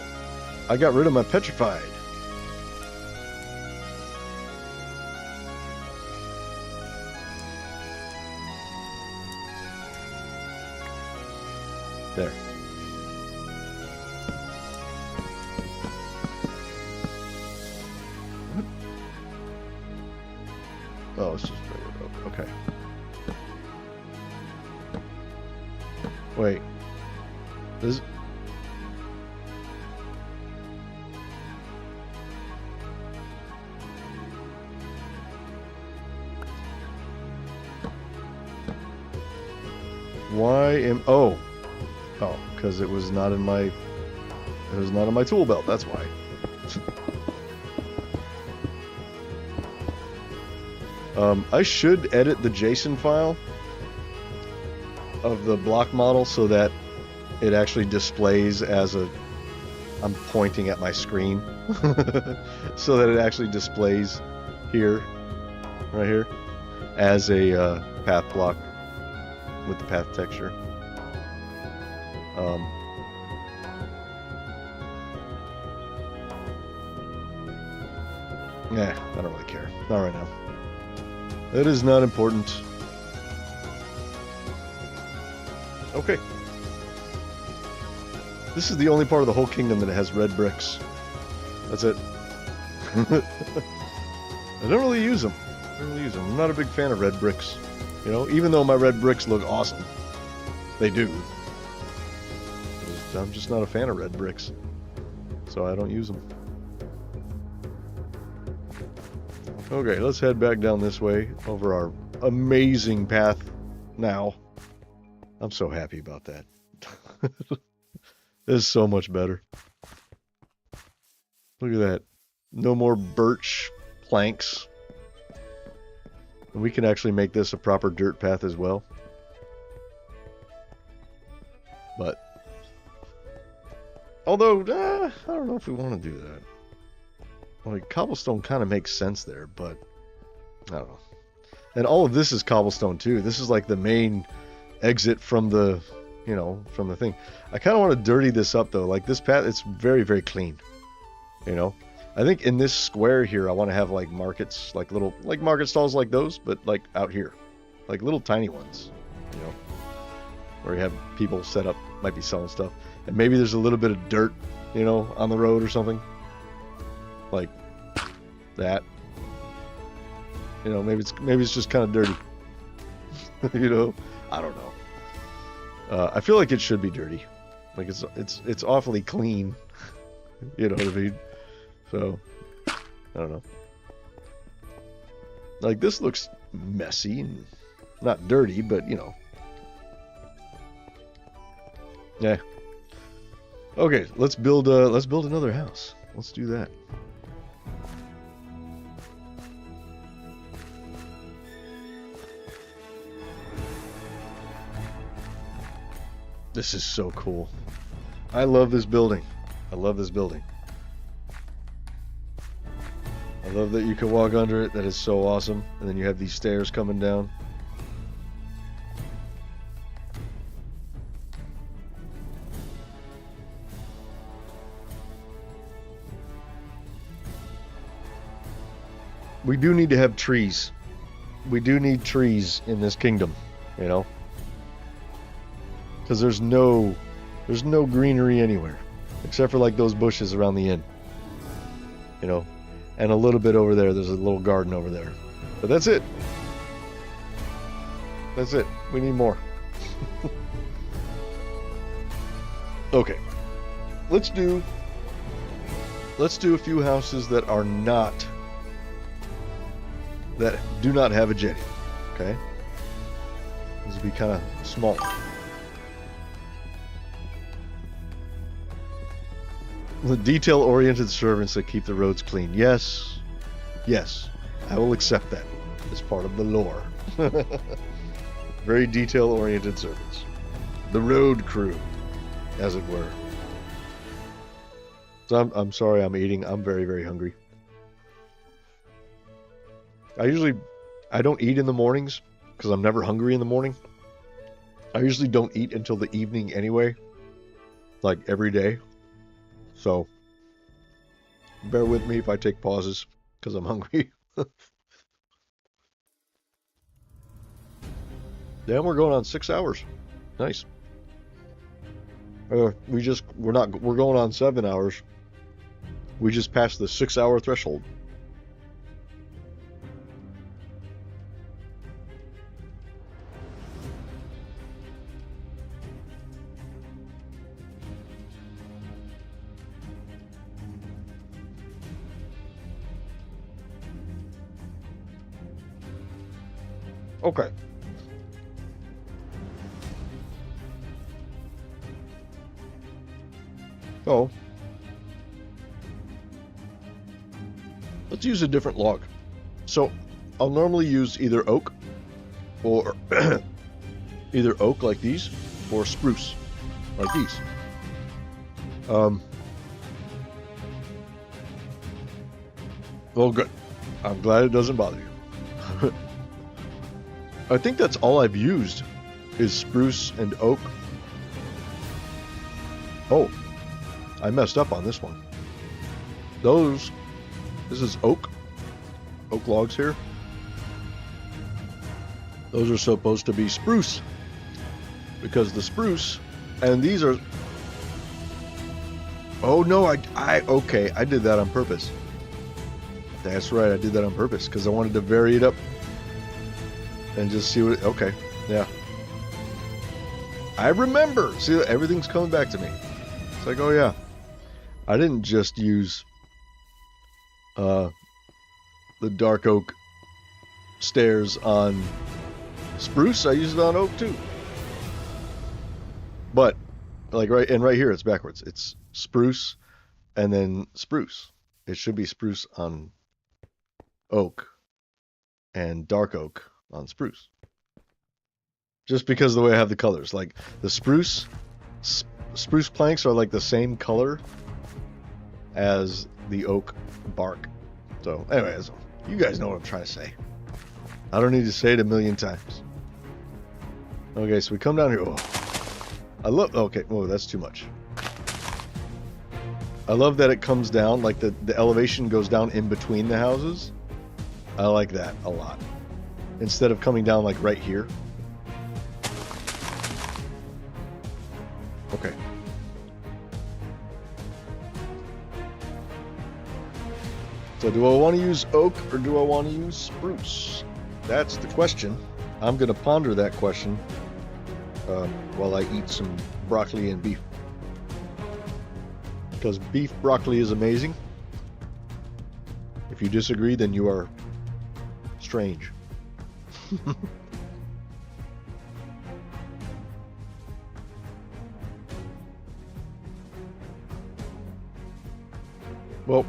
I got rid of my petrified. There. What? Oh, it's just regular oak. Okay. Wait. This... Why am... Oh. Oh, because it was not in my tool belt, that's why. I should edit the JSON file of the block model so that it actually displays as a... I'm pointing at my screen. So that it actually displays here, right here, as a path block with the path texture. Yeah, I don't really care. Not right now. It is not important. Okay. This is the only part of the whole kingdom that has red bricks. That's it. I don't really use them. I'm not a big fan of red bricks. You know, even though my red bricks look awesome. They do. I'm just not a fan of red bricks. So I don't use them. Okay, let's head back down this way over our amazing path now. I'm so happy about that. This is so much better. Look at that. No more birch planks. And we can actually make this a proper dirt path as well. But although, I don't know if we want to do that. Like, cobblestone kind of makes sense there, but I don't know. And all of this is cobblestone too. This is like the main exit from the, you know, from the thing. I kind of want to dirty this up though. Like this path, it's very, very clean. You know, I think in this square here, I want to have like markets, like little, like market stalls like those, but like out here, like little tiny ones, you know, where you have people set up, might be selling stuff. And maybe there's a little bit of dirt, you know, on the road or something. Like that. You know, maybe it's just kind of dirty. You know, I don't know. I feel like it should be dirty. Like it's awfully clean. You know what I mean? So I don't know. Like this looks messy and not dirty, but you know. Yeah. Okay, let's build another house. Let's do that. This is so cool. I love this building. I love this building. I love that you can walk under it. That is so awesome. And then you have these stairs coming down. We do need to have trees. We do need trees in this kingdom, you know? Because there's no greenery anywhere. Except for like those bushes around the inn. You know? And a little bit over there, there's a little garden over there. But that's it. That's it. We need more. Okay. Let's do let's do a few houses that are not, that do not have a jetty. Okay, this will be kind of small. The detail-oriented servants that keep the roads clean. Yes, yes, I will accept that as part of the lore. Very detail-oriented servants. The road crew, as it were. So I'm sorry I'm eating. I'm very, very hungry. I don't eat in the mornings because I'm never hungry in the morning. I usually don't eat until the evening anyway, like every day. So bear with me if I take pauses because I'm hungry. Yeah, we're going on 6 hours. Nice. We're going on 7 hours. We just passed the 6-hour threshold. Okay. So, let's use a different log. So, I'll normally use either oak or either oak like these or spruce like these. Well, good. I'm glad it doesn't bother you. I think that's all I've used is spruce and oak. Oh, I messed up on this one. This is oak logs here. Those are supposed to be spruce because the spruce, and these are, oh no, okay, I did that on purpose. That's right, I did that on purpose because I wanted to vary it up and just see what, okay, yeah. I remember, see, everything's coming back to me. It's like, oh yeah, I didn't just use the dark oak stairs on spruce, I used it on oak too. But, like right here, it's backwards. It's spruce and then spruce. It should be spruce on oak and dark oak on spruce. Just because of the way I have the colors. Like the spruce planks are like the same color as the oak bark. So anyways, you guys know what I'm trying to say. I don't need to say it a million times. Okay, so we come down here. Oh, okay, whoa, that's too much. I love that it comes down, like the elevation goes down in between the houses. I like that a lot. Instead of coming down like right here. Okay. So do I want to use oak or do I want to use spruce? That's the question. I'm going to ponder that question while I eat some broccoli and beef. Because beef broccoli is amazing. If you disagree, then you are strange. Well,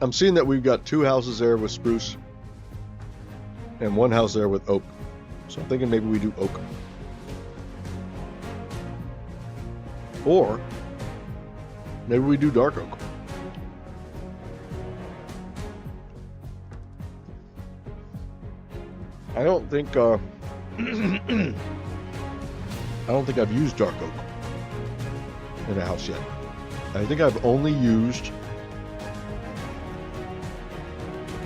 I'm seeing that we've got 2 houses there with spruce and 1 house there with oak. So I'm thinking maybe we do oak. Or maybe we do dark oak. I don't think I don't think I've used dark oak in a house yet. I think I've only used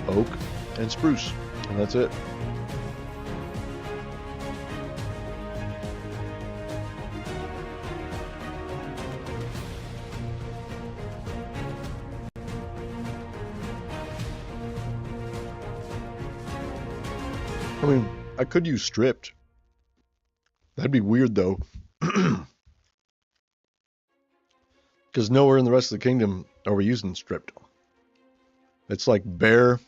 oak and spruce, and that's it. I mean, I could use stripped. That'd be weird though. Because nowhere in the rest of the kingdom are we using stripped. It's like bare,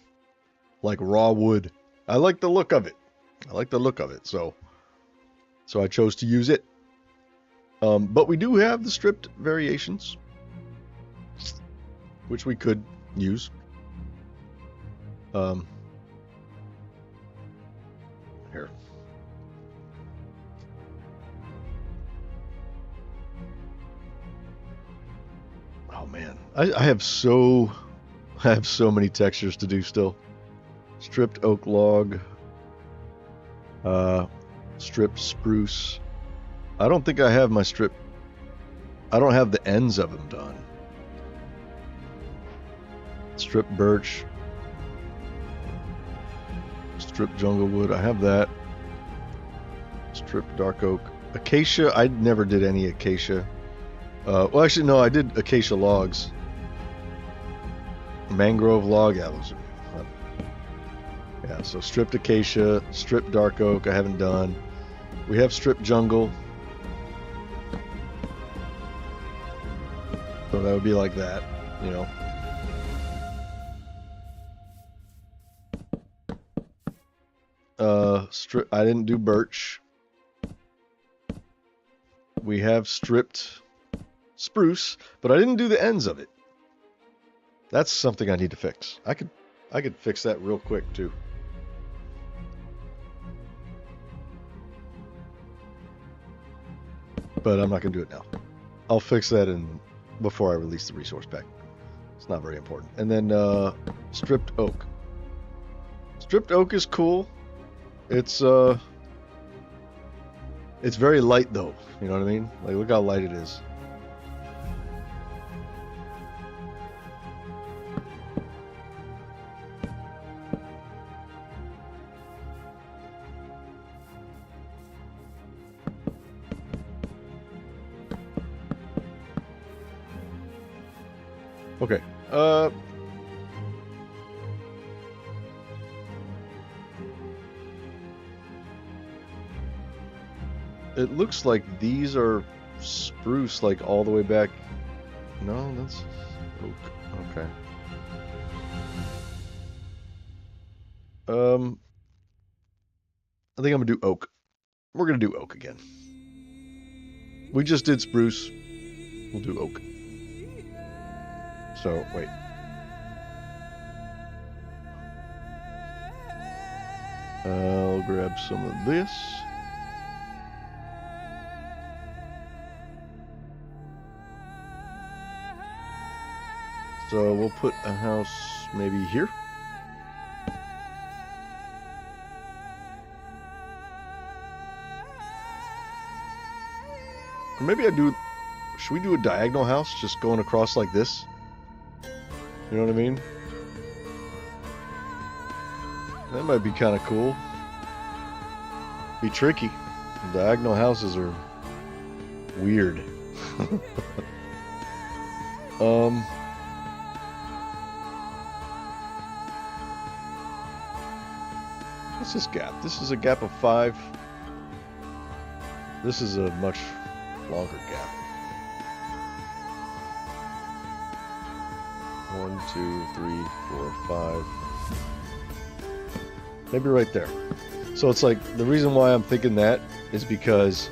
like raw wood. I like the look of it. So I chose to use it. But we do have the stripped variations, which we could use. Here. Oh man, I have so many textures to do still. Stripped oak log, stripped spruce. I don't think I have my strip. I don't have the ends of them done. Stripped birch, stripped jungle wood. I have that. Stripped dark oak, acacia. I never did any acacia. Well, actually, no, I did acacia logs. Mangrove log, yeah, those are, yeah. So stripped acacia, stripped dark oak. I haven't done. We have stripped jungle. So that would be like that, you know. I didn't do birch. We have stripped spruce, but I didn't do the ends of it. That's something I need to fix. I could fix that real quick too. But I'm not gonna do it now. I'll fix that before I release the resource pack. It's not very important. And then stripped oak. Stripped oak is cool. It's very light though. You know what I mean? Like, look how light it is. Okay. It looks like these are spruce, like all the way back. No, that's oak. Okay. I think I'm gonna do oak. We're gonna do oak again. We just did spruce. We'll do oak. So, wait. I'll grab some of this. So we'll put a house maybe here. Or maybe should we do a diagonal house just going across like this? You know what I mean? That might be kind of cool. Be tricky. Diagonal houses are weird. What's this gap? This is a gap of 5. This is a much longer gap. 1, 2, 3, 4, 5. Maybe right there. So it's like, the reason why I'm thinking that is because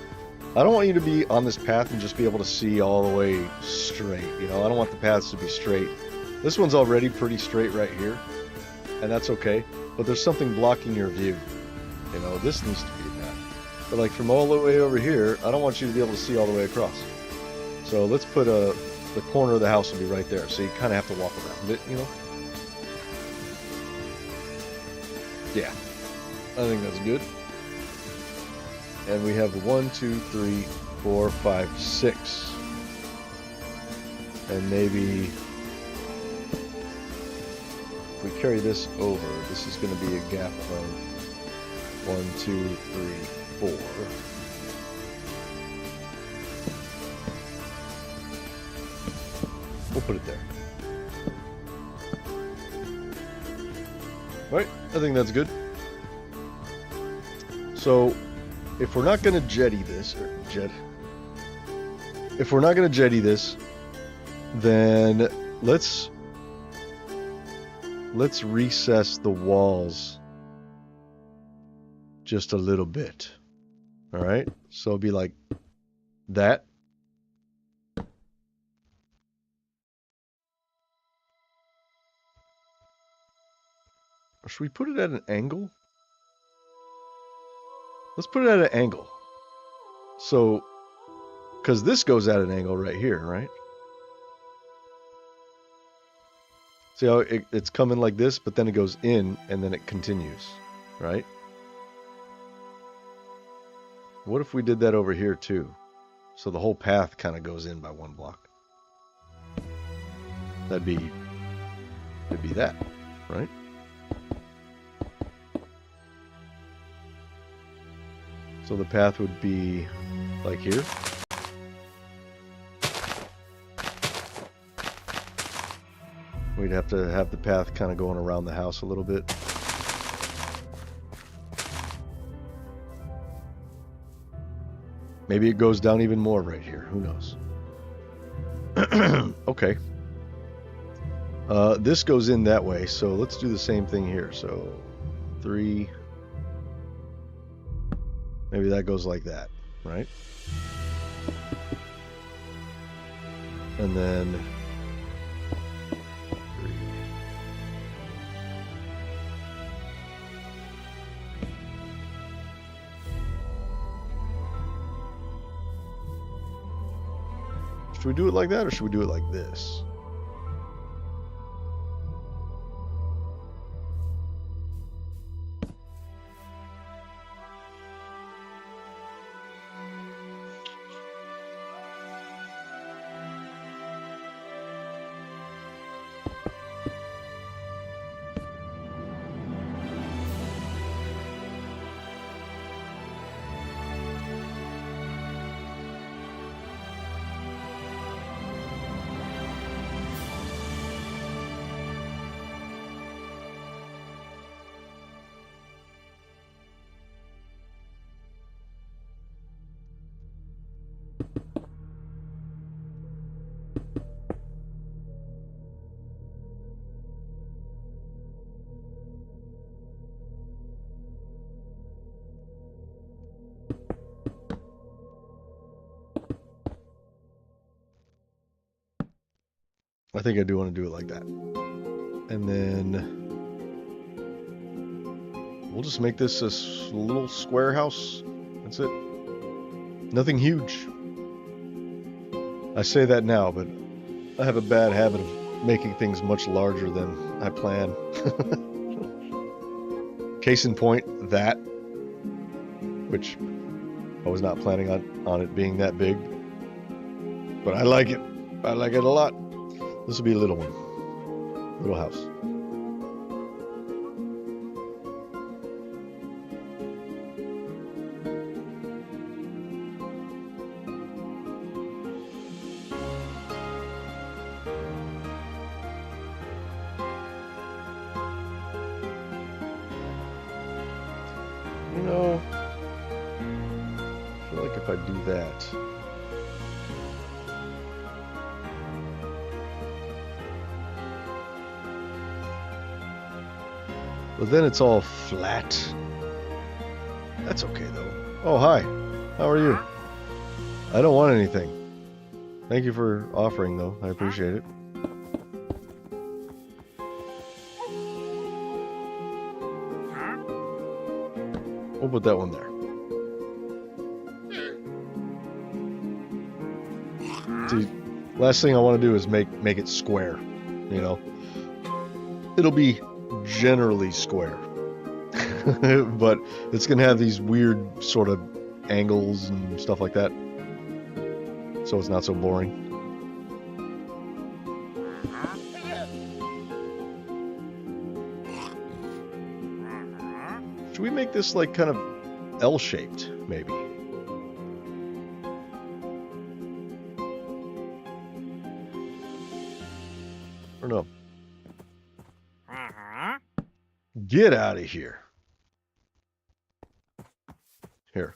I don't want you to be on this path and just be able to see all the way straight. You know, I don't want the paths to be straight. This one's already pretty straight right here, and that's okay. But there's something blocking your view. You know, this needs to be that. But like from all the way over here, I don't want you to be able to see all the way across. So let's put the corner of the house will be right there. So you kind of have to walk around it, you know? Yeah, I think that's good. And we have 1, 2, 3, 4, 5, 6. And maybe if we carry this over, this is going to be a gap of 1, 2, 3, 4. We'll put it there. Right, I think that's good. So, if we're not going to jetty this, if we're not going to jetty this, then let's let's recess the walls just a little bit. All right, so it'll be like that. Or should we put it at an angle? Let's put it at an angle. So, because this goes at an angle right here, right? See how it's coming like this, but then it goes in and then it continues, right? What if we did that over here too? So the whole path kind of goes in by one block. It'd be that, right? So the path would be like here. We'd have to have the path kind of going around the house a little bit. Maybe it goes down even more right here. Who knows? Okay. This goes in that way, so let's do the same thing here. So 3. Maybe that goes like that, right? And then 3. Should we do it like that, or should we do it like this? I think I do want to do it like that. And then we'll just make this a little square house. That's it. Nothing huge. I say that now, but I have a bad habit of making things much larger than I plan. Case in point, that. Which I was not planning on it being that big. But I like it. I like it a lot. This will be a little one. Little house. You know, I feel like if I do that, but then it's all flat. That's okay though. Oh, hi. How are you? I don't want anything. Thank you for offering though. I appreciate it. We'll put that one there. See, last thing I want to do is make it square, you know. It'll be generally square. But it's going to have these weird sort of angles and stuff like that. So it's not so boring. Should we make this like kind of L-shaped, maybe? Or no? Get out of here. Here.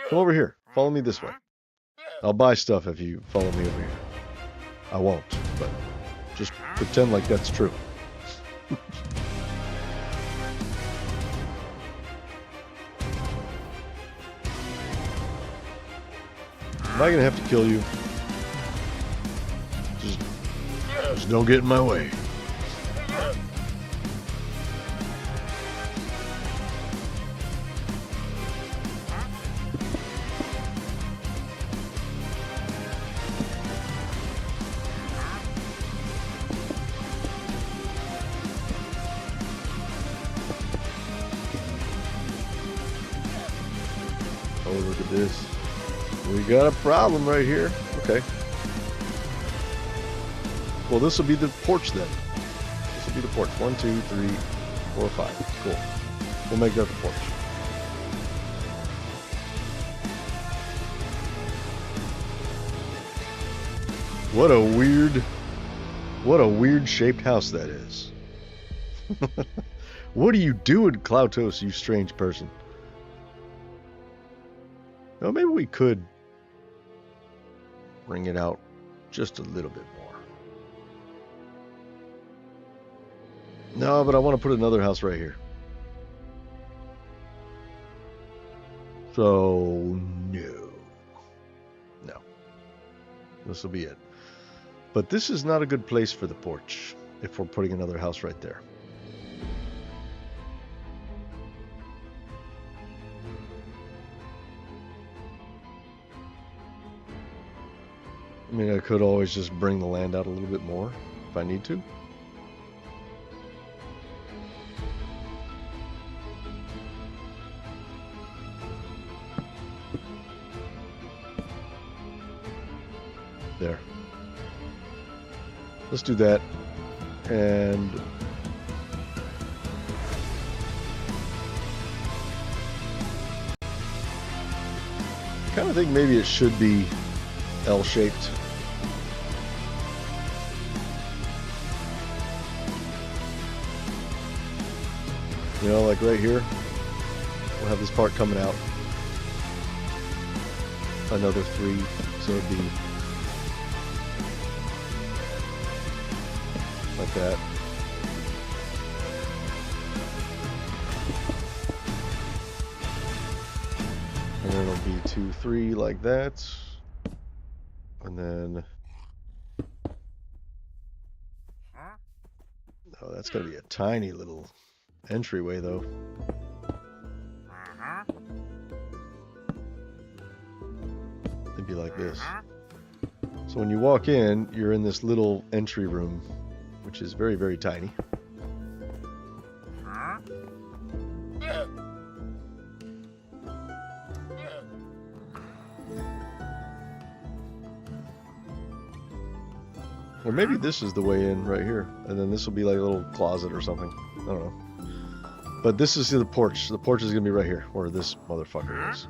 Come over here. Follow me this way. I'll buy stuff if you follow me over here. I won't, but just pretend like that's true. I gonna have to kill you? Just don't get in my way. Oh, look at this. We got a problem right here. Okay. Well, this will be the porch then. This will be the porch. 1, 2, 3, 4, 5. Cool. We'll make that the porch. What a weird shaped house that is. What are you doing, Cloutos, you strange person? Oh, maybe we could bring it out just a little bit more. No, but I want to put another house right here. So, no. No. This will be it. But this is not a good place for the porch if we're putting another house right there. I mean, I could always just bring the land out a little bit more if I need to. There. Let's do that. And I kind of think maybe it should be L-shaped. You know, like right here, we'll have this part coming out. Another 3, so it'd be like that. And then it'll be 2, 3 like that. And then, oh, that's gonna be a tiny little entryway though. It'd be like this. So when you walk in, you're in this little entry room, which is very, very tiny. Or maybe this is the way in right here, and then this will be like a little closet or something. I don't know. But this is the porch. The porch is going to be right here, where this motherfucker is.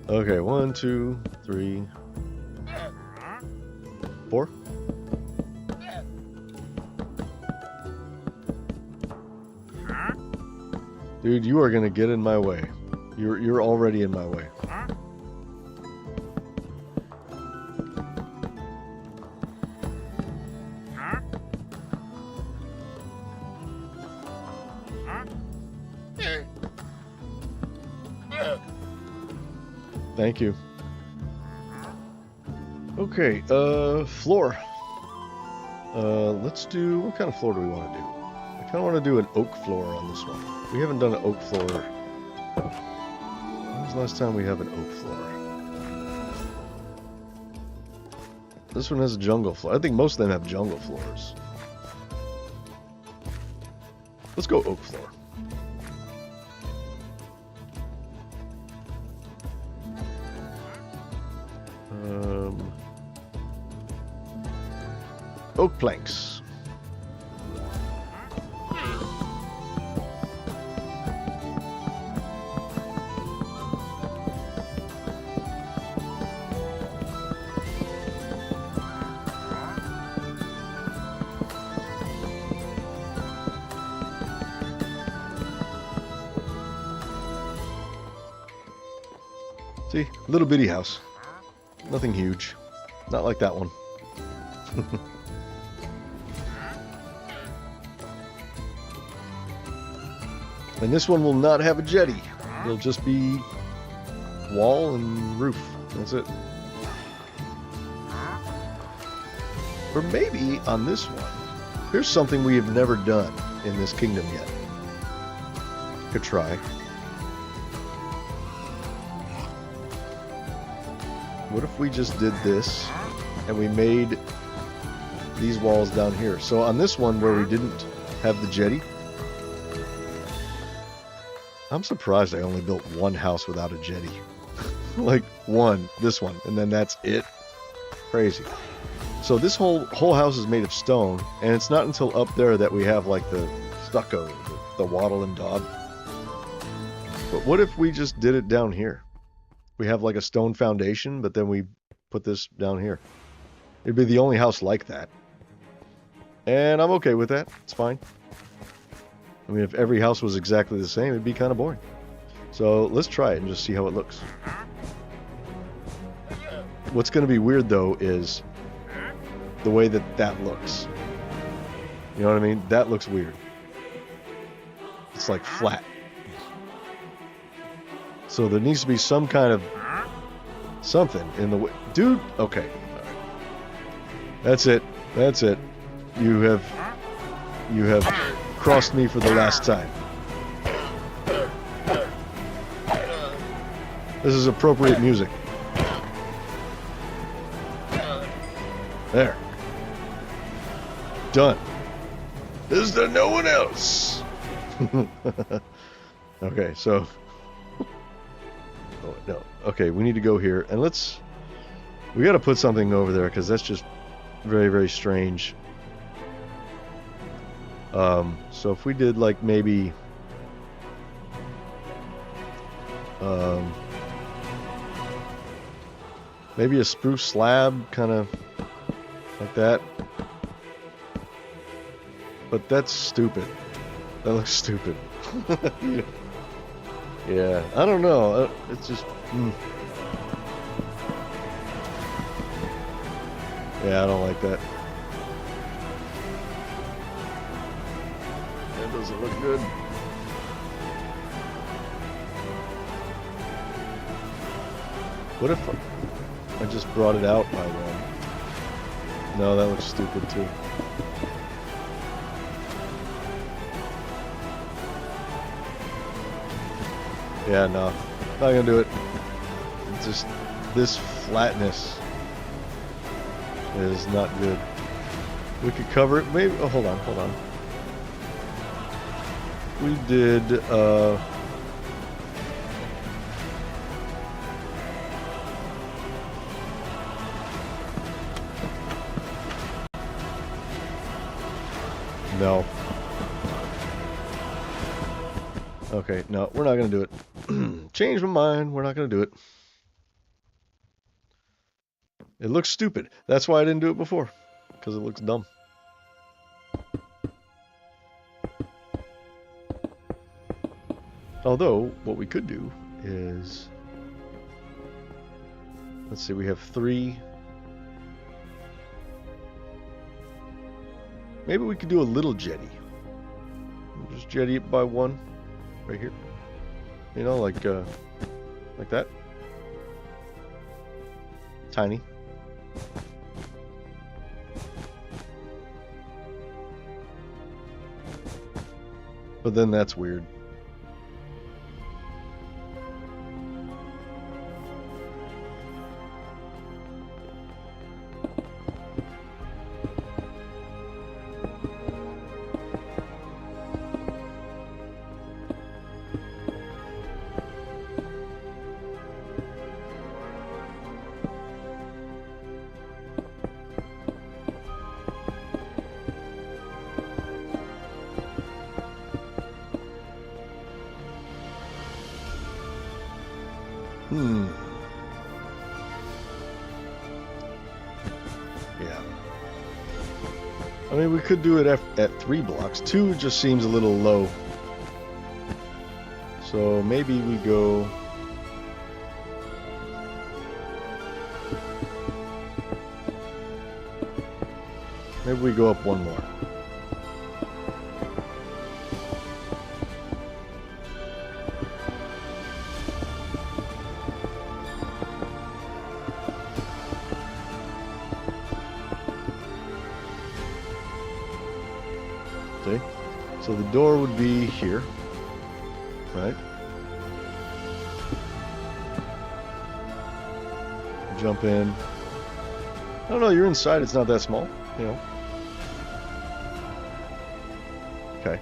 Okay, 1, 2, 3, 4. Dude, you are going to get in my way. You're already in my way. Thank you. Okay, floor. Let's do, what kind of floor do we want to do? I kind of want to do an oak floor on this one. We haven't done an oak floor. When was the last time we have an oak floor? This one has a jungle floor. I think most of them have jungle floors. Let's go oak floor. Oak planks. See, little bitty house. Nothing huge. Not like that one. And this one will not have a jetty. It'll just be wall and roof. That's it. Or maybe on this one, here's something we have never done in this kingdom yet. Could try. What if we just did this and we made these walls down here? So on this one where we didn't have the jetty, I'm surprised I only built one house without a jetty. Like one, this one, and then that's it. Crazy. So this whole house is made of stone, and it's not until up there that we have like the stucco, the wattle and daub. But what if we just did it down here? We have like a stone foundation, but then we put this down here. It'd be the only house like that. And I'm okay with that. It's fine. I mean, if every house was exactly the same, it'd be kind of boring. So let's try it and just see how it looks. What's going to be weird, though, is the way that looks. You know what I mean? That looks weird. It's like flat. So there needs to be some kind of something in the way. Dude, okay. All right. That's it. That's it. You have crossed me for the last time. This is appropriate music. There. Done. Is there no one else? Okay, so... Oh, no. Okay, we need to go here. And we got to put something over there, because that's just very, very strange. So if we did, like, maybe... maybe a spruce slab, kind of like that. But that's stupid. That looks stupid. Yeah, I don't know. It's just... Yeah, I don't like that. That doesn't look good. What if I just brought it out by one? No, that looks stupid too. Yeah, no. Not gonna do it. It's just this flatness is not good. We could cover it, maybe. Oh, hold on. We did, no. Okay, no, we're not going to do it. Change my mind. We're not going to do it. It looks stupid. That's why I didn't do it before. Because it looks dumb. Although, what we could do is... Let's see, we have 3... Maybe we could do a little jetty. Just jetty it by 1. Right here. You know, like that. Tiny. But then that's weird. Yeah. I mean, we could do it at 3 blocks. 2 just seems a little low. So maybe we go... Maybe we go up 1 more. See? So the door would be here, right? Jump in. I don't know, you're inside, it's not that small, you know. Okay.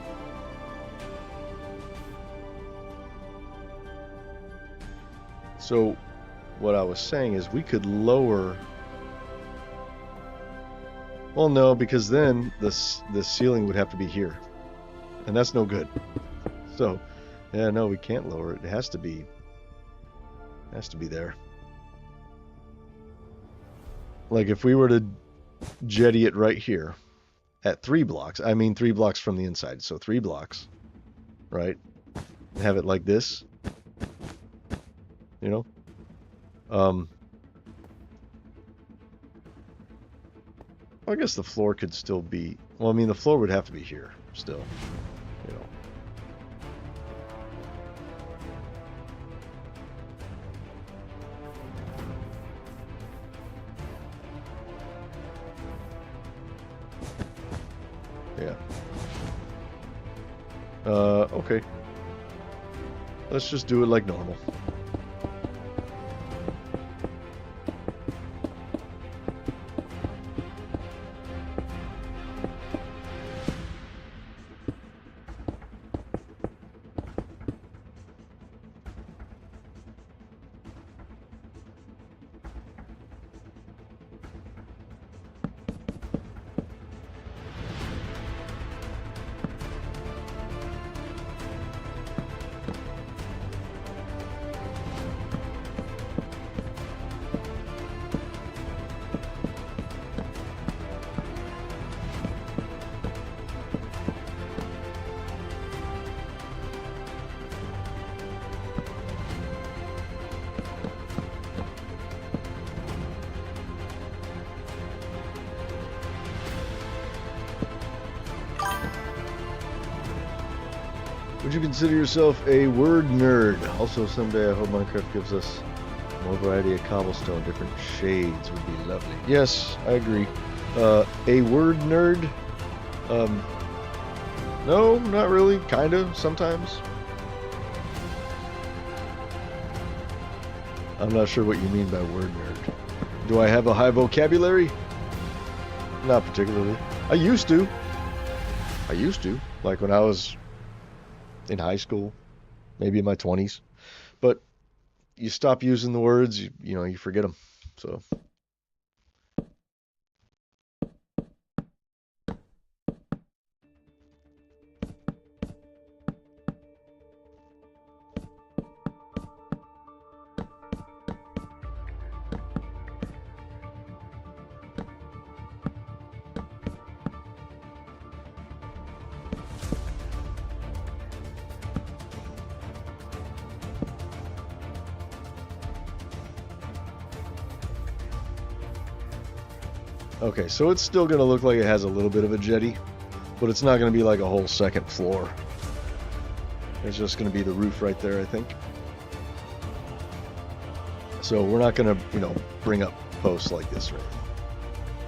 So what I was saying is we could lower. Well, no, because then the ceiling would have to be here, and that's no good. So, yeah, no, we can't lower it. It has to be there. Like if we were to jetty it right here at 3 blocks, I mean 3 blocks from the inside, so 3 blocks, right? Have it like this, you know. I guess the floor could still be, well, I mean, the floor would have to be here still, you know. Yeah. Okay. Let's just do it like normal. Would you consider yourself a word nerd? Also, someday I hope Minecraft gives us more variety of cobblestone. Different shades would be lovely. Yes, I agree. A word nerd? No, not really. Kinda, sometimes. I'm not sure what you mean by word nerd. Do I have a high vocabulary? Not particularly. I used to. Like when I was in high school, maybe in my 20s. But you stop using the words, you know, you forget them. So. Okay, so it's still going to look like it has a little bit of a jetty, but it's not going to be like a whole second floor. It's just going to be the roof right there, I think. So we're not going to, you know, bring up posts like this, right?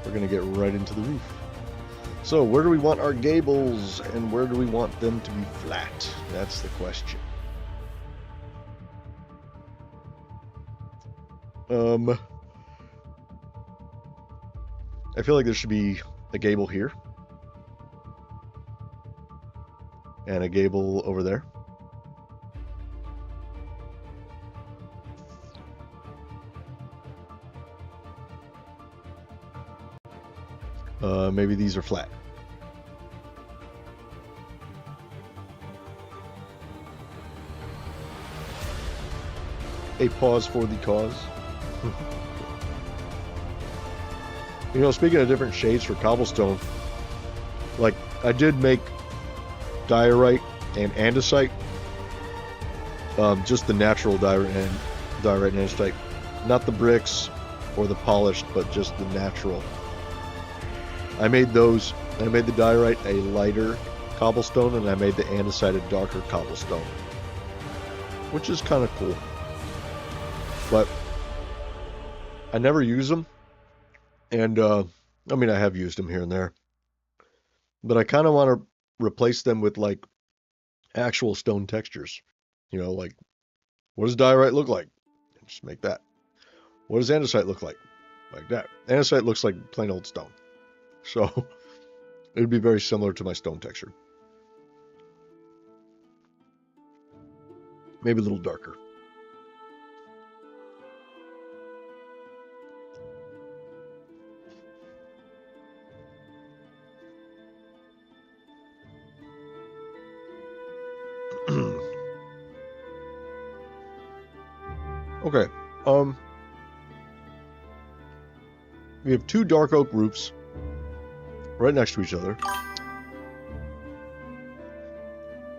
We're going to get right into the roof. So where do we want our gables, and where do we want them to be flat? That's the question. I feel like there should be a gable here. And a gable over there. Maybe these are flat. A pause for the cause. You know, speaking of different shades for cobblestone, like I did make diorite and andesite, just the natural diorite and andesite, not the bricks or the polished, but just the natural. I made those. I made the diorite a lighter cobblestone, and I made the andesite a darker cobblestone, which is kind of cool. But I never use them. And, I mean, I have used them here and there. But I kind of want to replace them with like actual stone textures. You know, like what does diorite look like? Just make that. What does andesite look like? Like that. Andesite looks like plain old stone. So it would be very similar to my stone texture. Maybe a little darker. Okay. We have two dark oak roofs right next to each other.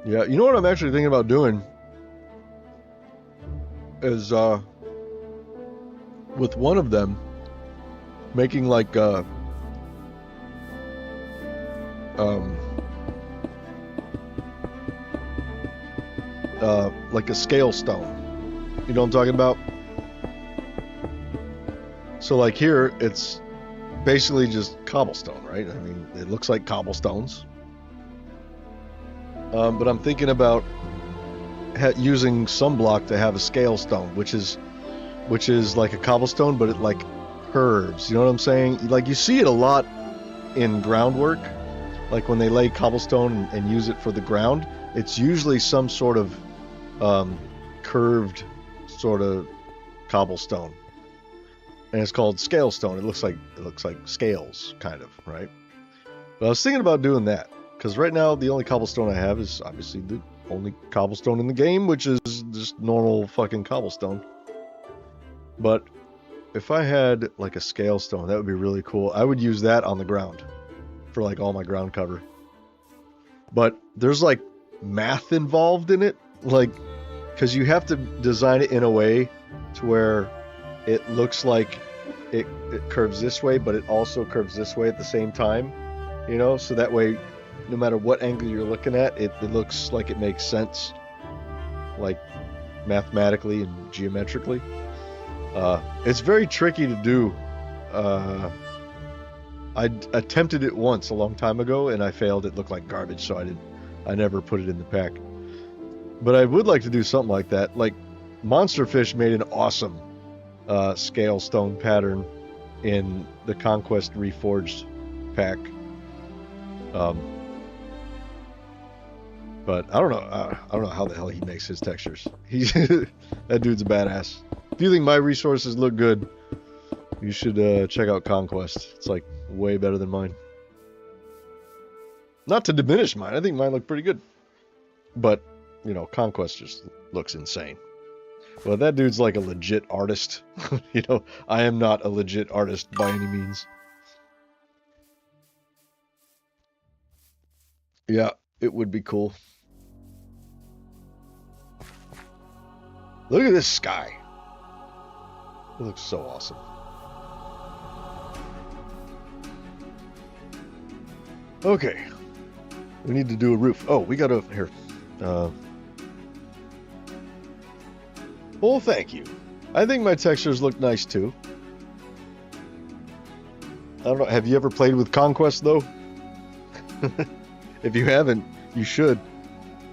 Yeah, you know what I'm actually thinking about doing is with one of them making like a scale stone. You know what I'm talking about? So like here, it's basically just cobblestone, right? I mean, it looks like cobblestones. But I'm thinking about using sunblock to have a scale stone, which is like a cobblestone, but it like curves. You know what I'm saying? Like you see it a lot in groundwork, like when they lay cobblestone and use it for the ground. It's usually some sort of curved sort of cobblestone, and it's called scale stone. It looks like scales, kind of, right? But I was thinking about doing that because right now the only cobblestone I have is obviously the only cobblestone in the game, which is just normal fucking cobblestone. But if I had like a scale stone, that would be really cool. I would use that on the ground for like all my ground cover. But there's like math involved in it, like because you have to design it in a way to where it looks like it curves this way, but it also curves this way at the same time, you know, so that way no matter what angle you're looking at, it looks like it makes sense, like mathematically and geometrically. It's very tricky to do. I attempted it once a long time ago and I failed. It looked like garbage, so I never put it in the pack. But I would like to do something like that. Like Monsterfish made an awesome scale stone pattern in the Conquest Reforged pack. But I don't know how the hell he makes his textures. He's that dude's a badass. If you think my resources look good, you should check out Conquest. It's like way better than mine. Not to diminish mine. I think mine look pretty good. But, you know, Conquest just looks insane. Well, that dude's like a legit artist. You know, I am not a legit artist by any means. Yeah, it would be cool. Look at this sky. It looks so awesome. Okay. We need to do a roof. Oh, we got to... Here. Well, thank you. I think my textures look nice, too. I don't know. Have you ever played with Conquest, though? If you haven't, you should.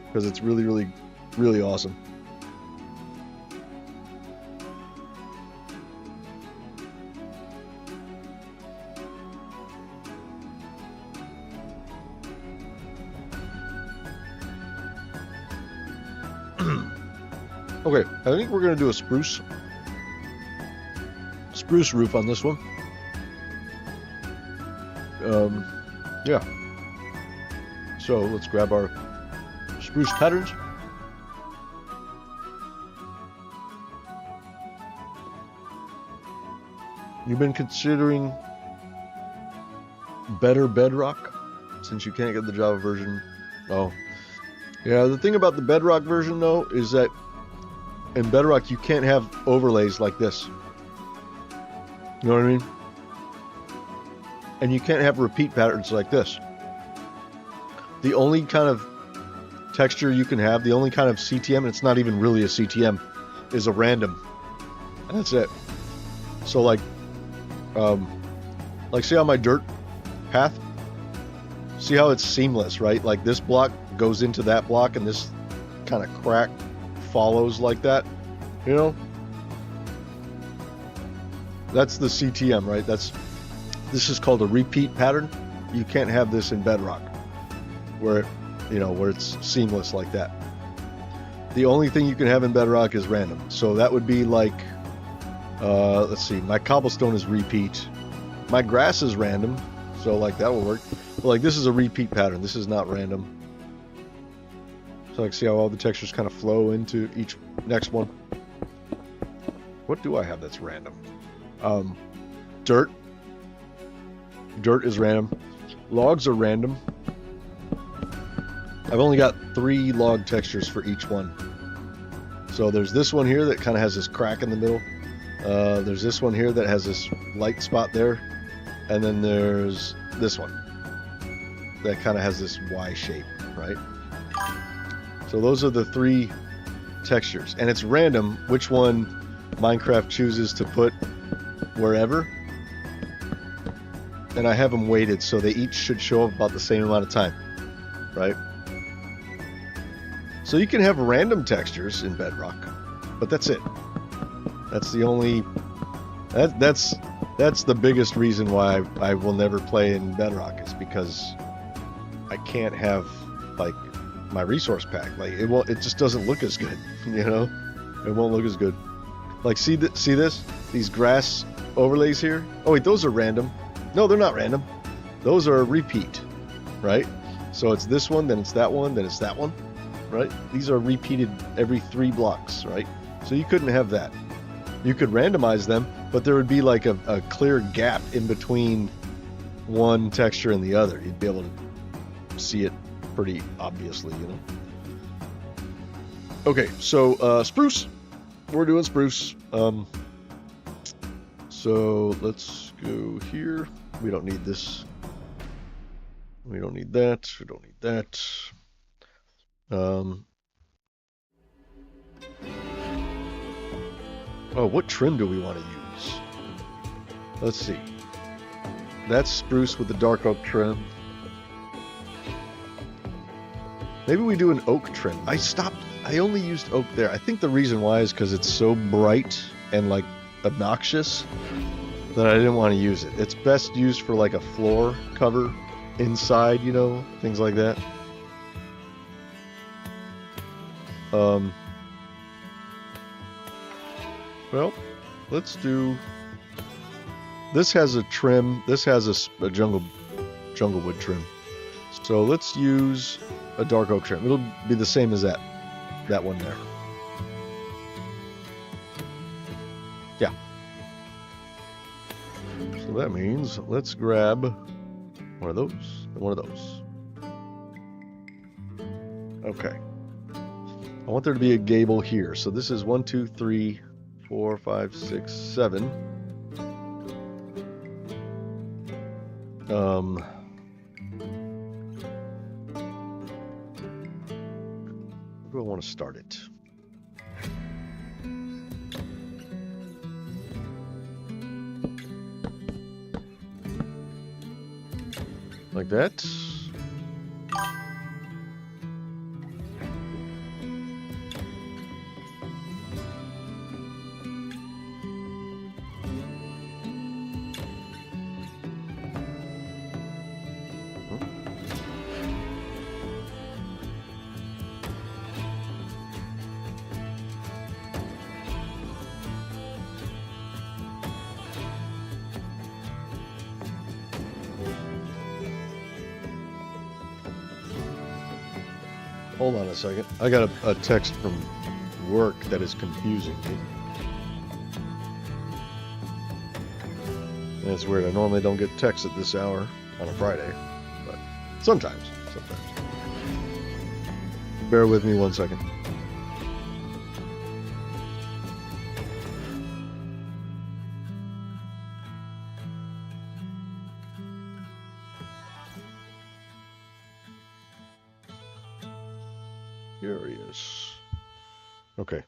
Because it's really, really, really awesome. Okay, I think we're going to do a spruce roof on this one. Yeah. So let's grab our spruce patterns. You've been considering better bedrock since you can't get the Java version. Oh. Yeah, the thing about the bedrock version though is that in bedrock you can't have overlays like this. You know what I mean? And you can't have repeat patterns like this. The only kind of texture you can have, the only kind of CTM, and it's not even really a CTM, is a random. And that's it. So like see on my dirt path? See how it's seamless, right? Like this block goes into that block and this kind of crack follows like that, you know? That's the CTM, right? This is called a repeat pattern. You can't have this in Bedrock where, where it's seamless like that. The only thing you can have in Bedrock is random. So that would be like, let's see, my cobblestone is repeat. My grass is random, so like that will work. But like this is a repeat pattern. This is not random. So like see how all the textures kind of flow into each next one. What do I have that's random? Dirt. Dirt is random. Logs are random. I've only got 3 log textures for each one. So there's this one here that kind of has this crack in the middle. There's this one here that has this light spot there. And then there's this one that kind of has this Y shape, right? So those are the 3 textures. And it's random which one Minecraft chooses to put wherever. And I have them weighted so they each should show up about the same amount of time, right? So you can have random textures in Bedrock, but that's it. That's the only... That's the biggest reason why I will never play in Bedrock, is because I can't have, like, my resource pack. Like, it just doesn't look as good, you know? It won't look as good. Like, see this? These grass overlays here? Oh, wait, those are random. No, they're not random. Those are a repeat, right? So it's this one, then it's that one, then it's that one, right? These are repeated every 3 blocks, right? So you couldn't have that. You could randomize them, but there would be like a clear gap in between one texture and the other. You'd be able to see it pretty obviously, you know? Okay, so spruce. We're doing spruce. So let's go here. We don't need this. We don't need that. We don't need that. Oh, what trim do we want to use? Let's see. That's spruce with the dark oak trim. Maybe we do an oak trim. I only used oak there. I think the reason why is because it's so bright and like obnoxious that I didn't want to use it. It's best used for like a floor cover inside, you know, things like that. Well, let's do... This has a trim. This has a jungle wood trim. So let's use a dark oak trim. It'll be the same as that one there. Yeah. So that means let's grab one of those and one of those. Okay. I want there to be a gable here. So this is 1, 2, 3, 4, 5, 6, 7. Where do I want to start it? Like that. Hold on a second. I got a text from work that is confusing me. And it's weird. I normally don't get texts at this hour on a Friday, but sometimes. Bear with me 1 second. Here he is. Okay.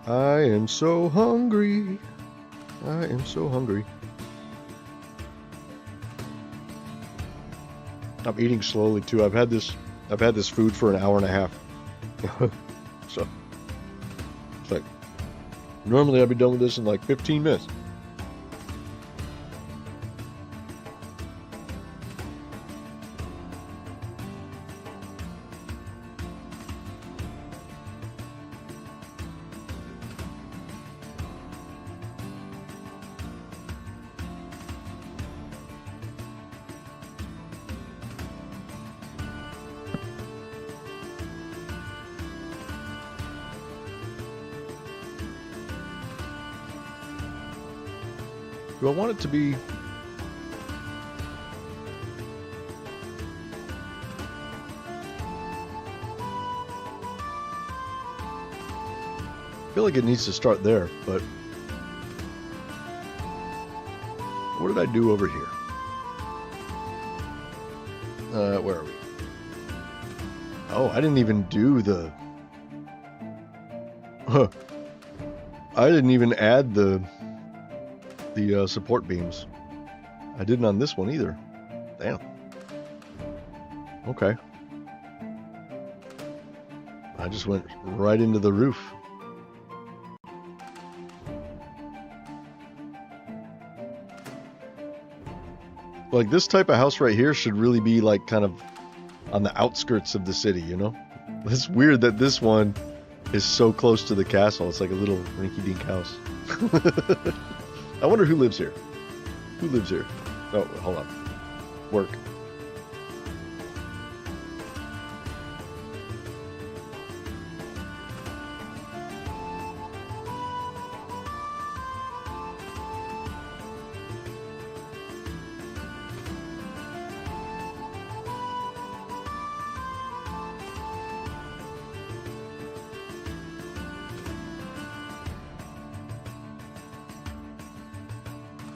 I am so hungry. I am so hungry. I'm eating slowly too. I've had this food for an hour and a half. So it's like normally I'd be done with this in like 15 minutes. Do I want it to be... I feel like it needs to start there, but... What did I do over here? Where are we? Oh, I didn't even do the... I didn't even add the support beams. I didn't on this one either. Damn. Okay. I just went right into the roof. Like this type of house right here should really be like kind of on the outskirts of the city, you know? It's weird that this one is so close to the castle. It's like a little rinky-dink house. I wonder who lives here. Who lives here? Oh, hold on. Work.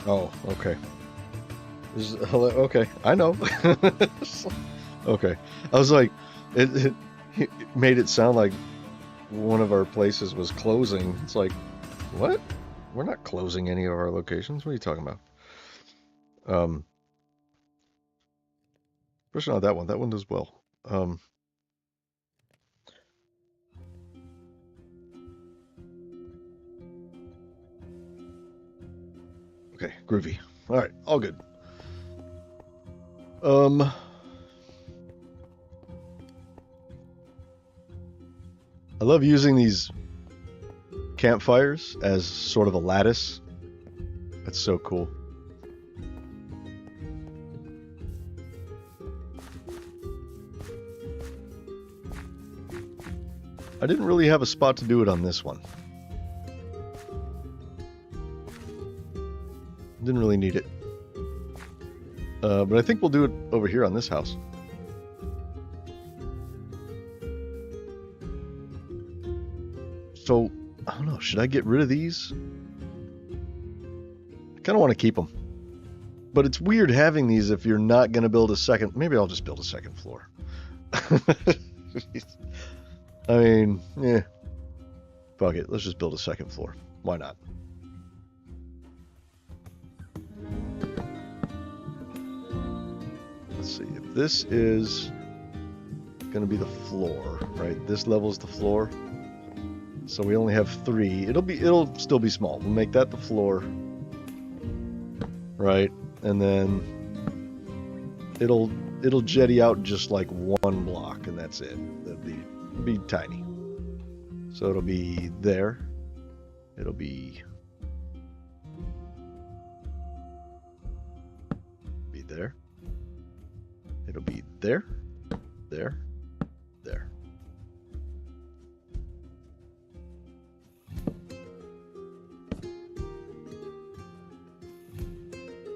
Oh, okay. Okay, I know. Okay. I was like, it made it sound like one of our places was closing. It's like, what? We're not closing any of our locations. What are you talking about? Especially not that one. That one does well. Okay, groovy. All right, all good. I love using these campfires as sort of a lattice. That's so cool. I didn't really have a spot to do it on this one. Didn't really need it. But I think we'll do it over here on this house. So, I don't know, should I get rid of these? I kind of want to keep them. But it's weird having these if you're not going to build a second... Maybe I'll just build a second floor. I mean, yeah. Fuck it, let's just build a second floor. Why not? Let's see, if this is going to be the floor, right? This level's the floor. So we only have 3. It'll still be small. We'll make that the floor. Right? And then it'll jetty out just like 1 block and that's it. It'll be tiny. So it'll be there. It'll be there. It'll be there, there, there.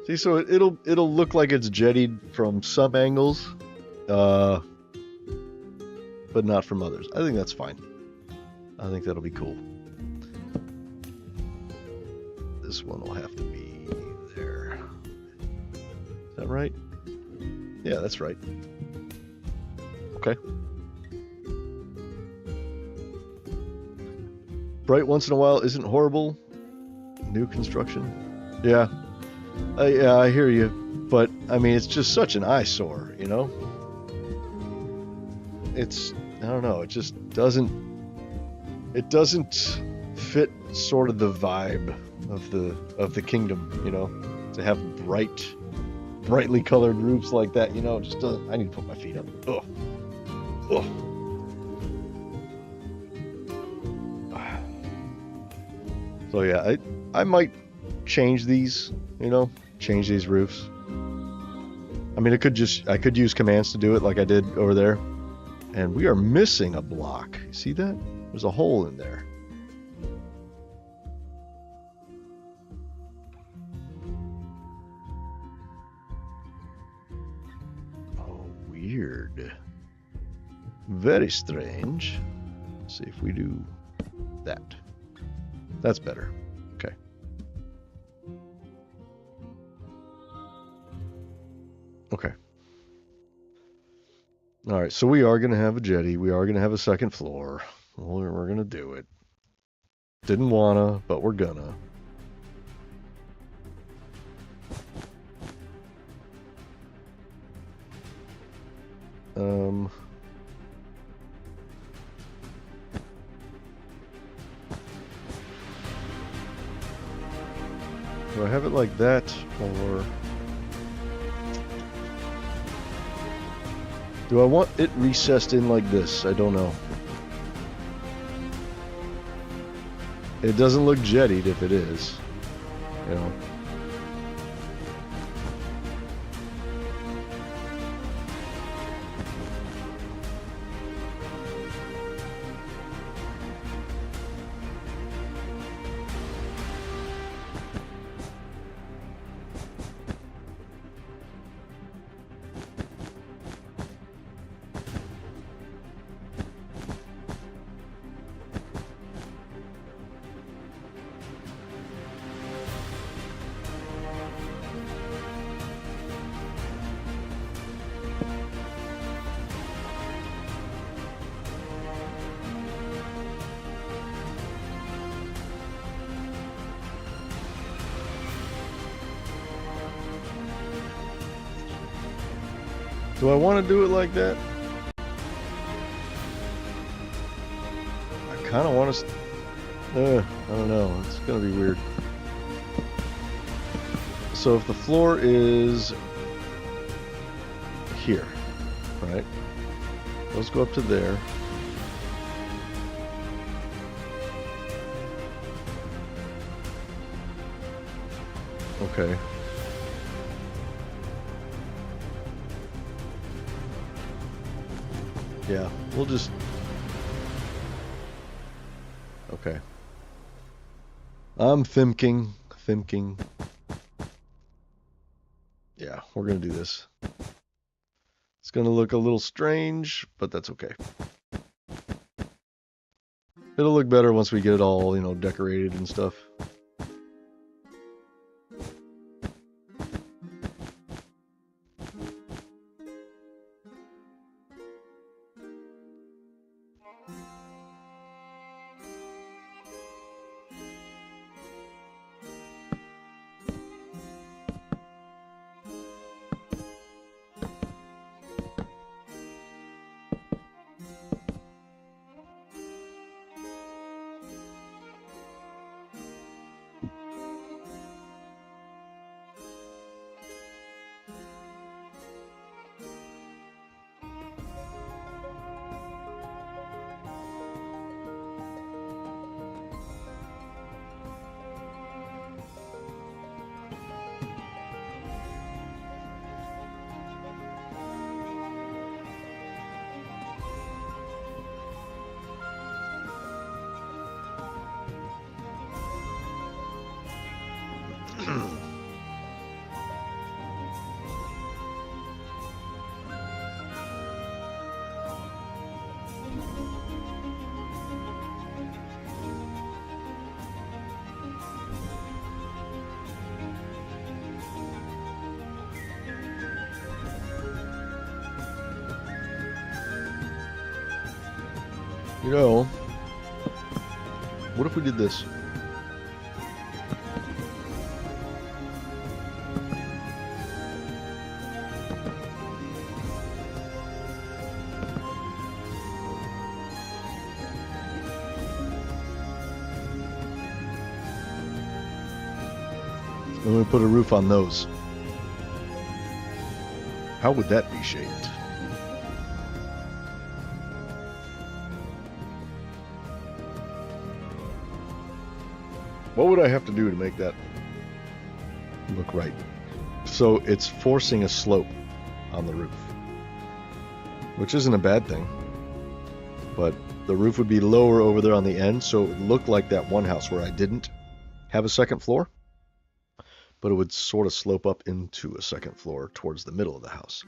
See, so it'll look like it's jettied from some angles, but not from others. I think that's fine. I think that'll be cool. This one will have to be there. Is that right? Yeah, that's right. Okay. bright once in a while isn't horrible. New construction. Yeah. Yeah, I hear you. But, I mean, it's just such an eyesore, you know? It's, I don't know, it just doesn't fit sort of the vibe of the kingdom, you know? To have brightly colored roofs like that, you know, it just doesn't, I need to put my feet up. Ugh. Ugh. So yeah, I might change these, you know, change these roofs. I mean, I could use commands to do it like I did over there. And we are missing a block. You see that? There's a hole in there. Oh, weird. Very strange. Let's see if we do that. That's better. Okay. Okay. All right, so we are going to have a jetty. We are going to have a second floor. We're going to do it. Didn't wanna, but we're gonna. Do I have it like that, or do I want it recessed in like this? I don't know. It doesn't look jettied if it is, you know. Do I want to do it like that? I kind of want to... I don't know. It's going to be weird. So if the floor is here, right? Those go up to there. Okay. Yeah, we'll just... Okay. I'm thinking. Yeah, we're gonna do this. It's gonna look a little strange, but that's okay. It'll look better once we get it all, you know, decorated and stuff. You know, What if we did this? And we put a roof on those. How would that be shaped? What would I have to do to make that look right? So it's forcing a slope on the roof, which isn't a bad thing, but the roof would be lower over there on the end, so it would look like that one house where I didn't have a second floor, but it would sort of slope up into a second floor towards the middle of the house.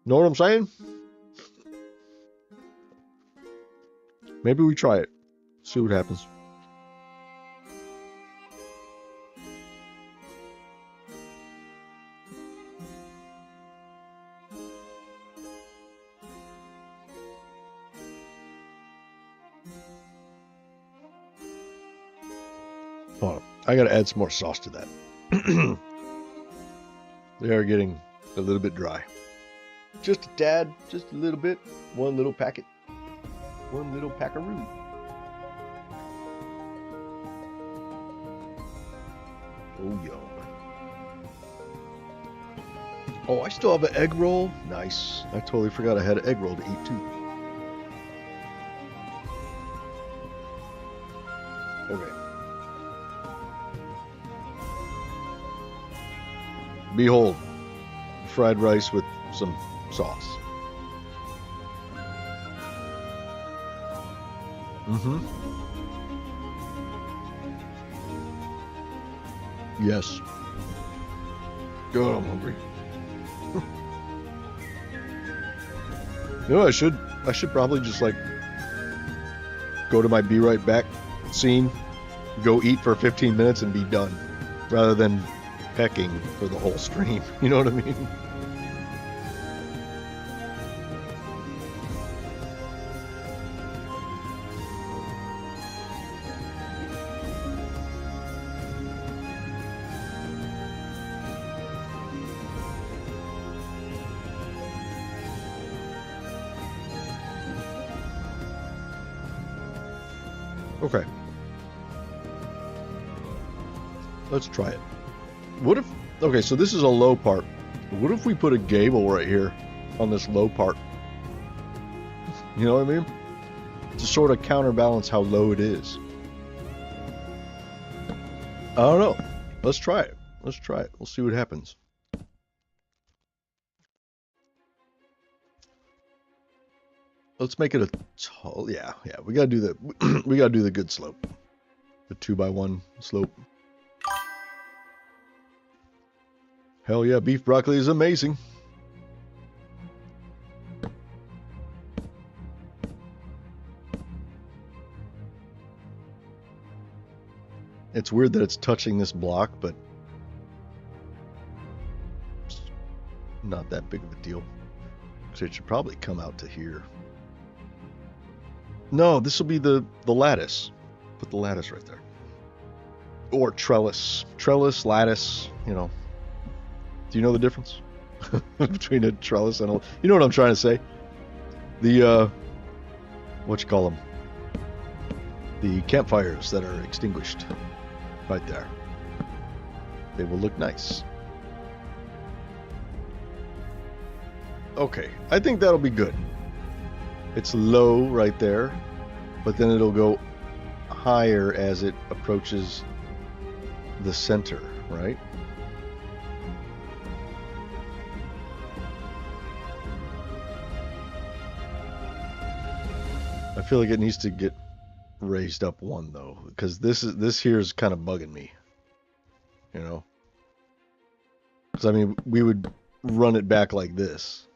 Know what I'm saying? Maybe we try it. See what happens. Hold on. I gotta add some more sauce to that. They are getting a little bit dry. Just a tad, just a little bit. One little packet. One little packaroo. Oh, yum. Oh, I still have an egg roll. Nice. I totally forgot I had an egg roll to eat too. Okay. Behold, fried rice with some sauce. Mm-hmm. Yes. God, I'm hungry. You know, I should probably just like go to my be right back scene, go eat for 15 minutes and be done, rather than pecking for the whole stream. You know what I mean? Okay. Let's try it. What if... Okay, so this is a low part. What if we put a gable right here on this low part? You know what I mean? To sort of counterbalance how low it is. I don't know. Let's try it. Let's try it. We'll see what happens. Let's make it a tall... Yeah. We gotta do the... we gotta do the good slope. The 2x1 slope. Hell yeah, beef broccoli is amazing. It's weird that it's touching this block, but it's not that big of a deal. So it should probably come out to here. No, this will be the lattice. Put the lattice right there. Or trellis. Trellis, lattice, you know. Do you know the difference between a trellis and a... You know what I'm trying to say? The, what you call them? The campfires that are extinguished. Right there. They will look nice. Okay, I think that'll be good. It's low right there, but then it'll go higher as it approaches the center, right? I feel like it needs to get raised up one though, because this here is kind of bugging me, you know. Because I mean, we would run it back like this,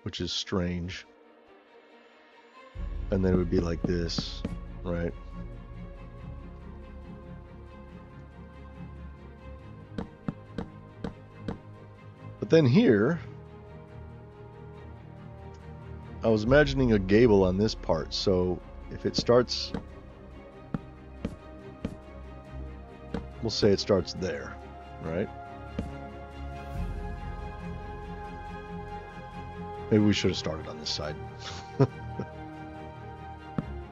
which is strange, and then it would be like this, right? But But then here, I was imagining a gable on this part, so if it starts, we'll say it starts there, right? Maybe we should have started on this side.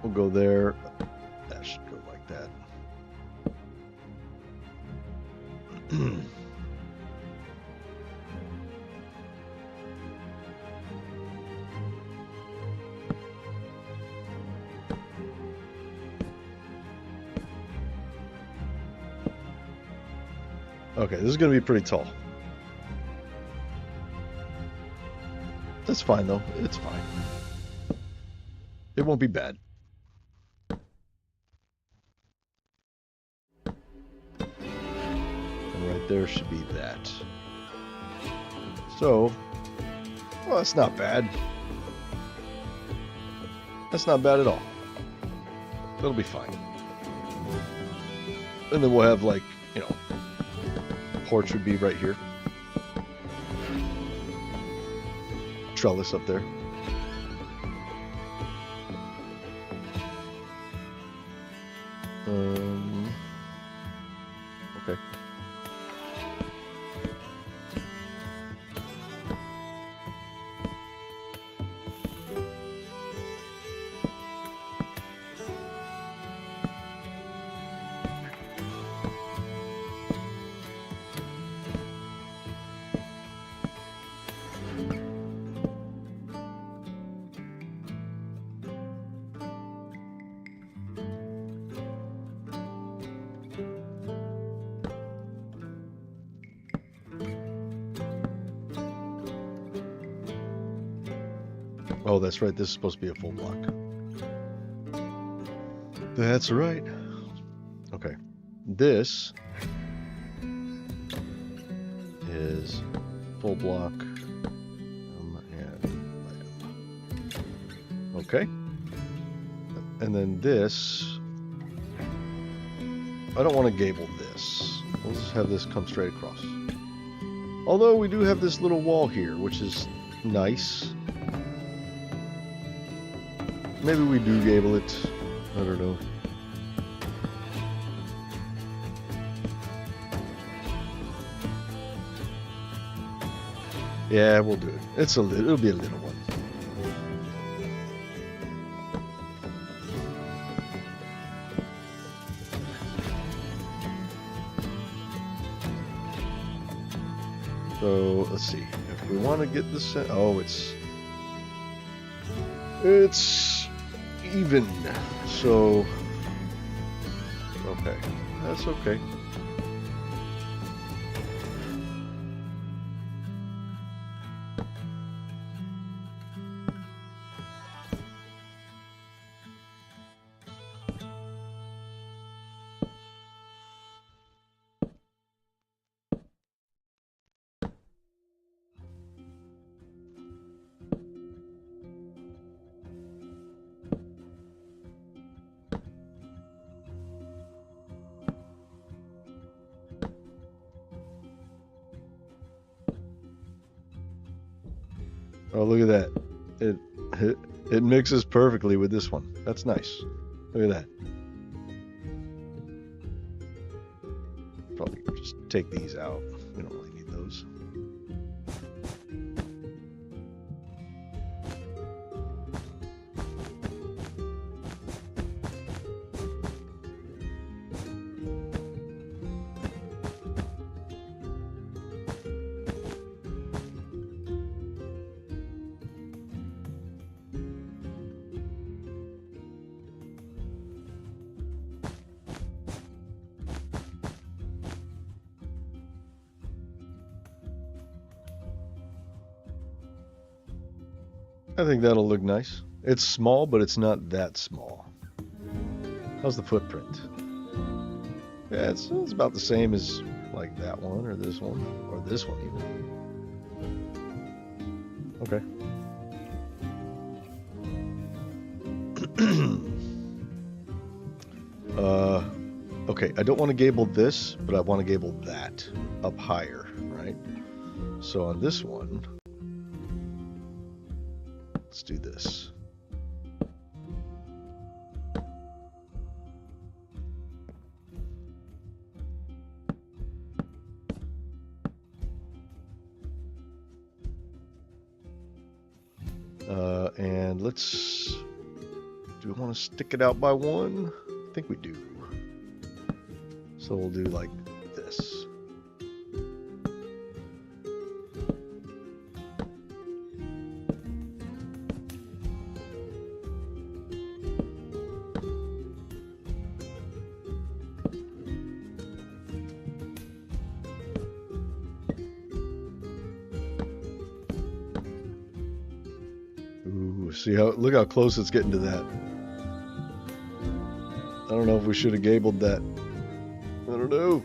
We'll go there. That should go like that. Okay, this is going to be pretty tall. That's fine, though. It's fine. It won't be bad. And right there should be that. So, well, that's not bad. That's not bad at all. That'll be fine. And then we'll have, like, you know, porch would be right here. Trellis up there. Okay. Oh, that's right. This is supposed to be a full block. That's right. Okay. This is full block. Okay. And then this, I don't want to gable this. We'll just have this come straight across. Although we do have this little wall here, which is nice. Maybe we do gable it. I don't know. Yeah, we'll do it. It'll be a little one. So let's see. If we want to get this, oh, it's even. So okay, that's okay. Oh, look at that. It mixes perfectly with this one. That's nice. Look at that. Probably just take these out. We don't really need those. I think that'll look nice. It's small, but it's not that small. How's the footprint? Yeah, it's about the same as like that one or this one even. Okay. Okay, I don't want to gable this, but I want to gable that up higher, right? So on this one, let's do this. And let's, do we want to stick it out by one? I think we do. So we'll do like this. See how, look how close it's getting to that. I don't know if we should have gabled that. I don't know.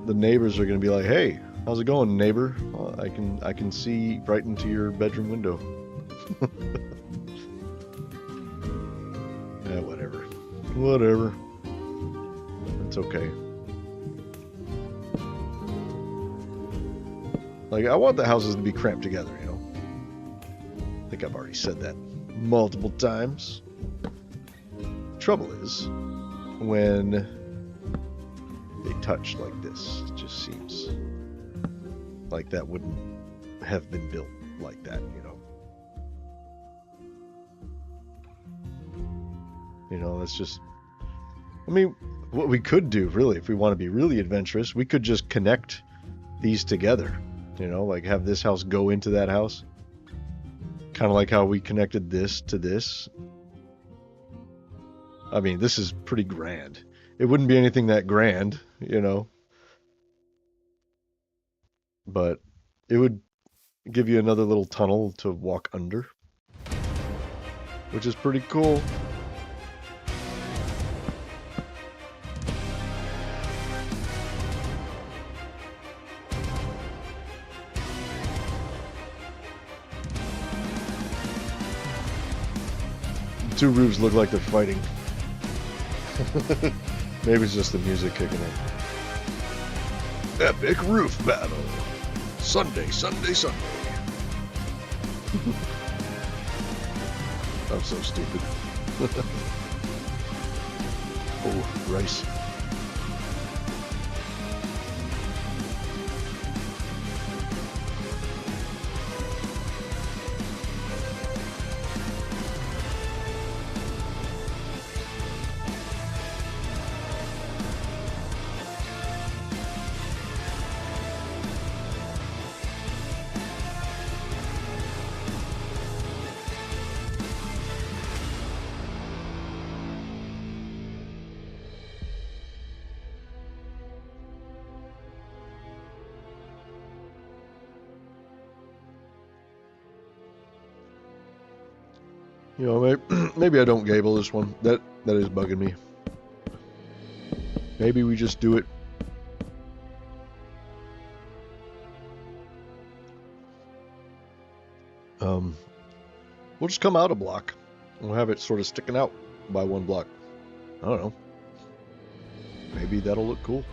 The neighbors are going to be like, "Hey, how's it going, neighbor? I can see right into your bedroom window." Yeah, whatever. Whatever. It's okay. Like, I want the houses to be cramped together, you know. I think I've already said that multiple times. Trouble is, when they touch like this, it just seems like that wouldn't have been built like that, you know. You know, that's just, I mean, what we could do, really, if we want to be really adventurous, we could just connect these together, you know, like have this house go into that house. Kind of like how we connected this to this. I mean, this is pretty grand. It wouldn't be anything that grand, you know. But it would give you another little tunnel to walk under, which is pretty cool. Two roofs look like they're fighting. Maybe it's just the music kicking in. Epic roof battle. Sunday, Sunday, Sunday. I'm so stupid. Oh, rice. You know, maybe I don't gable this one. That is bugging me. Maybe we just do it. We'll just come out a block. We'll have it sort of sticking out by one block. I don't know. Maybe that'll look cool.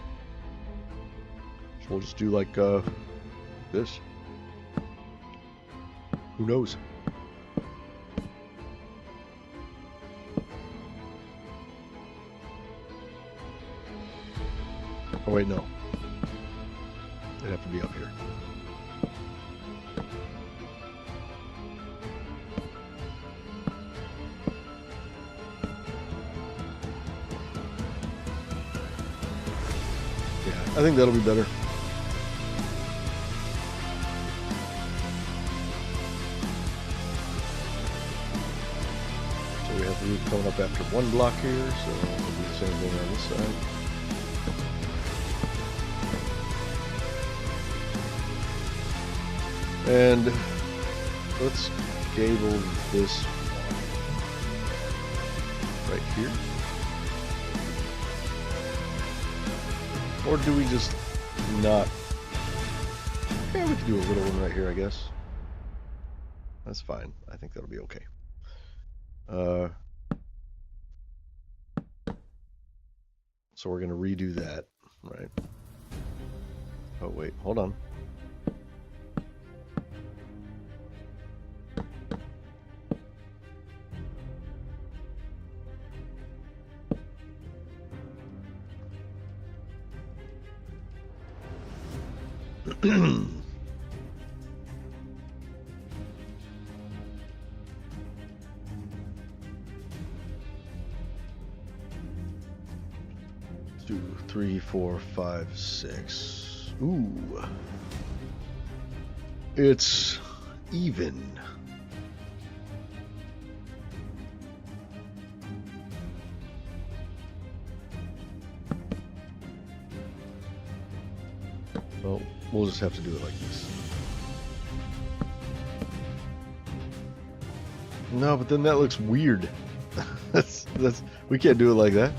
So we'll just do like this. Who knows? Oh wait, no. It'd have to be up here. Yeah, I think that'll be better. So we have the roof coming up after one block here, so we'll do the same thing on this side. And let's gable this right here. Or do we just not? Yeah, we can do a little one right here, I guess. That's fine. I think that'll be okay. So we're going to redo that, right? Oh, wait, hold on. Two, 3, 4, 5, 6. Ooh. It's even. Well, we'll just have to do it like this. No, but then that looks weird. that's we can't do it like that.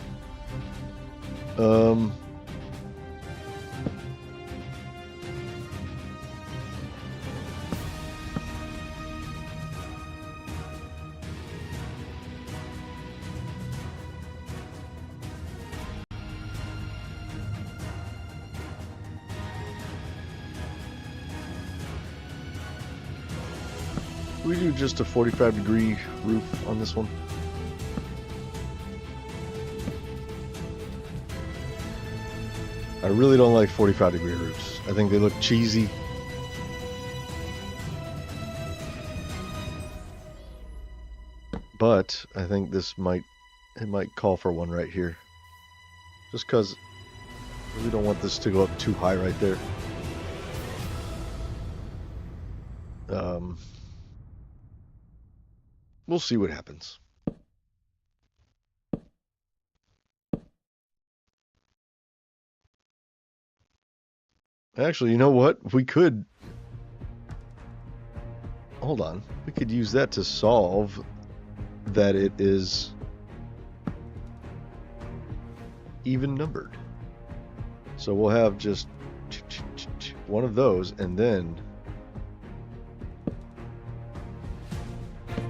We do just a 45-degree roof on this one. I really don't like 45-degree roofs. I think they look cheesy. But I think this might call for one right here. Just because we don't want this to go up too high right there. We'll see what happens. Actually, you know what? We could... Hold on. We could use that to solve that it is even numbered. So we'll have just one of those, and then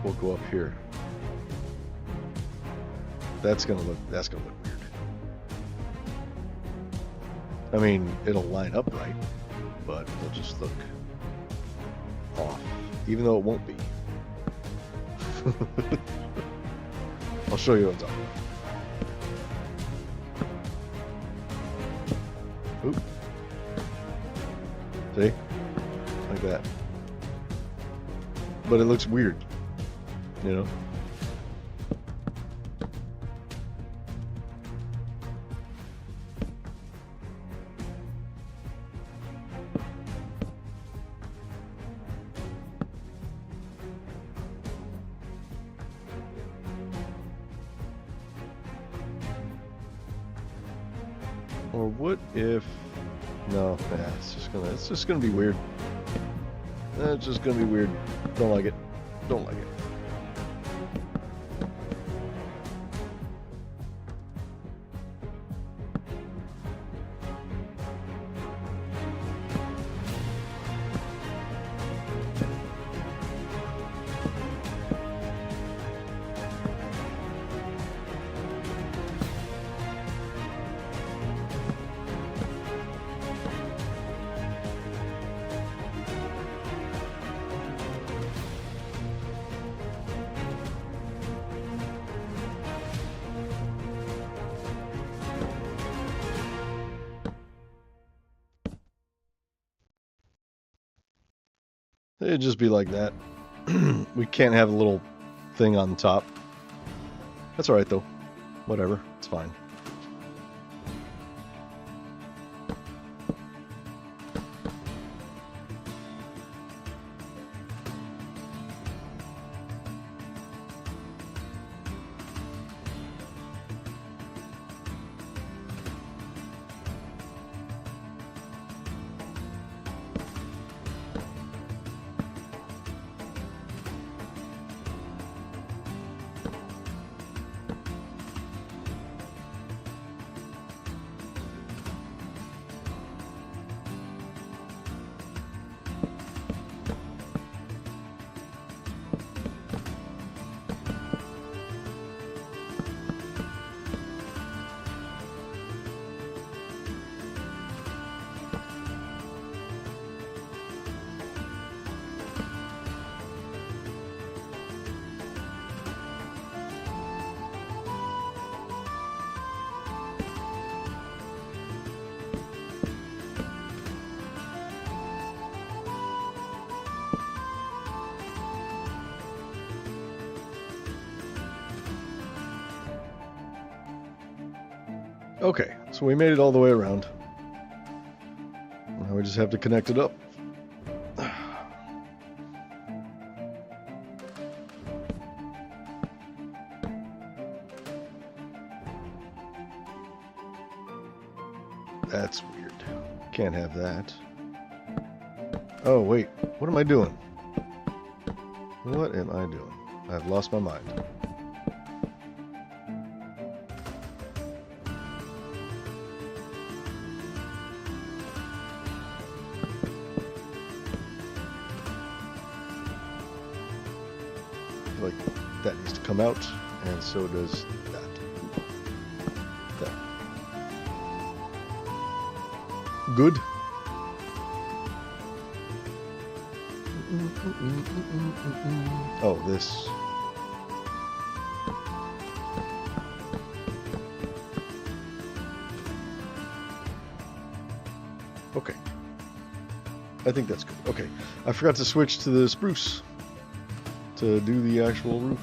we'll go up here. That's gonna look weird. I mean, it'll line up right, but it'll just look off, even though it won't be. I'll show you what I'm talking about. Oop. See? Like that. But it looks weird, you know? Or what if... No, it's just gonna be weird. It's just gonna be weird. Don't like it. Don't like it. It'd just be like that. We can't have a little thing on top. That's alright though. Whatever. It's fine. Okay, so we made it all the way around. Now we just have to connect it up. That's weird. Can't have that. Oh, wait. What am I doing? What am I doing? I've lost my mind. I feel like that needs to come out, and so does that. There. Good. Oh, this. Okay. I think that's good. Okay. I forgot to switch to the spruce to do the actual roof.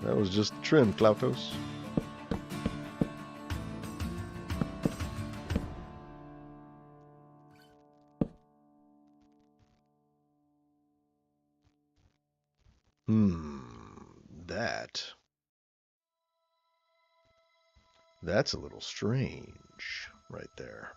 That was just trim, Klautos. That's a little strange right there.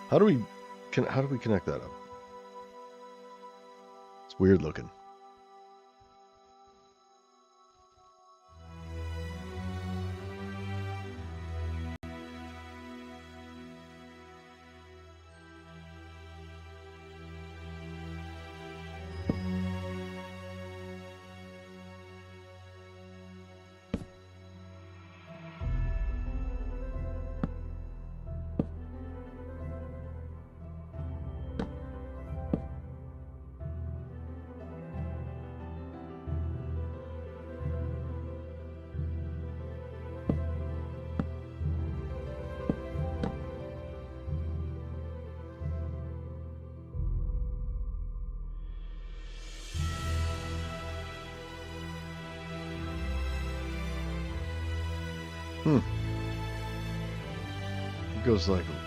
How do we connect that up? It's weird looking.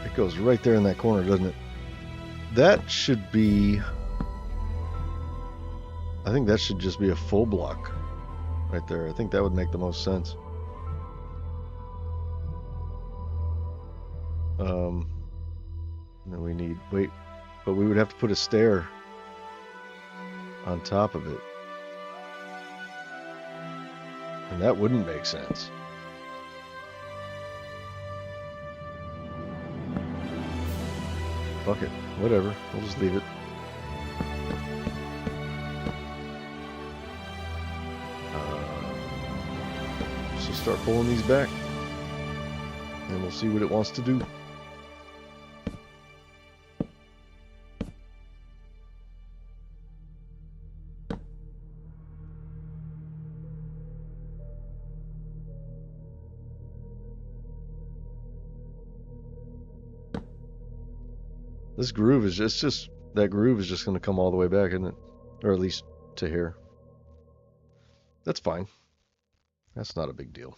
It goes right there in that corner, doesn't it? That should be, I think that should just be a full block right there. I think that would make the most sense. Then we need, but we would have to put a stair on top of it. And that wouldn't make sense. Fuck it. Whatever. We'll just leave it. Let's just start pulling these back. And we'll see what it wants to do. This groove is just that groove is just going to come all the way back, isn't it? Or at least to here. That's fine. That's not a big deal.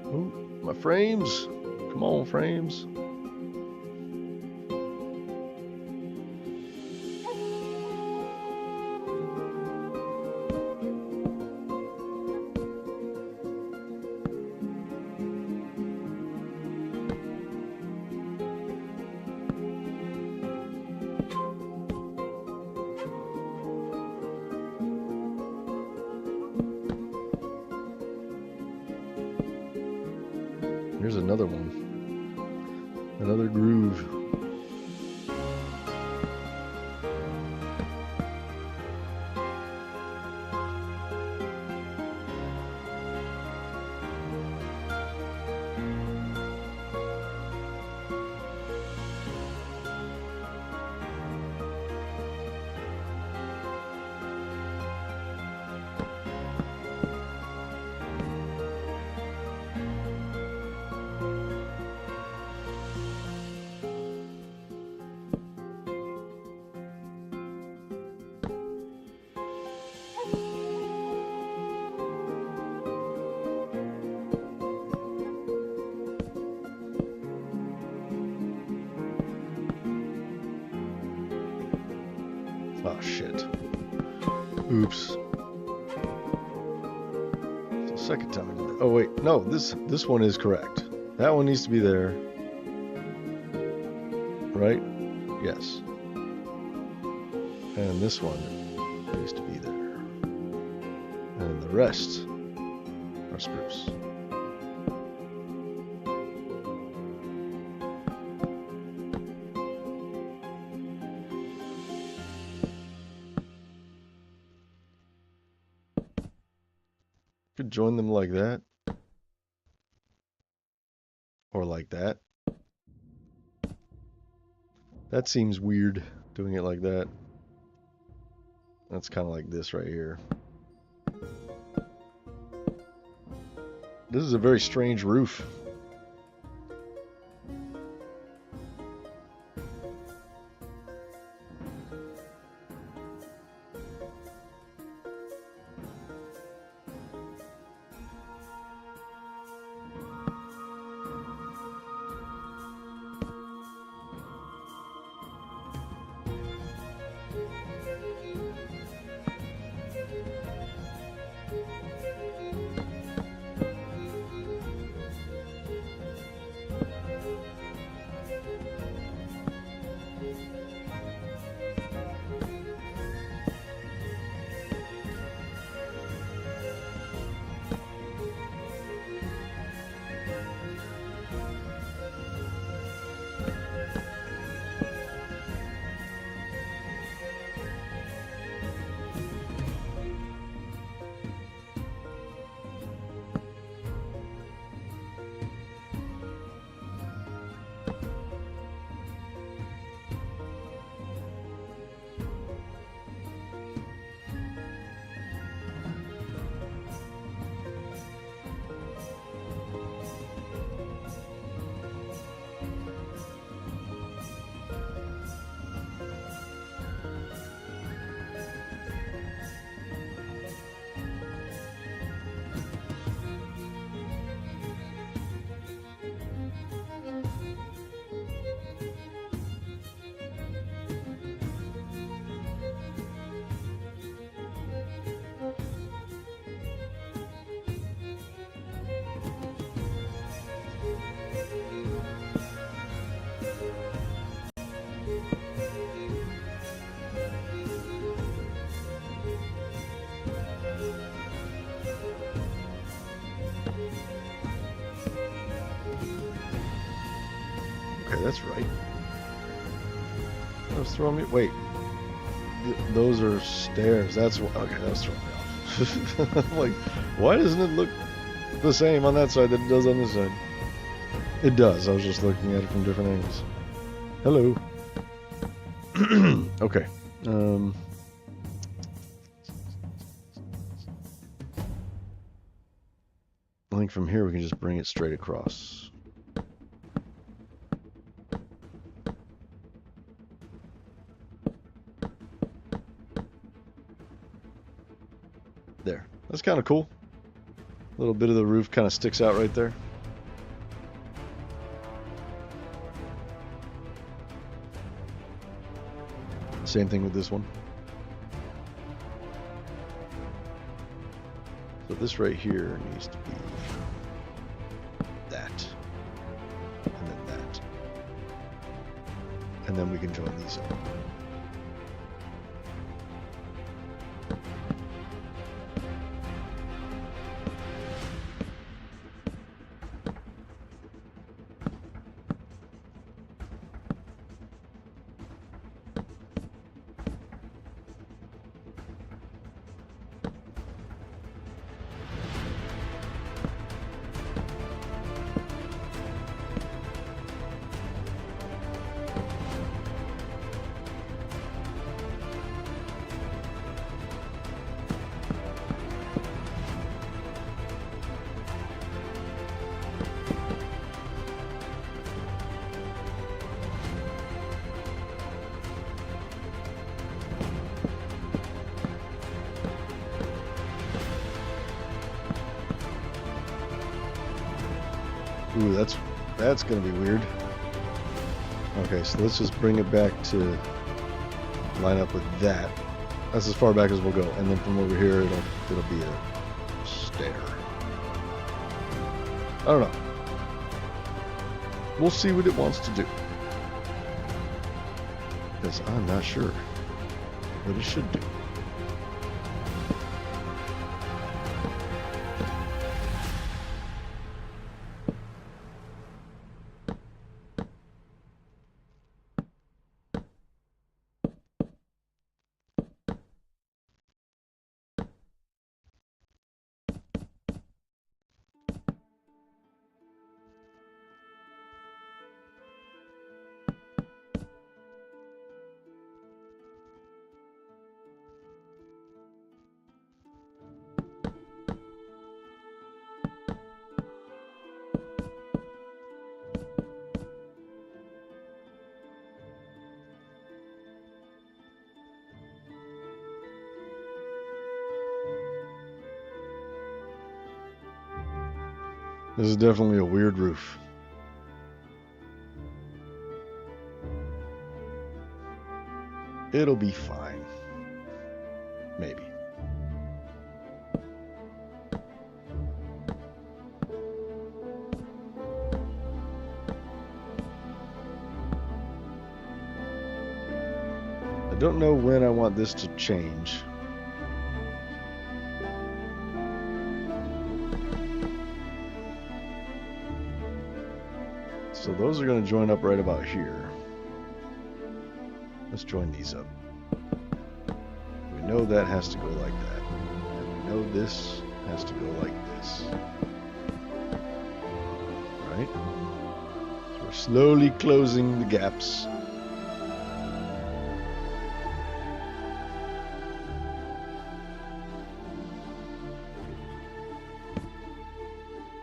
Oh, my frames. Come on, frames. Here's another one. Another groove. Oh shit. Oops. It's the second time I did that. Oh wait, no, this one is correct. That one needs to be there. Right? Yes. And this one needs to be there. And the rest are spruce. Could join them like that. Or like that. That seems weird, doing it like that. That's kind of like this right here. This is a very strange roof. Okay, that's right. That was throwing me. Wait, those are stairs. That's what. Okay, that was throwing me off. I'm like, why doesn't it look the same on that side that it does on this side? It does. I was just looking at it from different angles. Hello. Okay. I think from here we can just bring it straight across. There. That's kind of cool. A little bit of the roof kind of sticks out right there. Same thing with this one. So this right here needs to be that. And then that. And then we can join these up. Ooh, that's gonna be weird. Okay, so let's just bring it back to line up with that. That's as far back as we'll go, and then from over here it'll be a stair. I don't know. We'll see what it wants to do, because I'm not sure what it should do. This is definitely a weird roof. It'll be fine. Maybe. I don't know when I want this to change. So those are going to join up right about here. Let's join these up. We know that has to go like that. And we know this has to go like this. Right? So we're slowly closing the gaps.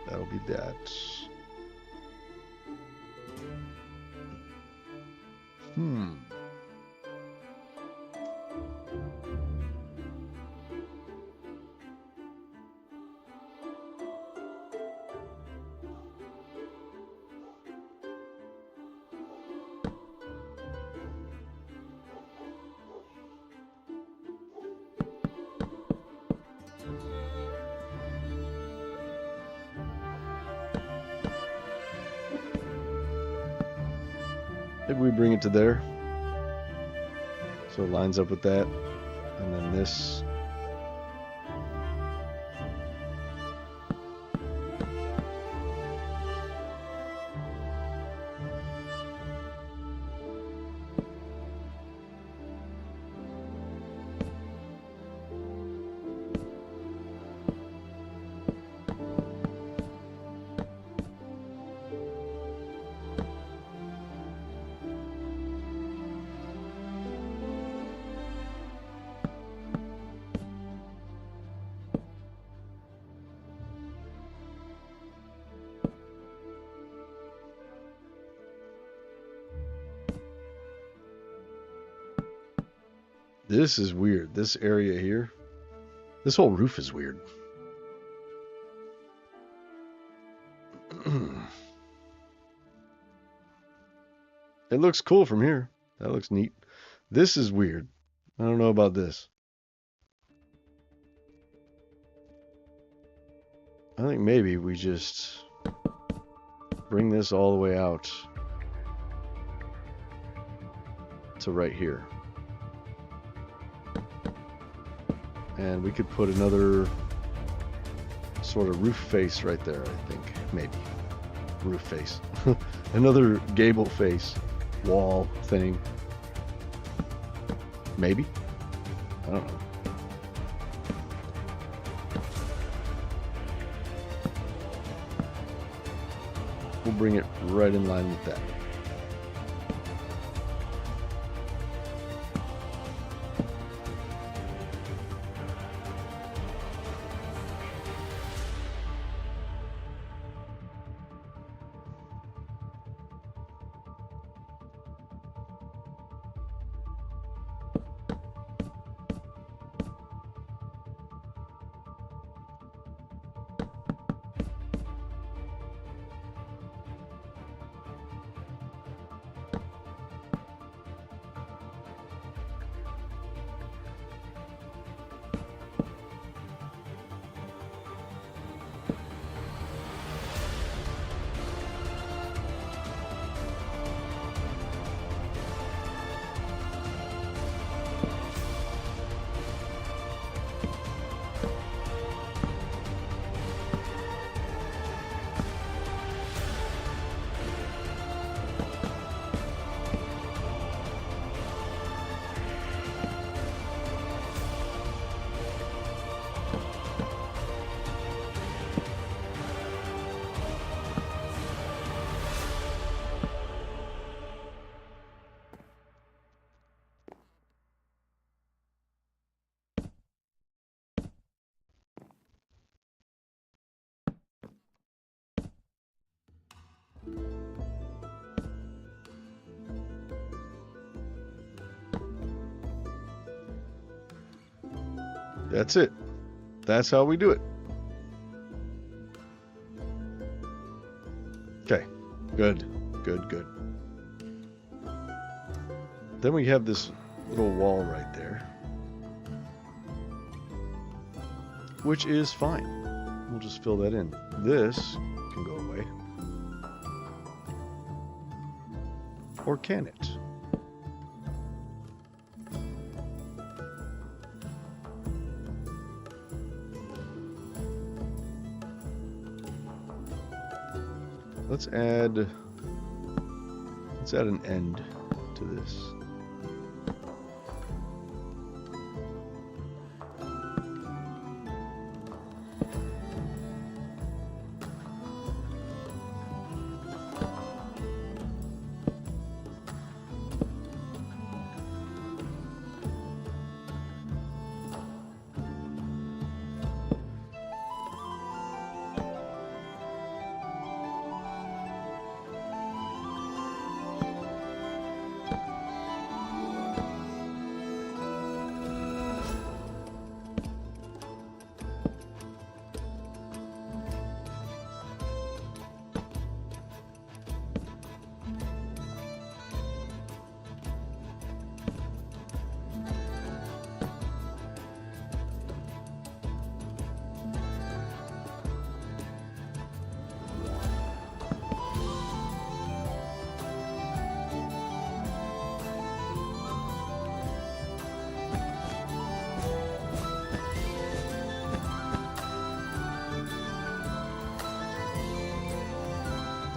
That'll be that. Maybe we bring it to there, so it lines up with that, and then this. This is weird. This area here. This whole roof is weird. It looks cool from here. That looks neat. This is weird. I don't know about this. I think maybe we just bring this all the way out to right here. And we could put another sort of roof face right there, I think. Maybe. Roof face. Another gable face. Wall thing. Maybe. I don't know. We'll bring it right in line with that. That's it. That's how we do it. Okay. Good. Good, good. Then we have this little wall right there, which is fine. We'll just fill that in. This can go away. Or can it? Let's add an end to this.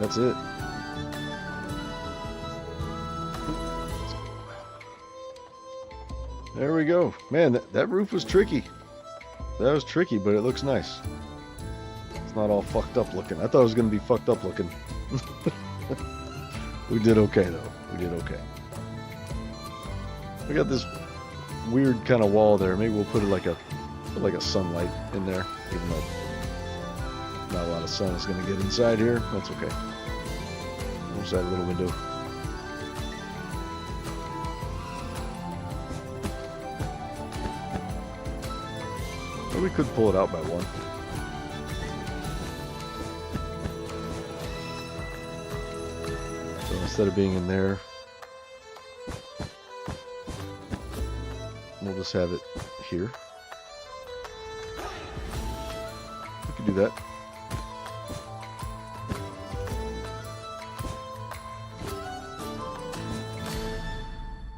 That's it. There we go. Man, that roof was tricky. That was tricky, but it looks nice. It's not all fucked up looking. I thought it was going to be fucked up looking. We did okay, though. We did okay. We got this weird kind of wall there. Maybe we'll put it like a sunlight in there, even though not a lot of sun is going to get inside here. That's okay. There's that little window. Or we could pull it out by one. So instead of being in there, we'll just have it here. We could do that.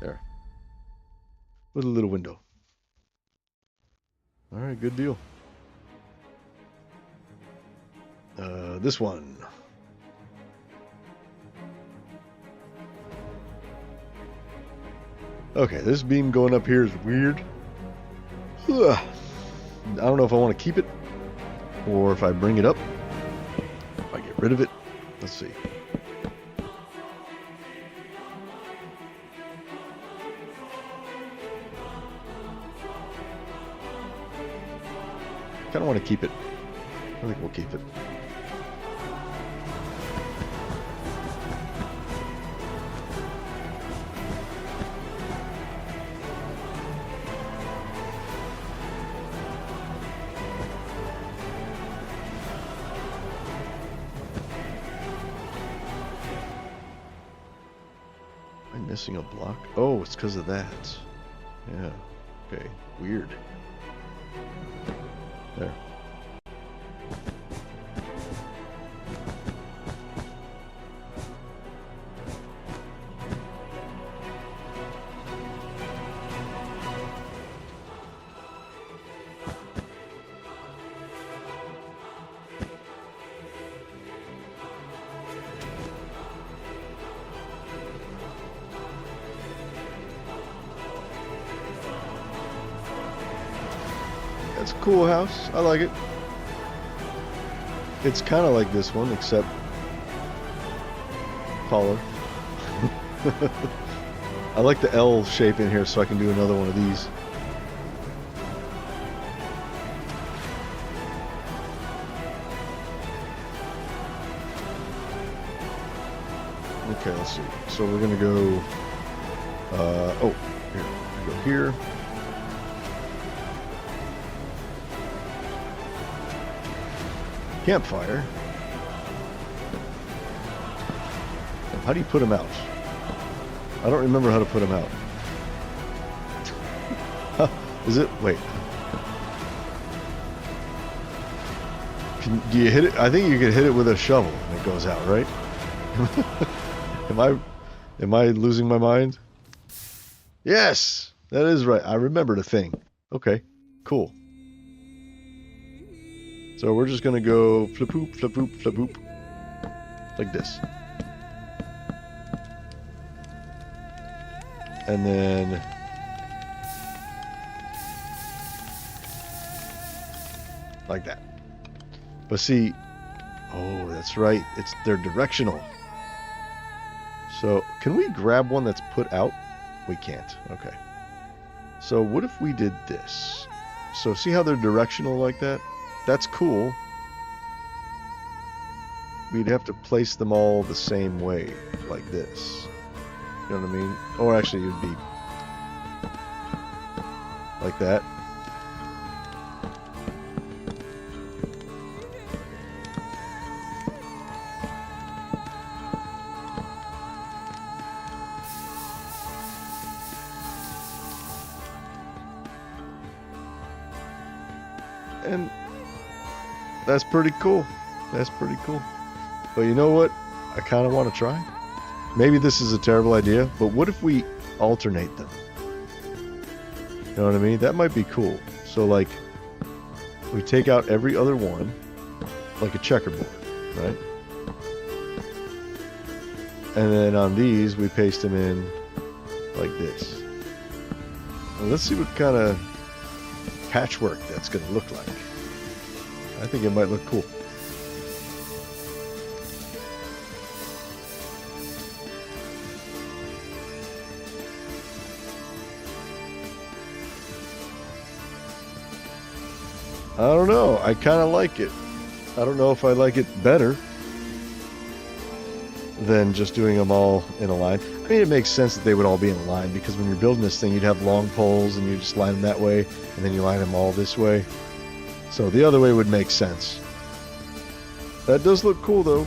There. With a little window. Alright, good deal. This one. Okay, this beam going up here is weird. Ugh. I don't know if I want to keep it or if I bring it up. If I get rid of it. Let's see. I kind of want to keep it. I think we'll keep it. Am I missing a block? Oh, it's because of that. Yeah. Okay. Weird. There. That's a cool house. I like it. It's kind of like this one, except taller. I like the L shape in here, so I can do another one of these. Okay, let's see. So we're gonna go. Oh, here. Go here. campfire. How do you put them out? I don't remember how to put them out. Is it? Wait. Do you hit it? I think you can hit it with a shovel and it goes out, right? Am I losing my mind? Yes, that is right. I remembered a thing. Okay, cool. So we're just gonna go flip-oop, flip-oop, flip-oop, like this. And then like that. But see, oh, that's right. They're directional. So can we grab one that's put out? We can't. Okay. So what if we did this? So see how they're directional like that? That's cool. We'd have to place them all the same way, like this. You know what I mean? Or actually, it would be like that. And that's pretty cool. That's pretty cool. But you know what? I kind of want to try. Maybe this is a terrible idea, but what if we alternate them? You know what I mean? That might be cool. So like, we take out every other one, like a checkerboard, right? And then on these, we paste them in like this. Well, let's see what kind of patchwork that's going to look like. I think it might look cool. I don't know. I kind of like it. I don't know if I like it better than just doing them all in a line. I mean, it makes sense that they would all be in a line because when you're building this thing, you'd have long poles and you just line them that way, and then you line them all this way. So the other way would make sense. That does look cool, though.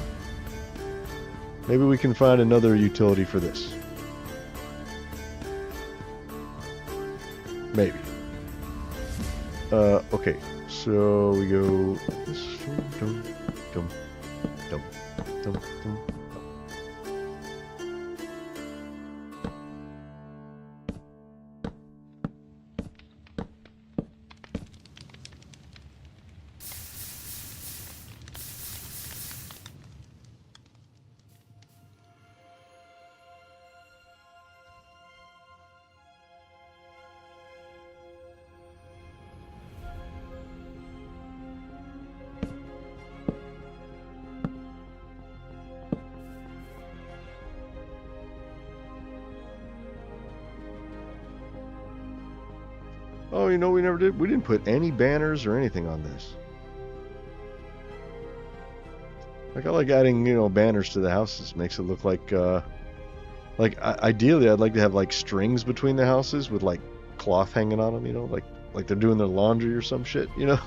Maybe we can find another utility for this. Maybe. Okay. So we go this. Dum, dum, dum, dum, dum. Oh, you know we never did? We didn't put any banners or anything on this. Like, I like adding, you know, banners to the houses. Makes it look like ideally I'd like to have, like, strings between the houses with, like, cloth hanging on them, you know? Like they're doing their laundry or some shit, you know?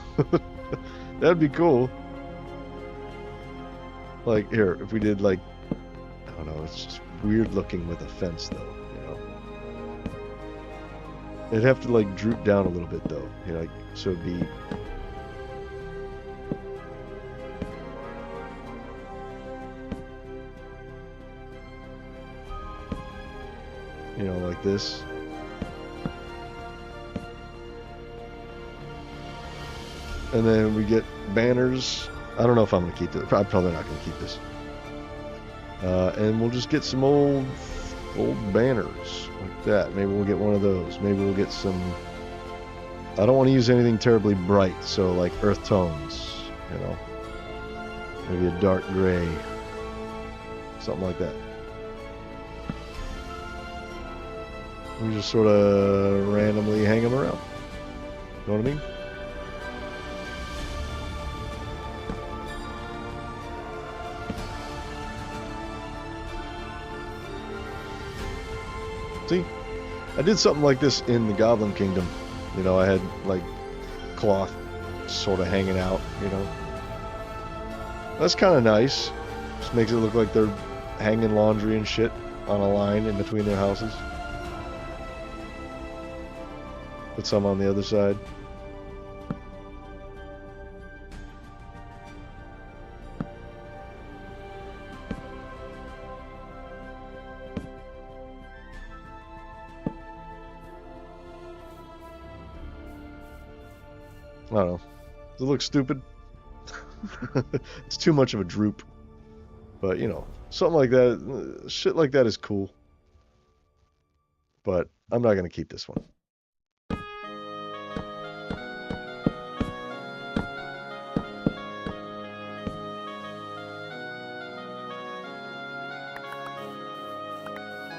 That'd be cool. Like, here, if we did, like, I don't know, it's just weird looking with a fence, though. It'd have to like droop down a little bit though, you know, like, so it'd be like this. And then we get banners. I don't know if I'm gonna keep this. I'm probably not gonna keep this. And we'll just get some old banners like that. Maybe we'll get one of those. Maybe we'll get some. I don't want to use anything terribly bright, so like earth tones, you know. Maybe a dark gray, something like that. We just sort of randomly hang them around. You know what I mean? See, I did something like this in the Goblin Kingdom. You know, I had like cloth sort of hanging out, you know. That's kind of nice. Just makes it look like they're hanging laundry and shit on a line in between their houses. Put some on the other side. I don't know. Does it look stupid? It's too much of a droop. But, you know, something like that, shit like that is cool. But I'm not going to keep this one.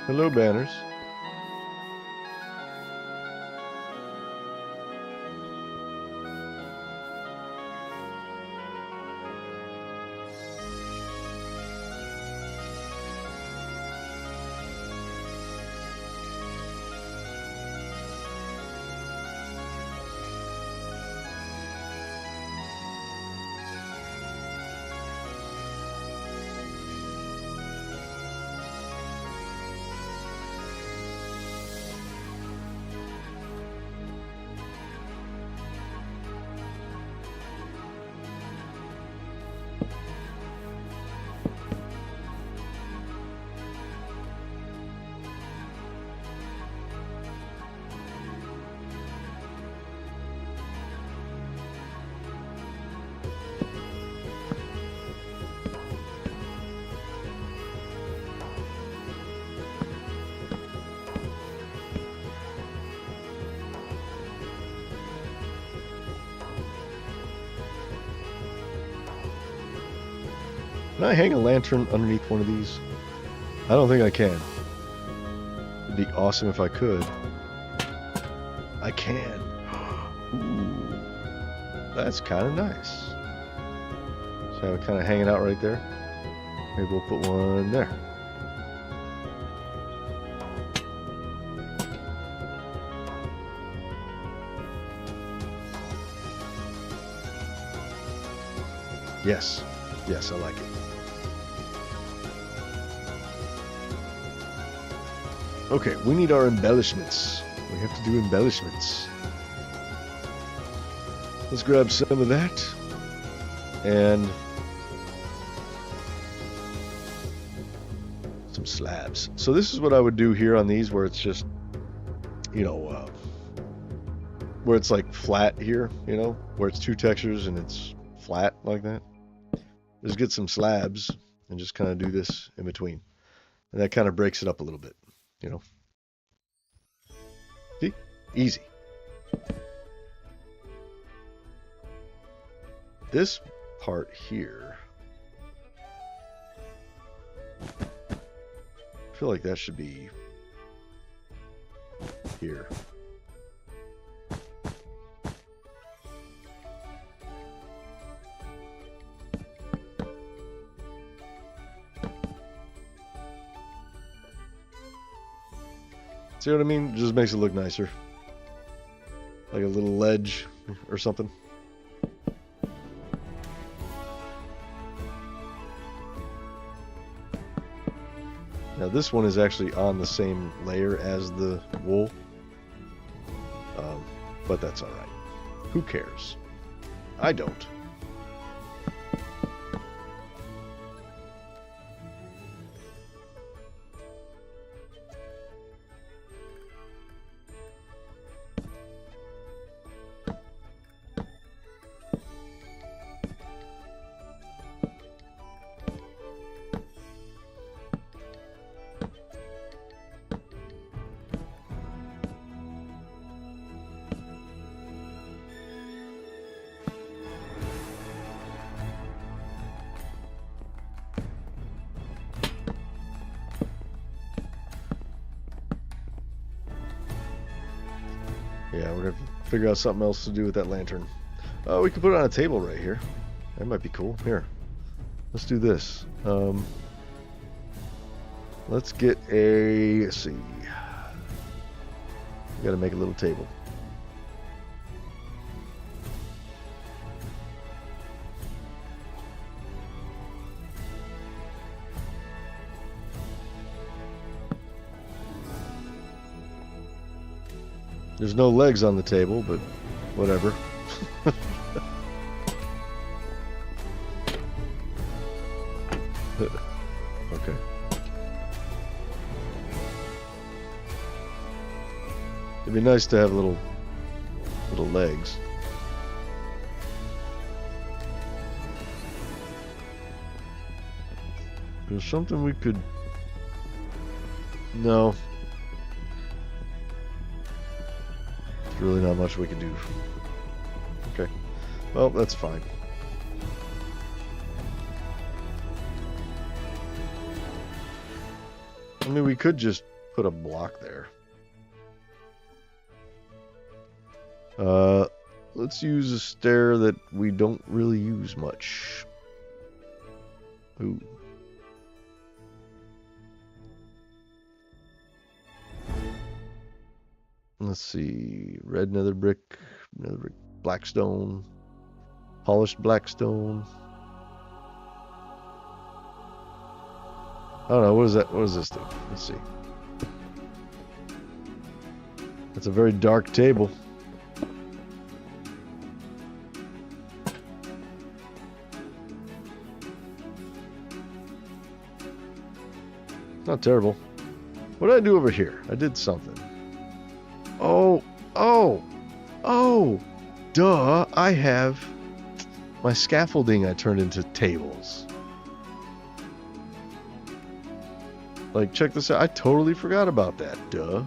Hello, banners. Can I hang a lantern underneath one of these? I don't think I can. It'd be awesome if I could. I can. Ooh, that's kind of nice. So have it kind of hanging out right there. Maybe we'll put one there. Yes. Yes, I like it. Okay, we need our embellishments. We have to do embellishments. Let's grab some of that. And some slabs. So this is what I would do here on these, where it's just, you know, where it's like flat here, you know, where it's two textures and it's flat like that. Just get some slabs and just kind of do this in between. And that kind of breaks it up a little bit, you know. See? Easy. This part here, I feel like that should be here. See what I mean? It just makes it look nicer. Like a little ledge or something. Now this one is actually on the same layer as the wool. But that's alright. Who cares? I don't. Yeah, we're gonna have to figure out something else to do with that lantern. Oh, we could put it on a table right here. That might be cool. Here, let's do this. Let's get a, let's see. We gotta make a little table. There's no legs on the table, but whatever. Okay. It'd be nice to have little legs. There's something we could... No. There's really not much we can do. Okay. Well, that's fine. I mean, we could just put a block there. Let's use a stair that we don't really use much. Ooh. Let's see. Red nether brick, black stone, polished black stone. I don't know. What is that? What does this do? Let's see. It's a very dark table. Not terrible. What did I do over here? I did something. Oh, duh. I have my scaffolding I turned into tables. Like, check this out. I totally forgot about that. Duh.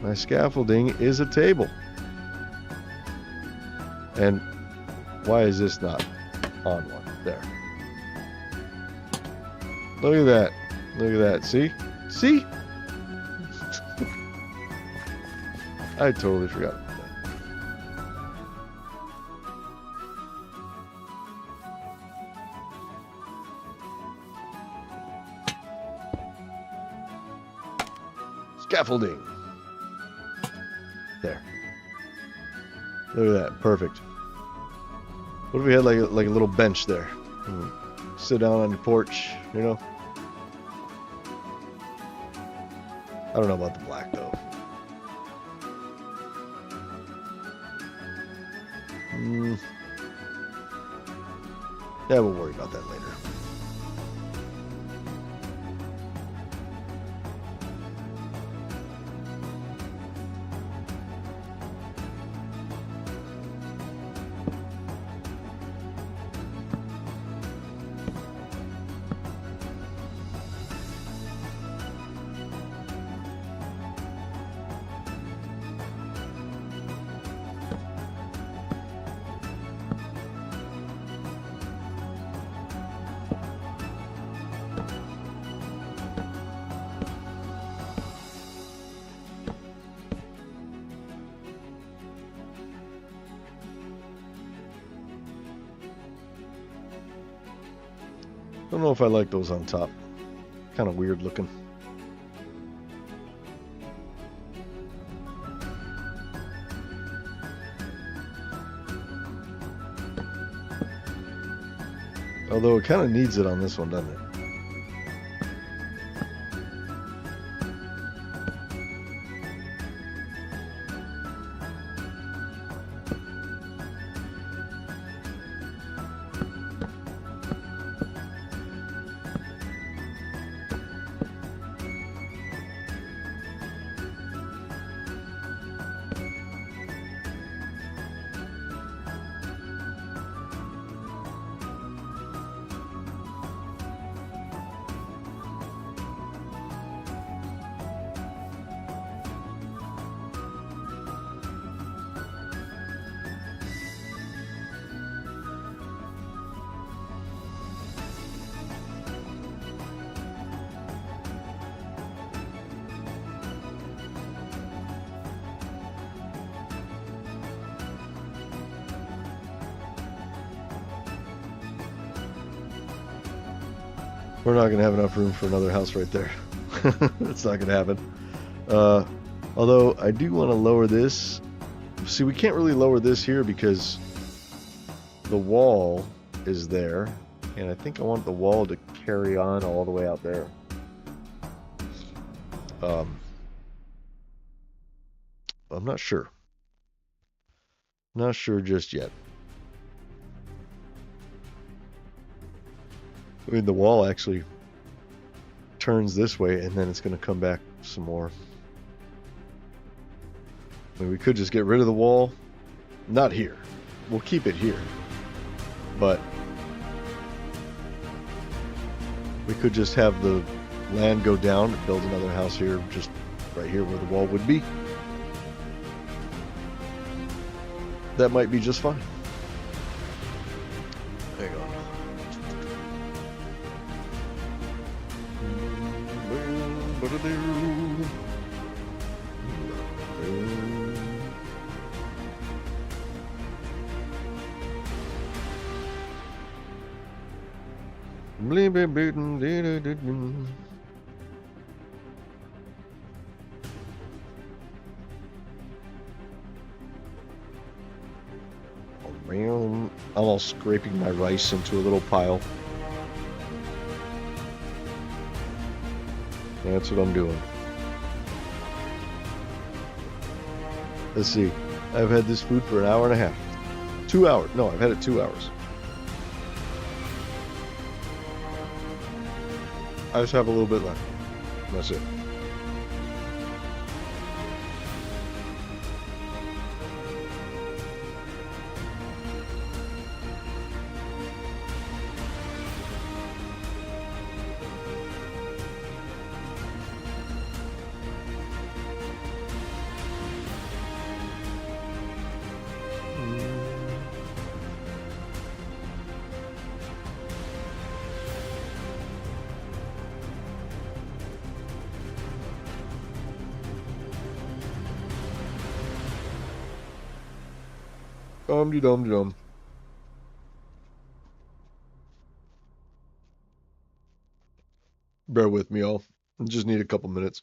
My scaffolding is a table. And why is this not on one? There. Look at that. Look at that. See? See? I totally forgot about that. Scaffolding. There. Look at that. Perfect. What if we had like a little bench there? Sit down on your porch, you know? I don't know about the black though. Yeah, we'll worry about that later. I don't know if I like those on top. Kind of weird looking. Although it kind of needs it on this one, doesn't it? We're not going to have enough room for another house right there. It's not going to happen. Although I do want to lower this. See, we can't really lower this here because the wall is there. And I think I want the wall to carry on all the way out there. I'm not sure. Not sure just yet. I mean, the wall actually turns this way, and then it's going to come back some more. I mean, we could just get rid of the wall. Not here. We'll keep it here. But we could just have the land go down and build another house here, just right here where the wall would be. That might be just fine. There you go. I'm all scraping my rice into a little pile. That's what I'm doing. Let's see. I've had this food for an hour and a half. 2 hours. No, I've had it 2 hours. I just have a little bit left. That's it. Dum-de-dum-de-dum. Bear with me, all. I just need a couple minutes.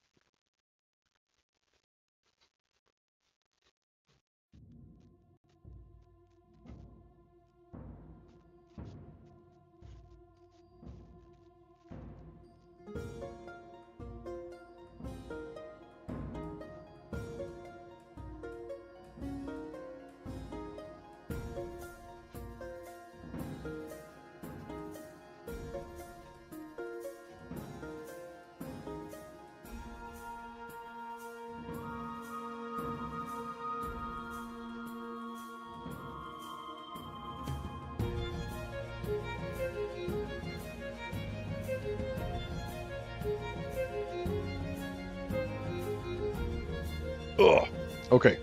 Ugh. Okay.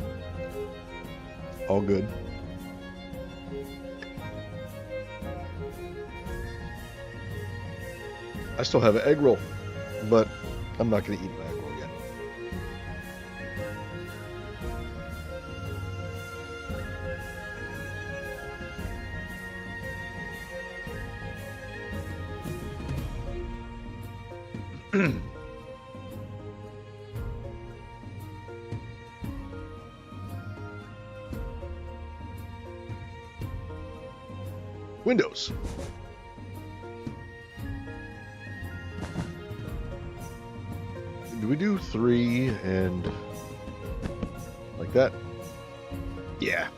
All good. I still have an egg roll, but I'm not going to eat an egg roll yet. Windows. Do we do 3 and like that? Yeah.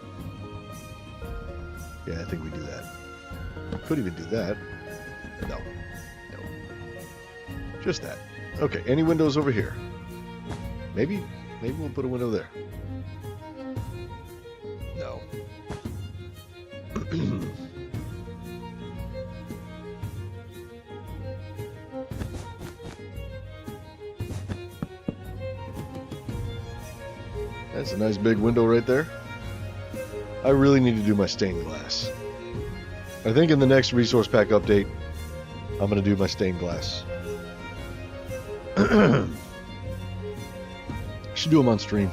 Yeah, I think we do that. Could even do that. No. No. Just that. Okay, any windows over here? Maybe we'll put a window there. No. That's a nice big window right there. I really need to do my stained glass. I think in the next resource pack update, I'm going to do my stained glass. I should do them on stream.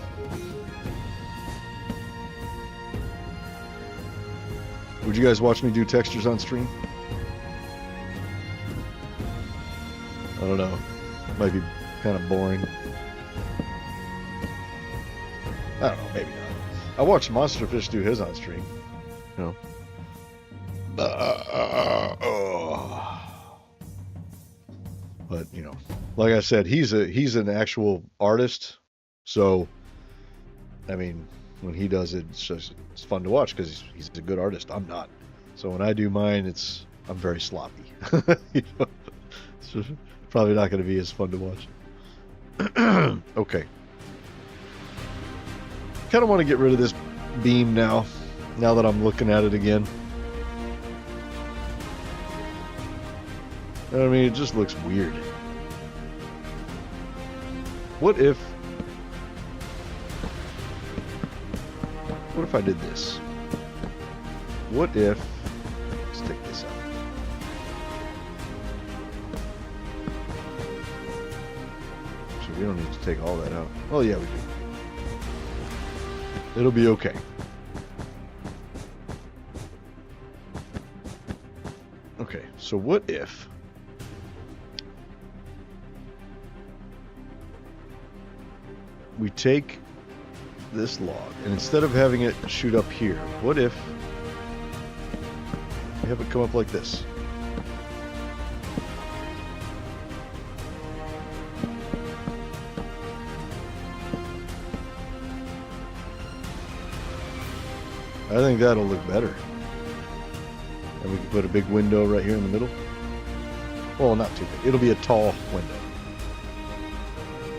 Would you guys watch me do textures on stream? I don't know. Might be kind of boring. I don't know, maybe not. I watched Monsterfish do his on stream. You know. But, you know, like I said, he's an actual artist. So I mean, when he does it, it's fun to watch because he's a good artist. I'm not. So when I do mine, I'm very sloppy. You know? It's probably not going to be as fun to watch. Okay. Kind of want to get rid of this beam now that I'm looking at it again. I mean, it just looks weird. What if I did this? What if, let's take this out. So we don't need to take all that out. Oh yeah, we do. It'll be okay. Okay, so what if we take this log, and instead of having it shoot up here, what if we have it come up like this? I think that'll look better. And we can put a big window right here in the middle. Well, not too big. It'll be a tall window.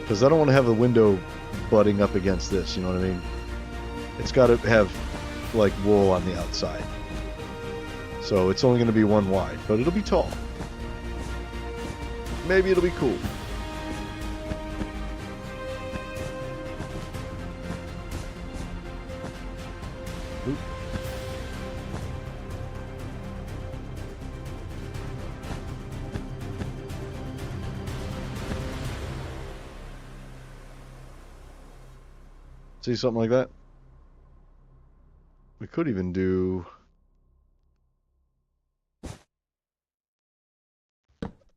Because I don't want to have the window butting up against this, you know what I mean? It's got to have like wool on the outside. So it's only going to be one wide, but it'll be tall. Maybe it'll be cool. Oop. See something like that? We could even do...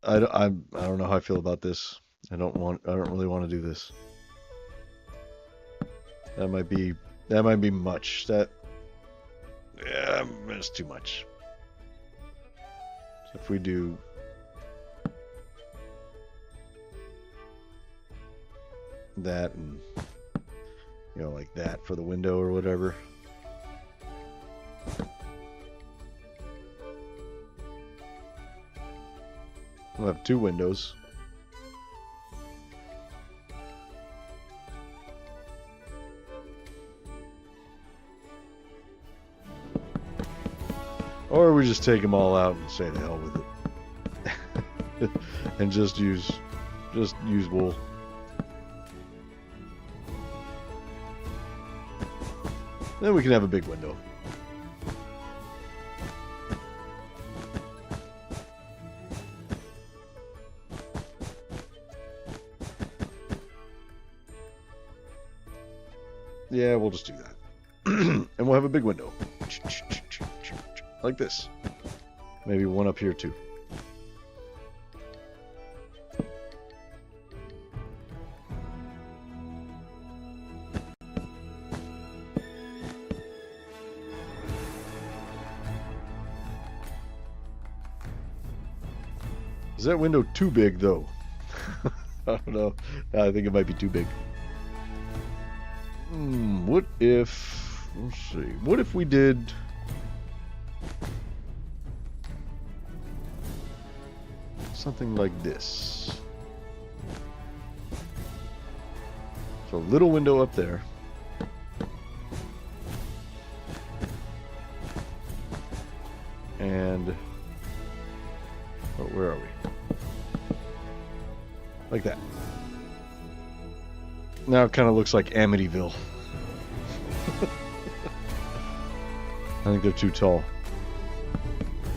I don't know how I feel about this. I don't really want to do this. That might be much. Yeah, it's too much. So if we do that and like that for the window or whatever. We'll have two windows. Or we just take them all out and say the hell with it. And just use wool. Then we can have a big window. Yeah, we'll just do that. And we'll have a big window. Like this. Maybe one up here too. Is that window too big though? I don't know. I think it might be too big. What if... Let's see. What if we did... something like this? So a little window up there. And... oh, where are we? Like that. Now it kind of looks like Amityville. I think they're too tall.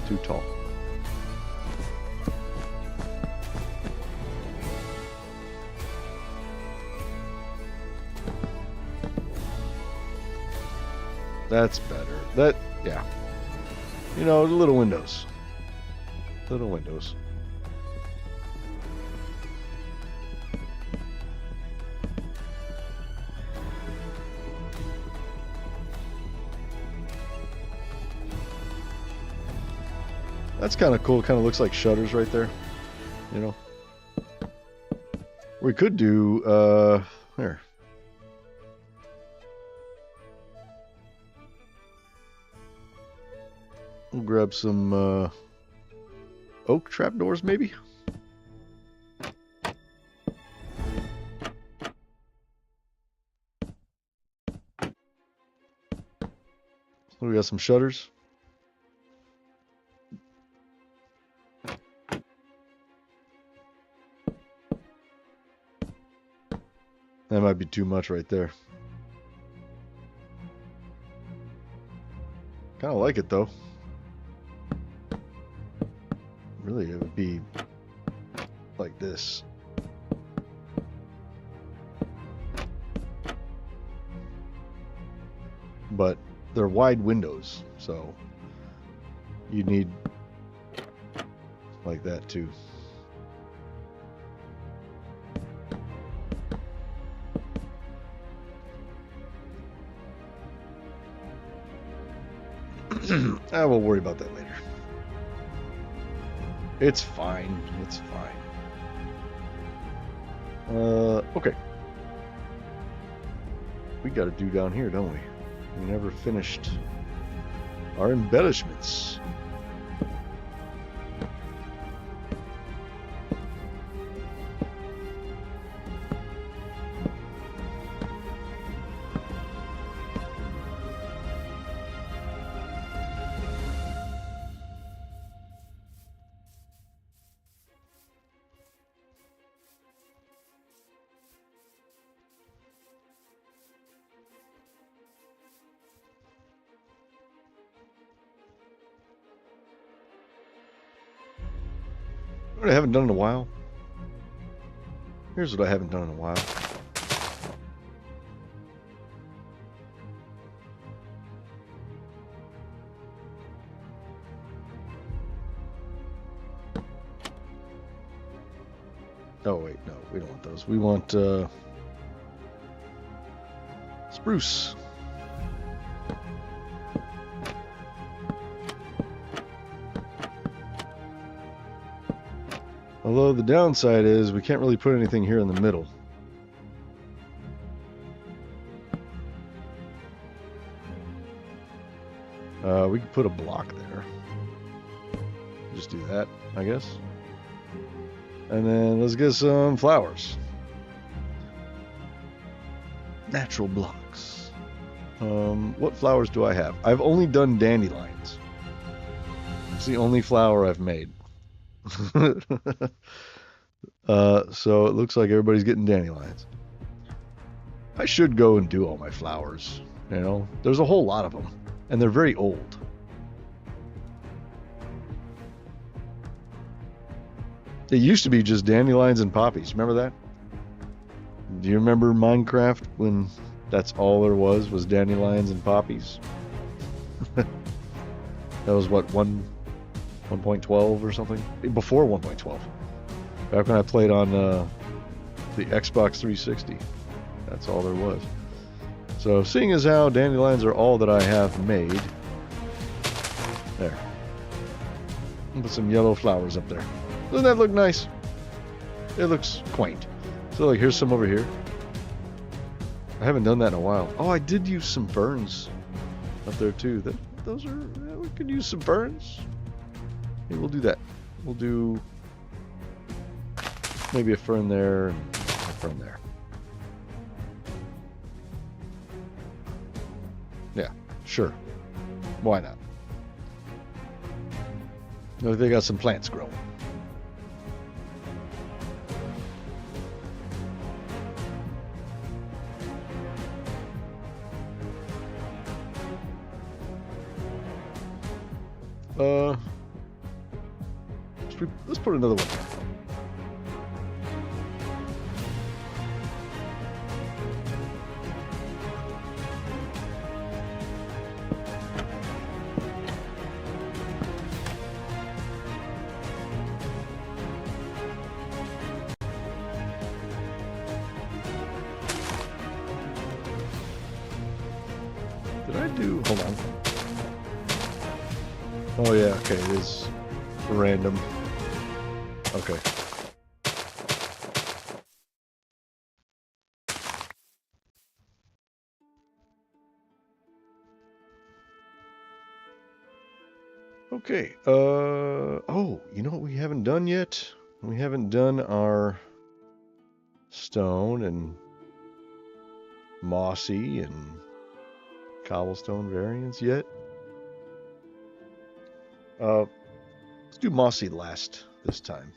Too tall. That's better. Yeah. Little windows. Little windows. That's kind of cool. Kind of looks like shutters right there. We could do here. We'll grab some oak trapdoors, maybe? We got some shutters. That might be too much right there. Kind of like it though. Really, it would be like this. But they're wide windows, so you need like that too. I will worry about that later. It's fine. It's fine. Okay. We got to do down here, don't we? We never finished our embellishments. What I haven't done in a while. Here's what I haven't done in a while. Oh wait, no, we don't want those. We want spruce. Although the downside is we can't really put anything here in the middle. We could put a block there. Just do that, I guess. And then let's get some flowers. Natural blocks. What flowers do I have? I've only done dandelions. It's the only flower I've made. So it looks like everybody's getting dandelions. I should go and do all my flowers. You know, there's a whole lot of them, and they're very old. It used to be just dandelions and poppies. Remember that? Do you remember Minecraft when that's all there was dandelions and poppies? That was what, 1.12 or something? Before 1.12. Back when I played on the Xbox 360. That's all there was. So seeing as how dandelions are all that I have made, there. Put some yellow flowers up there. Doesn't that look nice? It looks quaint. So like here's some over here. I haven't done that in a while. Oh, I did use some ferns up there too. Those are, we could use some ferns. Maybe we'll do that. We'll do maybe a fern there and a fern there. Yeah, sure. Why not? Look, they got some plants growing. Let's put another one there. Did I do... Hold on. Oh yeah, okay, it is random. Okay. Okay. Oh, you know what we haven't done yet? We haven't done our stone and mossy and cobblestone variants yet. Let's do mossy last this time.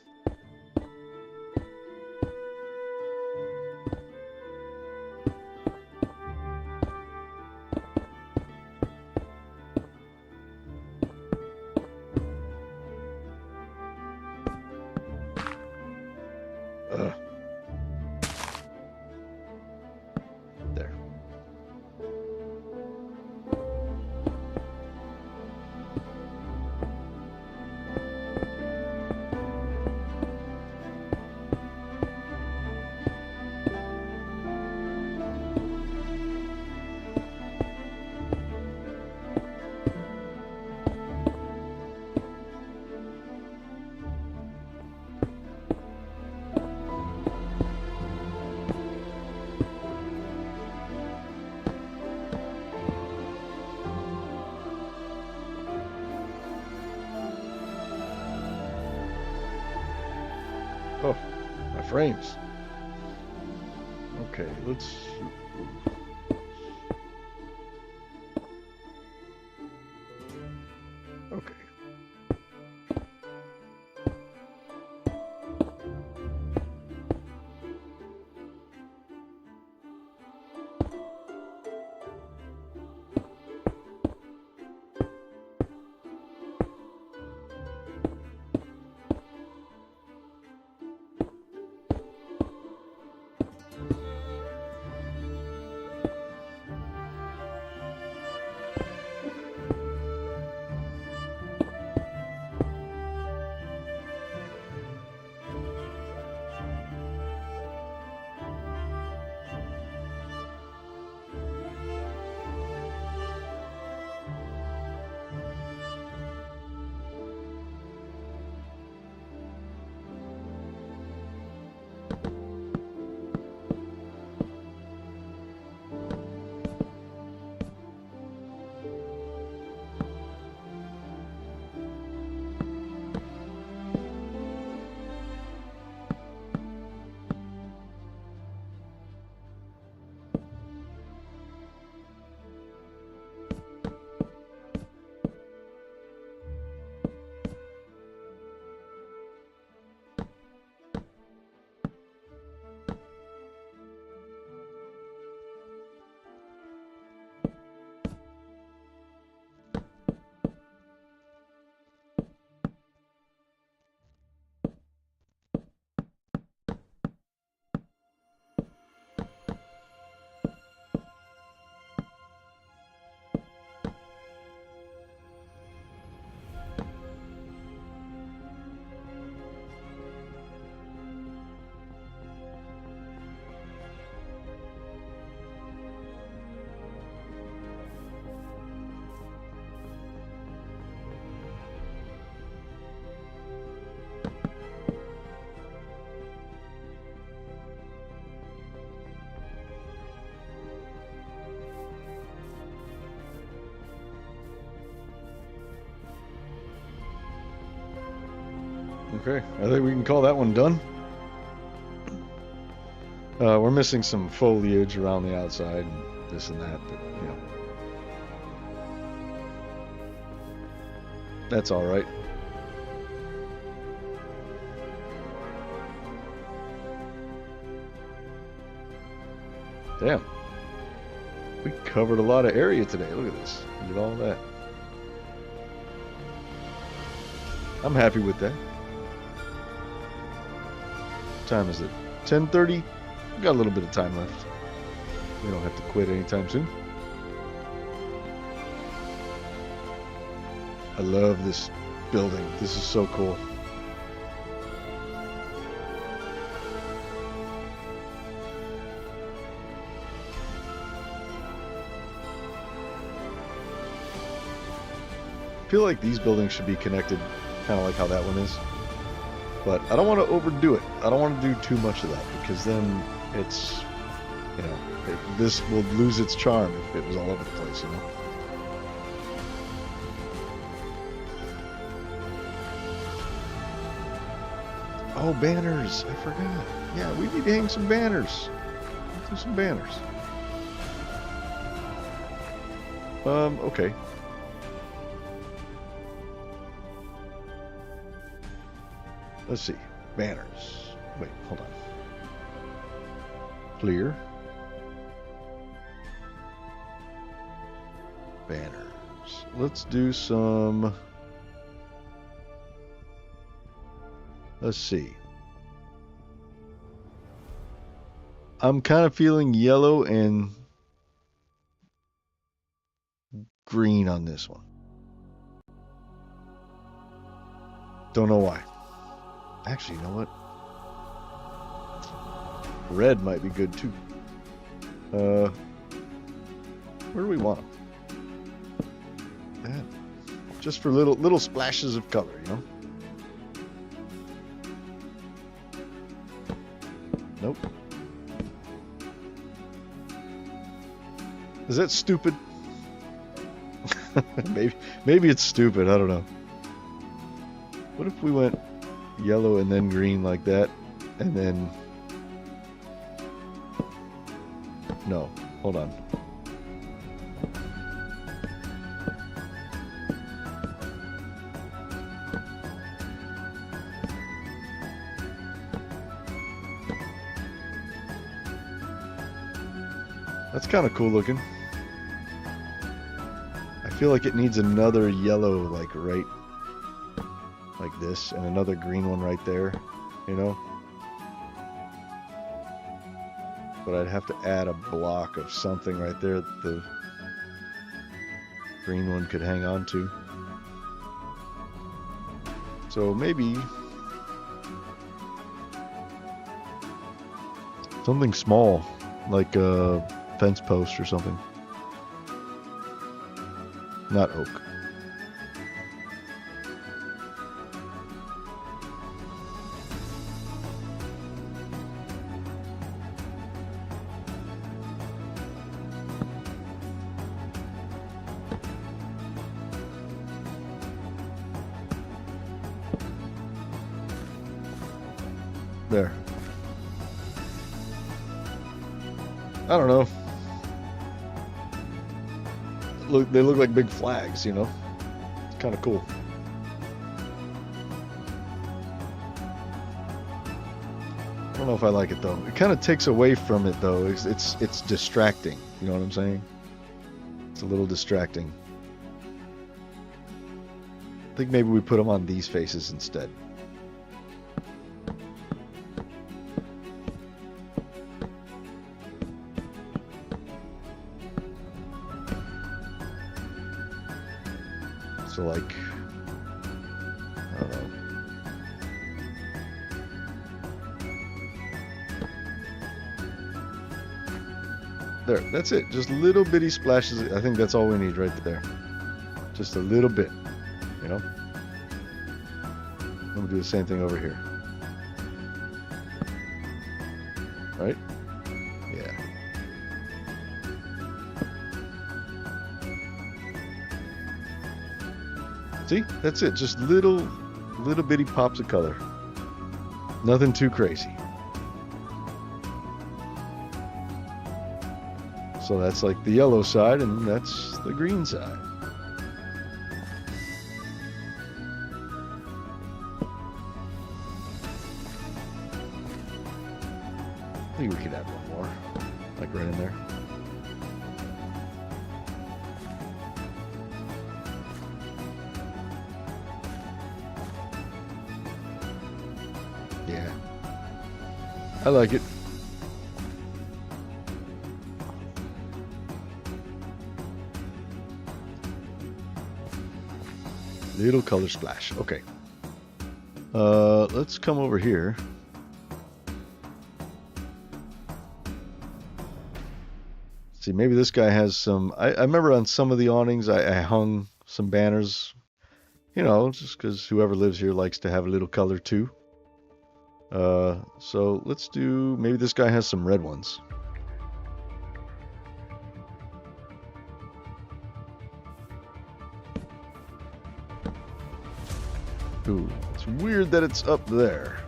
There. Oh, my frames. Okay, let's... Okay. Okay, I think we can call that one done. We're missing some foliage around the outside and this and that, but you know, that's all right. Damn, we covered a lot of area today. Look at this. We did all that. I'm happy with that. What time is it? 10:30. We got a little bit of time left. We don't have to quit anytime soon. I love this building. This is so cool. I feel like these buildings should be connected, kind of like how that one is. But I don't want to overdo it. I don't want to do too much of that, because then it's, you know, this will lose its charm if it was all over the place, you know. Oh, banners. I forgot. Yeah, we need to hang some banners. Let's do some banners. Okay. Let's see. Banners. Wait, hold on. Clear. Banners. Let's do some... Let's see. I'm kind of feeling yellow and green on this one. Don't know why. Actually, you know what? Red might be good too. Where do we want them? Just for little splashes of color, you know? Nope. Is that stupid? maybe it's stupid. I don't know. What if we went yellow and then green like that, and then... No, hold on. That's kind of cool looking. I feel like it needs another yellow, like right like this, and another green one right there, you know? But I'd have to add a block of something right there that the green one could hang on to. So maybe something small, like a fence post or something. Not oak. There. I don't know. Look, they look like big flags, you know? It's kind of cool. I don't know if I like it though. It kind of takes away from it though. It's distracting. You know what I'm saying? It's a little distracting. I think maybe we put them on these faces instead. So like, I don't know. There, that's it. Just little bitty splashes. I think that's all we need right there. Just a little bit, you know? I'm gonna do the same thing over here. Right? Yeah. See, that's it. Just little bitty pops of color. Nothing too crazy. So that's like the yellow side, and that's the green side. I think we could add one more, like right in there. Yeah, I like it. Little color splash. Okay. Let's come over here. See, maybe this guy has some... I remember on some of the awnings I hung some banners. You know, just because whoever lives here likes to have a little color too. So let's do... Maybe this guy has some red ones. Ooh, it's weird that it's up there.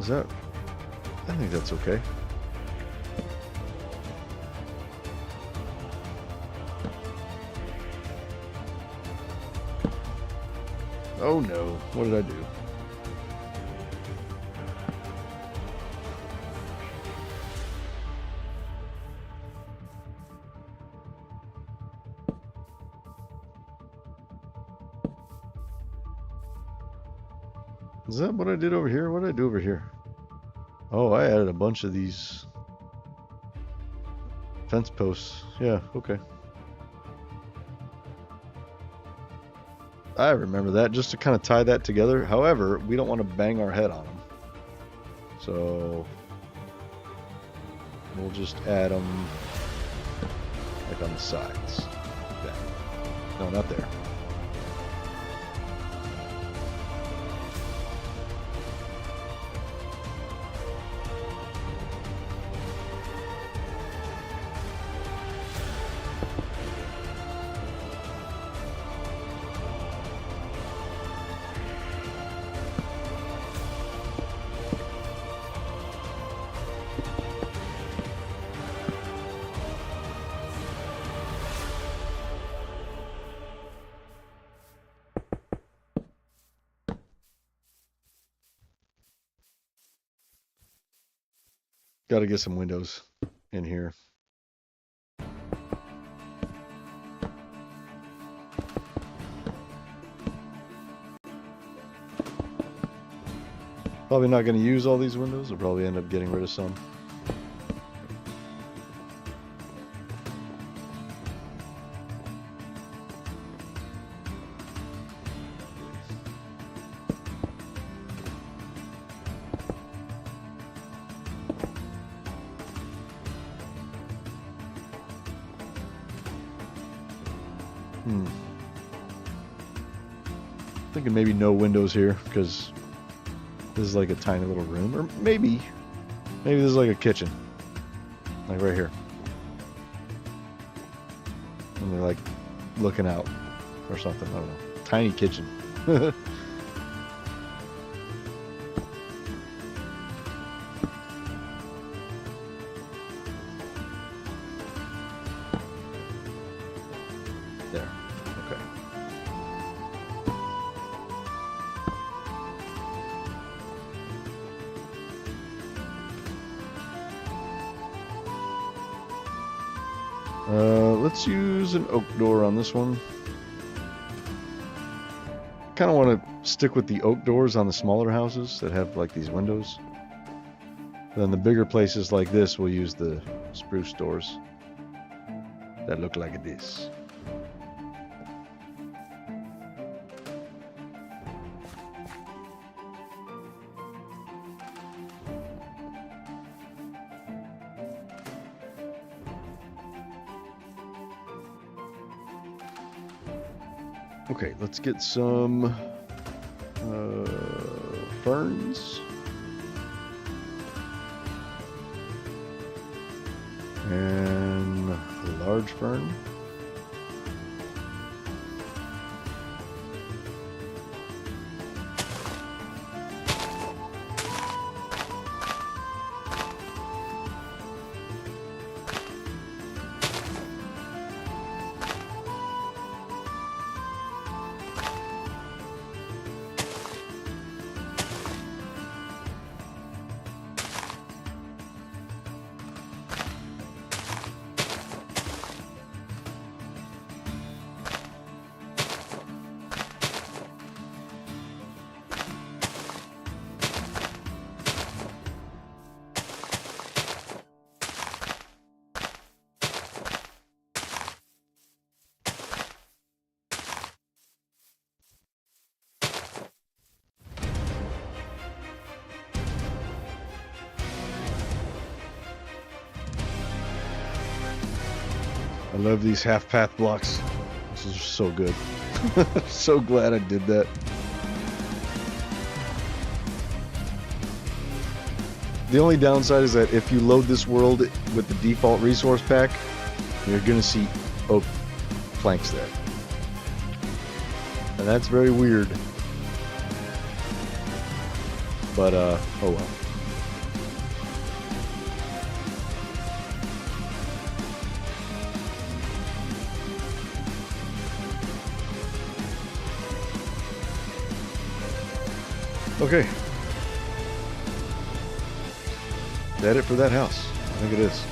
Is that... I think that's okay. Oh no, what did I do? Is that what I did over here? What did I do over here? Oh, I added a bunch of these fence posts. Yeah, okay. I remember that, just to kind of tie that together. However, we don't want to bang our head on them. So we'll just add them like on the sides. Like that. No, not there. Got to get some windows in here. Probably not going to use all these windows. I'll probably end up getting rid of some. Thinking maybe no windows here because this is like a tiny little room, or maybe this is like a kitchen, like right here, and they're like looking out or something. I don't know. Tiny kitchen. There. Okay. Let's use an oak door on this one. Kind of want to stick with the oak doors on the smaller houses that have like these windows. Then the bigger places like this, we'll use the spruce doors that look like this. Okay, let's get some ferns. And a large fern. I love these half-path blocks. This is so good. So glad I did that. The only downside is that if you load this world with the default resource pack, you're going to see oak planks there. And that's very weird. But, oh well. Okay. Is that it for that house? I think it is.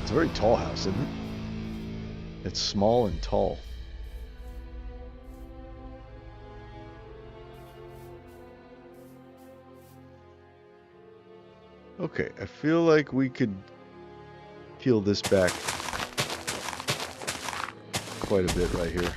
It's a very tall house, isn't it? It's small and tall. Okay, I feel like we could peel this back quite a bit right here.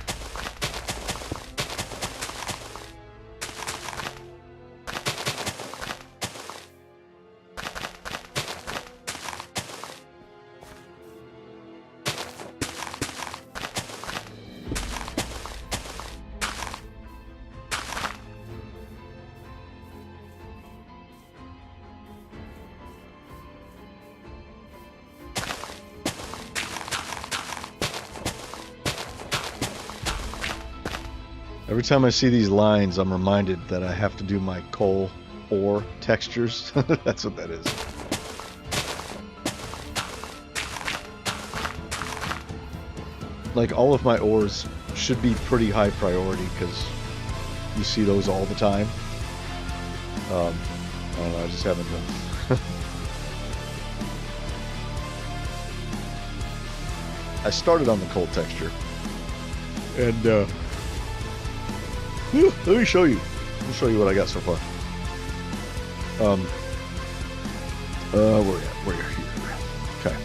Every time I see these lines, I'm reminded that I have to do my coal ore textures. That's what that is. Like, all of my ores should be pretty high priority because you see those all the time. I don't know, I just haven't done. I started on the coal texture. And, let me show you. Let me show you what I got so far. Where are you? We're here. Okay.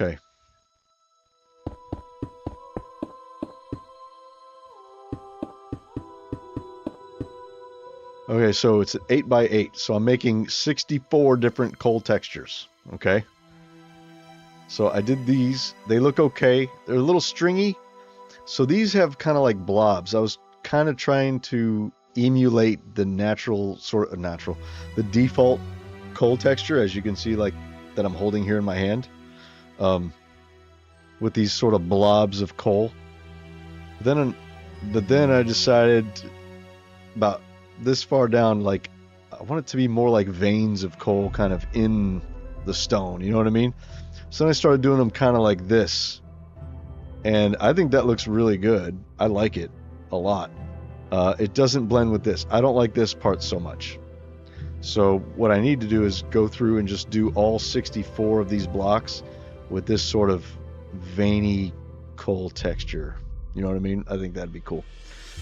Okay. Okay, so it's 8 by 8. So I'm making 64 different coal textures. Okay. So I did these. They look okay. They're a little stringy. So these have kind of like blobs. I was kind of trying to emulate the the default coal texture, as you can see, like that I'm holding here in my hand. With these sort of blobs of coal. But then I decided about this far down, like I want it to be more like veins of coal kind of in the stone, you know what I mean? So then I started doing them kind of like this. And I think that looks really good. I like it a lot. It doesn't blend with this. I don't like this part so much. So what I need to do is go through and just do all 64 of these blocks with this sort of veiny coal texture. You know what I mean? I think that'd be cool.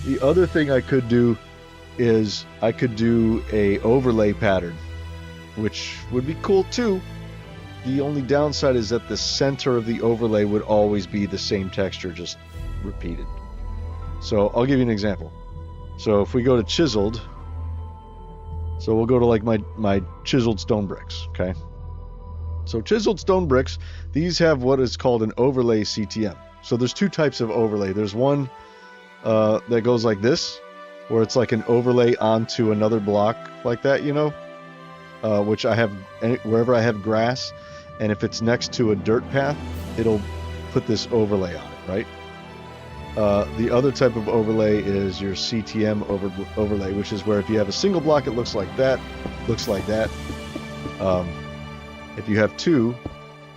The other thing I could do is I could do a overlay pattern, which would be cool too. The only downside is that the center of the overlay would always be the same texture, just repeated. So I'll give you an example. So if we go to chiseled, so we'll go to like my chiseled stone bricks, okay? So chiseled stone bricks, these have what is called an overlay CTM. So there's two types of overlay. There's one that goes like this, where it's like an overlay onto another block like that, you know, which I have wherever I have grass, and if it's next to a dirt path, it'll put this overlay on it, right? The other type of overlay is your CTM overlay, which is where if you have a single block, it looks like that, If you have two,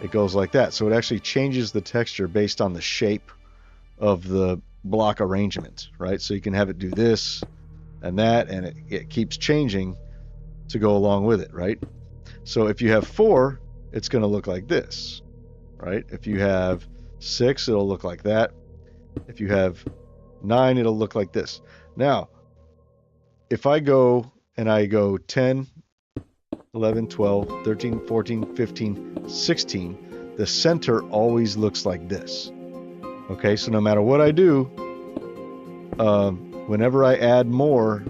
it goes like that. So it actually changes the texture based on the shape of the block arrangement, right? So you can have it do this and that, and it keeps changing to go along with it, right? So if you have 4, it's going to look like this, right? If you have 6, it'll look like that. If you have 9, it'll look like this. Now, if I go 10, 11, 12, 13, 14, 15, 16, the center always looks like this. Okay, so no matter what I do, whenever I add more,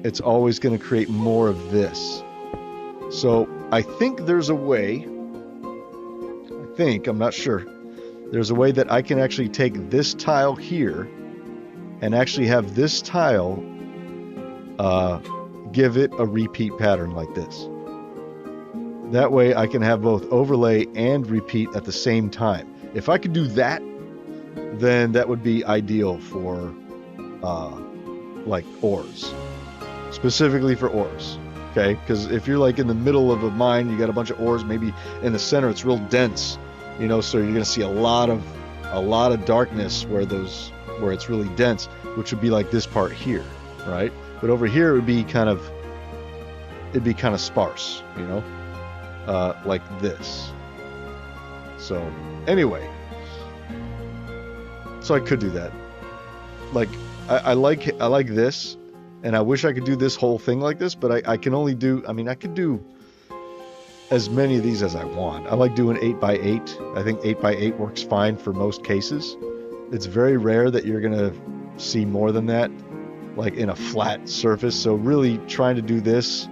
it's always going to create more of this. So I think there's a way, I'm not sure, there's a way that I can actually take this tile here and actually have this tile give it a repeat pattern like this. That way I can have both overlay and repeat at the same time. If I could do that, then that would be ideal for like ores, specifically for ores. Okay, because if you're like in the middle of a mine, you got a bunch of ores, maybe in the center it's real dense, you know, so you're gonna see a lot of darkness where it's really dense, which would be like this part here, right? But over here it would be kind of sparse, you know, like this. So anyway, so I could do that. Like I like this. And I wish I could do this whole thing like this, but I can only do, I mean, I could do as many of these as I want. I like doing 8x8. I think 8x8 works fine for most cases. It's very rare that you're going to see more than that, like in a flat surface. So really trying to do this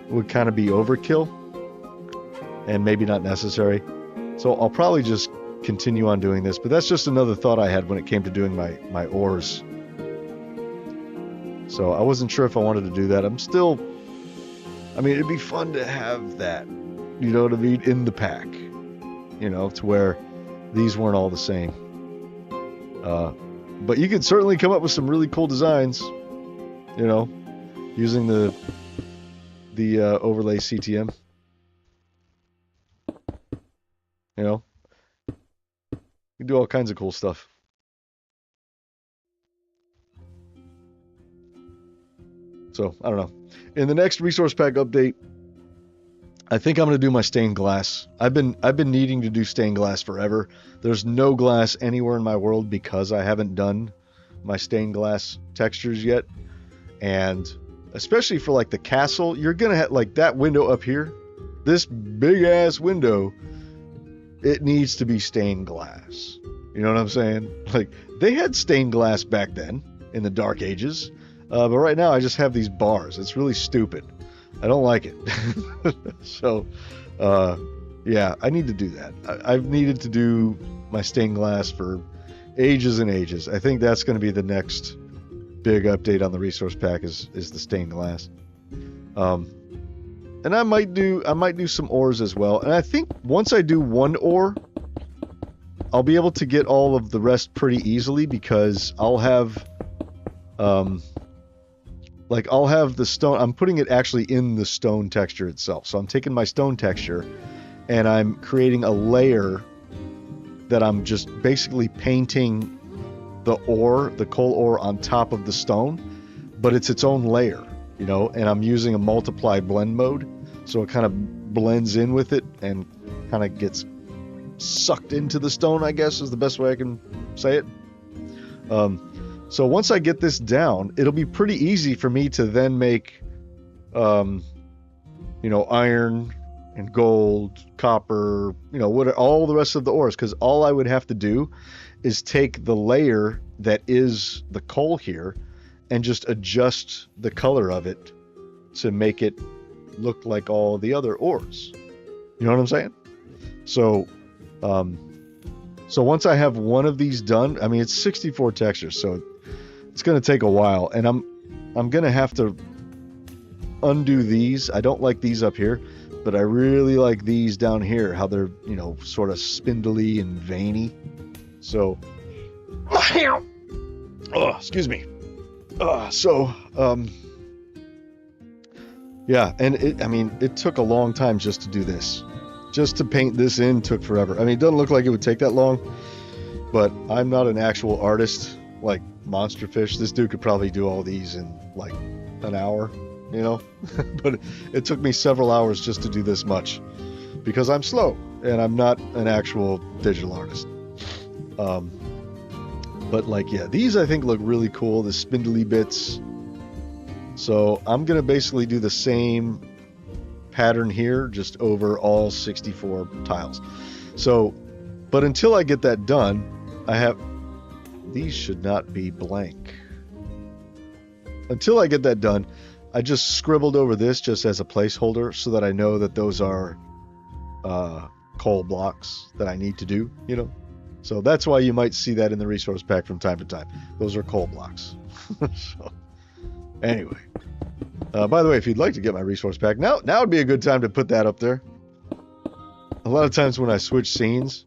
would kind of be overkill and maybe not necessary. So I'll probably just continue on doing this, but that's just another thought I had when it came to doing my ores. So I wasn't sure if I wanted to do that. I'm still, I mean, it'd be fun to have that, you know what I mean, in the pack, you know, to where these weren't all the same. But you could certainly come up with some really cool designs, you know, using the overlay CTM. You know, you can do all kinds of cool stuff. So, I don't know. In the next resource pack update, I think I'm going to do my stained glass. I've been needing to do stained glass forever. There's no glass anywhere in my world because I haven't done my stained glass textures yet. And especially for like the castle, you're going to have like that window up here. This big ass window, it needs to be stained glass. You know what I'm saying? Like they had stained glass back then in the Dark Ages. But right now I just have these bars. It's really stupid. I don't like it. So, yeah, I need to do that. I've needed to do my stained glass for ages and ages. I think that's going to be the next big update on the resource pack is the stained glass. And I might do some ores as well. And I think once I do one ore, I'll be able to get all of the rest pretty easily because I'll have I'll have the stone, I'm putting it actually in the stone texture itself. So I'm taking my stone texture and I'm creating a layer that I'm just basically painting the ore, the coal ore on top of the stone, but it's its own layer, you know, and I'm using a multiply blend mode. So it kind of blends in with it and kind of gets sucked into the stone, I guess is the best way I can say it. So once I get this down, it'll be pretty easy for me to then make, you know, iron and gold, copper, you know, what all the rest of the ores. Because all I would have to do is take the layer that is the coal here and just adjust the color of it to make it look like all the other ores. You know what I'm saying? So, so once I have one of these done, I mean, it's 64 textures, so it's going to take a while, and I'm going to have to undo these. I don't like these up here, but I really like these down here, how they're, you know, sort of spindly and veiny. So, oh, excuse me. Yeah, and it took a long time just to do this. Just to paint this in took forever. I mean, it doesn't look like it would take that long, but I'm not an actual artist like Monsterfish. This dude could probably do all these in like an hour, you know? But it took me several hours just to do this much because I'm slow and I'm not an actual digital artist. But like, yeah, these I think look really cool, the spindly bits. So I'm going to basically do the same pattern here, just over all 64 tiles. So, but until I get that done, these should not be blank. Until I get that done, I just scribbled over this just as a placeholder so that I know that those are coal blocks that I need to do, you know? So that's why you might see that in the resource pack from time to time. Those are coal blocks. So, anyway. By the way, if you'd like to get my resource pack, now would be a good time to put that up there. A lot of times when I switch scenes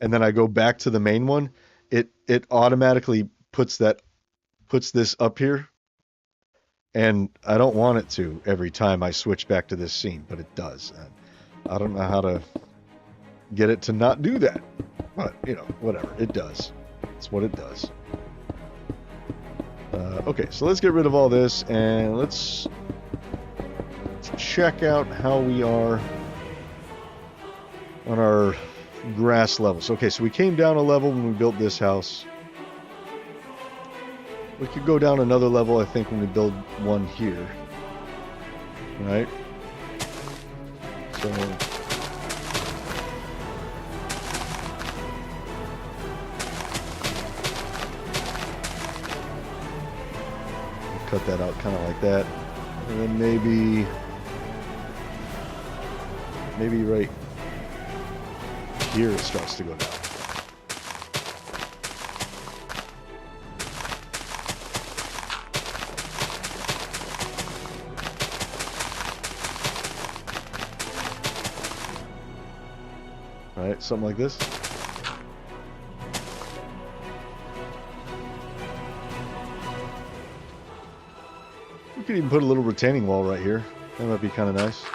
and then I go back to the main one, it automatically puts this up here. And I don't want it to every time I switch back to this scene, but it does. And I don't know how to get it to not do that. But, you know, whatever. It does. It's what it does. Okay, so let's get rid of all this, and let's check out how we are on our grass levels. Okay, so we came down a level when we built this house. We could go down another level, I think, when we build one here. Right? So... cut that out kind of like that. And then maybe right here it starts to go down. All right, something like this. We could even put a little retaining wall right here. That might be kind of nice.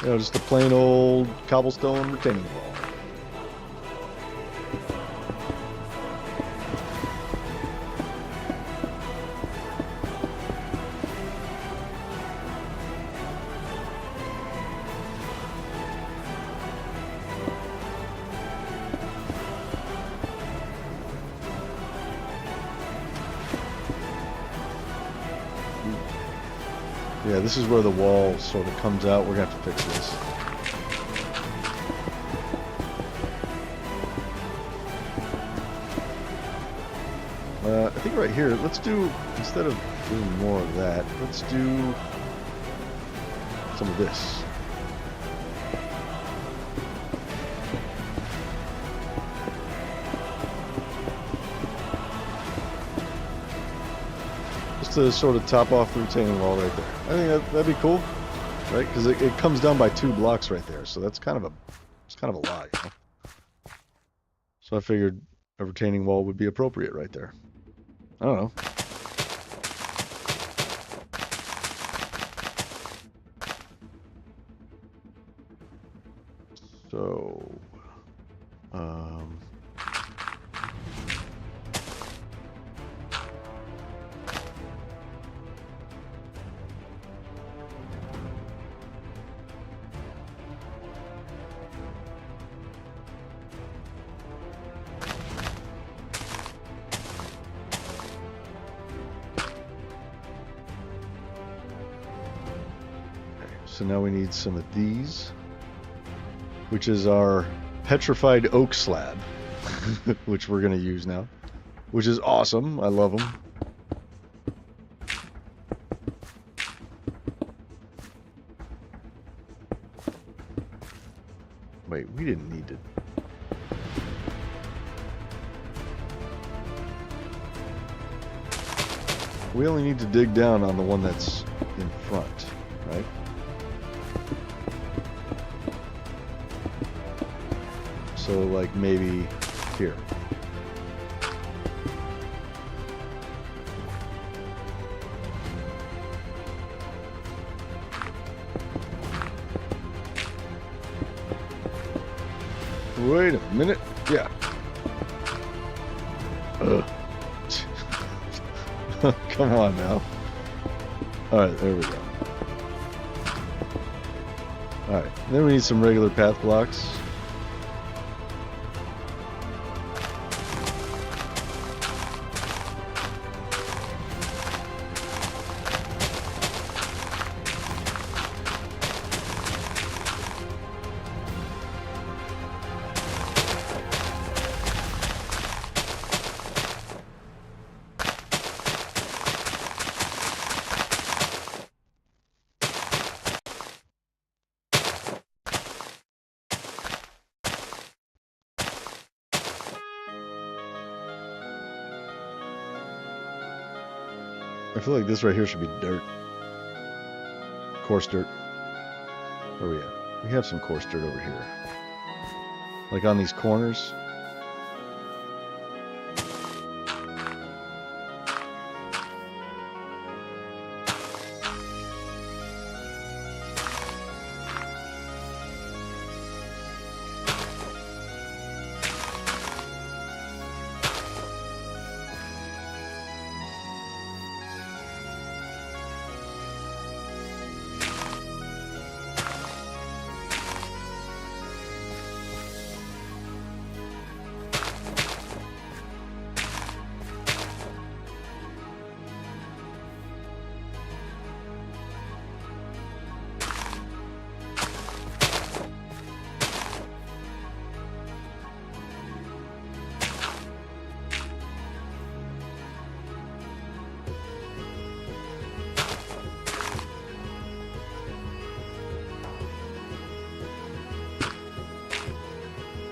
You know, just a plain old cobblestone retaining wall. Yeah, this is where the wall sort of comes out. We're going to have to fix this. I think right here, let's do, instead of doing more of that, let's do some of this. To sort of top off the retaining wall right there. I think that'd be cool, right? Because it comes down by 2 blocks right there, so that's kind of a lot, you know? So I figured a retaining wall would be appropriate right there. I don't know. So, so now we need some of these, which is our petrified oak slab, which we're going to use now, which is awesome. I love them. Wait, we didn't need to... We only need to dig down on the one that's in front, right? So, like, maybe here. Wait a minute. Yeah. Come on now. Alright, there we go. Alright, then we need some regular path blocks. I feel like this right here should be dirt. Coarse dirt. Where are we at? We have some coarse dirt over here. Like on these corners.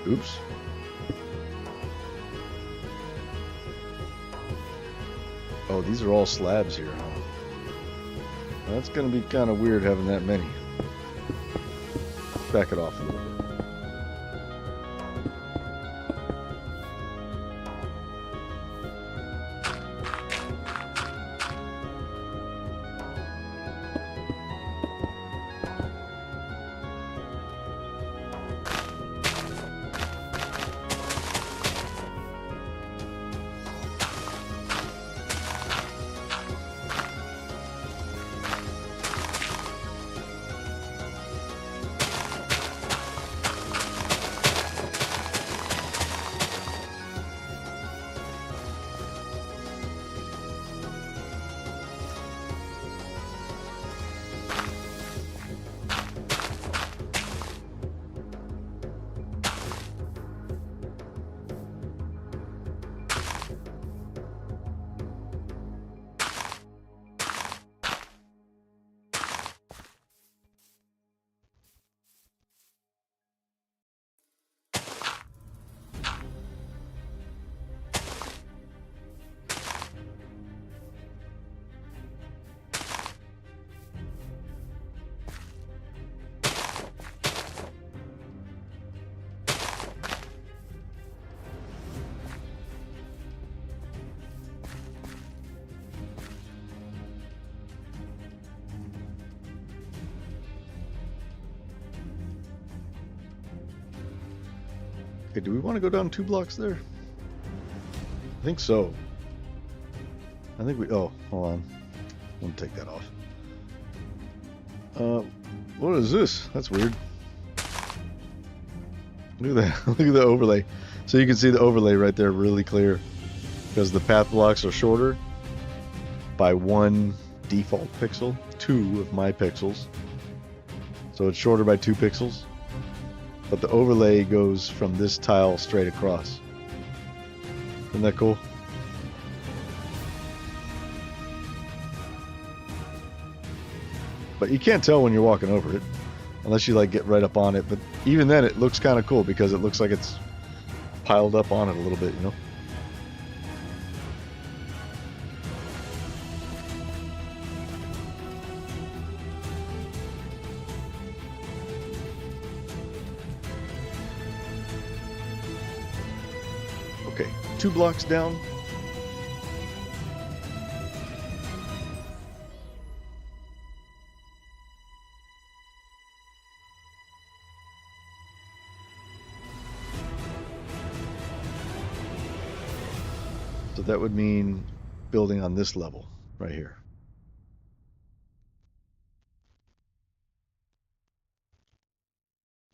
Oops. Oh, these are all slabs here, huh? That's gonna be kind of weird having that many. Back it off a little bit. Okay, do we want to go down 2 blocks there? I think so. I think we... Oh, hold on. I'm going to take that off. What is this? That's weird. Look at that. Look at the overlay. So you can see the overlay right there really clear. Because the path blocks are shorter by 1 default pixel. 2 of my pixels. So it's shorter by 2 pixels. But the overlay goes from this tile straight across. Isn't that cool? But you can't tell when you're walking over it. Unless you like get right up on it. But even then it looks kind of cool because it looks like it's piled up on it a little bit, you know? Okay, 2 blocks down. So that would mean building on this level right here.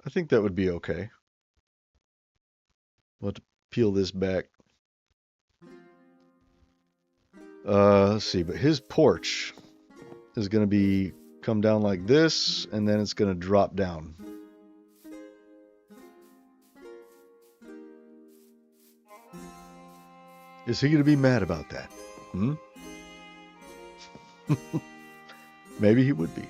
I think that would be okay. We'll have to peel this back. Let's see, but his porch is going to be come down like this, and then it's going to drop down. Is he going to be mad about that? Hmm? Maybe he would be.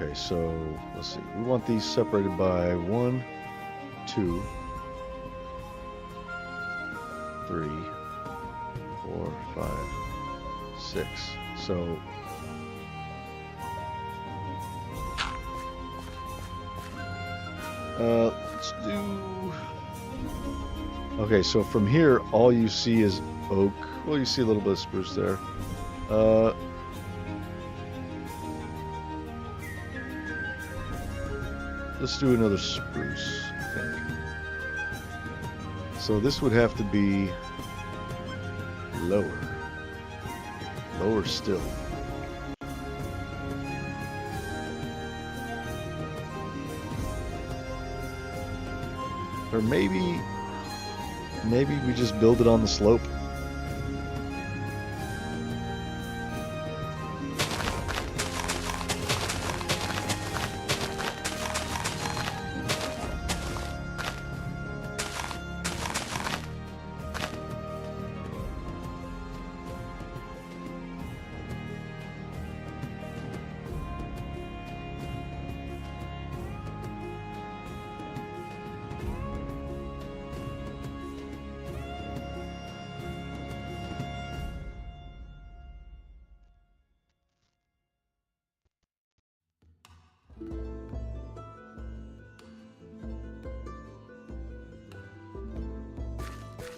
Okay, so let's see. We want these separated by 1, 2, 3, 4, 5, 6. So let's do. Okay, so from here, all you see is oak. Well, you see a little bit of spruce there. Let's do another spruce, I think. So this would have to be lower. Lower still. Or maybe we just build it on the slope.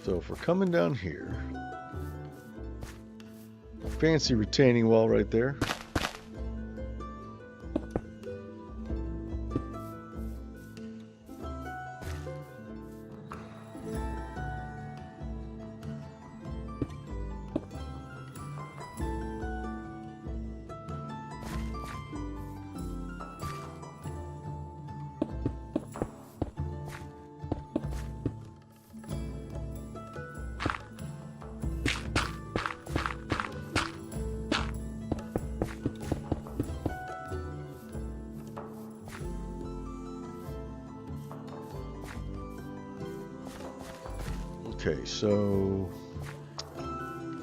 So if we're coming down here, fancy retaining wall right there. Okay, so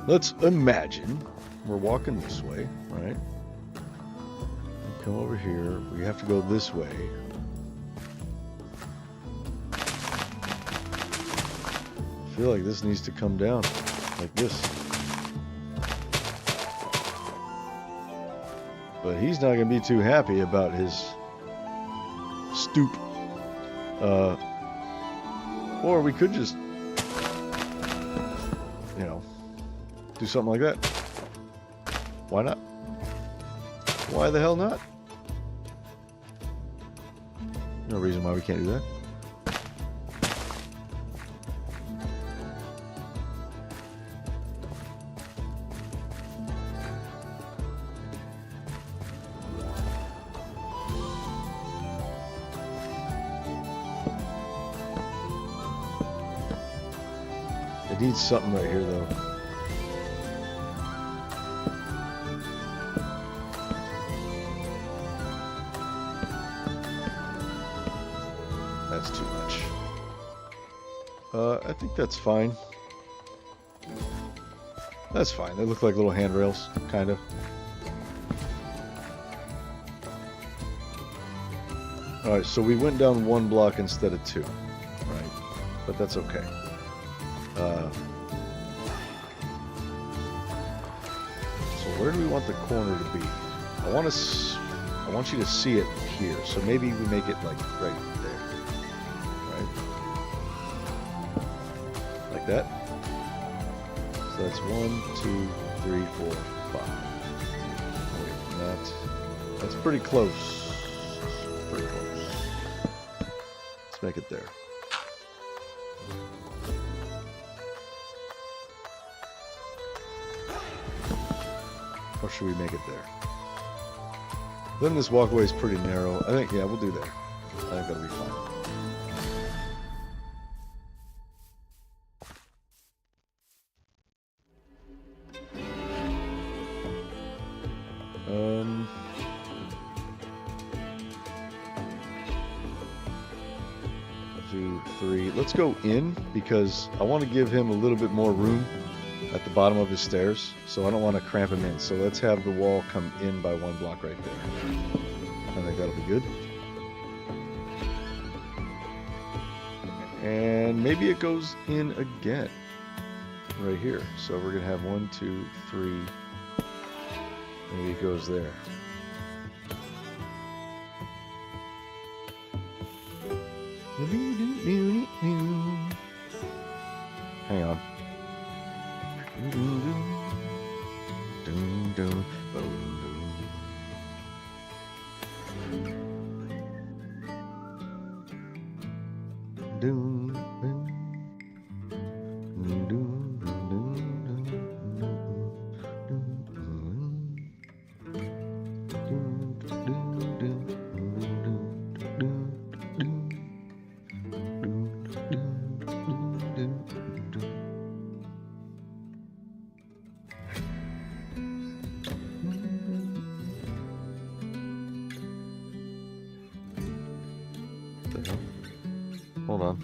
let's imagine we're walking this way, right? We come over here. We have to go this way. I feel like this needs to come down like this. But he's not going to be too happy about his stoop. Or we could just, do something like that. Why not? Why the hell not? No reason why we can't do that. It needs something right here, though. That's too much. I think that's fine. That's fine. They look like little handrails, kind of. Alright, so we went down 1 block instead of 2, right? But that's okay. So where do we want the corner to be? I want you to see it here. So maybe we make it like right there, right? Like that. So that's 1, 2, 3, 4, 5. Wait, that's pretty close. Pretty close. Let's make it there. Or should we make it there? Then this walkway is pretty narrow. I think, yeah, we'll do there. I think that'll be fine. Do 3. Let's go in because I want to give him a little bit more room at the bottom of his stairs, so I don't want to cramp him in. So let's have the wall come in by 1 block right there. And think that'll be good. And maybe it goes in again right here. So we're going to have 1, 2, 3. Maybe it goes there. Hang on. Hold on.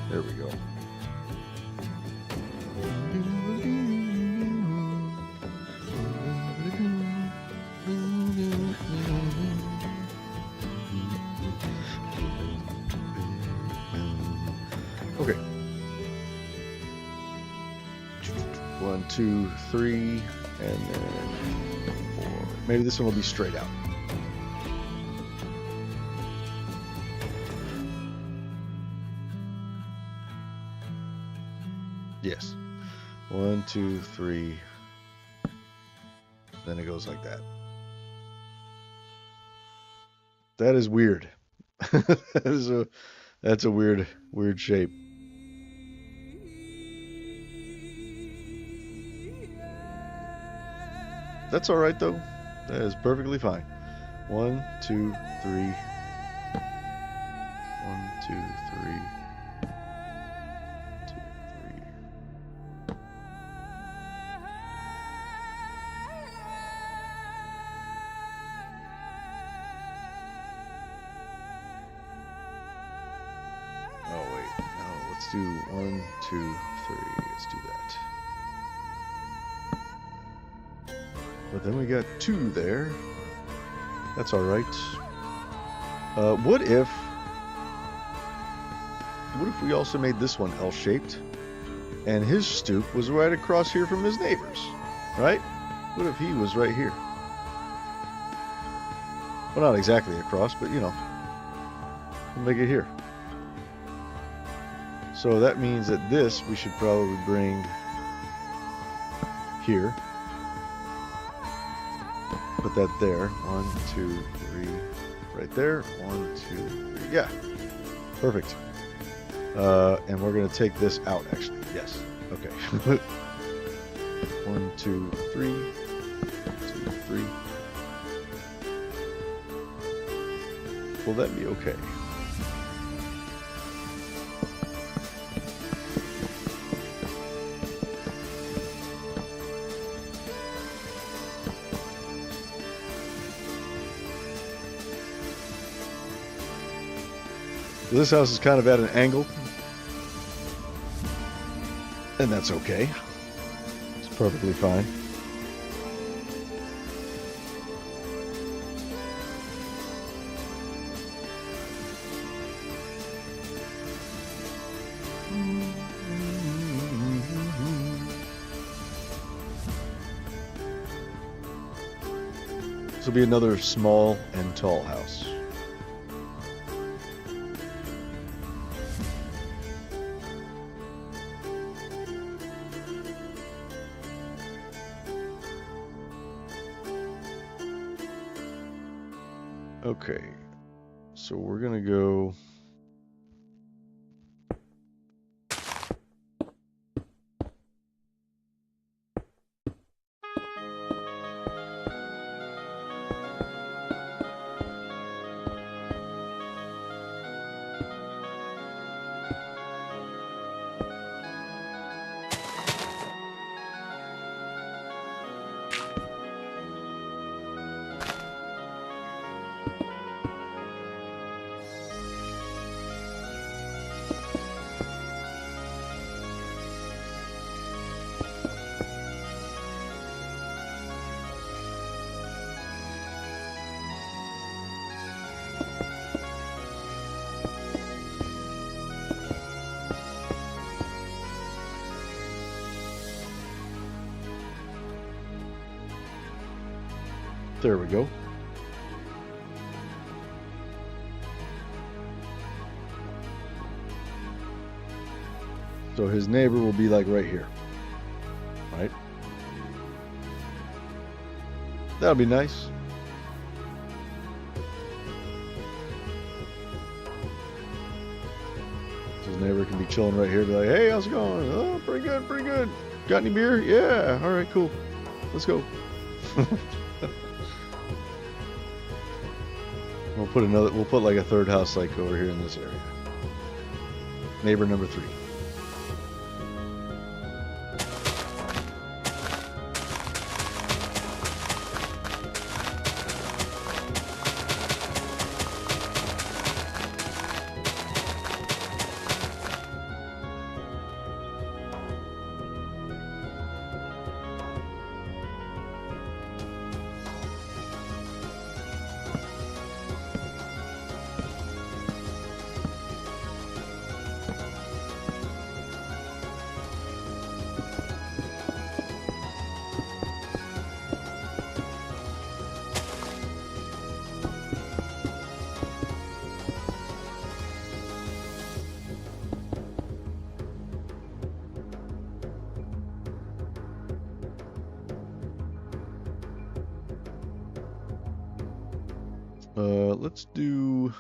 There we go. Okay. 1, 2, 3, and then 4. Maybe this one will be straight out. Yes. 1, 2, 3. Then it goes like that. That is weird. That's a weird shape. That's all right though. That is perfectly fine. 1, 2, 3. 1, 2, 3. 2, 3. Oh wait, no. Let's do 1, 2, 3. Let's do that. But then we got 2 there. That's all right. What if we also made this one L-shaped, and his stoop was right across here from his neighbors, right? What if he was right here? Well, not exactly across, but you know, we'll make it here. So that means that this we should probably bring here. Put that there. 1, 2, 3. Right there. 1, 2, 3. Yeah. Perfect. And we're going to take this out, actually. Yes. Okay. 1, 2, 3. 2, 3. Will that be okay? This house is kind of at an angle, and that's okay. It's perfectly fine. This will be another small and tall house. Okay, so we're gonna go. There we go. So his neighbor will be like right here, right? That'll be nice. His neighbor can be chilling right here, be like, hey, how's it going? Oh, pretty good, pretty good. Got any beer? Yeah, all right, cool. Let's go. We'll put like a third house like over here in this area. Neighbor number 3. Let's do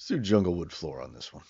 junglewood floor on this one.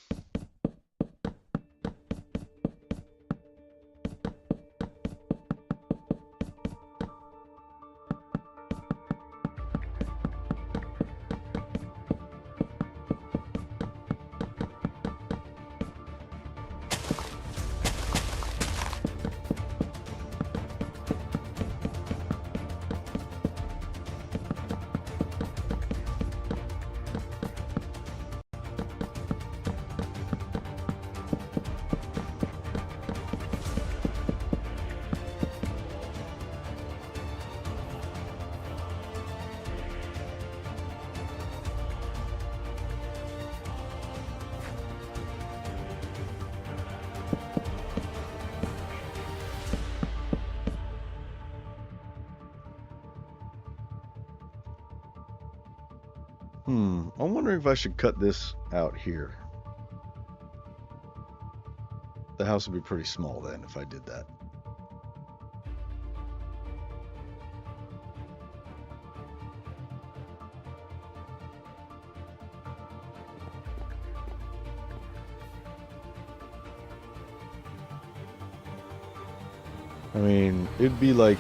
I'm wondering if I should cut this out here. The house would be pretty small then if I did that. I mean, it'd be like,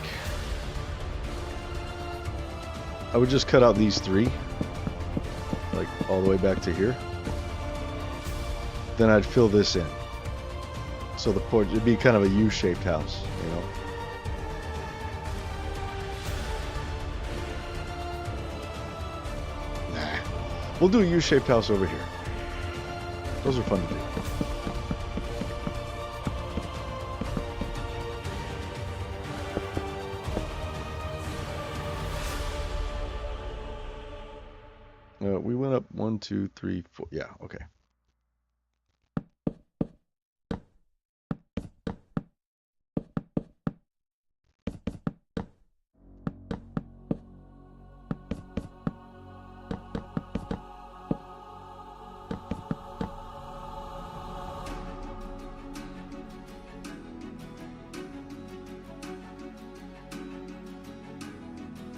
I would just cut out these 3. Like all the way back to here. Then I'd fill this in. So the porch, it'd be kind of a U-shaped house, you know. Nah. We'll do a U-shaped house over here. Those are fun to do. We went up 1, 2, 3, 4. Yeah, okay.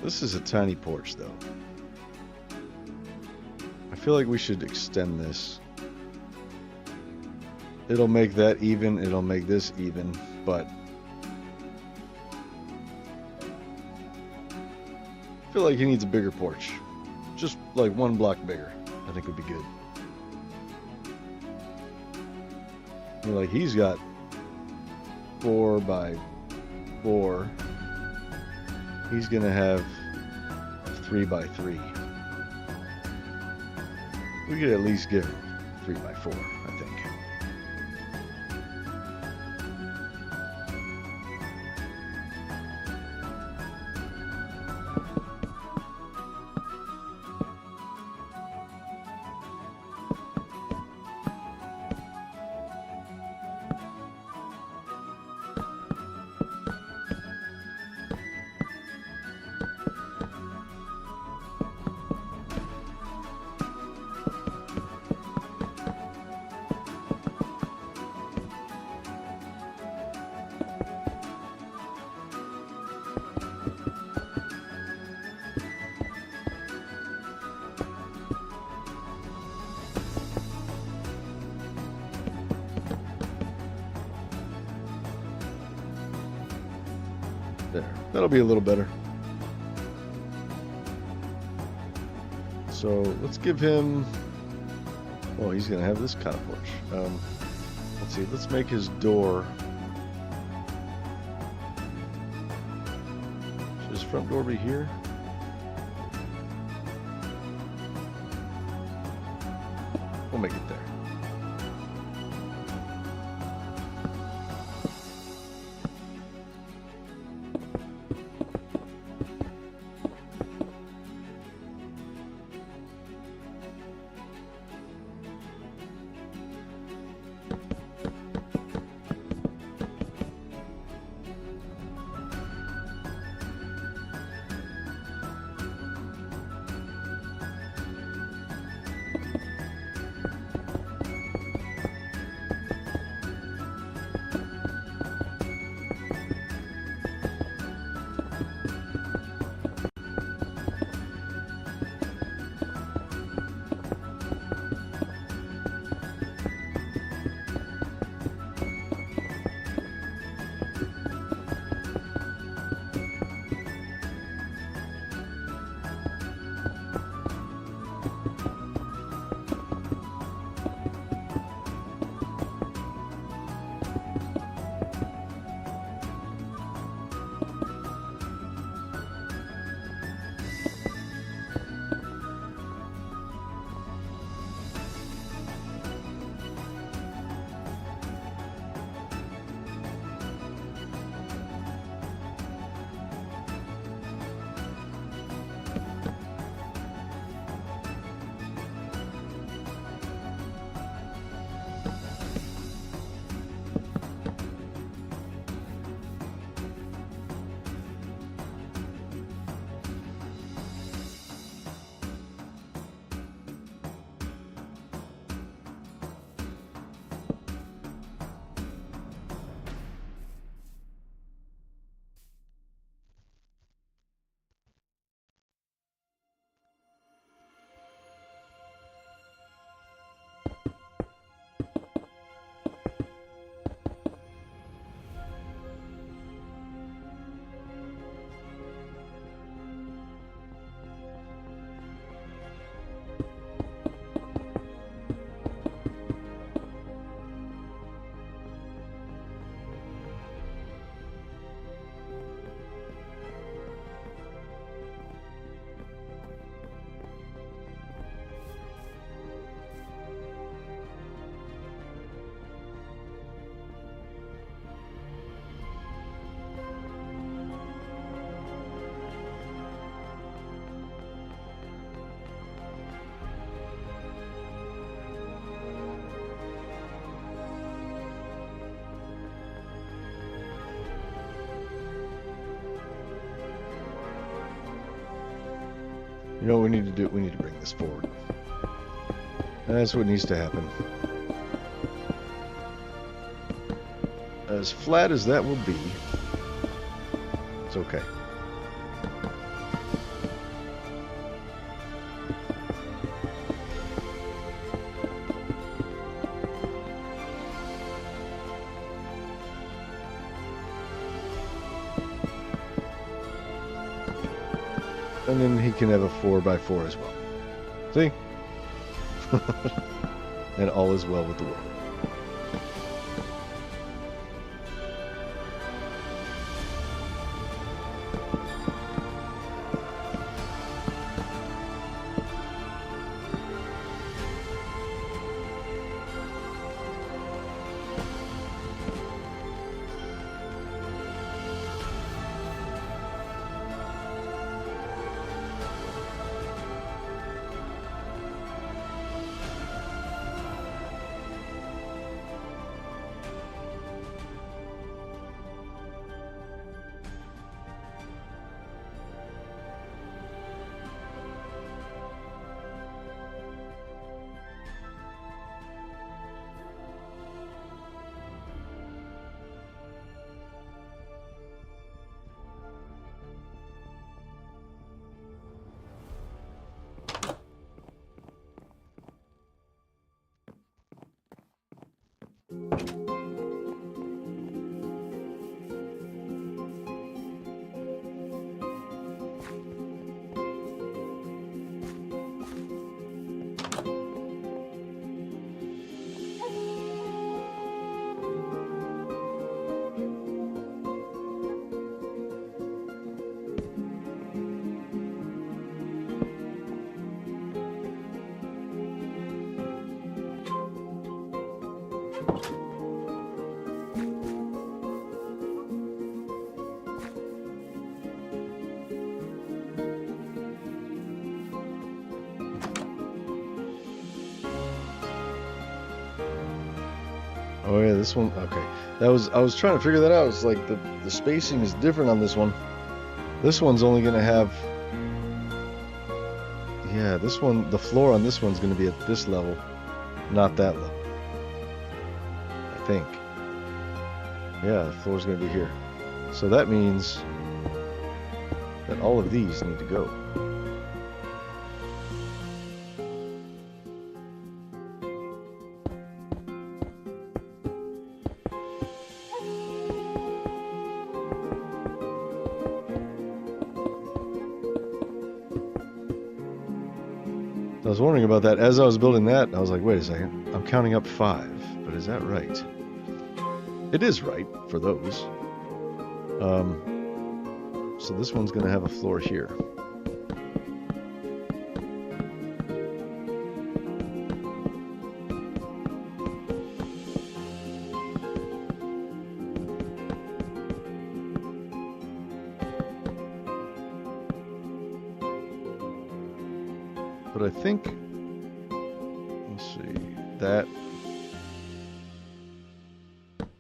This is a tiny porch, though. I feel like we should extend this. It'll make that even, it'll make this even, but I feel like he needs a bigger porch. Just like 1 block bigger, I think would be good. I mean, like he's got 4 by 4. He's gonna have 3 by 3. We could at least give him 3 by 4, I think. That'll be a little better. So let's give him... Oh, he's going to have this kind of porch. Let's see. Let's make his door... Should his front door be here? We'll make it there. You know what we need to do? We need to bring this forward. That's what needs to happen. As flat as that will be, it's okay. And then he can have a 4x4 as well. See? And all is well with the world. Oh yeah, this one. Okay, I was trying to figure that out. It's like the spacing is different on this one. This one's only gonna have. Yeah, this one. The floor on this one's gonna be at this level, not that level. I think. Yeah, the floor's gonna be here. So that means that all of these need to go. I was wondering about that as I was building that. I was like, wait a second, I'm counting up 5, but is that right? It is right for those. So this one's going to have a floor here. But I think, let's see, that,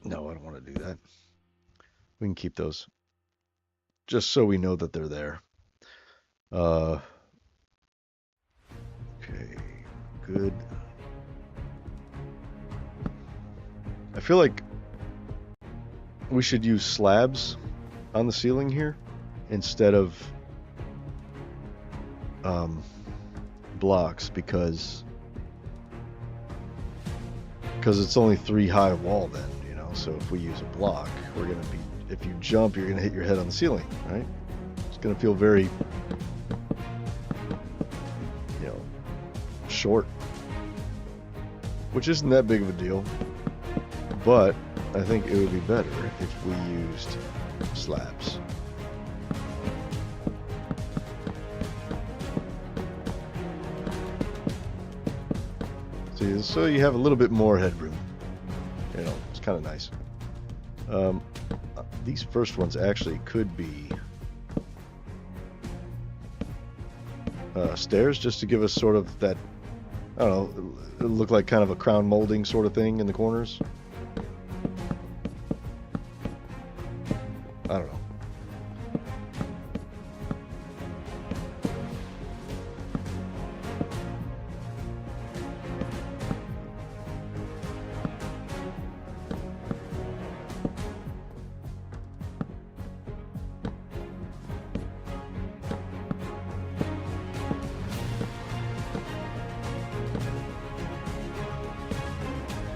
no, I don't want to do that. We can keep those, just so we know that they're there. Okay, good. I feel like we should use slabs on the ceiling here instead of blocks because it's only 3 high wall then, you know. So if we use a block, we're gonna be, if you jump, you're gonna hit your head on the ceiling, right? It's gonna feel very, you know, short, which isn't that big of a deal. But I think it would be better if we used slabs. So you have a little bit more headroom. You know, it's kind of nice. These first ones actually could be stairs, just to give us sort of that, I don't know, it'll look like kind of a crown molding sort of thing in the corners. I don't know.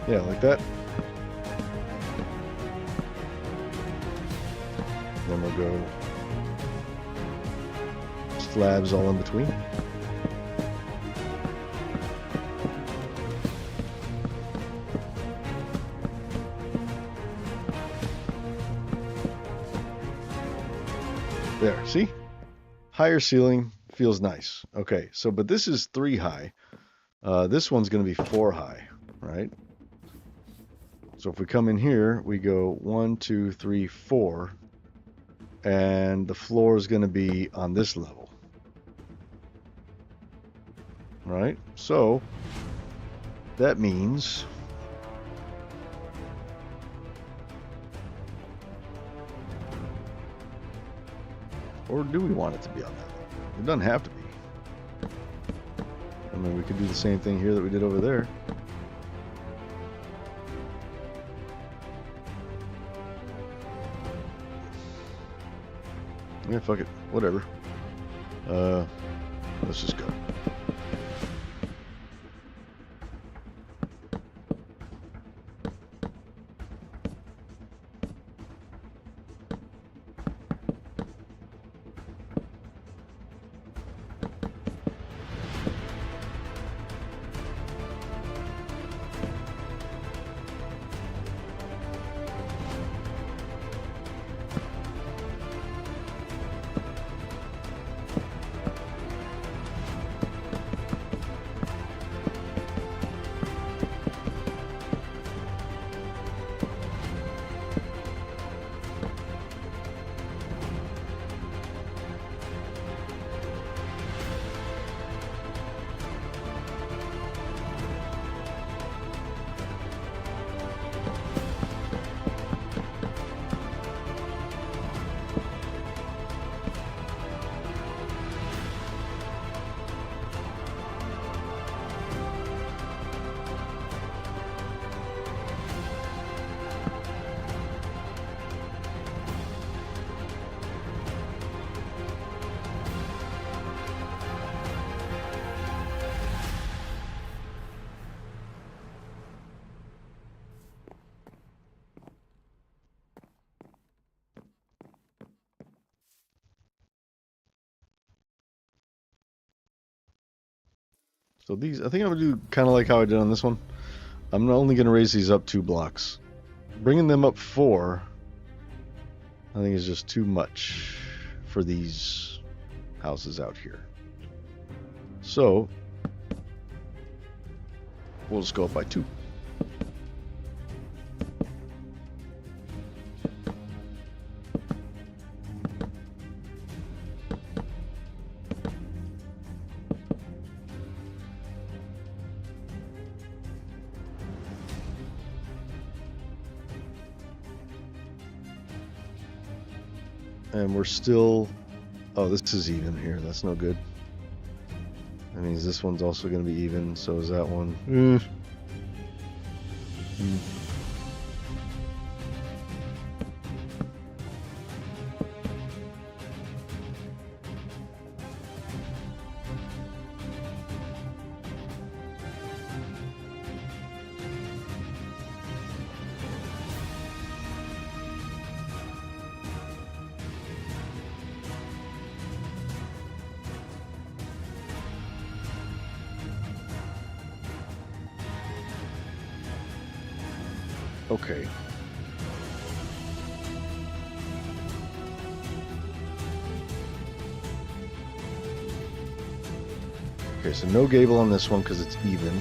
Yeah, like that. Then we'll go slabs all in between. There, see? Higher ceiling feels nice. Okay, so but this is 3 high. This one's going to be 4 high, right? So if we come in here, we go 1, 2, 3, 4, and the floor is going to be on this level, right? So that means or do we want it to be on that level? It doesn't have to be. I mean, we could do the same thing here that we did over there. Yeah, fuck it. Whatever. Let's just go. So these, I think I'm going to do kind of like how I did on this one. I'm only going to raise these up 2 blocks. Bringing them up 4, I think is just too much for these houses out here. So we'll just go up by 2. And we're still, oh, this is even here. That's no good. That means this one's also going to be even. So is that one. Okay. Okay, so no gable on this one because it's even.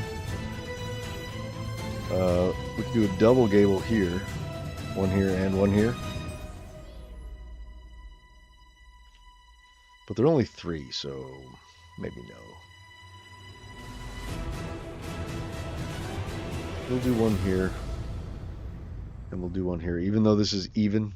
We can do a double gable here. One here and one here. But they're only 3, so maybe no. We'll do one here. And we'll do one here, even though this is even.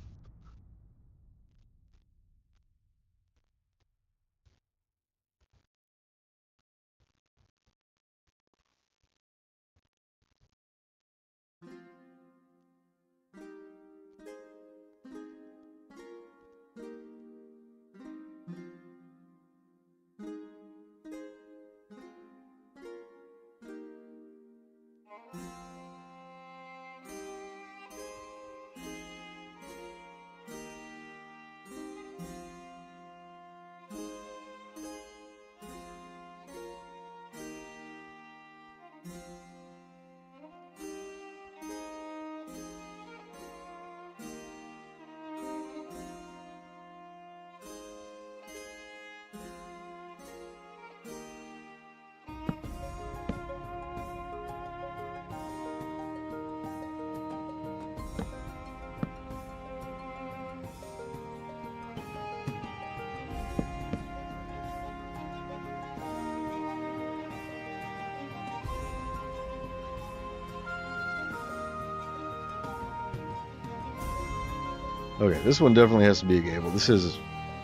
Okay, this one definitely has to be a gable. This is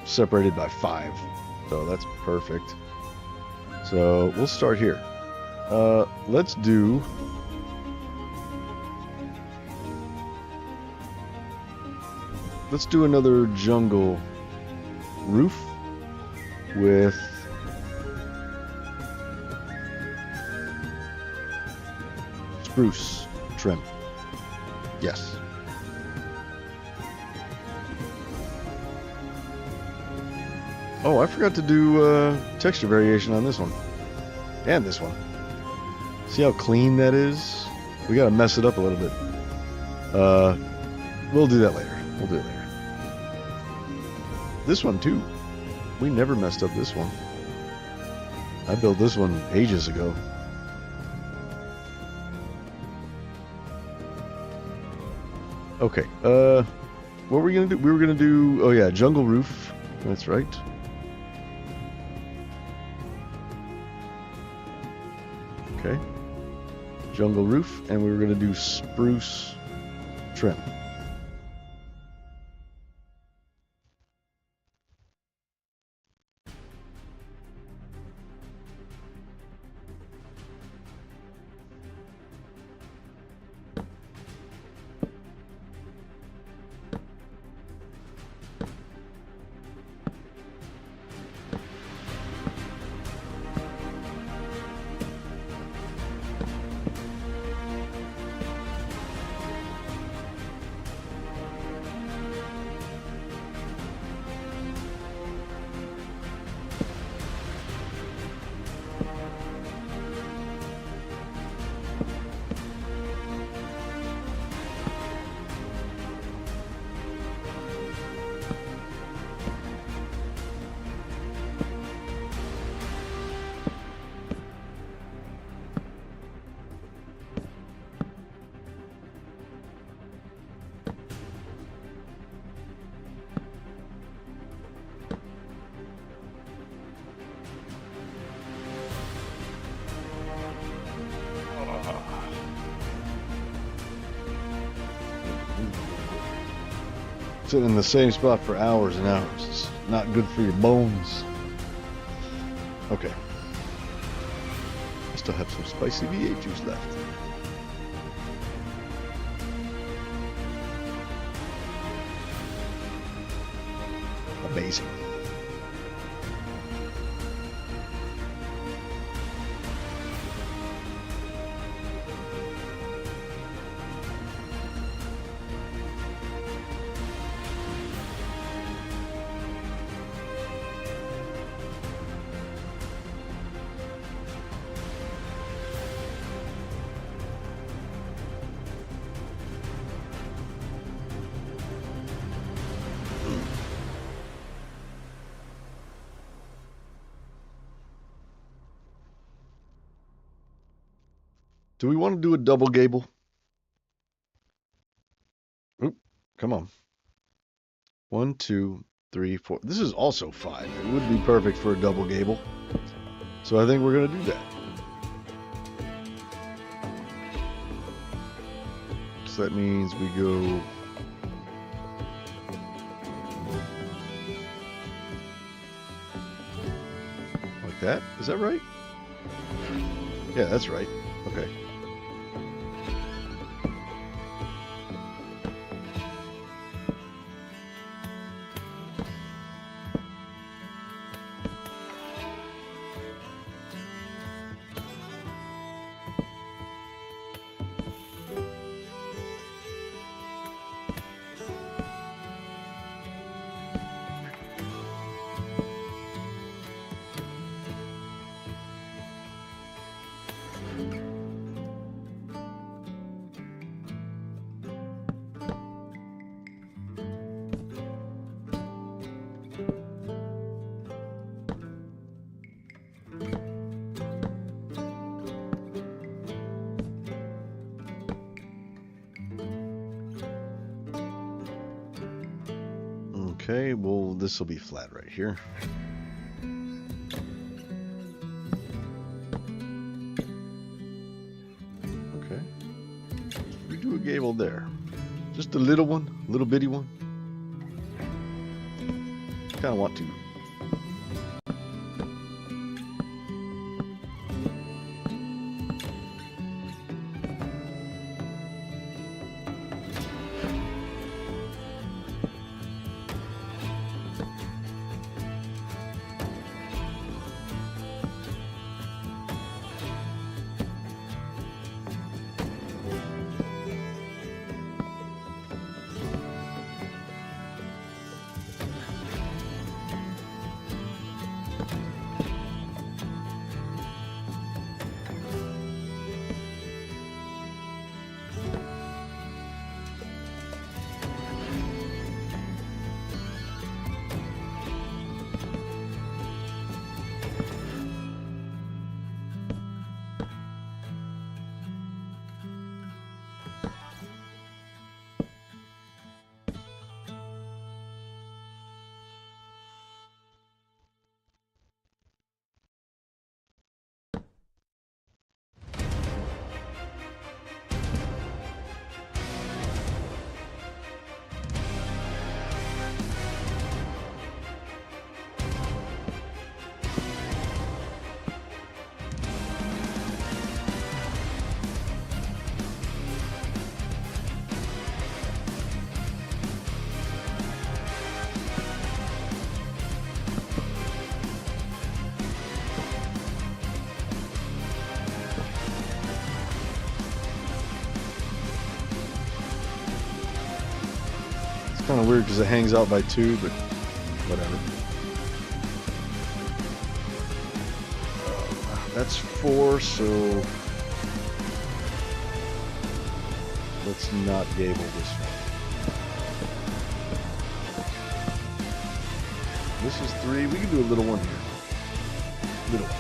separated by 5, so that's perfect. So we'll start here. Let's do another jungle roof with spruce trim. Yes. Oh, I forgot to do texture variation on this one. And this one. See how clean that is? We gotta mess it up a little bit. We'll do that later. We'll do it later. This one too. We never messed up this one. I built this one ages ago. Okay, what were we gonna do? We were gonna do, oh yeah, jungle roof. That's right. Okay. Jungle roof, and we were gonna do spruce trim. Sitting in the same spot for hours and hours is not good for your bones. Okay. I still have some spicy V8 juice left. Amazing. Do we want to do a double gable? Oop, come on. 1, 2, 3, 4. This is also 5. It would be perfect for a double gable. So I think we're going to do that. So that means we go... like that? Is that right? Yeah, that's right. Okay. Okay, well, this will be flat right here. Okay. We do a gable there. Just a little one, little bitty one. Kind of want to. Kind of weird because it hangs out by 2, but whatever. That's 4, so let's not gable this one. This is 3. We can do a little one here. Little one.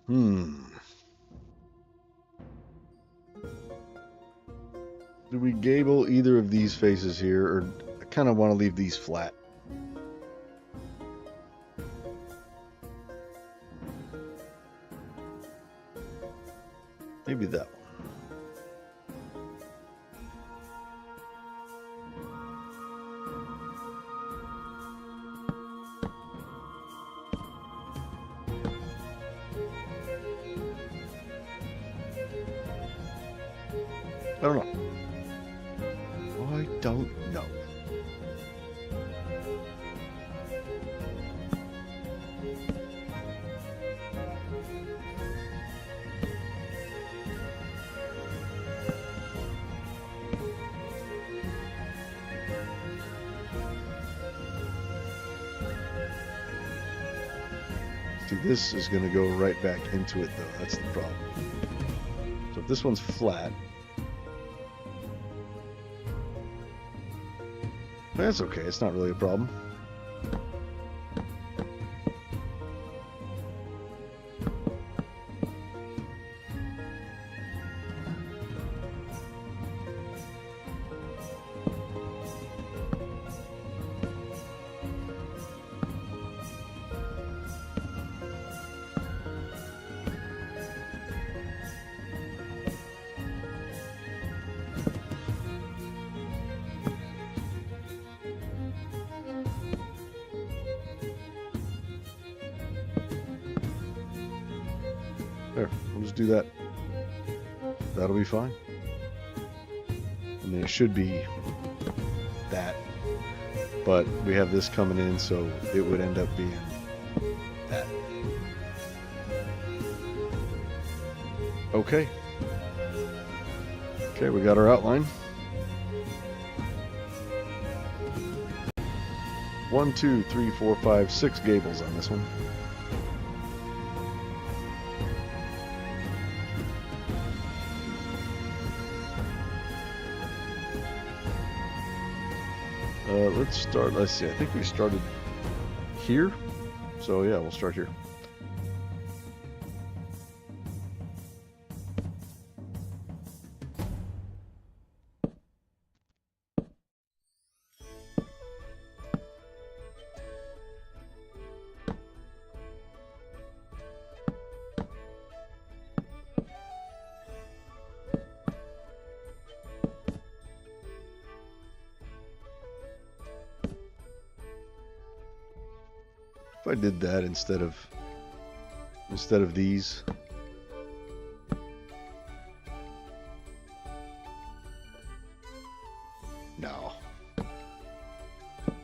Do we gable either of these faces here, or I kind of want to leave these flat? Maybe that one. I don't know. I don't know. See, this is going to go right back into it, though. That's the problem. So if this one's flat, that's okay. It's not really a problem. There, we'll just do that. That'll be fine. I mean, it should be that, but we have this coming in, so it would end up being that. Okay. Okay, we got our outline. 1, 2, 3, 4, 5, 6 gables on this one. Let's start, let's see, I think we started here. So yeah, we'll start here. If I did that instead of these. No.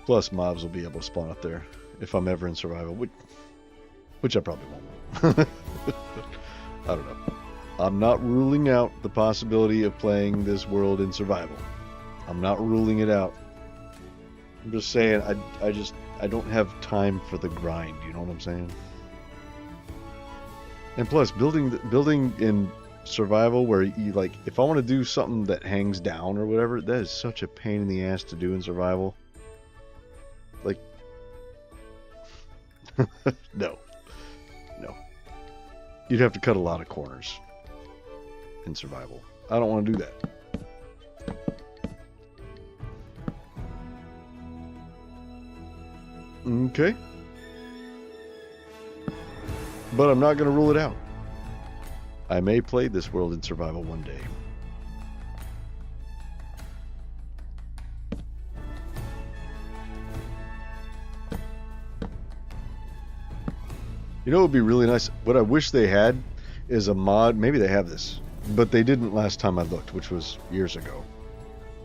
Plus mobs will be able to spawn up there if I'm ever in survival, which I probably won't. I don't know. I'm not ruling out the possibility of playing this world in survival. I'm not ruling it out. I'm just saying I don't have time for the grind, you know what I'm saying? And plus, building in survival where you, like, if I want to do something that hangs down or whatever, that is such a pain in the ass to do in survival. Like, no. You'd have to cut a lot of corners in survival. I don't want to do that. Okay. But I'm not going to rule it out. I may play this world in survival one day. You know what would be really nice? What I wish they had is a mod. Maybe they have this, but they didn't last time I looked, which was years ago.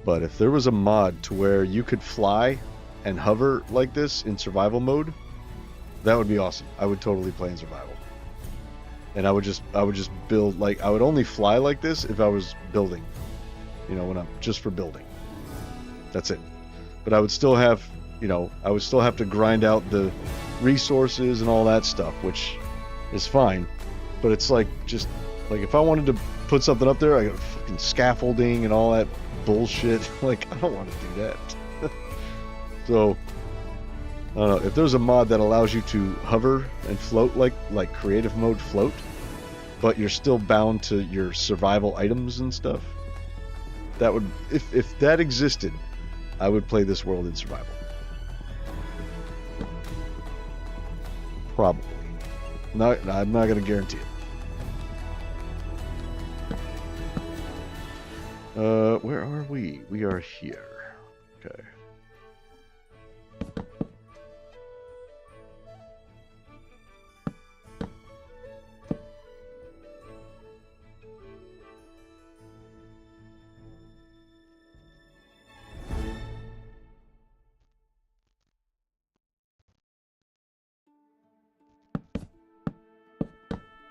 But if there was a mod to where you could fly and hover like this in survival mode, that would be awesome. I would totally play in survival. And I would just build, like, I would only fly like this if I was building. You know, when I'm just for building. That's it. But I would still have, you know, I would still have to grind out the resources and all that stuff, which is fine. But it's like, just like, if I wanted to put something up there, I got fucking scaffolding and all that bullshit. Like, I don't want to do that. So, I don't know, if there's a mod that allows you to hover and float like creative mode float, but you're still bound to your survival items and stuff. That would, if that existed, I would play this world in survival. Probably. No, I'm not going to guarantee it. Where are we? We are here. Okay.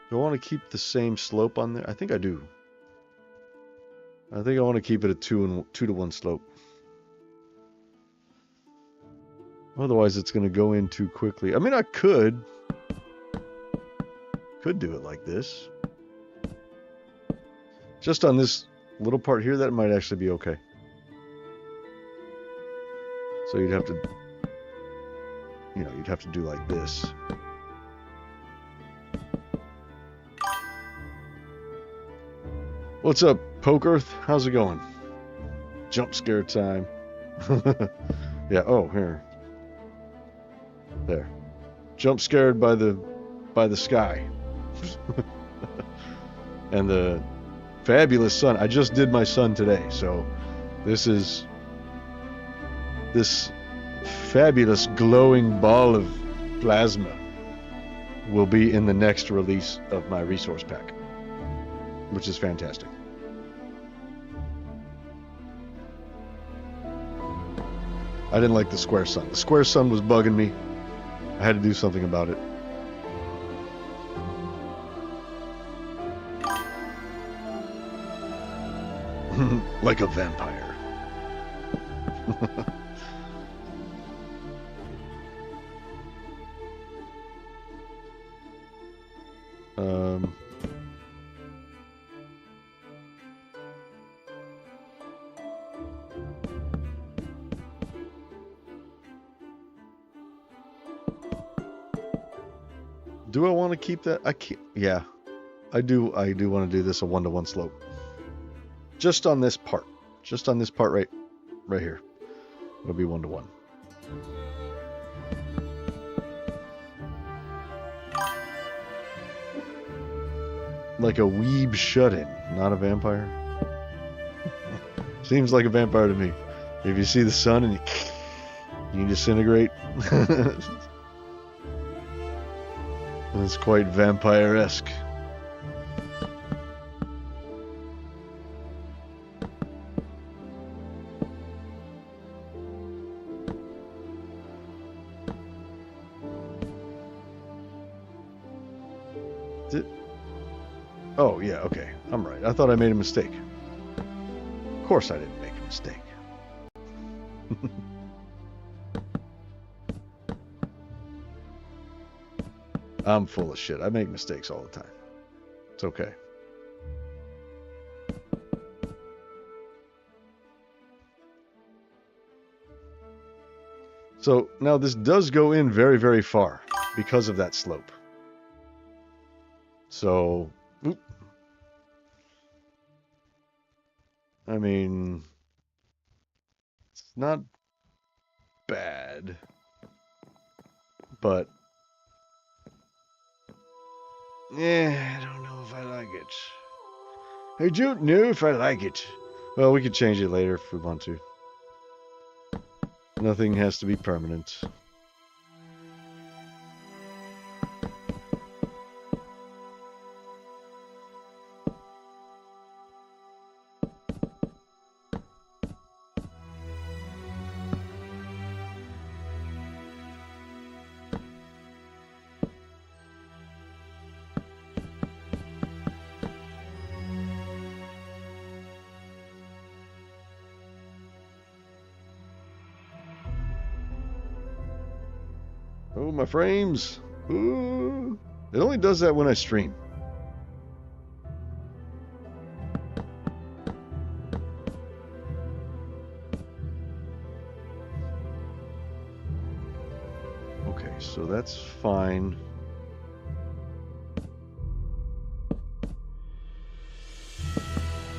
Do I want to keep the same slope on there? I think I do. I think I want to keep it a 2 to 1 slope. Otherwise, it's going to go in too quickly. I mean, I could do it like this. Just on this little part here, that might actually be okay. So you'd have to, you know, you'd have to do like this. What's up, Pokearth? How's it going? Jump scare time. Yeah, oh, here. There. Jump scared by the sky. And the fabulous sun. I just did my sun today, so this is this fabulous glowing ball of plasma will be in the next release of my resource pack, which is fantastic. I didn't like the square sun. The square sun was bugging me. I had to do something about it. Like a vampire. Do I want to keep that? I can't. Yeah, I do. I do want to do this a 1 to 1 slope. Just on this part. Just on this part right here. It'll be 1 to 1. Like a weeb shut-in, not a vampire. Seems like a vampire to me. If you see the sun and you disintegrate. It's quite vampire-esque. Oh, yeah, okay. I'm right. I thought I made a mistake. Of course I didn't make a mistake. I'm full of shit. I make mistakes all the time. It's okay. So now this does go in very, very far because of that slope. So, I mean, it's not bad, but yeah, I don't know if I like it. I don't know if I like it. Well, we could change it later if we want to. Nothing has to be permanent. Oh, my frames. Ooh. It only does that when I stream. Okay, so that's fine.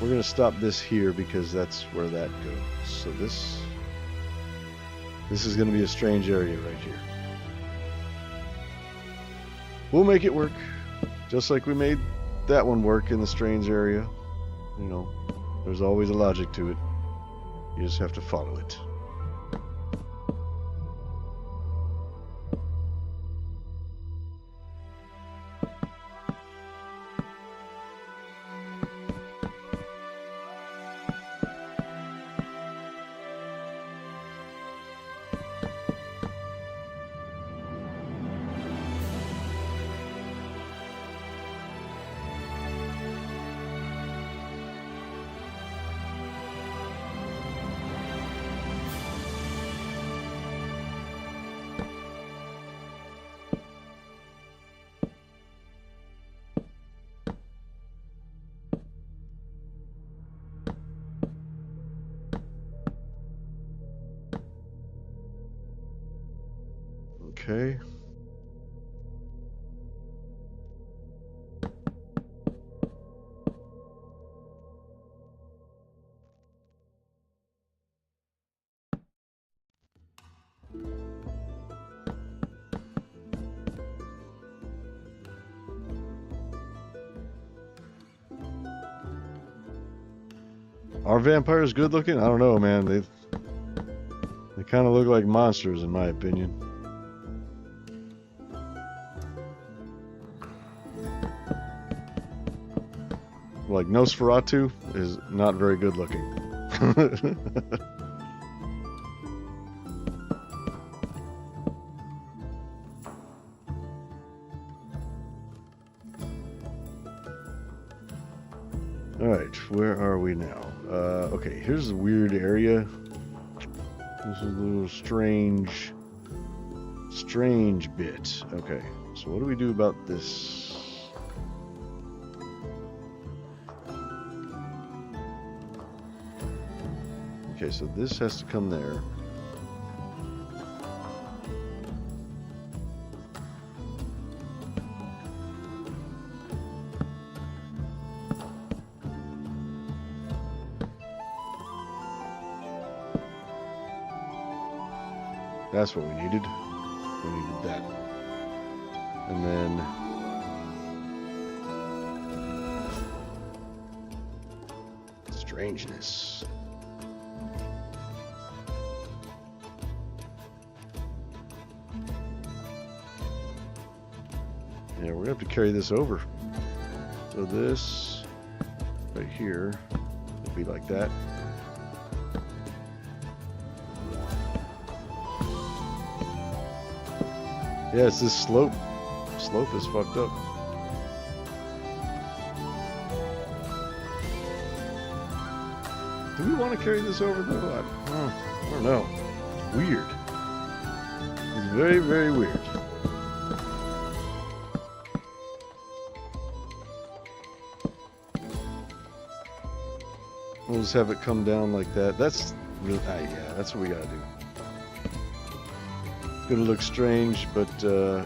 we're going to stop this here because that's where that goes. So this is going to be a strange area right here. We'll make it work, just like we made that one work in the strange area. You know, there's always a logic to it. You just have to follow it. Okay. Are vampires good looking? I don't know, man. They kind of look like monsters in my opinion. Like Nosferatu is not very good looking. Alright, where are we now? Okay, here's a weird area. This is a little strange bit. Okay, so what do we do about this? Okay, so this has to come there. That's what we needed. We needed that. And then strangeness. Yeah, we're gonna have to carry this over. So this right here will be like that. Yeah, it's this slope. Slope is fucked up. Do we want to carry this over though? I don't know. It's weird. It's very, very weird. We'll just have it come down like that. That's really, yeah, that's what we gotta do. It's gonna look strange, but yeah,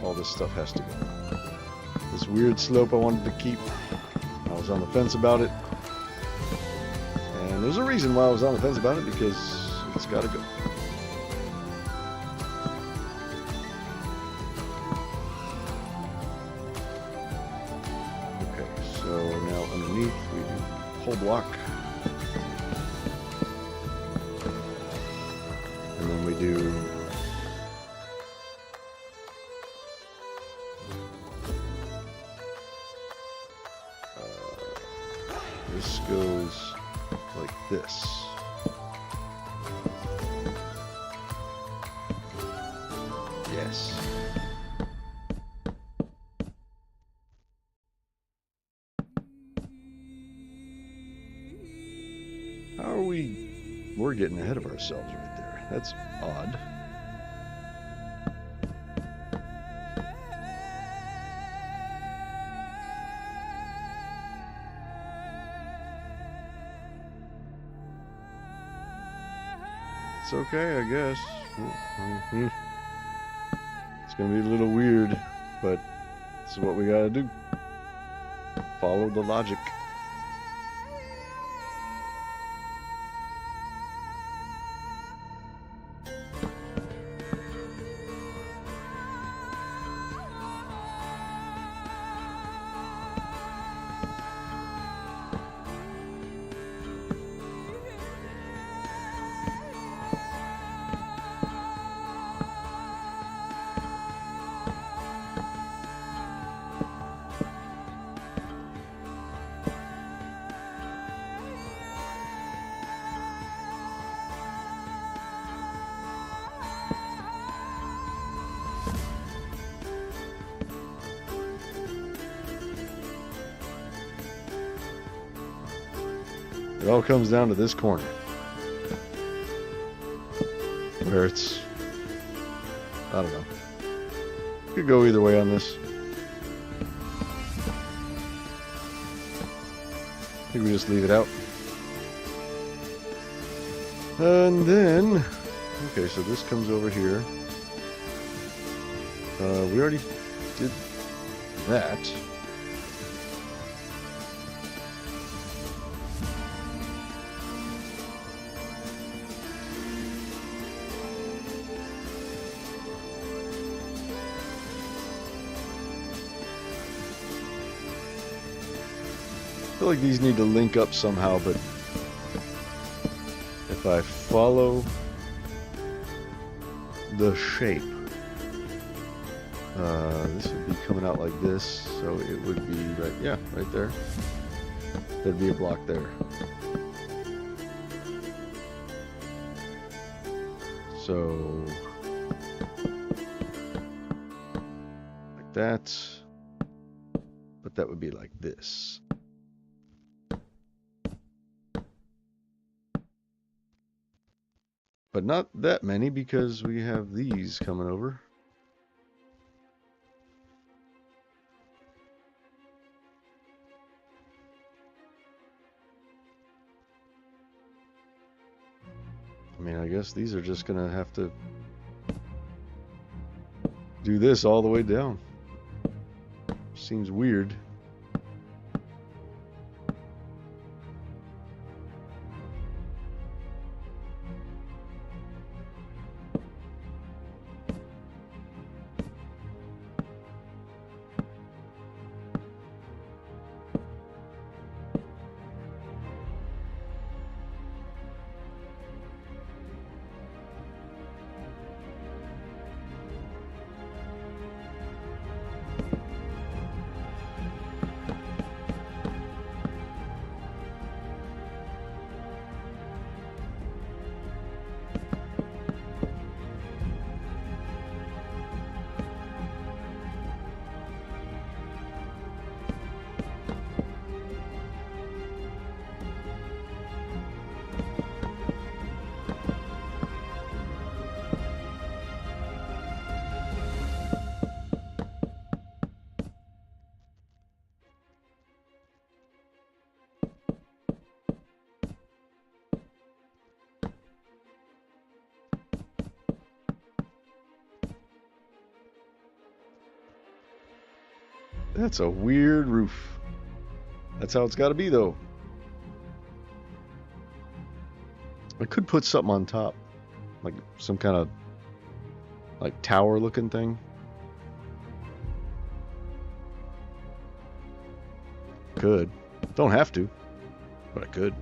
all this stuff has to go. This weird slope I wanted to keep. I was on the fence about it, and there's a reason why I was on the fence about it, because it's gotta go. Okay, so now underneath we do whole block, and then we do this goes like this. Yes. How are we? We're getting ahead of ourselves right there. That's odd. It's okay, I guess. It's gonna be a little weird, but this is what we gotta do. Follow the logic. It all comes down to this corner, where it's, I don't know. Could go either way on this. I think we just leave it out. And then, okay, so this comes over here. We already did that. I feel like these need to link up somehow, but if I follow the shape, this would be coming out like this, so it would be right, yeah, right there. There'd be a block there. So, like that, but that would be like this. But not that many because we have these coming over. I mean, I guess these are just gonna have to do this all the way down. Seems weird. That's a weird roof. That's how it's got to be, though. I could put something on top, like some kind of like tower-looking thing. Could. Don't have to, but I could.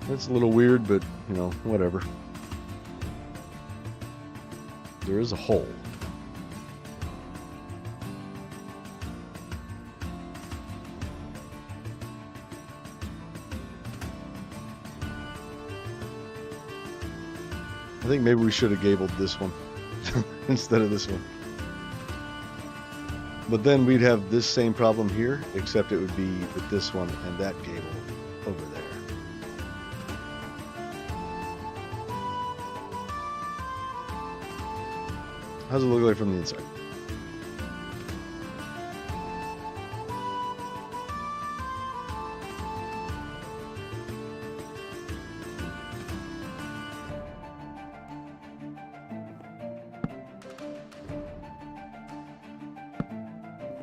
That's a little weird, but, you know, whatever. There is a hole. I think maybe we should have gabled this one instead of this one. But then we'd have this same problem here, except it would be with this one and that gable over there. How's it look like from the inside?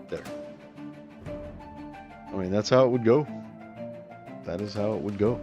There. I mean, that's how it would go. That is how it would go.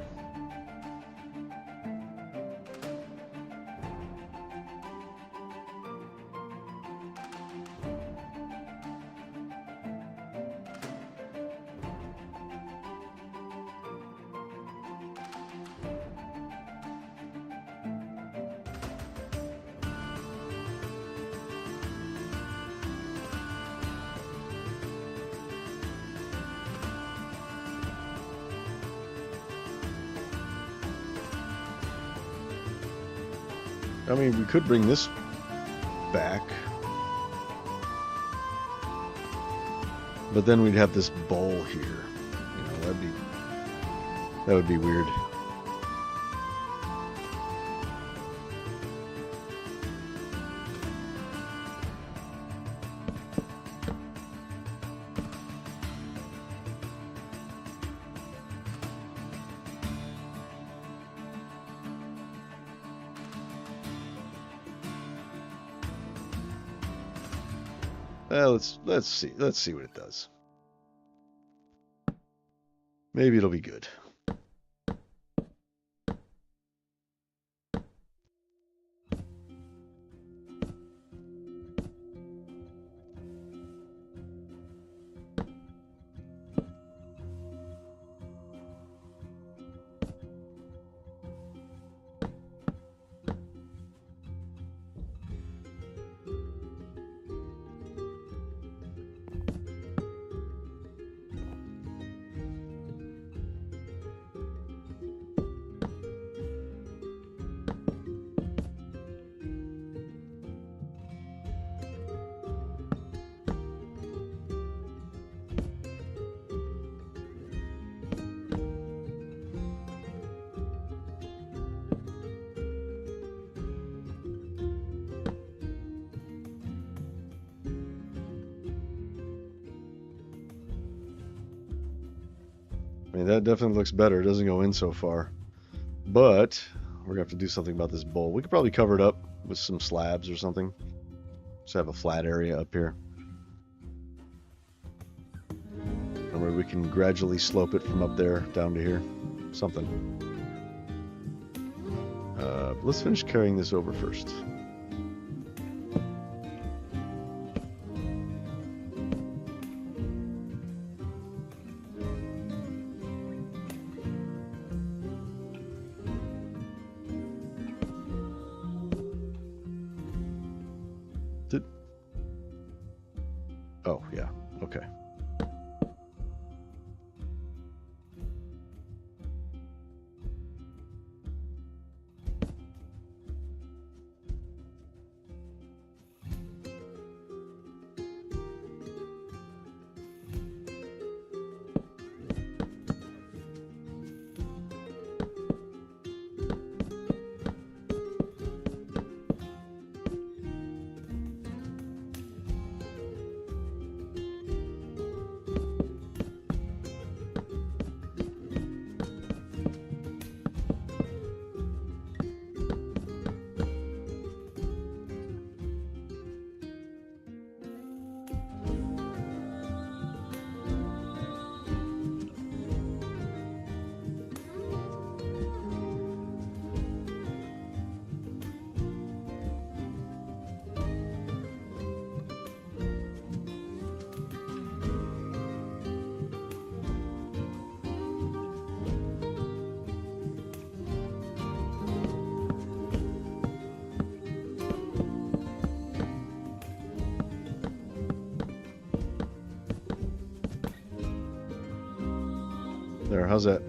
I mean, we could bring this back, but then we'd have this bowl here. You know, that would be weird. Let's see what it does. Maybe it'll be good. I mean, that definitely looks better. It doesn't go in so far. But we're going to have to do something about this bowl. We could probably cover it up with some slabs or something. Just have a flat area up here. And where we can gradually slope it from up there down to here. Something. Let's finish carrying this over first. Oh, yeah. Okay. There, how's that?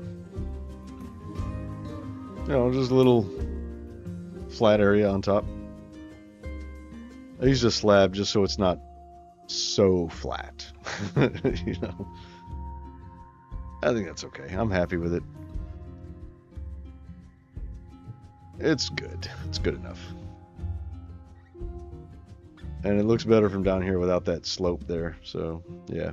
You know, just a little flat area on top. I used a slab just so it's not so flat. You know, I think that's okay. I'm happy with it. It's good. It's good enough. And it looks better from down here without that slope there. So, yeah.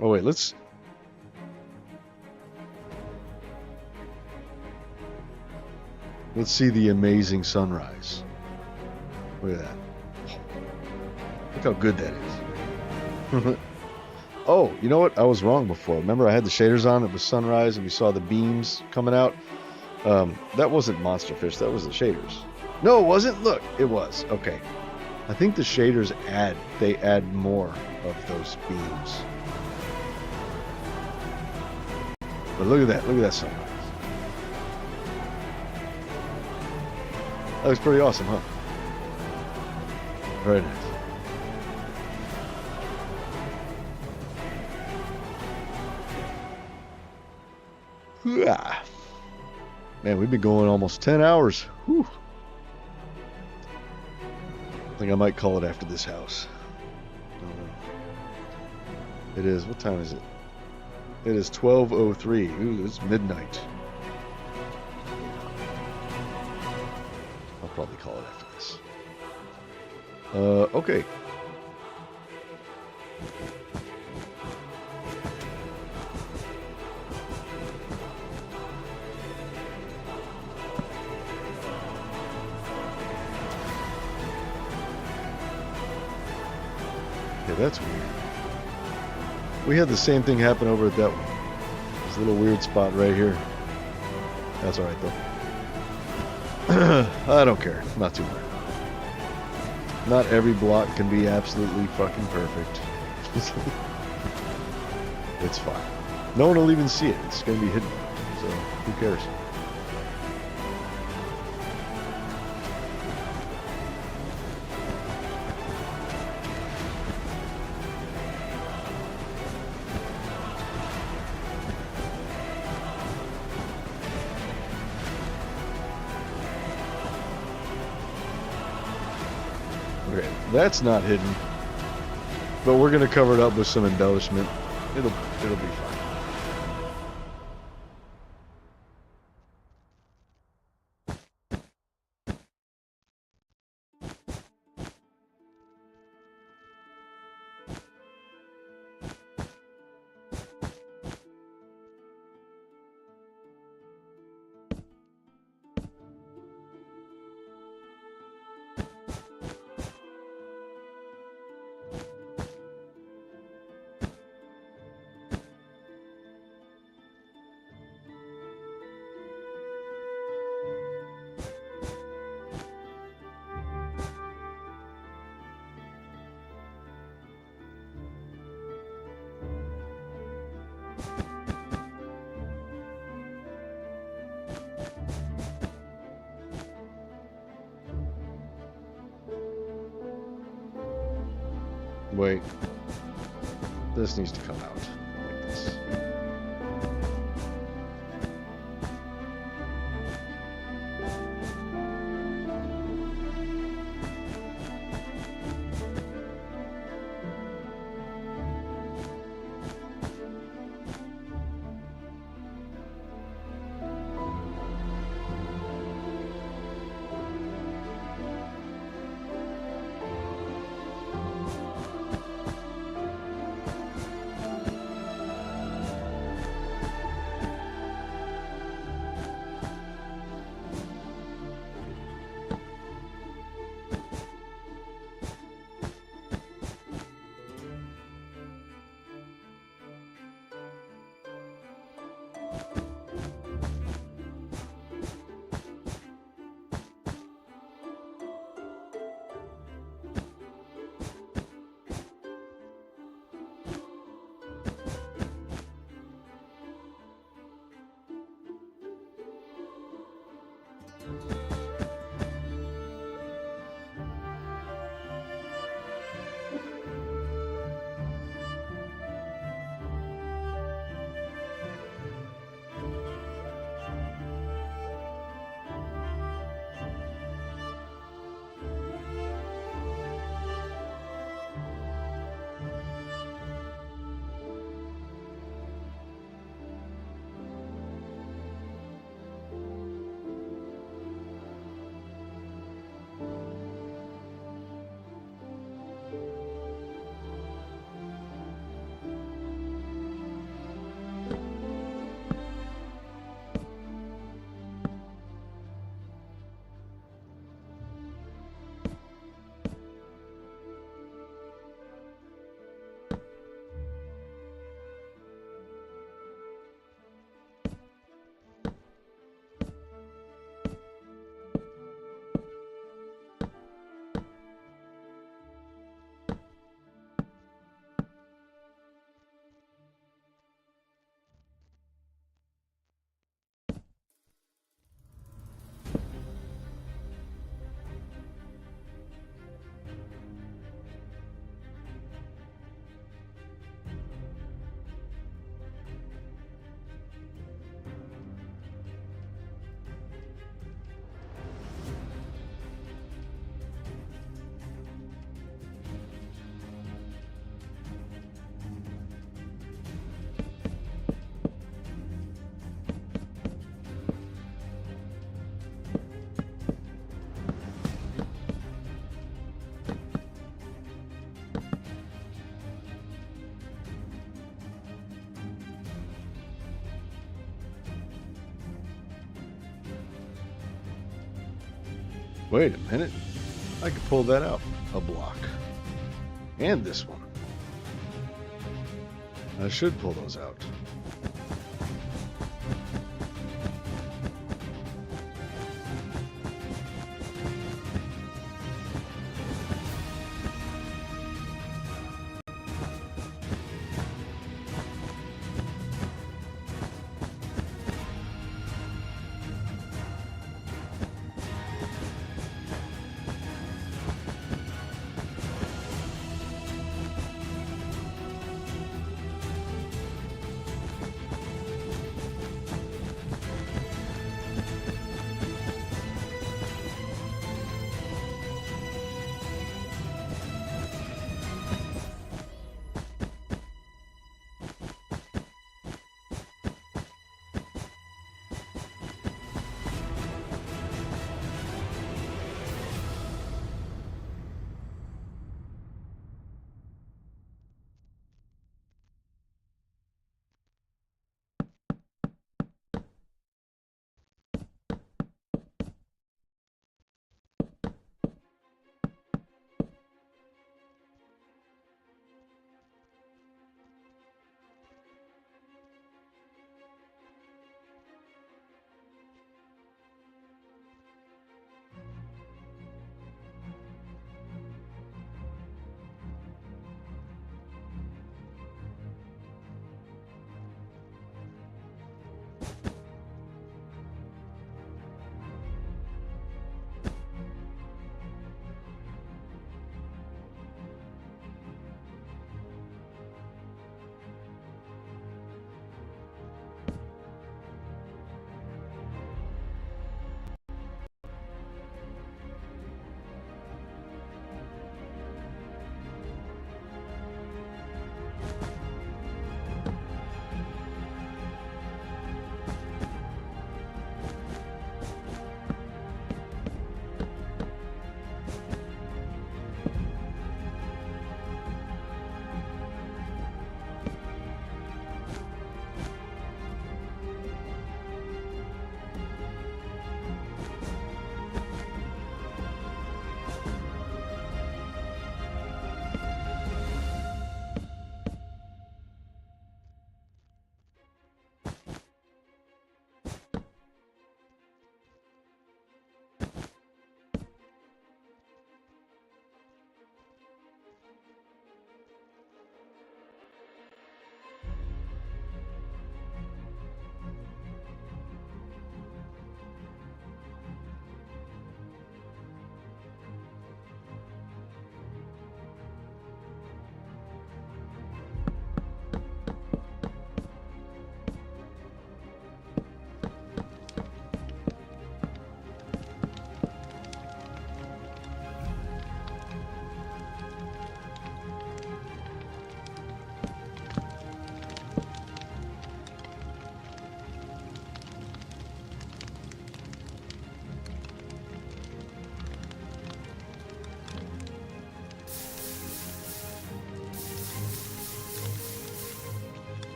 Oh, wait, let's see the amazing sunrise. Look at that. Look how good that is. Oh, you know what? I was wrong before. Remember I had the shaders on? It was sunrise and we saw the beams coming out. That wasn't monster fish. That was the shaders. No, it wasn't? Look, it was. Okay. I think the shaders add more of those beams. But look at that. Look at that sunrise. That looks pretty awesome, huh? Very nice. Man, we've been going almost 10 hours. Whew. I think I might call it after this house. It is, what time is it? It is 12:03. Ooh, it's midnight. I'll probably call it after this. Okay. Yeah, that's weird. We had the same thing happen over at that one. This little weird spot right here. That's alright though. I don't care. Not too bad. Not every block can be absolutely fucking perfect. It's fine. No one will even see it. It's going to be hidden. So, who cares? Okay, that's not hidden. But we're going to cover it up with some embellishment. It'll be fine. Wait. This needs to come out like this. Wait a minute. I can pull that out. A block. And this one. I should pull those out.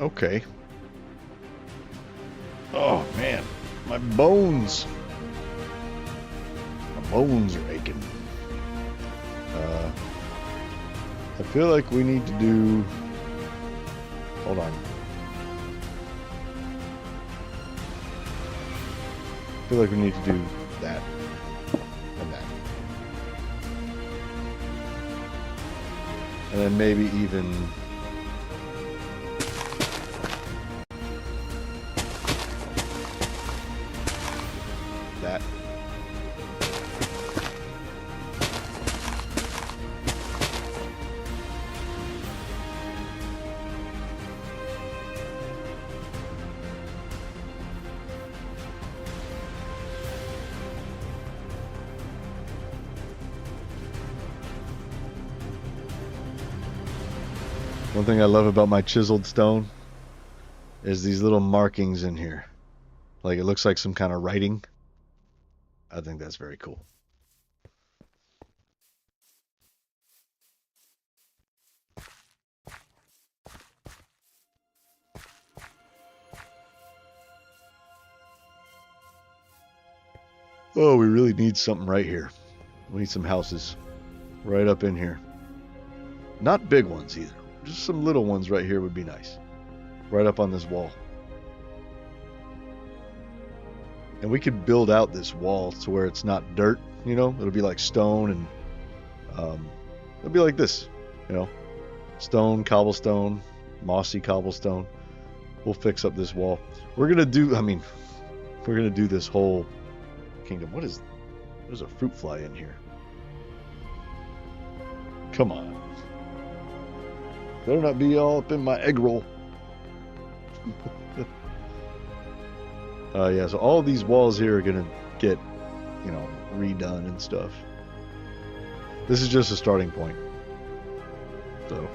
Okay. Oh, man. My bones. My bones are aching. I feel like we need to do... Hold on. I feel like we need to do that and that. And then maybe even... that. One thing I love about my chiseled stone is these little markings in here. Like it looks like some kind of writing. I think that's very cool. Oh, we really need something right here. We need some houses right up in here. Not big ones either. Just some little ones right here would be nice. Right up on this wall. And we could build out this wall to where it's not dirt, you know? It'll be like stone and it'll be like this, you know? Stone, cobblestone, mossy cobblestone. We'll fix up this wall. We're going to do, we're going to do this whole kingdom. There's a fruit fly in here. Come on. Better not be all up in my egg roll. Yeah, so all of these walls here are going to get, you know, redone and stuff. This is just a starting point. So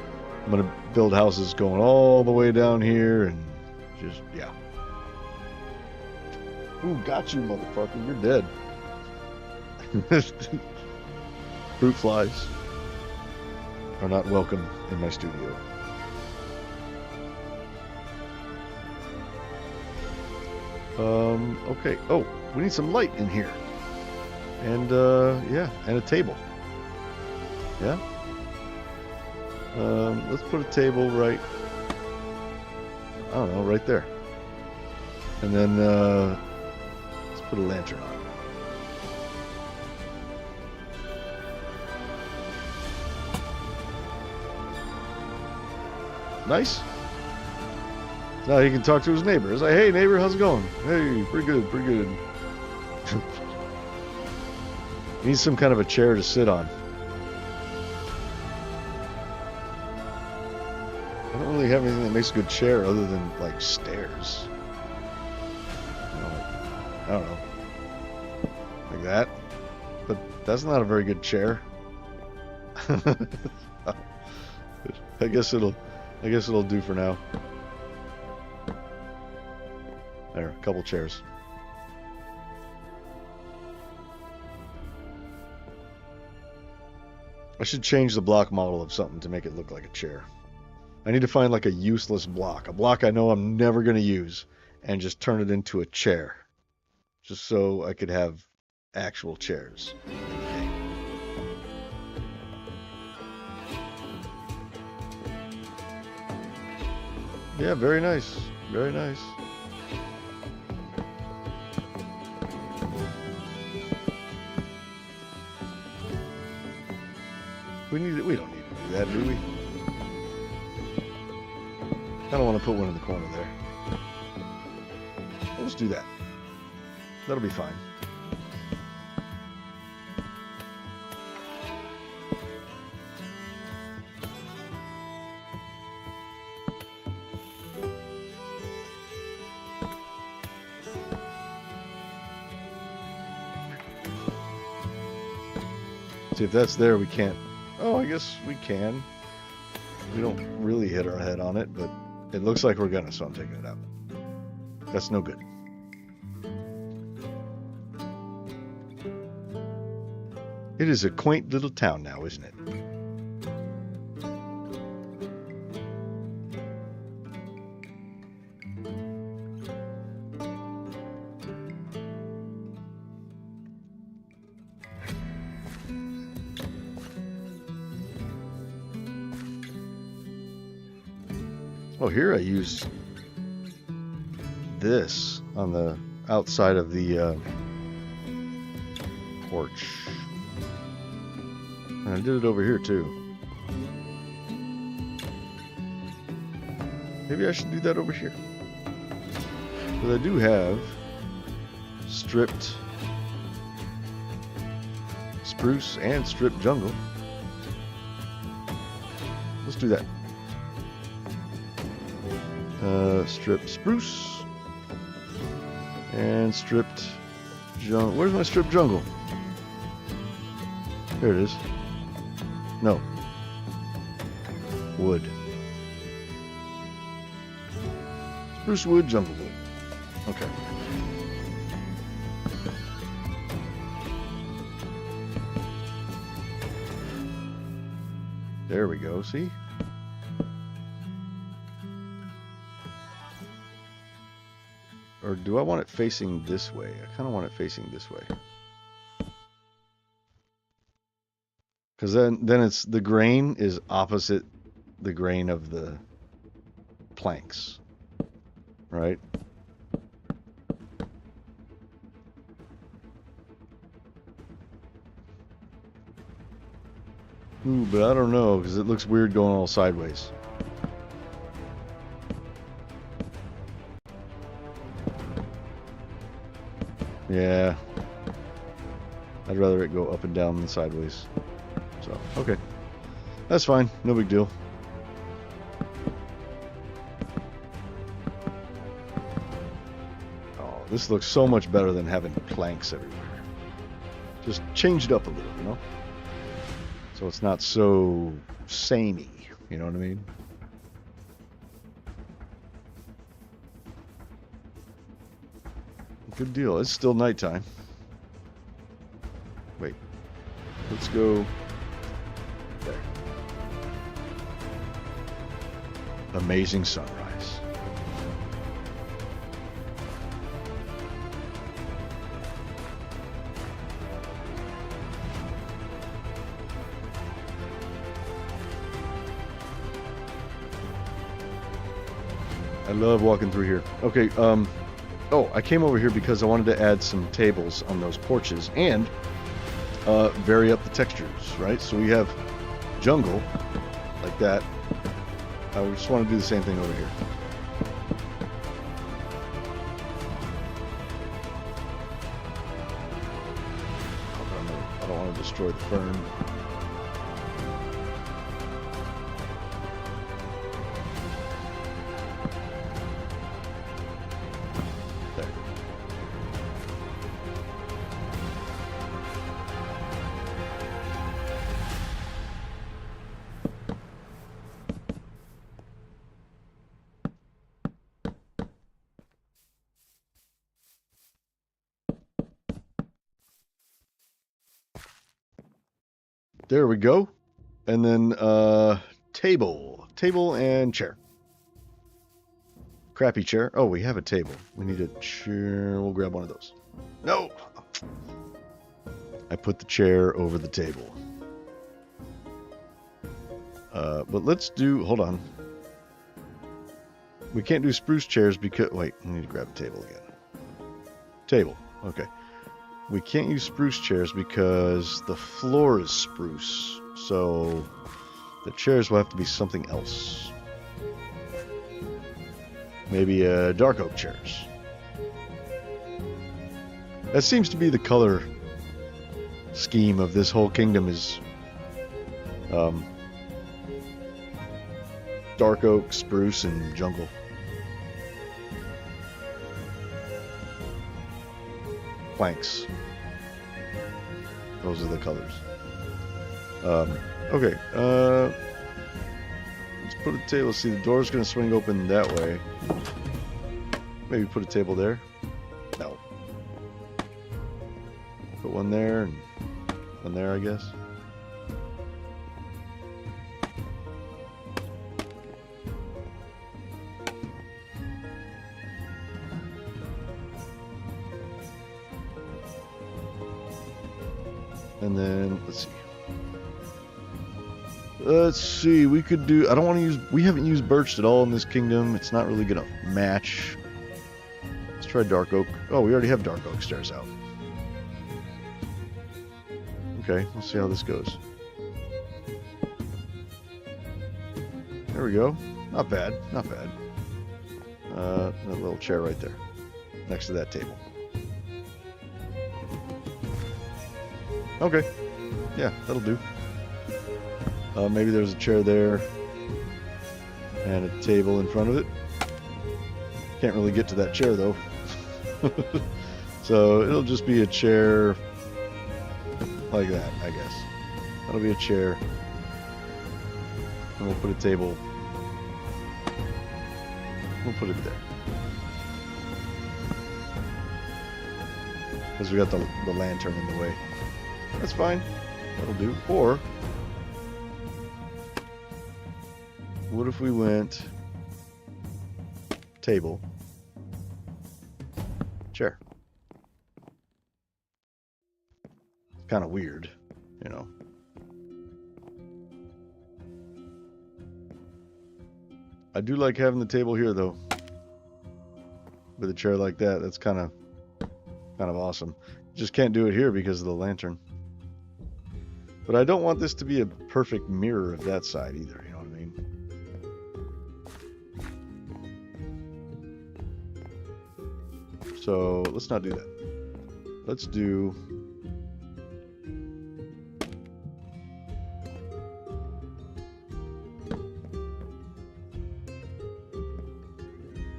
I'm going to build houses going all the way down here and just, yeah. Ooh, got you, motherfucker. You're dead. Fruit flies are not welcome in my studio. Okay. Oh, we need some light in here. And, yeah, and a table. Yeah? Let's put a table right, I don't know, right there. And then, let's put a lantern on. Nice. Now he can talk to his neighbor. It's like, hey neighbor, how's it going? Hey, pretty good, pretty good. Needs some kind of a chair to sit on. I don't really have anything that makes a good chair other than like stairs. I don't know. Like that. But that's not a very good chair. I guess it'll do for now. There, a couple chairs. I should change the block model of something to make it look like a chair. I need to find like a useless block. A block I know I'm never going to use. And just turn it into a chair. Just so I could have actual chairs in the game. Yeah, very nice. Very nice. We don't need to do that, do we? I don't want to put one in the corner there. Let's do that. That'll be fine. See, if that's there, we can't... Oh, I guess we can. We don't really hit our head on it, but it looks like we're gonna, so I'm taking it out. That's no good. It is a quaint little town now, isn't it? Oh, here I use this on the outside of the porch. And I did it over here too. Maybe I should do that over here. Because I do have stripped spruce and stripped jungle. Let's do that. Stripped spruce and stripped jungle. Where's my stripped jungle? There it is. No. Wood. Spruce wood, jungle wood. Okay. There we go, see? Or do I want it facing this way? I kind of want it facing this way. Because then it's the grain is opposite the grain of the planks, right? Ooh, but I don't know because it looks weird going all sideways. Yeah, I'd rather it go up and down than sideways. So, okay. That's fine. No big deal. Oh, this looks so much better than having planks everywhere. Just change it up a little, you know? So it's not so samey, you know what I mean? Good deal. It's still nighttime. Wait. Let's go there. Amazing sunrise. I love walking through here. Okay, oh, I came over here because I wanted to add some tables on those porches and vary up the textures, right? So we have jungle, like that. I just want to do the same thing over here. I don't want to destroy the fern. There we go. And then table and chair. Crappy chair. Oh, we have a table. We need a chair. We'll grab one of those. No! I put the chair over the table. But let's do... Hold on. We can't do spruce chairs because... Wait, I need to grab a table again. Table. Okay. We can't use spruce chairs because the floor is spruce. So the chairs will have to be something else. Maybe dark oak chairs. That seems to be the color scheme of this whole kingdom is dark oak, spruce, and jungle. Planks. Those are the colors. Okay. Let's put a table. See, the door's going to swing open that way. Maybe put a table there. No. Put one there and one there, I guess. And then, let's see. Let's see, we could do, I don't want to use, we haven't used birch at all in this kingdom. It's not really going to match. Let's try dark oak. Oh, we already have dark oak stairs out. Okay, let's see how this goes. There we go. Not bad, not bad. A little chair right there, next to that table. Okay, yeah, that'll do. Maybe there's a chair there and a table in front of it. Can't really get to that chair though. So it'll just be a chair like that, I guess. That'll be a chair. And we'll put a table. We'll put it there. Because we got the lantern in the way. That's fine. That'll do. Or what if we went table, chair? Kind of weird, you know. I do like having the table here though. With a chair like that, that's kind of awesome. Just can't do it here because of the lantern. But I don't want this to be a perfect mirror of that side either, you know what I mean? So let's not do that. Let's do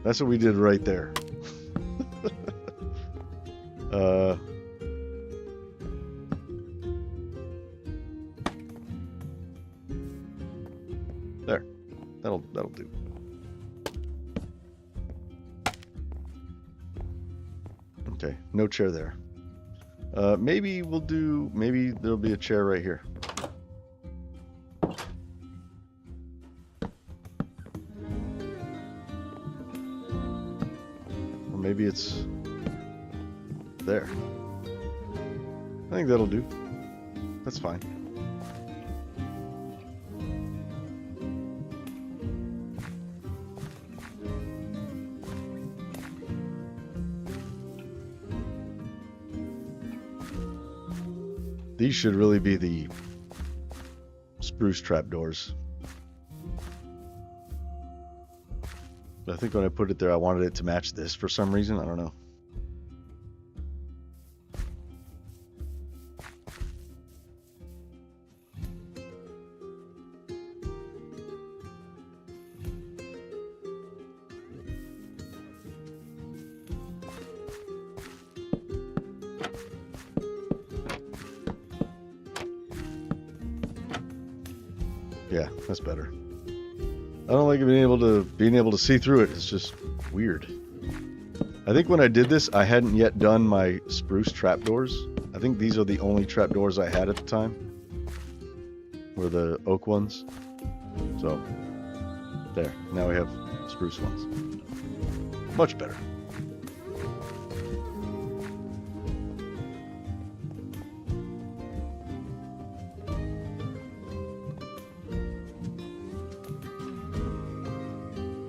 that's what we did right there. There. That'll do. Okay, no chair there. Maybe we'll do, maybe there'll be a chair right here. Or maybe it's there. I think that'll do. That's fine. These should really be the spruce trapdoors. But I think when I put it there, I wanted it to match this for some reason. I don't know. Yeah, that's better. I don't like being able to see through it. It's just weird. I think when I did this, I hadn't yet done my spruce trapdoors. I think these are the only trapdoors I had at the time. Were the oak ones. So, there. Now we have spruce ones. Much better.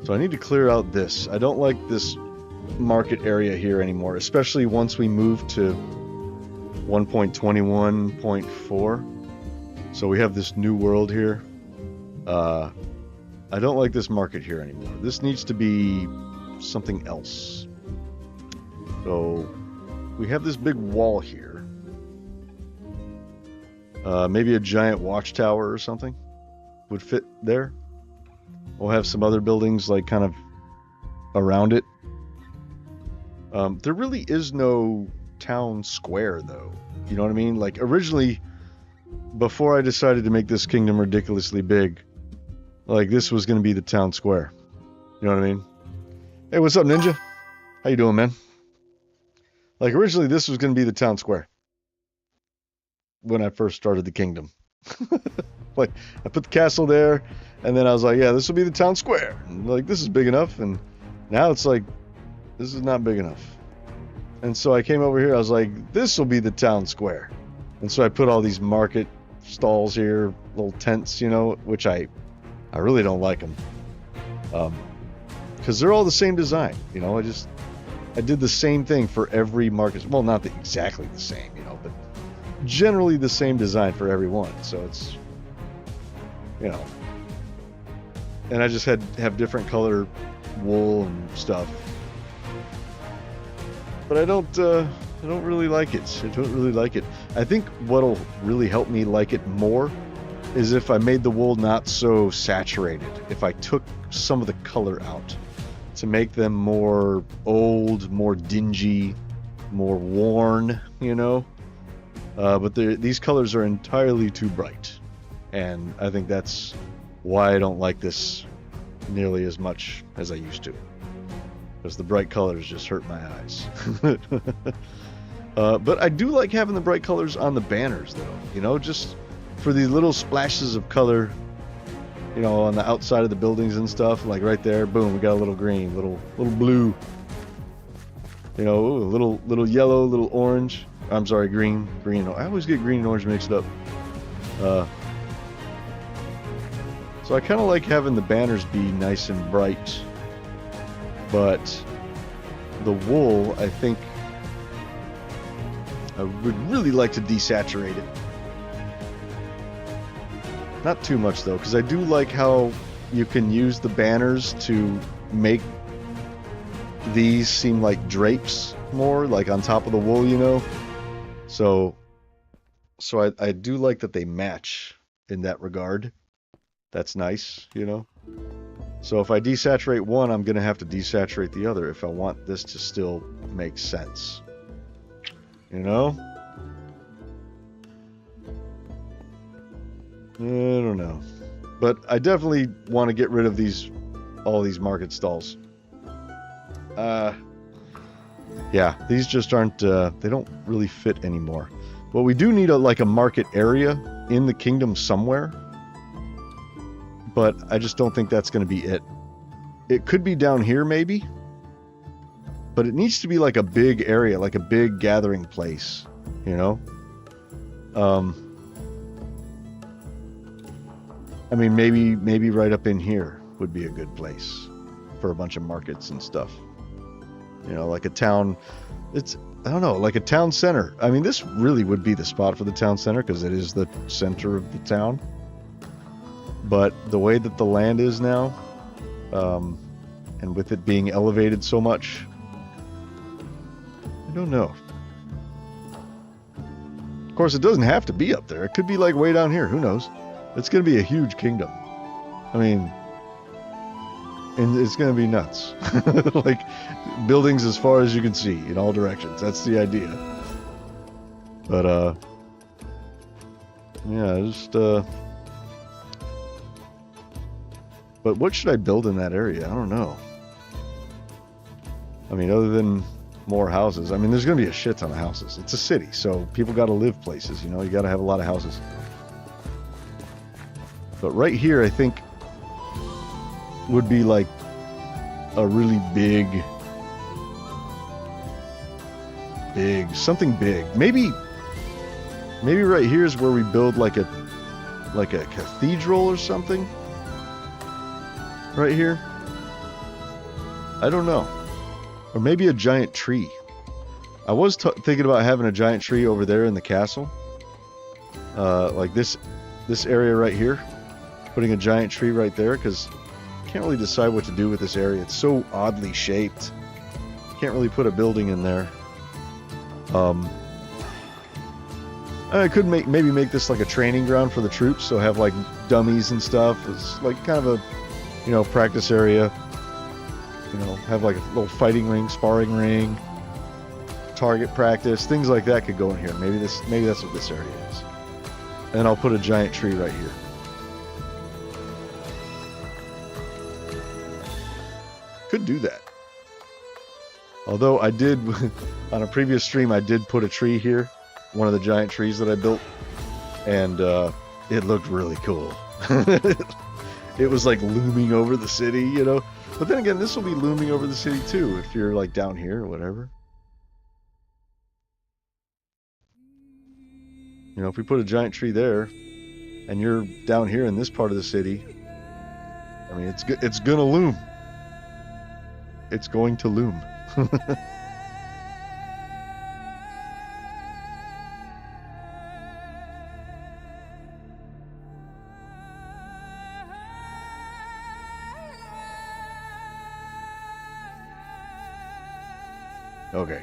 So I need to clear out this. I don't like this market area here anymore, especially once we move to 1.21.4. So we have this new world here. I don't like this market here anymore. This needs to be something else. So we have this big wall here. Maybe a giant watchtower or something would fit there. We'll have some other buildings like kind of around it. There really is no town square though. You know what I mean? Like originally, before I decided to make this kingdom ridiculously big, like this was going to be the town square. You know what I mean? Hey, what's up, Ninja? How you doing, man? Like originally this was going to be the town square. When I first started the kingdom. Like I put the castle there. And then I was like, yeah, this will be the town square. And like, this is big enough. And now it's like, this is not big enough. And so I came over here. I was like, this will be the town square. And so I put all these market stalls here, little tents, you know, which I really don't like them. Because they're all the same design, you know. I did the same thing for every market. Well, not exactly the same, you know, but generally the same design for every one. So it's, you know, and I just have different color wool and stuff. But I don't really like it. I don't really like it. I think what'll really help me like it more is if I made the wool not so saturated. If I took some of the color out to make them more old, more dingy, more worn, you know. But these colors are entirely too bright, and I think that's why I don't like this nearly as much as I used to. Because the bright colors just hurt my eyes. But I do like having the bright colors on the banners, though. You know, just for these little splashes of color, you know, on the outside of the buildings and stuff. Like right there, boom, we got a little green, little blue. You know, a little yellow, little orange. I'm sorry, green. I always get green and orange mixed up. So I kind of like having the banners be nice and bright. But the wool, I think I would really like to desaturate it. Not too much though, because I do like how you can use the banners to make these seem like drapes more, like on top of the wool, you know. So I do like that they match in that regard. That's nice, you know. So if I desaturate one, I'm going to have to desaturate the other if I want this to still make sense. You know? I don't know. But I definitely want to get rid of all these market stalls. Yeah, these just aren't, they don't really fit anymore. But we do need a market area in the kingdom somewhere. But I just don't think that's going to be it. It could be down here maybe, but it needs to be like a big area, like a big gathering place, you know. I mean, maybe right up in here would be a good place for a bunch of markets and stuff. You know, like a town. I don't know, like a town center. I mean, this really would be the spot for the town center because it is the center of the town. But the way that the land is now, and with it being elevated so much, I don't know. Of course, it doesn't have to be up there. It could be like way down here. Who knows? It's going to be a huge kingdom. I mean, and it's going to be nuts. Like buildings as far as you can see in all directions. That's the idea. But, yeah, just, but what should I build in that area? I don't know. I mean, other than more houses. I mean, there's going to be a shit ton of houses. It's a city, so people got to live places, you know? You got to have a lot of houses. But right here, I think, would be like a really big, something big. Maybe right here is where we build like a cathedral or something. Right here. I don't know. Or maybe a giant tree. I was thinking about having a giant tree over there in the castle. Like this area right here. Putting a giant tree right there, because I can't really decide what to do with this area. It's so oddly shaped. Can't really put a building in there. I could maybe make this like a training ground for the troops, so have like dummies and stuff. It's like kind of a, you know, practice area. You know, have like a little fighting ring, sparring ring, target practice, things like that could go in here. Maybe that's what this area is. And I'll put a giant tree right here. Could do that. Although I did, on a previous stream, I did put a tree here, one of the giant trees that I built, and it looked really cool. It was like looming over the city, you know. But then again, this will be looming over the city too, if you're like down here or whatever. You know, if we put a giant tree there, and you're down here in this part of the city, I mean, it's gonna loom. It's going to loom. Okay.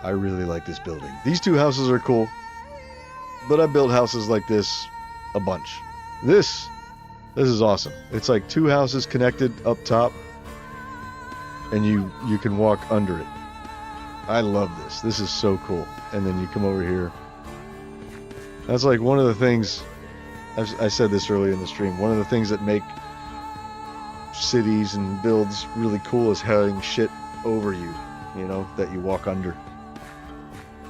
I really like this building. These two houses are cool, but I built houses like this a bunch. This is awesome. It's like two houses connected up top, and you can walk under it. I love this. This is so cool. And then you come over here. That's like one of the things, I said this earlier in the stream, one of the things that make cities and builds really cool is having shit over you, you know, that you walk under.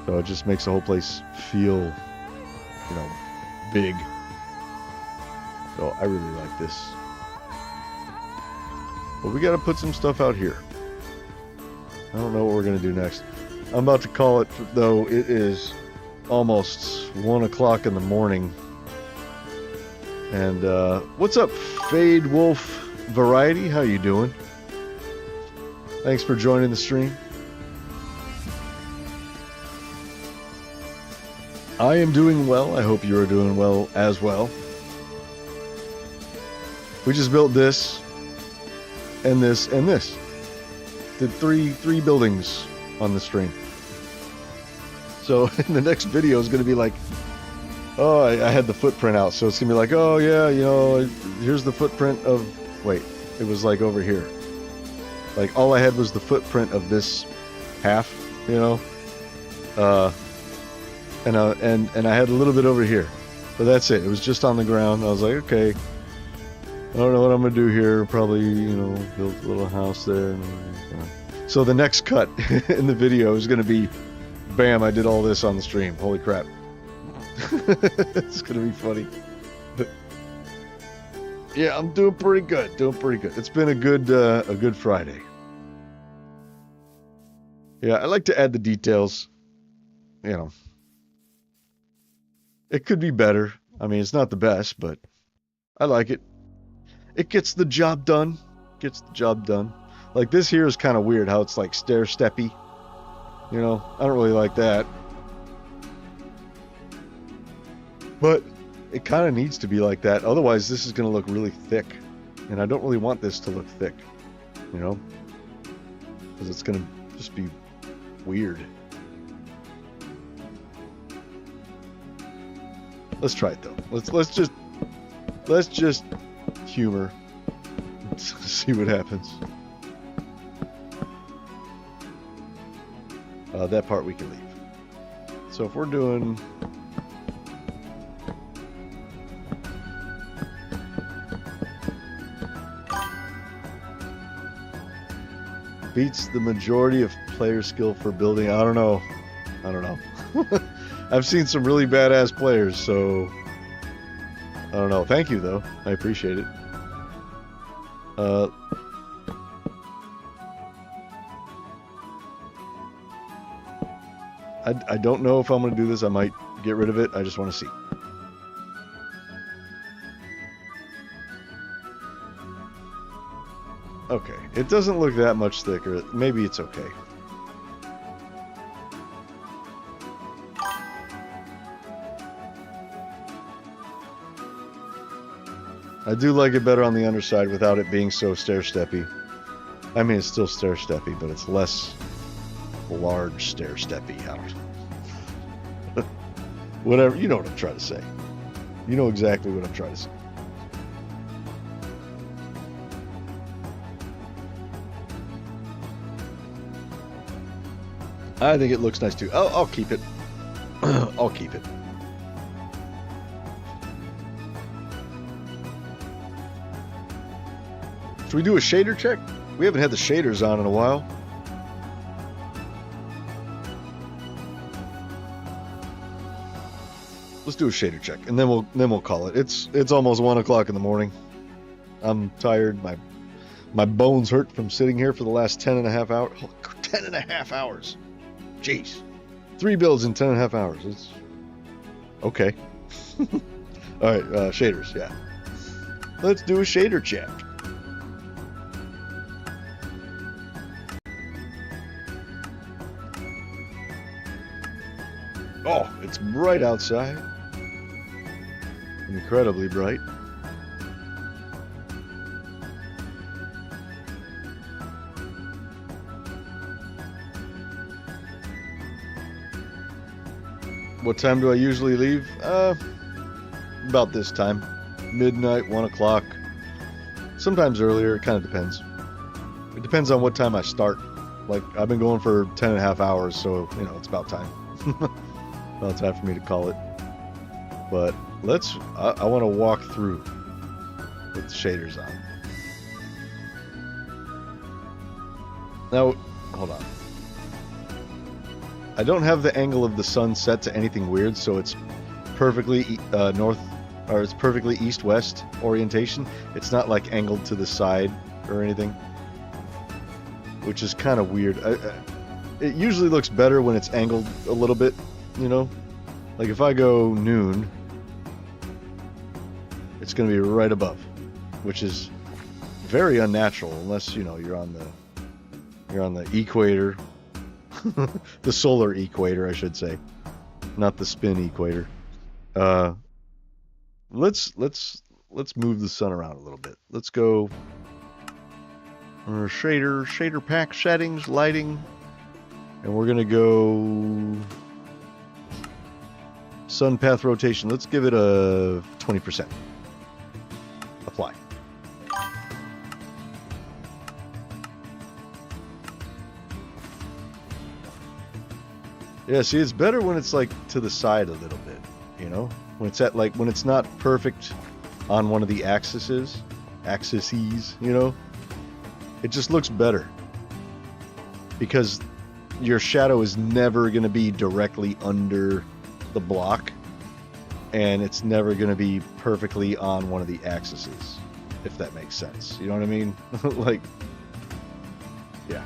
So it just makes the whole place feel, you know, big. So I really like this. But we got to put some stuff out here. I don't know what we're going to do next. I'm about to call it, though. It is almost 1 o'clock in the morning. And what's up, Fade Wolf Variety? How you doing? Thanks for joining the stream. I am doing well. I hope you are doing well as well. We just built this and this and this. Did three buildings on the stream. So in the next video is going to be like, oh, I had the footprint out. So it's going to be like, oh yeah, you know, here's the footprint of, wait, it was like over here. Like all I had was the footprint of this half, you know, and I had a little bit over here, but that's it. It was just on the ground. I was like, okay, I don't know what I'm gonna do here. Probably, you know, build a little house there. So the next cut in the video is gonna be, bam! I did all this on the stream. Holy crap! It's gonna be funny. Yeah, I'm doing pretty good. It's been a good Friday. Yeah, I like to add the details. You know, it could be better. I mean, it's not the best, but I like it. It gets the job done. Like this here is kind of weird how it's like stair-steppy. You know, I don't really like that. But it kind of needs to be like that. Otherwise, this is going to look really thick. And I don't really want this to look thick. You know? Because it's going to just be weird. Let's try it though. Let's just humor. See what happens. That part we can leave. So if we're doing beats the majority of player skill for building. I don't know. I've seen some really badass players, so I don't know. Thank you though. I appreciate it. I don't know if I'm going to do this. I might get rid of it. I just want to see. Okay, it doesn't look that much thicker. Maybe it's okay. I do like it better on the underside without it being so stair-steppy. I mean, it's still stair-steppy, but it's less large stair-steppy. I don't know. Whatever, you know what I'm trying to say. You know exactly what I'm trying to say. I think it looks nice too. I'll keep it. I'll keep it. Should we do a shader check? We haven't had the shaders on in a while. Let's do a shader check, and then we'll call it. It's almost 1 o'clock in the morning. I'm tired. My bones hurt from sitting here for the last 10.5 hours. 10.5 hours. Jeez. 3 builds in 10.5 hours. It's okay. All right, shaders, yeah. Let's do a shader check. Oh, it's bright outside. Incredibly bright. What time do I usually leave? About this time. Midnight, 1 o'clock. Sometimes earlier, it kind of depends. It depends on what time I start. Like, I've been going for 10 and a half hours, so, you know, it's about time. About time for me to call it. But I want to walk through with the shaders on. Now, hold on. I don't have the angle of the sun set to anything weird, so it's perfectly it's perfectly east-west orientation. It's not like angled to the side or anything, which is kind of weird. It usually looks better when it's angled a little bit, you know? Like if I go noon, it's going to be right above, which is very unnatural unless, you know, you're on the equator. The solar equator, I should say, not the spin equator. Let's move the sun around a little bit. Let's go shader pack settings, lighting, and we're gonna go sun path rotation. Let's give it a 20%. Apply. Yeah, see, it's better when it's like to the side a little bit, you know? When it's not perfect on one of the axes, you know? It just looks better. Because your shadow is never going to be directly under the block, and it's never going to be perfectly on one of the axes, if that makes sense. You know what I mean? Like, yeah.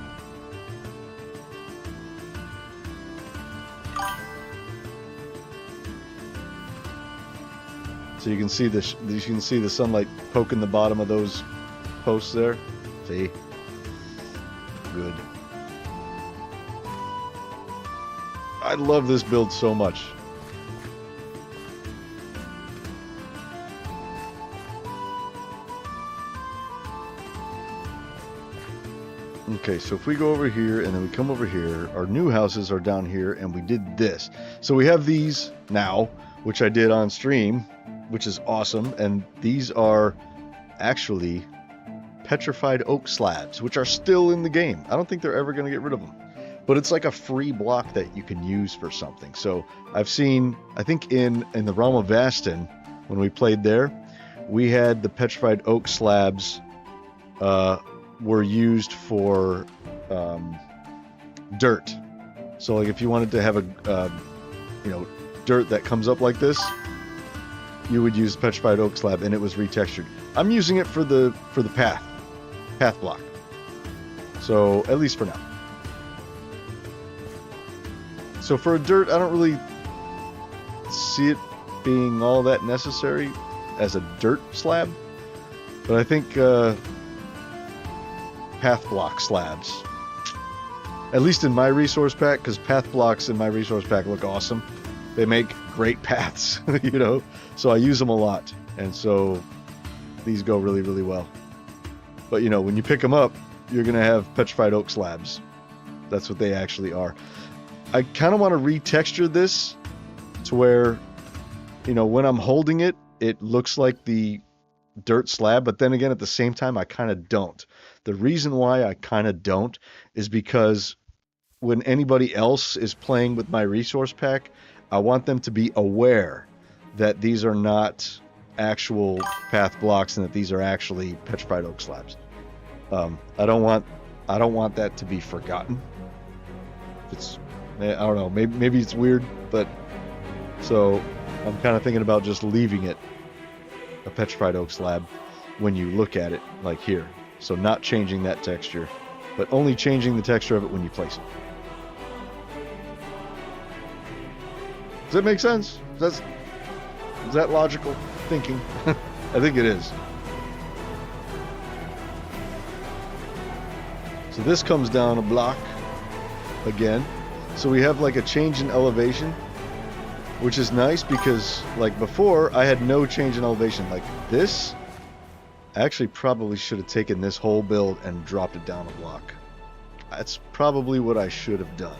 So you can see the sunlight poking the bottom of those posts there. See? Good. I love this build so much. Okay, so if we go over here and then we come over here, our new houses are down here, and we did this. So we have these now, which I did on stream, which is awesome, and these are actually petrified oak slabs, which are still in the game. I don't think they're ever going to get rid of them, but it's like a free block that you can use for something. So I've seen, I think in the realm of Vastin, when we played there, we had the petrified oak slabs were used for dirt. So like if you wanted to have a dirt that comes up like this, you would use petrified oak slab, and it was retextured. I'm using it for the path block. So at least for now. So for a dirt, I don't really see it being all that necessary as a dirt slab, but I think path block slabs, at least in my resource pack, because path blocks in my resource pack look awesome. They make great paths, you know, so I use them a lot, and so these go really, really well. But you know, when you pick them up, you're gonna have petrified oak slabs. That's what they actually are. I kind of want to retexture this to where, you know, when I'm holding it, it looks like the dirt slab, but then again, at the same time, I kind of don't. The reason why I kind of don't is because when anybody else is playing with my resource pack, I want them to be aware that these are not actual path blocks and that these are actually petrified oak slabs. I don't want that to be forgotten. I don't know, maybe it's weird, but so I'm kind of thinking about just leaving it a petrified oak slab when you look at it, like here. So not changing that texture, but only changing the texture of it when you place it. Does that make sense? Is that logical thinking? I think it is. So this comes down a block again. So we have like a change in elevation, which is nice because like before I had no change in elevation. Like this, I actually probably should have taken this whole build and dropped it down a block. That's probably what I should have done.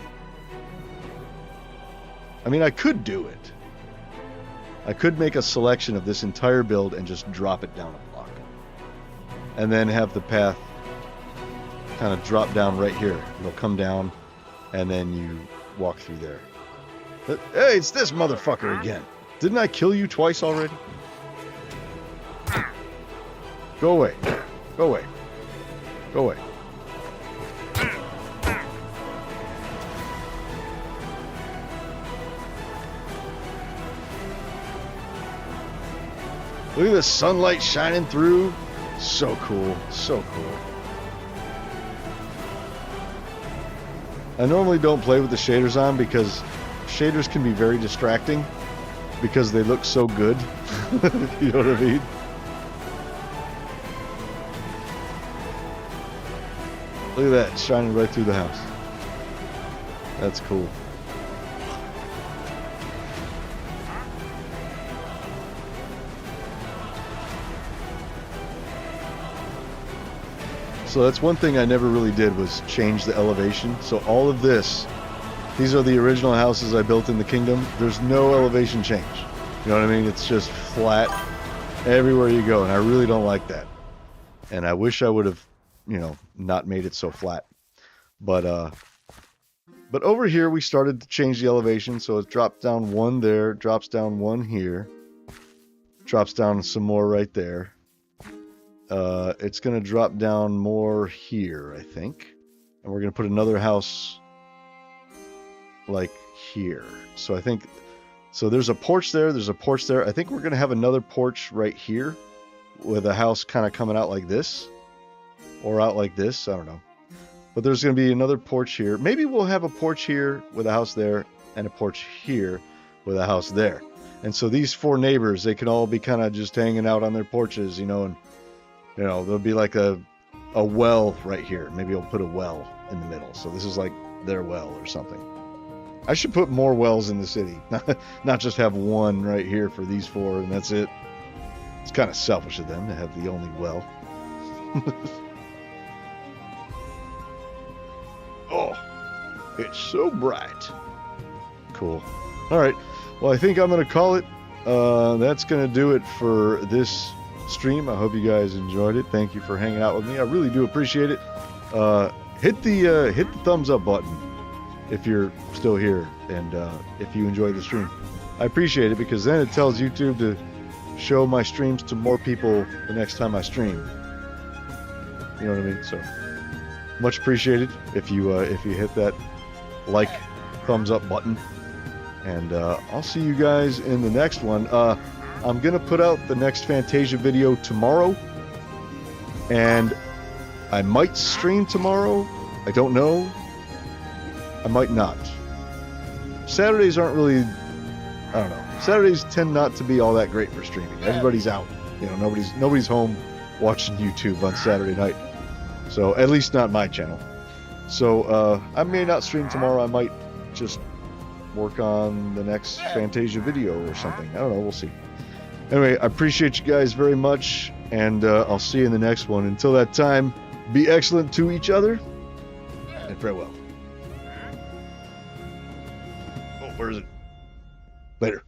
I mean, I could do it. I could make a selection of this entire build and just drop it down a block. And then have the path kind of drop down right here. It'll come down and then you walk through there. But, hey, it's this motherfucker again. Didn't I kill you twice already? Go away. Go away. Go away. Look at the sunlight shining through. So cool. So cool. I normally don't play with the shaders on because shaders can be very distracting because they look so good. You know what I mean? Look at that, shining right through the house. That's cool. So that's one thing I never really did was change the elevation. So all of this, these are the original houses I built in the kingdom. There's no elevation change. You know what I mean? It's just flat everywhere you go, and I really don't like that. And I wish I would have, you know, not made it so flat. But over here we started to change the elevation, so it dropped down one there, drops down one here, drops down some more right there. It's going to drop down more here, I think. And we're going to put another house like here. So I think, so there's a porch there, there's a porch there. I think we're going to have another porch right here with a house kind of coming out like this. Or out like this, I don't know. But there's going to be another porch here. Maybe we'll have a porch here with a house there and a porch here with a house there. And so these four neighbors, they can all be kind of just hanging out on their porches, you know, and you know, there'll be like a well right here. Maybe I'll put a well in the middle. So this is like their well or something. I should put more wells in the city. Not just have one right here for these four and that's it. It's kind of selfish of them to have the only well. Oh, it's so bright. Cool. All right. Well, I think I'm going to call it. That's going to do it for this stream. I hope you guys enjoyed it. Thank you for hanging out with me. I really do appreciate it. Hit the thumbs up button if you're still here and if you enjoyed the stream. I appreciate it because then it tells YouTube to show my streams to more people the next time I stream. You know what I mean? So much appreciated if you hit that like thumbs up button. And I'll see you guys in the next one. I'm going to put out the next Fantasia video tomorrow. And I might stream tomorrow. I don't know. I might not. Saturdays aren't really... I don't know. Saturdays tend not to be all that great for streaming. Everybody's out. You know, nobody's home watching YouTube on Saturday night. So, at least not my channel. So, I may not stream tomorrow. I might just work on the next Fantasia video or something. I don't know. We'll see. Anyway, I appreciate you guys very much, and I'll see you in the next one. Until that time, be excellent to each other, and farewell. Oh, where is it? Later.